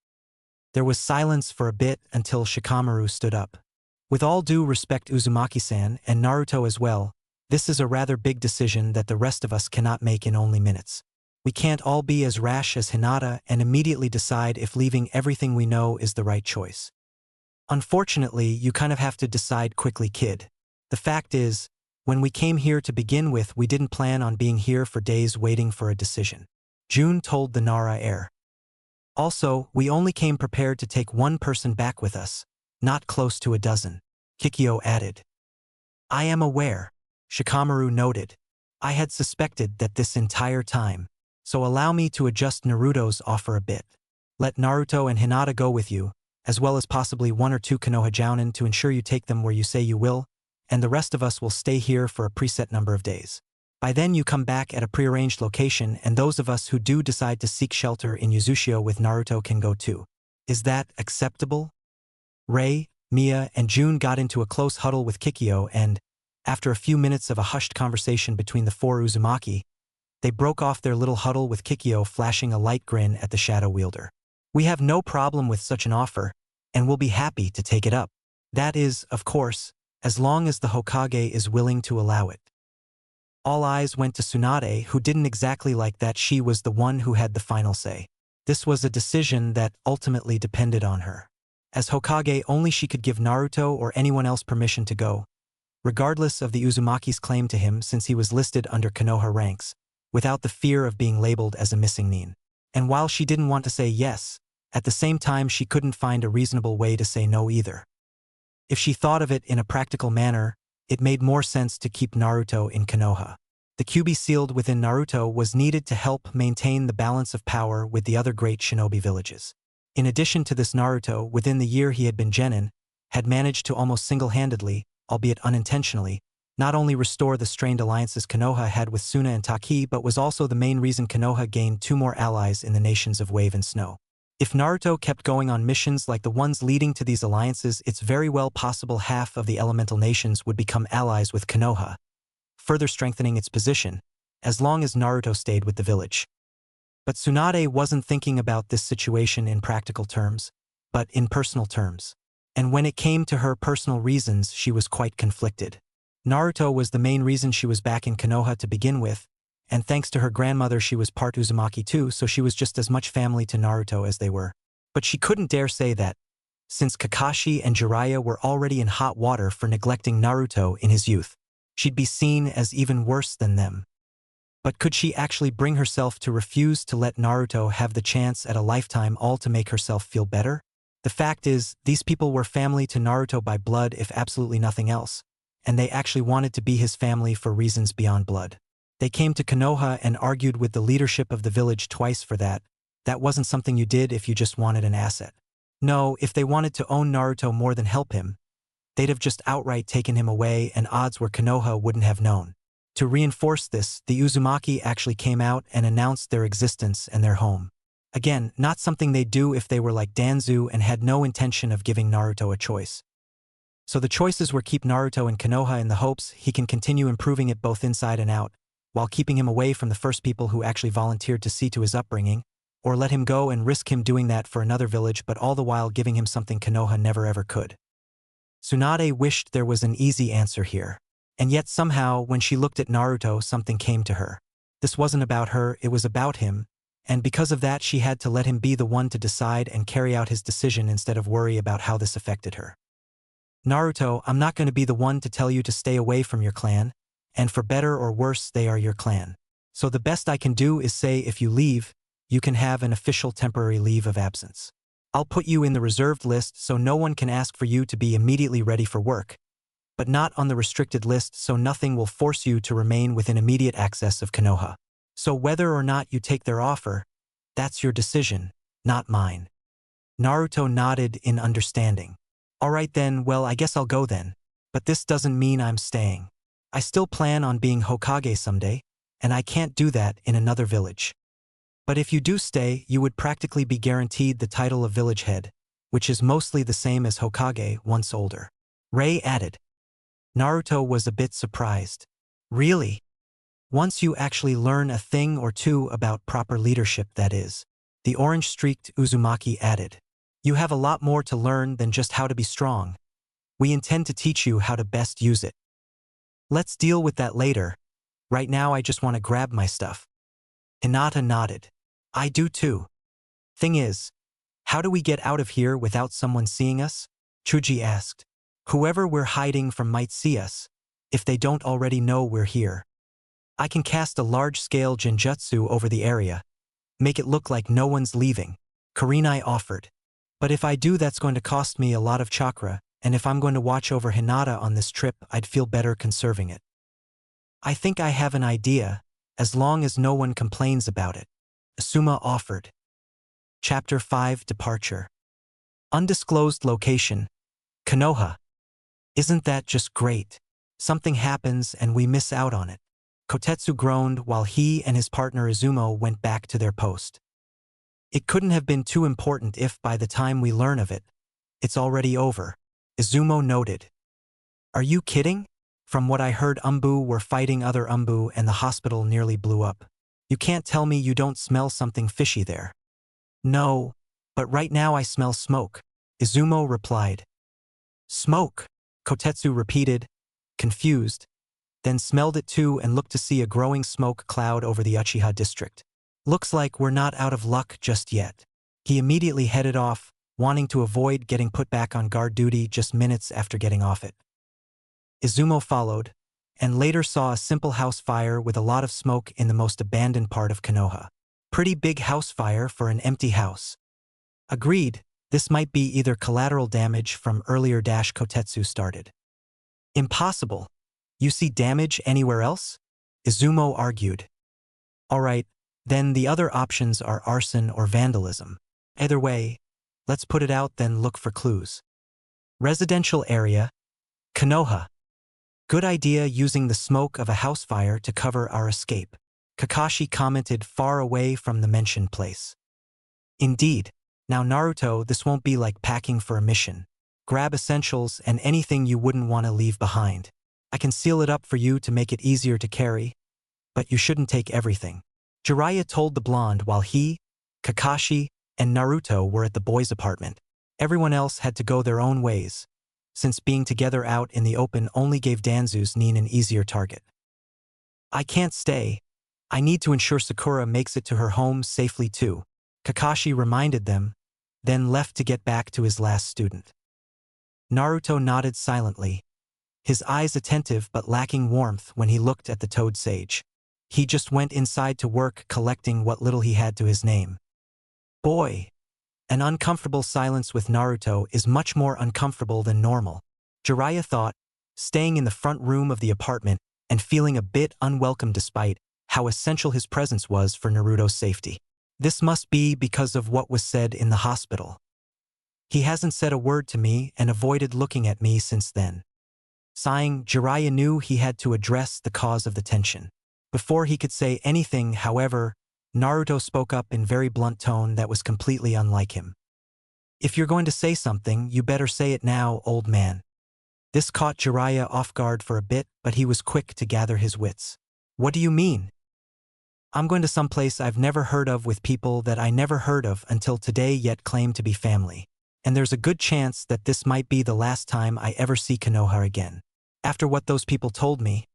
There was silence for a bit until Shikamaru stood up. With all due respect, Uzumaki-san, and Naruto as well, this is a rather big decision that the rest of us cannot make in only minutes. We can't all be as rash as Hinata and immediately decide if leaving everything we know is the right choice. Unfortunately, you kind of have to decide quickly, kid. The fact is, when we came here to begin with, we didn't plan on being here for days waiting for a decision. June told the Nara heir. Also, we only came prepared to take one person back with us, not close to a dozen, Kikyo added. I am aware, Shikamaru noted. I had suspected that this entire time, so allow me to adjust Naruto's offer a bit. Let Naruto and Hinata go with you, as well as possibly 1 or 2 Konoha jounin to ensure you take them where you say you will, and the rest of us will stay here for a preset number of days. By then you come back at a prearranged location, and those of us who do decide to seek shelter in Uzushio with Naruto can go too. Is that acceptable? Ray, Mia, and June got into a close huddle with Kikyo and, after a few minutes of a hushed conversation between the 4 Uzumaki, they broke off their little huddle with Kikyo flashing a light grin at the shadow wielder. We have no problem with such an offer, and we'll be happy to take it up. That is, of course, as long as the Hokage is willing to allow it. All eyes went to Tsunade, who didn't exactly like that she was the one who had the final say. This was a decision that ultimately depended on her. As Hokage, only she could give Naruto or anyone else permission to go, regardless of the Uzumaki's claim to him since he was listed under Konoha ranks, without the fear of being labeled as a missing nin. And while she didn't want to say yes, at the same time she couldn't find a reasonable way to say no either. If she thought of it in a practical manner, it made more sense to keep Naruto in Konoha. The QB sealed within Naruto was needed to help maintain the balance of power with the other great shinobi villages. In addition to this, Naruto, within the year he had been genin, had managed to almost single-handedly, albeit unintentionally, not only restore the strained alliances Konoha had with Suna and Taki, but was also the main reason Konoha gained 2 more allies in the nations of Wave and Snow. If Naruto kept going on missions like the ones leading to these alliances, it's very well possible half of the elemental nations would become allies with Konoha, further strengthening its position, as long as Naruto stayed with the village. But Tsunade wasn't thinking about this situation in practical terms, but in personal terms. And when it came to her personal reasons, she was quite conflicted. Naruto was the main reason she was back in Konoha to begin with, and thanks to her grandmother she was part Uzumaki too, so she was just as much family to Naruto as they were. But she couldn't dare say that, since Kakashi and Jeriah were already in hot water for neglecting Naruto in his youth. She'd be seen as even worse than them. But could she actually bring herself to refuse to let Naruto have the chance at a lifetime, all to make herself feel better? The fact is, these people were family to Naruto by blood if absolutely nothing else, and they actually wanted to be his family for reasons beyond blood. They came to Konoha and argued with the leadership of the village twice for that. That wasn't something you did if you just wanted an asset. No, if they wanted to own Naruto more than help him, they'd have just outright taken him away, and odds were Konoha wouldn't have known. To reinforce this, the Uzumaki actually came out and announced their existence and their home. Again, not something they'd do if they were like Danzu and had no intention of giving Naruto a choice. So the choices were keep Naruto in Konoha in the hopes he can continue improving it both inside and out, while keeping him away from the first people who actually volunteered to see to his upbringing, or let him go and risk him doing that for another village, but all the while giving him something Konoha never ever could. Tsunade wished there was an easy answer here. And yet somehow, when she looked at Naruto, something came to her. This wasn't about her, it was about him, and because of that she had to let him be the one to decide and carry out his decision instead of worry about how this affected her. Naruto, I'm not going to be the one to tell you to stay away from your clan, and for better or worse they are your clan. So the best I can do is say if you leave, you can have an official temporary leave of absence. I'll put you in the reserved list so no one can ask for you to be immediately ready for work. but not on the restricted list, so nothing will force you to remain within immediate access of Konoha. So whether or not you take their offer, that's your decision, not mine. Naruto nodded in understanding. All right then, well, I guess I'll go then. But this doesn't mean I'm staying. I still plan on being Hokage someday, and I can't do that in another village. But if you do stay, you would practically be guaranteed the title of village head, which is mostly the same as Hokage once older. Ray added. Naruto was a bit surprised. Really? Once you actually learn a thing or two about proper leadership, that is. The orange-streaked Uzumaki added. You have a lot more to learn than just how to be strong. We intend to teach you how to best use it. Let's deal with that later. Right now I just want to grab my stuff. Hinata nodded. I do too. Thing is, how do we get out of here without someone seeing us? Chuji asked. Whoever we're hiding from might see us, if they don't already know we're here. I can cast a large-scale genjutsu over the area. Make it look like no one's leaving, Kurenai offered. But if I do, that's going to cost me a lot of chakra, and if I'm going to watch over Hinata on this trip, I'd feel better conserving it. I think I have an idea, as long as no one complains about it, Asuma offered. Chapter 5 Departure. Undisclosed location. Konoha. Isn't that just great? Something happens and we miss out on it. Kotetsu groaned while he and his partner Izumo went back to their post. It couldn't have been too important if by the time we learn of it, it's already over, Izumo noted. Are you kidding? From what I heard, Umbu were fighting other Umbu and the hospital nearly blew up. You can't tell me you don't smell something fishy there. No, but right now I smell smoke, Izumo replied. Smoke, Kotetsu repeated, confused, then smelled it too and looked to see a growing smoke cloud over the Uchiha district. Looks like we're not out of luck just yet. He immediately headed off, wanting to avoid getting put back on guard duty just minutes after getting off it. Izumo followed, and later saw a simple house fire with a lot of smoke in the most abandoned part of Konoha. Pretty big house fire for an empty house. Agreed, this might be either collateral damage from earlier Kotetsu started. Impossible. You see damage anywhere else? Izumo argued. Alright, then the other options are arson or vandalism. Either way, let's put it out then look for clues. Residential area. Konoha. Good idea using the smoke of a house fire to cover our escape. Kakashi commented far away from the mentioned place. Indeed. Now Naruto, this won't be like packing for a mission. Grab essentials and anything you wouldn't want to leave behind. I can seal it up for you to make it easier to carry, but you shouldn't take everything. Jeriah told the blonde while he, Kakashi, and Naruto were at the boys' apartment. Everyone else had to go their own ways, since being together out in the open only gave Danzu's Nin an easier target. I can't stay. I need to ensure Sakura makes it to her home safely too, Kakashi reminded them, then left to get back to his last student. Naruto nodded silently, his eyes attentive but lacking warmth when he looked at the toad sage. He just went inside to work collecting what little he had to his name. Boy. An uncomfortable silence with Naruto is much more uncomfortable than normal, Jeriah thought, staying in the front room of the apartment and feeling a bit unwelcome despite how essential his presence was for Naruto's safety. This must be because of what was said in the hospital. He hasn't said a word to me and avoided looking at me since then. Sighing, Jeriah knew he had to address the cause of the tension. Before he could say anything, however, Naruto spoke up in very blunt tone that was completely unlike him. If you're going to say something, you better say it now, old man. This caught Jeriah off guard for a bit, but he was quick to gather his wits. What do you mean? I'm going to someplace I've never heard of with people that I never heard of until today yet claim to be family. And there's a good chance that this might be the last time I ever see Konoha again. After what those people told me,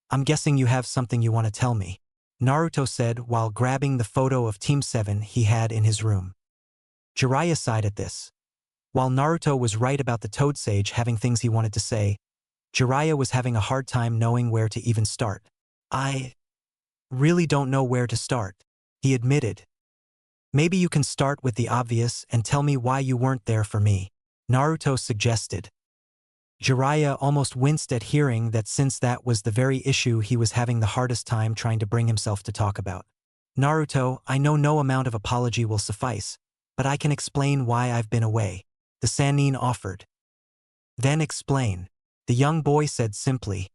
I'm guessing you have something you want to tell me, Naruto said while grabbing the photo of Team 7 he had in his room. Jeriah sighed at this. While Naruto was right about the Toad Sage having things he wanted to say, Jeriah was having a hard time knowing where to even start. I really don't know where to start, he admitted. Maybe you can start with the obvious and tell me why you weren't there for me, Naruto suggested. Jeriah almost winced at hearing that since that was the very issue he was having the hardest time trying to bring himself to talk about. Naruto, I know no amount of apology will suffice, but I can explain why I've been away, the Sannin offered. Then explain, the young boy said simply.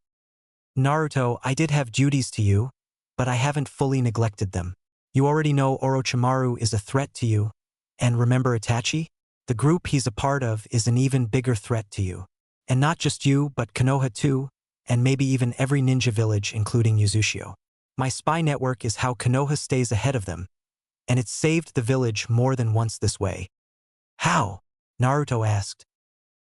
Naruto, I did have duties to you, but I haven't fully neglected them. You already know Orochimaru is a threat to you, and remember Itachi? The group he's a part of is an even bigger threat to you. And not just you, but Konoha too, and maybe even every ninja village including Uzushio. My spy network is how Konoha stays ahead of them, and it's saved the village more than once this way. How? Naruto asked.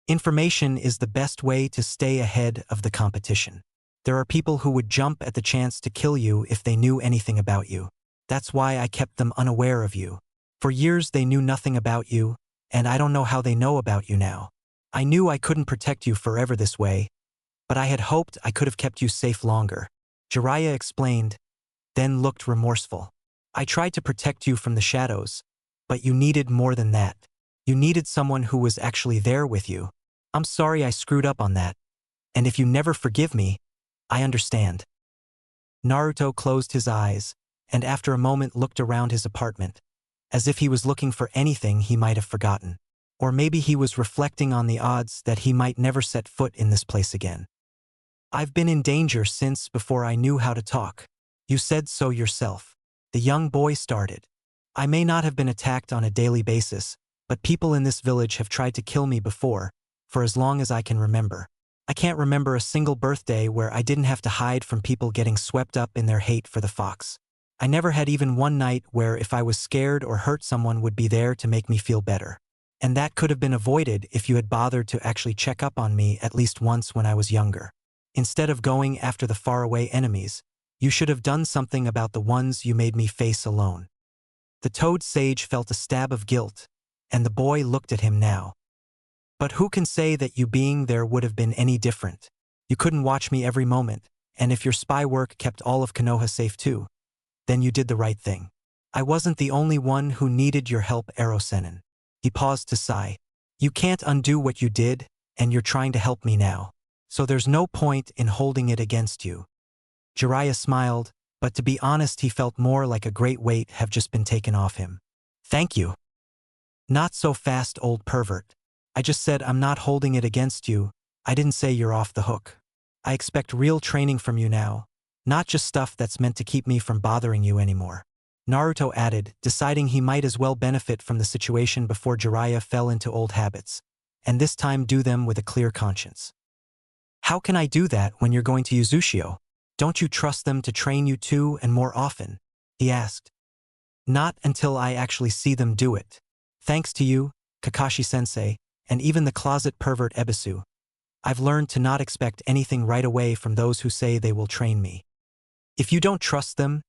Information is the best way to stay ahead of the competition. There are people who would jump at the chance to kill you if they knew anything about you. That's why I kept them unaware of you. For years they knew nothing about you, and I don't know how they know about you now. I knew I couldn't protect you forever this way, but I had hoped I could have kept you safe longer. Jeriah explained, then looked remorseful. I tried to protect you from the shadows, but you needed more than that. You needed someone who was actually there with you. I'm sorry I screwed up on that, and if you never forgive me, I understand. Naruto closed his eyes, and after a moment looked around his apartment, as if he was looking for anything he might have forgotten. Or maybe he was reflecting on the odds that he might never set foot in this place again. I've been in danger since before I knew how to talk. You said so yourself. The young boy started. I may not have been attacked on a daily basis, but people in this village have tried to kill me before, for as long as I can remember. I can't remember a single birthday where I didn't have to hide from people getting swept up in their hate for the fox. I never had even one night where if I was scared or hurt someone would be there to make me feel better. And that could have been avoided if you had bothered to actually check up on me at least once when I was younger. Instead of going after the faraway enemies, you should have done something about the ones you made me face alone. The Toad Sage felt a stab of guilt, and the boy looked at him now. But who can say that you being there would have been any different? You couldn't watch me every moment, and if your spy work kept all of Konoha safe too, then you did the right thing. I wasn't the only one who needed your help, Ero-sennin. He paused to sigh. You can't undo what you did, and you're trying to help me now. So there's no point in holding it against you. Jeriah smiled, but to be honest he felt more like a great weight have just been taken off him. Thank you. Not so fast, old pervert. I just said I'm not holding it against you. I didn't say you're off the hook. I expect real training from you now, not just stuff that's meant to keep me from bothering you anymore. Naruto added, deciding he might as well benefit from the situation before Jeriah fell into old habits, and this time do them with a clear conscience. How can I do that when you're going to Uzushio? Don't you trust them to train you too and more often? He asked. Not until I actually see them do it. Thanks to you, Kakashi-sensei, and even the closet pervert Ebisu, I've learned to not expect anything right away from those who say they will train me. If you don't trust them,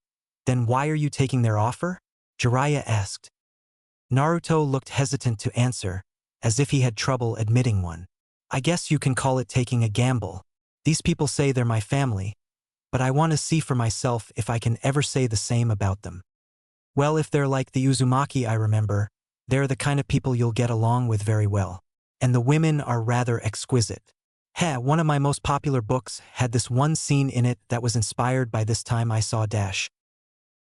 then why are you taking their offer? Jeriah asked. Naruto looked hesitant to answer, as if he had trouble admitting one. I guess you can call it taking a gamble. These people say they're my family, but I want to see for myself if I can ever say the same about them. Well, if they're like the Uzumaki I remember, they're the kind of people you'll get along with very well. And the women are rather exquisite. One of my most popular books had this one scene in it that was inspired by this time I saw Dash.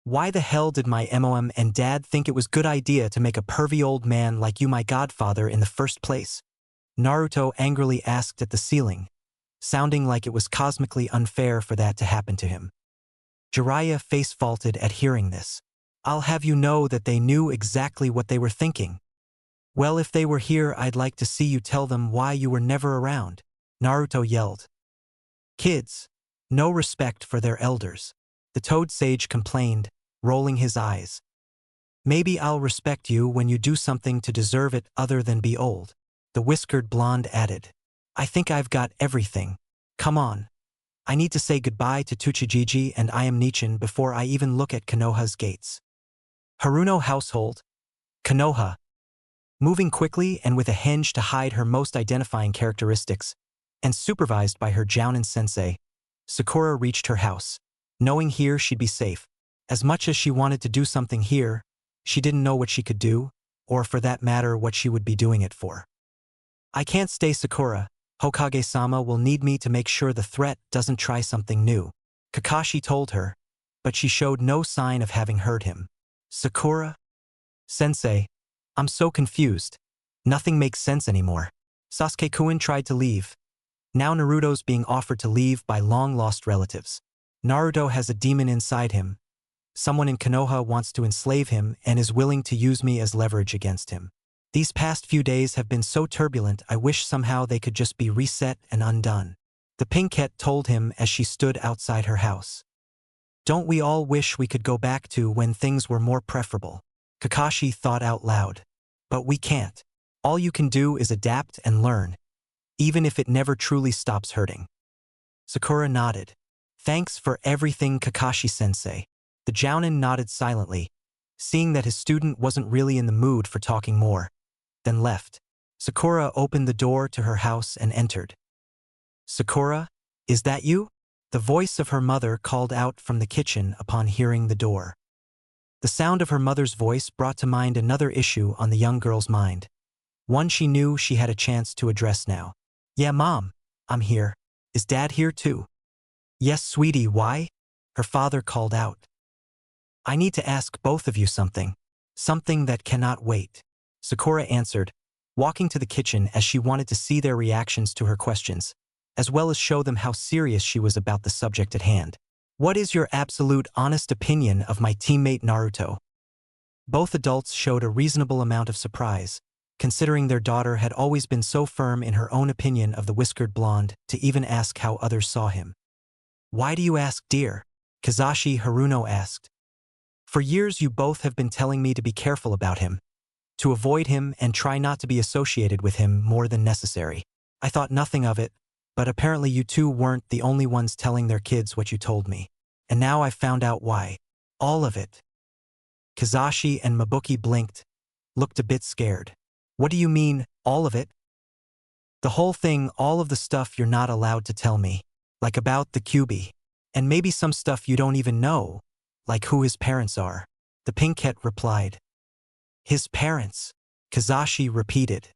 Why the hell did my mom and dad think it was good idea to make a pervy old man like you my godfather in the first place? Naruto angrily asked at the ceiling, sounding like it was cosmically unfair for that to happen to him. Jeriah face-faulted at hearing this. I'll have you know that they knew exactly what they were thinking. Well, if they were here, I'd like to see you tell them why you were never around, Naruto yelled. Kids, no respect for their elders, the Toad Sage complained, rolling his eyes. Maybe I'll respect you when you do something to deserve it other than be old, the whiskered blonde added. I think I've got everything. Come on. I need to say goodbye to Tsuchijiji and I am Nichin before I even look at Konoha's gates. Haruno household. Konoha. Moving quickly and with a hinge to hide her most identifying characteristics, and supervised by her Jounin sensei, Sakura reached her house. Knowing here she'd be safe. As much as she wanted to do something here, she didn't know what she could do, or for that matter what she would be doing it for. I can't stay, Sakura. Hokage-sama will need me to make sure the threat doesn't try something new. Kakashi told her, but she showed no sign of having heard him. Sakura? Sensei, I'm so confused. Nothing makes sense anymore. Sasuke-kun tried to leave. Now Naruto's being offered to leave by long-lost relatives. Naruto has a demon inside him. Someone in Konoha wants to enslave him and is willing to use me as leverage against him. These past few days have been so turbulent, I wish somehow they could just be reset and undone. The Pinkette told him as she stood outside her house. Don't we all wish we could go back to when things were more preferable? Kakashi thought out loud. But we can't. All you can do is adapt and learn, even if it never truly stops hurting. Sakura nodded. Thanks for everything, Kakashi-sensei. The Jounin nodded silently, seeing that his student wasn't really in the mood for talking more, then left. Sakura opened the door to her house and entered. Sakura, is that you? The voice of her mother called out from the kitchen upon hearing the door. The sound of her mother's voice brought to mind another issue on the young girl's mind. One she knew she had a chance to address now. Yeah, Mom, I'm here. Is Dad here too? Yes, sweetie, why? Her father called out. I need to ask both of you something. Something that cannot wait. Sakura answered, walking to the kitchen as she wanted to see their reactions to her questions, as well as show them how serious she was about the subject at hand. What is your absolute honest opinion of my teammate Naruto? Both adults showed a reasonable amount of surprise, considering their daughter had always been so firm in her own opinion of the whiskered blonde to even ask how others saw him. Why do you ask, dear? Kizashi Haruno asked. For years you both have been telling me to be careful about him, to avoid him and try not to be associated with him more than necessary. I thought nothing of it, but apparently you two weren't the only ones telling their kids what you told me. And now I've found out why. All of it. Kizashi and Mabuki blinked, looked a bit scared. What do you mean, all of it? The whole thing, all of the stuff you're not allowed to tell me. Like about the Kyuubi. And maybe some stuff you don't even know. Like who his parents are. The Pinkette replied. His parents? Kizashi repeated.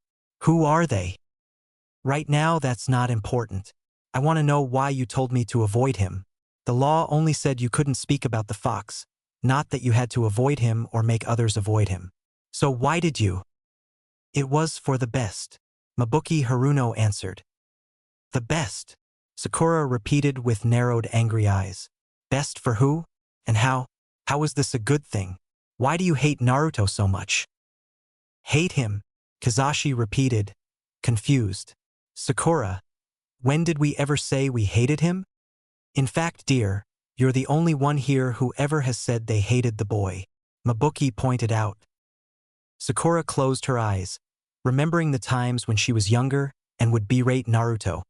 Who are they? Right now that's not important. I want to know why you told me to avoid him. The law only said you couldn't speak about the fox, not that you had to avoid him or make others avoid him. So why did you? It was for the best. Mabuki Haruno answered. The best? Sakura repeated with narrowed angry eyes. Best for who? And how? How is this a good thing? Why do you hate Naruto so much? Hate him? Kizashi repeated, confused. Sakura, when did we ever say we hated him? In fact, dear, you're the only one here who ever has said they hated the boy. Mabuki pointed out. Sakura closed her eyes, remembering the times when she was younger and would berate Naruto,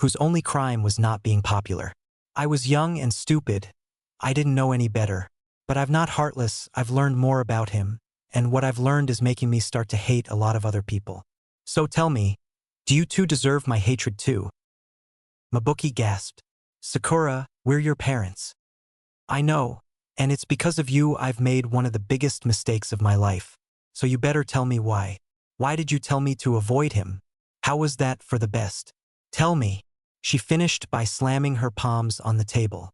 whose only crime was not being popular. I was young and stupid. I didn't know any better. But I'm not heartless, I've learned more about him, and what I've learned is making me start to hate a lot of other people. So tell me, do you two deserve my hatred too? Mabuki gasped. Sakura, we're your parents. I know, and it's because of you I've made one of the biggest mistakes of my life. So you better tell me why. Why did you tell me to avoid him? How was that for the best? Tell me. She finished by slamming her palms on the table.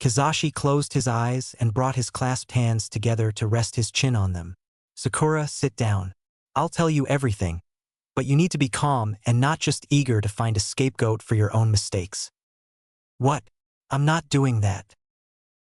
Kizashi closed his eyes and brought his clasped hands together to rest his chin on them. Sakura, sit down. I'll tell you everything. But you need to be calm and not just eager to find a scapegoat for your own mistakes. What? I'm not doing that.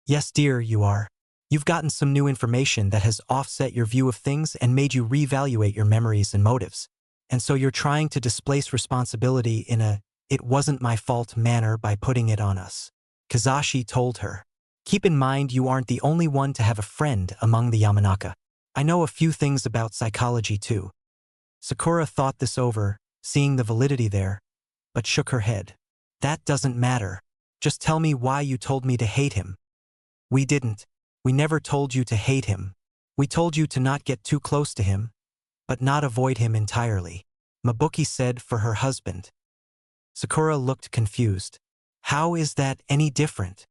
Yes, dear, you are. You've gotten some new information that has offset your view of things and made you reevaluate your memories and motives. And so you're trying to displace responsibility in a "it wasn't my fault" manner by putting it on us. Kizashi told her. Keep in mind you aren't the only one to have a friend among the Yamanaka. I know a few things about psychology too. Sakura thought this over, seeing the validity there, but shook her head. That doesn't matter. Just tell me why you told me to hate him. We didn't. We never told you to hate him. We told you to not get too close to him, but not avoid him entirely. Mabuki said for her husband. Sakura looked confused. How is that any different?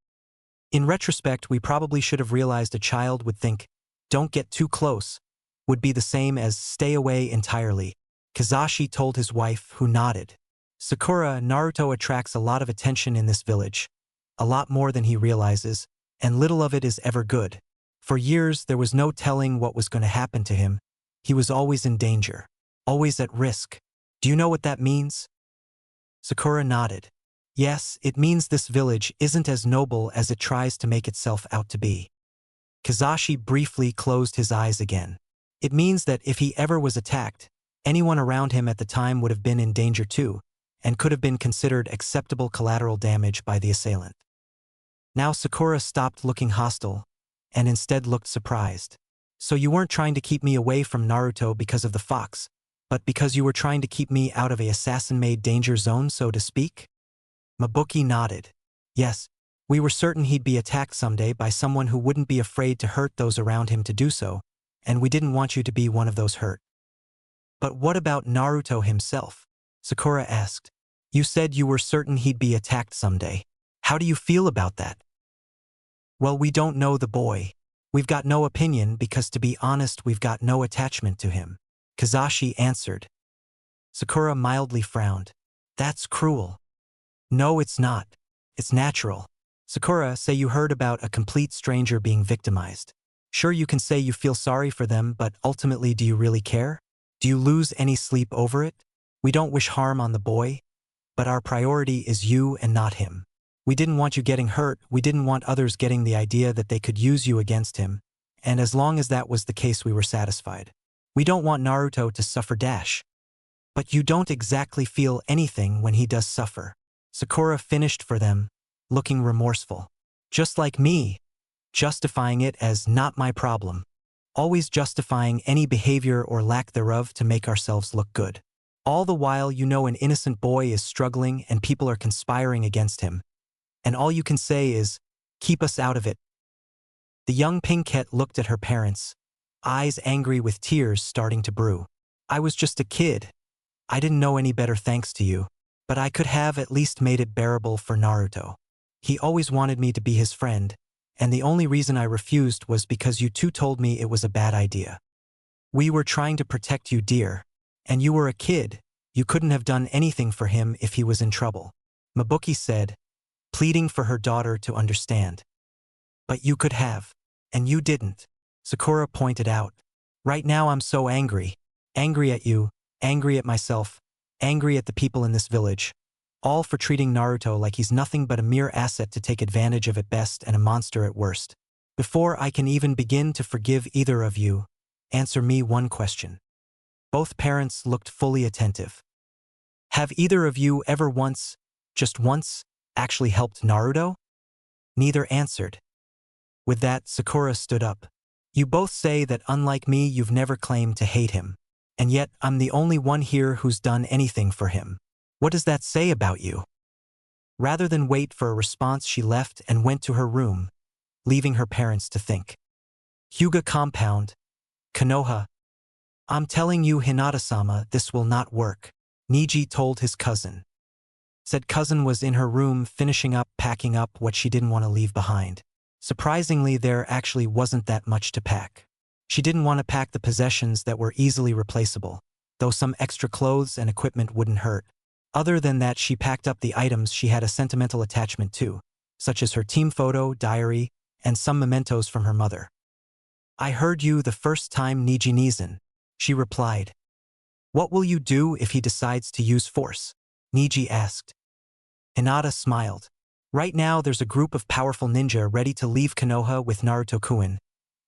In retrospect, we probably should have realized a child would think, don't get too close, would be the same as stay away entirely. Kizashi told his wife, who nodded. Sakura, Naruto attracts a lot of attention in this village. A lot more than he realizes, and little of it is ever good. For years, there was no telling what was going to happen to him. He was always in danger. Always at risk. Do you know what that means? Sakura nodded. Yes, it means this village isn't as noble as it tries to make itself out to be. Kizashi briefly closed his eyes again. It means that if he ever was attacked, anyone around him at the time would have been in danger too, and could have been considered acceptable collateral damage by the assailant. Now Sakura stopped looking hostile, and instead looked surprised. So you weren't trying to keep me away from Naruto because of the fox, but because you were trying to keep me out of a assassin-made danger zone, so to speak? Mabuki nodded. Yes, we were certain he'd be attacked someday by someone who wouldn't be afraid to hurt those around him to do so, and we didn't want you to be one of those hurt. But what about Naruto himself? Sakura asked. You said you were certain he'd be attacked someday. How do you feel about that? Well, we don't know the boy. We've got no opinion because, to be honest, we've got no attachment to him. Kizashi answered. Sakura mildly frowned. That's cruel. No, it's not. It's natural. Sakura, say you heard about a complete stranger being victimized. Sure, you can say you feel sorry for them, but ultimately, do you really care? Do you lose any sleep over it? We don't wish harm on the boy, but our priority is you and not him. We didn't want you getting hurt, we didn't want others getting the idea that they could use you against him, and as long as that was the case we were satisfied. We don't want Naruto to suffer dash. But you don't exactly feel anything when he does suffer. Sakura finished for them, looking remorseful. Just like me, justifying it as not my problem. Always justifying any behavior or lack thereof to make ourselves look good. All the while you know an innocent boy is struggling and people are conspiring against him. And all you can say is, keep us out of it. The young Pinkette looked at her parents, eyes angry with tears starting to brew. I was just a kid. I didn't know any better thanks to you, but I could have at least made it bearable for Naruto. He always wanted me to be his friend, and the only reason I refused was because you two told me it was a bad idea. We were trying to protect you, dear, and you were a kid. You couldn't have done anything for him if he was in trouble. Mabuki said, pleading for her daughter to understand. But you could have, and you didn't. Sakura pointed out. Right now I'm so angry. Angry at you, angry at myself, angry at the people in this village. All for treating Naruto like he's nothing but a mere asset to take advantage of at best and a monster at worst. Before I can even begin to forgive either of you, answer me one question. Both parents looked fully attentive. Have either of you ever once, just once, actually helped Naruto? Neither answered. With that, Sakura stood up. You both say that unlike me you've never claimed to hate him. And yet I'm the only one here who's done anything for him. What does that say about you? Rather than wait for a response, she left and went to her room, leaving her parents to think. Hyuga compound. Konoha. I'm telling you, Hinata-sama, this will not work, Niji told his cousin. Said cousin was in her room packing up what she didn't want to leave behind. Surprisingly, there actually wasn't that much to pack. She didn't want to pack the possessions that were easily replaceable, though some extra clothes and equipment wouldn't hurt. Other than that, she packed up the items she had a sentimental attachment to, such as her team photo, diary, and some mementos from her mother. I heard you the first time, Niji Nizan, she replied. What will you do if he decides to use force? Niji asked. Hinata smiled. Right now there's a group of powerful ninja ready to leave Konoha with Naruto-kun,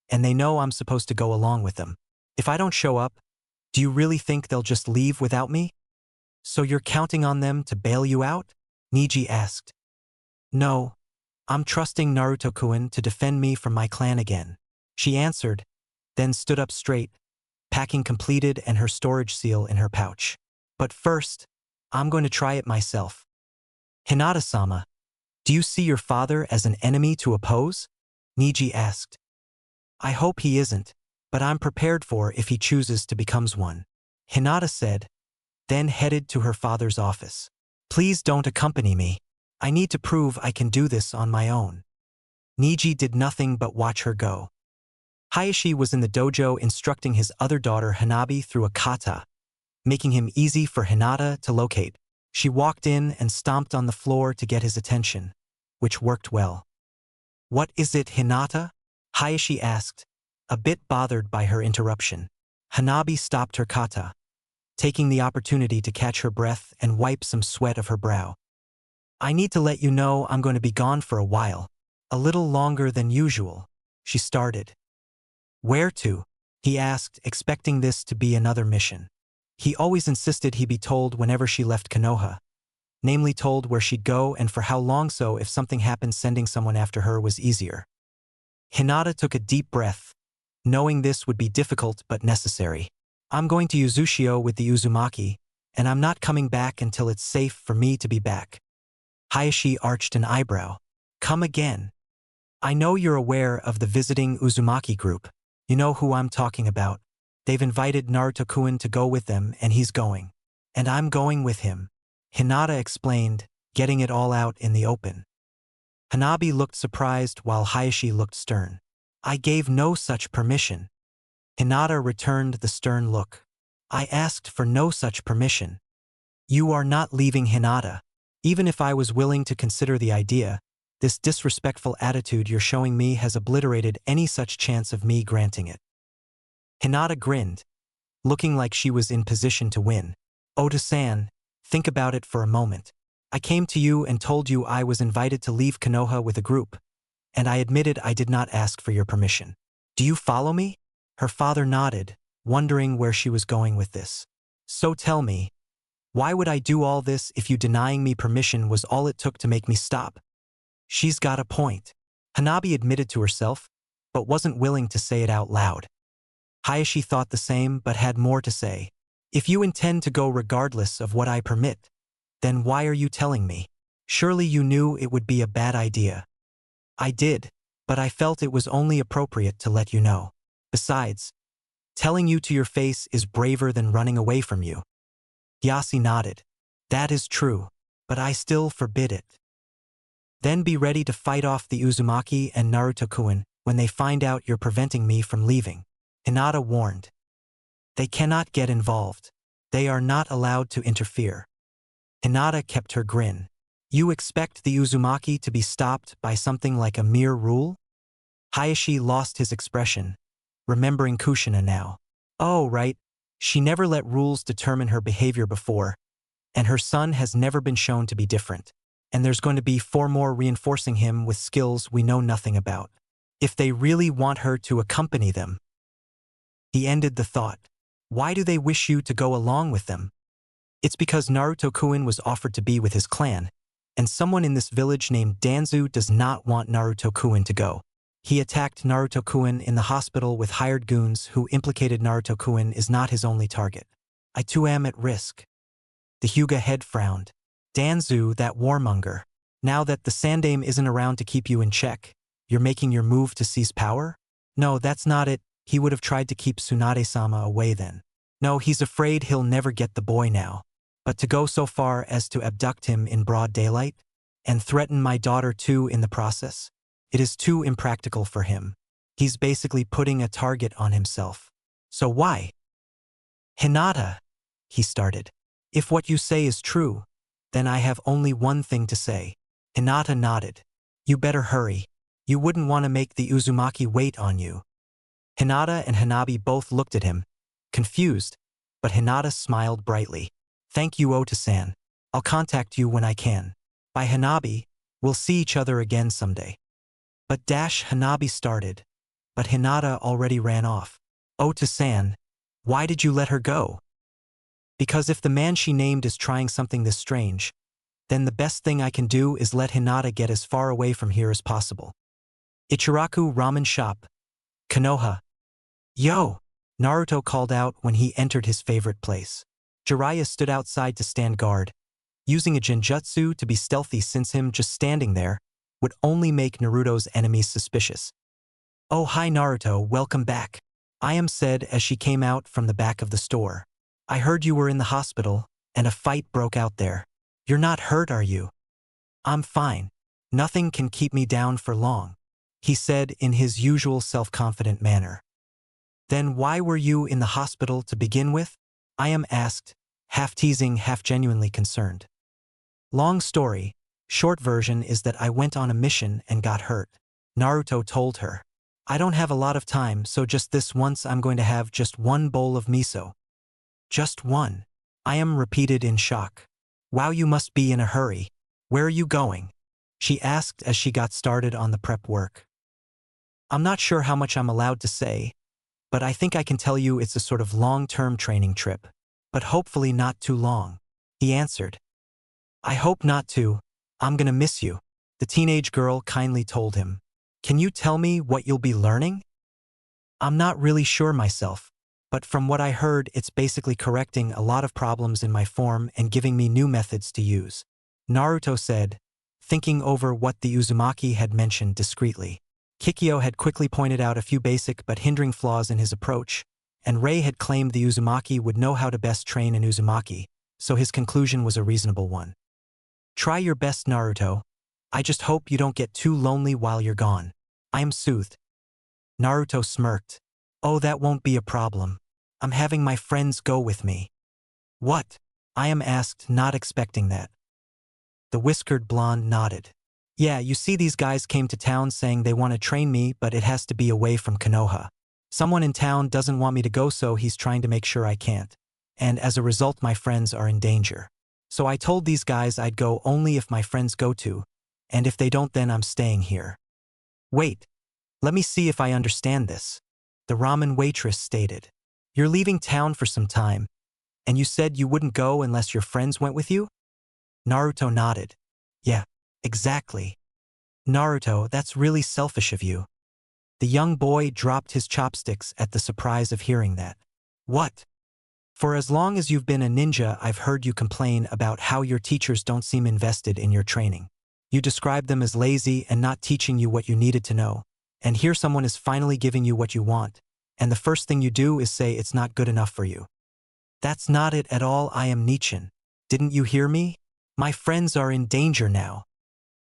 and they know I'm supposed to go along with them. If I don't show up, do you really think they'll just leave without me? So you're counting on them to bail you out? Niji asked. No, I'm trusting Naruto-kun to defend me from my clan again, she answered, then stood up straight, packing completed and her storage seal in her pouch. But first, I'm going to try it myself. Hinata-sama, do you see your father as an enemy to oppose? Niji asked. I hope he isn't, but I'm prepared for if he chooses to become one, Hinata said, then headed to her father's office. Please don't accompany me. I need to prove I can do this on my own. Niji did nothing but watch her go. Hayashi was in the dojo instructing his other daughter Hanabi through a kata, making him easy for Hinata to locate. She walked in and stomped on the floor to get his attention, which worked well. "What is it, Hinata?" Hayashi asked, a bit bothered by her interruption. Hanabi stopped her kata, taking the opportunity to catch her breath and wipe some sweat of her brow. "I need to let you know I'm going to be gone for a while. A little longer than usual," she started. "Where to?" he asked, expecting this to be another mission. He always insisted he be told whenever she left Konoha, namely told where she'd go and for how long, so if something happened sending someone after her was easier. Hinata took a deep breath, knowing this would be difficult but necessary. "I'm going to Uzushio with the Uzumaki, and I'm not coming back until it's safe for me to be back." Hayashi arched an eyebrow. "Come again?" "I know you're aware of the visiting Uzumaki group. You know who I'm talking about. They've invited Naruto-kun to go with them and he's going. And I'm going with him," Hinata explained, getting it all out in the open. Hanabi looked surprised while Hayashi looked stern. "I gave no such permission." Hinata returned the stern look. "I asked for no such permission." "You are not leaving, Hinata. Even if I was willing to consider the idea, this disrespectful attitude you're showing me has obliterated any such chance of me granting it." Hinata grinned, looking like she was in position to win. "Ota-san, think about it for a moment. I came to you and told you I was invited to leave Konoha with a group, and I admitted I did not ask for your permission. Do you follow me?" Her father nodded, wondering where she was going with this. "So tell me, why would I do all this if you denying me permission was all it took to make me stop?" "She's got a point," Hanabi admitted to herself, but wasn't willing to say it out loud. Hayashi thought the same but had more to say. "If you intend to go regardless of what I permit, then why are you telling me? Surely you knew it would be a bad idea." "I did, but I felt it was only appropriate to let you know. Besides, telling you to your face is braver than running away from you." Yasi nodded. "That is true, but I still forbid it." "Then be ready to fight off the Uzumaki and Naruto-kun when they find out you're preventing me from leaving," Hinata warned. "They cannot get involved. They are not allowed to interfere." Hinata kept her grin. "You expect the Uzumaki to be stopped by something like a mere rule?" Hayashi lost his expression, remembering Kushina now. "Oh, right. She never let rules determine her behavior before, and her son has never been shown to be different. And there's going to be 4 more reinforcing him with skills we know nothing about. If they really want her to accompany them." He ended the thought. "Why do they wish you to go along with them?" "It's because Naruto-kun was offered to be with his clan, and someone in this village named Danzu does not want Naruto-kun to go. He attacked Naruto-kun in the hospital with hired goons who implicated Naruto-kun is not his only target. I too am at risk." The Hyuga head frowned. "Danzu, that warmonger. Now that the Sandaime isn't around to keep you in check, you're making your move to seize power?" "No, that's not it. He would have tried to keep Tsunade-sama away then. No, he's afraid he'll never get the boy now. But to go so far as to abduct him in broad daylight? And threaten my daughter too in the process? It is too impractical for him. He's basically putting a target on himself. So why?" "Hinata," he started. "If what you say is true, then I have only one thing to say." Hinata nodded. "You better hurry. You wouldn't want to make the Uzumaki wait on you." Hinata and Hanabi both looked at him, confused, but Hinata smiled brightly. "Thank you, Ota-san. I'll contact you when I can. Bye, Hanabi. We'll see each other again someday." But Hanabi started, but Hinata already ran off. "Ota-san, why did you let her go?" "Because if the man she named is trying something this strange, then the best thing I can do is let Hinata get as far away from here as possible." Ichiraku Ramen Shop, Konoha. "Yo!" Naruto called out when he entered his favorite place. Jeriah stood outside to stand guard, using a genjutsu to be stealthy since him just standing there would only make Naruto's enemies suspicious. "Oh, hi Naruto, welcome back," Ayam said as she came out from the back of the store. "I heard you were in the hospital, and a fight broke out there. You're not hurt, are you?" "I'm fine. Nothing can keep me down for long," he said in his usual self-confident manner. "Then why were you in the hospital to begin with?" Ayam asked, half teasing, half genuinely concerned. Long story, short version is that I went on a mission and got hurt. Naruto told her. I don't have a lot of time, so just this once I'm going to have just one bowl of miso. Just one. Ayam repeated in shock. Wow, you must be in a hurry. Where are you going? She asked as she got started on the prep work. I'm not sure how much I'm allowed to say, but I think I can tell you it's a sort of long-term training trip. But hopefully not too long. He answered. I hope not to. I'm gonna miss you. The teenage girl kindly told him. Can you tell me what you'll be learning? I'm not really sure myself, but from what I heard it's basically correcting a lot of problems in my form and giving me new methods to use. Naruto said, thinking over what the Uzumaki had mentioned discreetly. Kikyo had quickly pointed out a few basic but hindering flaws in his approach, and Rei had claimed the Uzumaki would know how to best train an Uzumaki, so his conclusion was a reasonable one. Try your best, Naruto. I just hope you don't get too lonely while you're gone. I am soothed. Naruto smirked. Oh, that won't be a problem. I'm having my friends go with me. What? I am asked, not expecting that. The whiskered blonde nodded. Yeah, you see, these guys came to town saying they want to train me, but it has to be away from Konoha. Someone in town doesn't want me to go, so he's trying to make sure I can't. And as a result, my friends are in danger. So I told these guys I'd go only if my friends go to, and if they don't, then I'm staying here. Wait, let me see if I understand this. The ramen waitress stated. You're leaving town for some time, and you said you wouldn't go unless your friends went with you? Naruto nodded. Yeah, exactly. Naruto, that's really selfish of you. The young boy dropped his chopsticks at the surprise of hearing that. What? For as long as you've been a ninja, I've heard you complain about how your teachers don't seem invested in your training. You describe them as lazy and not teaching you what you needed to know. And here someone is finally giving you what you want, and the first thing you do is say it's not good enough for you. That's not it at all. I am Nichin. Didn't you hear me? My friends are in danger now.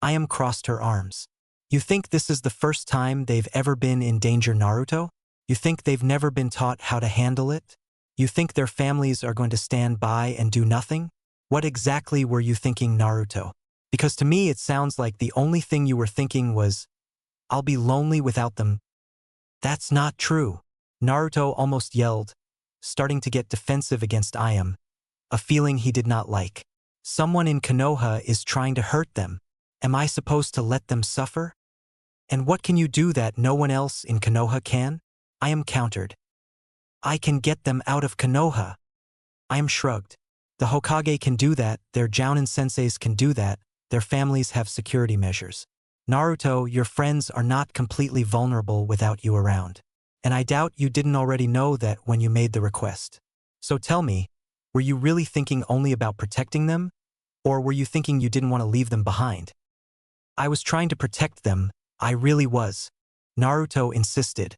Ayam crossed her arms. You think this is the first time they've ever been in danger, Naruto? You think they've never been taught how to handle it? You think their families are going to stand by and do nothing? What exactly were you thinking, Naruto? Because to me it sounds like the only thing you were thinking was, I'll be lonely without them. That's not true. Naruto almost yelled, starting to get defensive against Ayam, a feeling he did not like. Someone in Konoha is trying to hurt them. Am I supposed to let them suffer? And what can you do that no one else in Konoha can? Ayam countered. I can get them out of Konoha. Ayam shrugged. The Hokage can do that, their Jounin senseis can do that, their families have security measures. Naruto, your friends are not completely vulnerable without you around. And I doubt you didn't already know that when you made the request. So tell me, were you really thinking only about protecting them? Or were you thinking you didn't want to leave them behind? I was trying to protect them, I really was. Naruto insisted.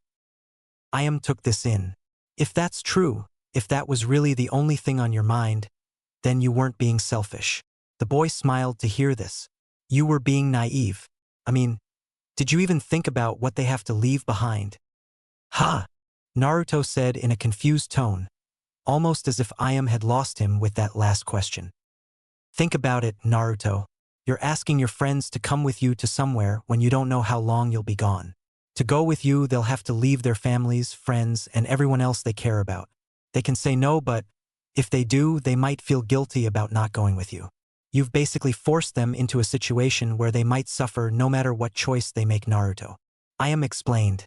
Ayam took this in. If that's true, if that was really the only thing on your mind, then you weren't being selfish. The boy smiled to hear this. You were being naive. I mean, did you even think about what they have to leave behind? Ha! Naruto said in a confused tone, almost as if Ayam had lost him with that last question. Think about it, Naruto. You're asking your friends to come with you to somewhere when you don't know how long you'll be gone. To go with you, they'll have to leave their families, friends, and everyone else they care about. They can say no, but if they do, they might feel guilty about not going with you. You've basically forced them into a situation where they might suffer no matter what choice they make, Naruto. Ayam explained.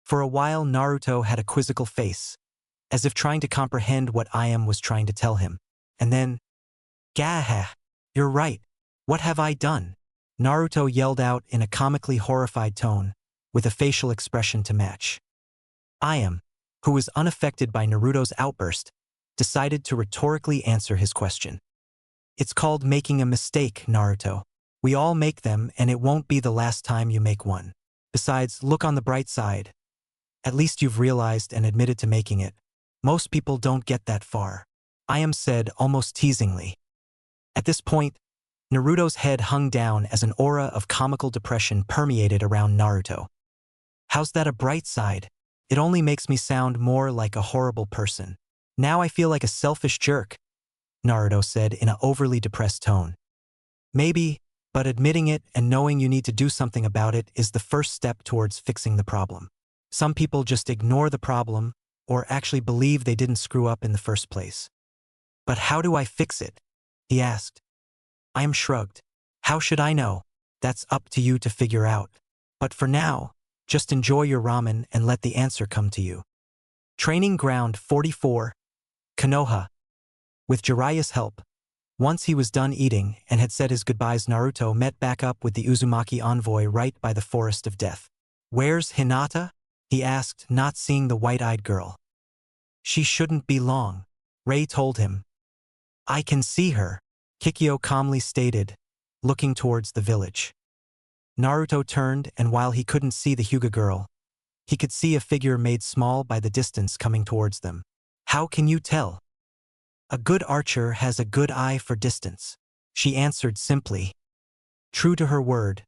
For a while, Naruto had a quizzical face, as if trying to comprehend what Ayam was trying to tell him. And then, Gah! You're right. What have I done? Naruto yelled out in a comically horrified tone, with a facial expression to match. Ayam, who was unaffected by Naruto's outburst, decided to rhetorically answer his question. It's called making a mistake, Naruto. We all make them, and it won't be the last time you make one. Besides, look on the bright side. At least you've realized and admitted to making it. Most people don't get that far. Ayam said almost teasingly. At this point, Naruto's head hung down as an aura of comical depression permeated around Naruto. How's that a bright side? It only makes me sound more like a horrible person. Now I feel like a selfish jerk, Naruto said in an overly depressed tone. Maybe, but admitting it and knowing you need to do something about it is the first step towards fixing the problem. Some people just ignore the problem or actually believe they didn't screw up in the first place. But how do I fix it? He asked. I shrugged. How should I know? That's up to you to figure out. But for now, just enjoy your ramen and let the answer come to you. Training Ground 44, Konoha. With Jeriah's help, once he was done eating and had said his goodbyes, Naruto met back up with the Uzumaki envoy right by the Forest of Death. Where's Hinata? He asked, not seeing the white-eyed girl. She shouldn't be long, Ray told him. I can see her, Kikyo calmly stated, looking towards the village. Naruto turned, and while he couldn't see the Hyuga girl, he could see a figure made small by the distance coming towards them. How can you tell? A good archer has a good eye for distance, she answered simply. True to her word,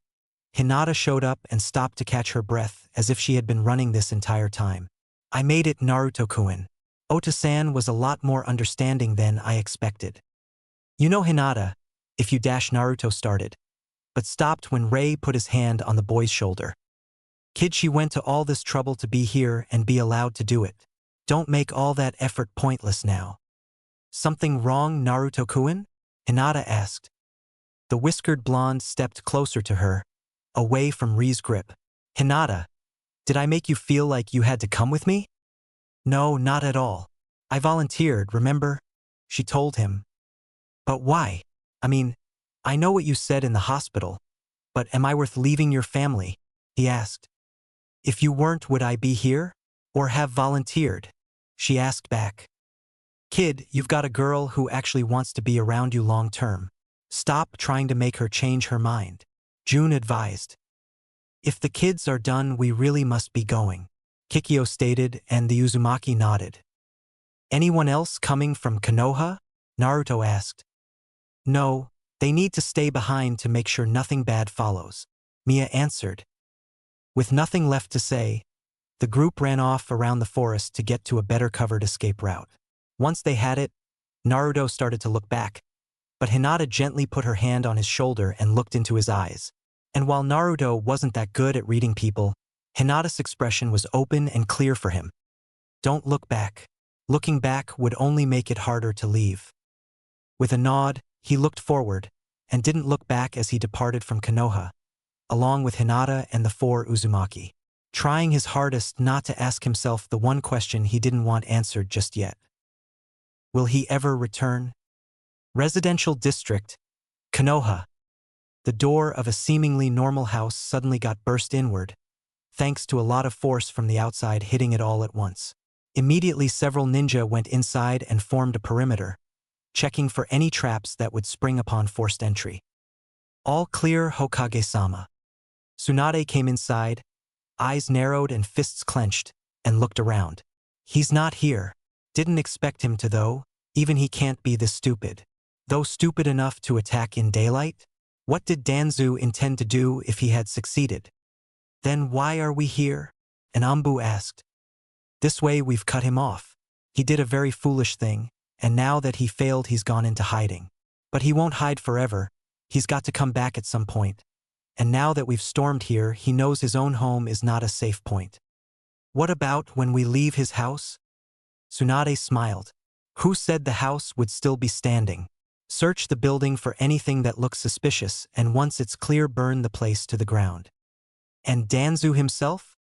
Hinata showed up and stopped to catch her breath as if she had been running this entire time. I made it, Naruto-kun. Ota-san was a lot more understanding than I expected. You know Hinata, if you dash Naruto started, but stopped when Ray put his hand on the boy's shoulder. Kid, she went to all this trouble to be here and be allowed to do it. Don't make all that effort pointless now. Something wrong, Naruto-kun? Hinata asked. The whiskered blonde stepped closer to her, away from Ri's grip. Hinata, did I make you feel like you had to come with me? No, not at all. I volunteered, remember? She told him. But why? I mean, I know what you said in the hospital, but am I worth leaving your family? He asked. If you weren't, would I be here? Or have volunteered? She asked back. Kid, you've got a girl who actually wants to be around you long term. Stop trying to make her change her mind, June advised. If the kids are done, we really must be going, Kikyo stated, and the Uzumaki nodded. Anyone else coming from Konoha? Naruto asked. No, they need to stay behind to make sure nothing bad follows, Mia answered. With nothing left to say, the group ran off around the forest to get to a better covered escape route. Once they had it, Naruto started to look back, but Hinata gently put her hand on his shoulder and looked into his eyes. And while Naruto wasn't that good at reading people, Hinata's expression was open and clear for him. Don't look back. Looking back would only make it harder to leave. With a nod, he looked forward and didn't look back as he departed from Konoha, along with Hinata and the 4 Uzumaki, trying his hardest not to ask himself the one question he didn't want answered just yet. Will he ever return? Residential District, Konoha. The door of a seemingly normal house suddenly got burst inward, thanks to a lot of force from the outside hitting it all at once. Immediately several ninja went inside and formed a perimeter, checking for any traps that would spring upon forced entry. All clear, Hokage-sama. Tsunade came inside, eyes narrowed and fists clenched, and looked around. He's not here. Didn't expect him to though, even he can't be this stupid. Though stupid enough to attack in daylight? What did Danzu intend to do if he had succeeded? Then why are we here? An Ambu asked. This way we've cut him off. He did a very foolish thing, and now that he failed he's gone into hiding. But he won't hide forever, he's got to come back at some point. And now that we've stormed here, he knows his own home is not a safe point. What about when we leave his house? Tsunade smiled. Who said the house would still be standing? Search the building for anything that looks suspicious, and once it's clear, burn the place to the ground. And Danzu himself?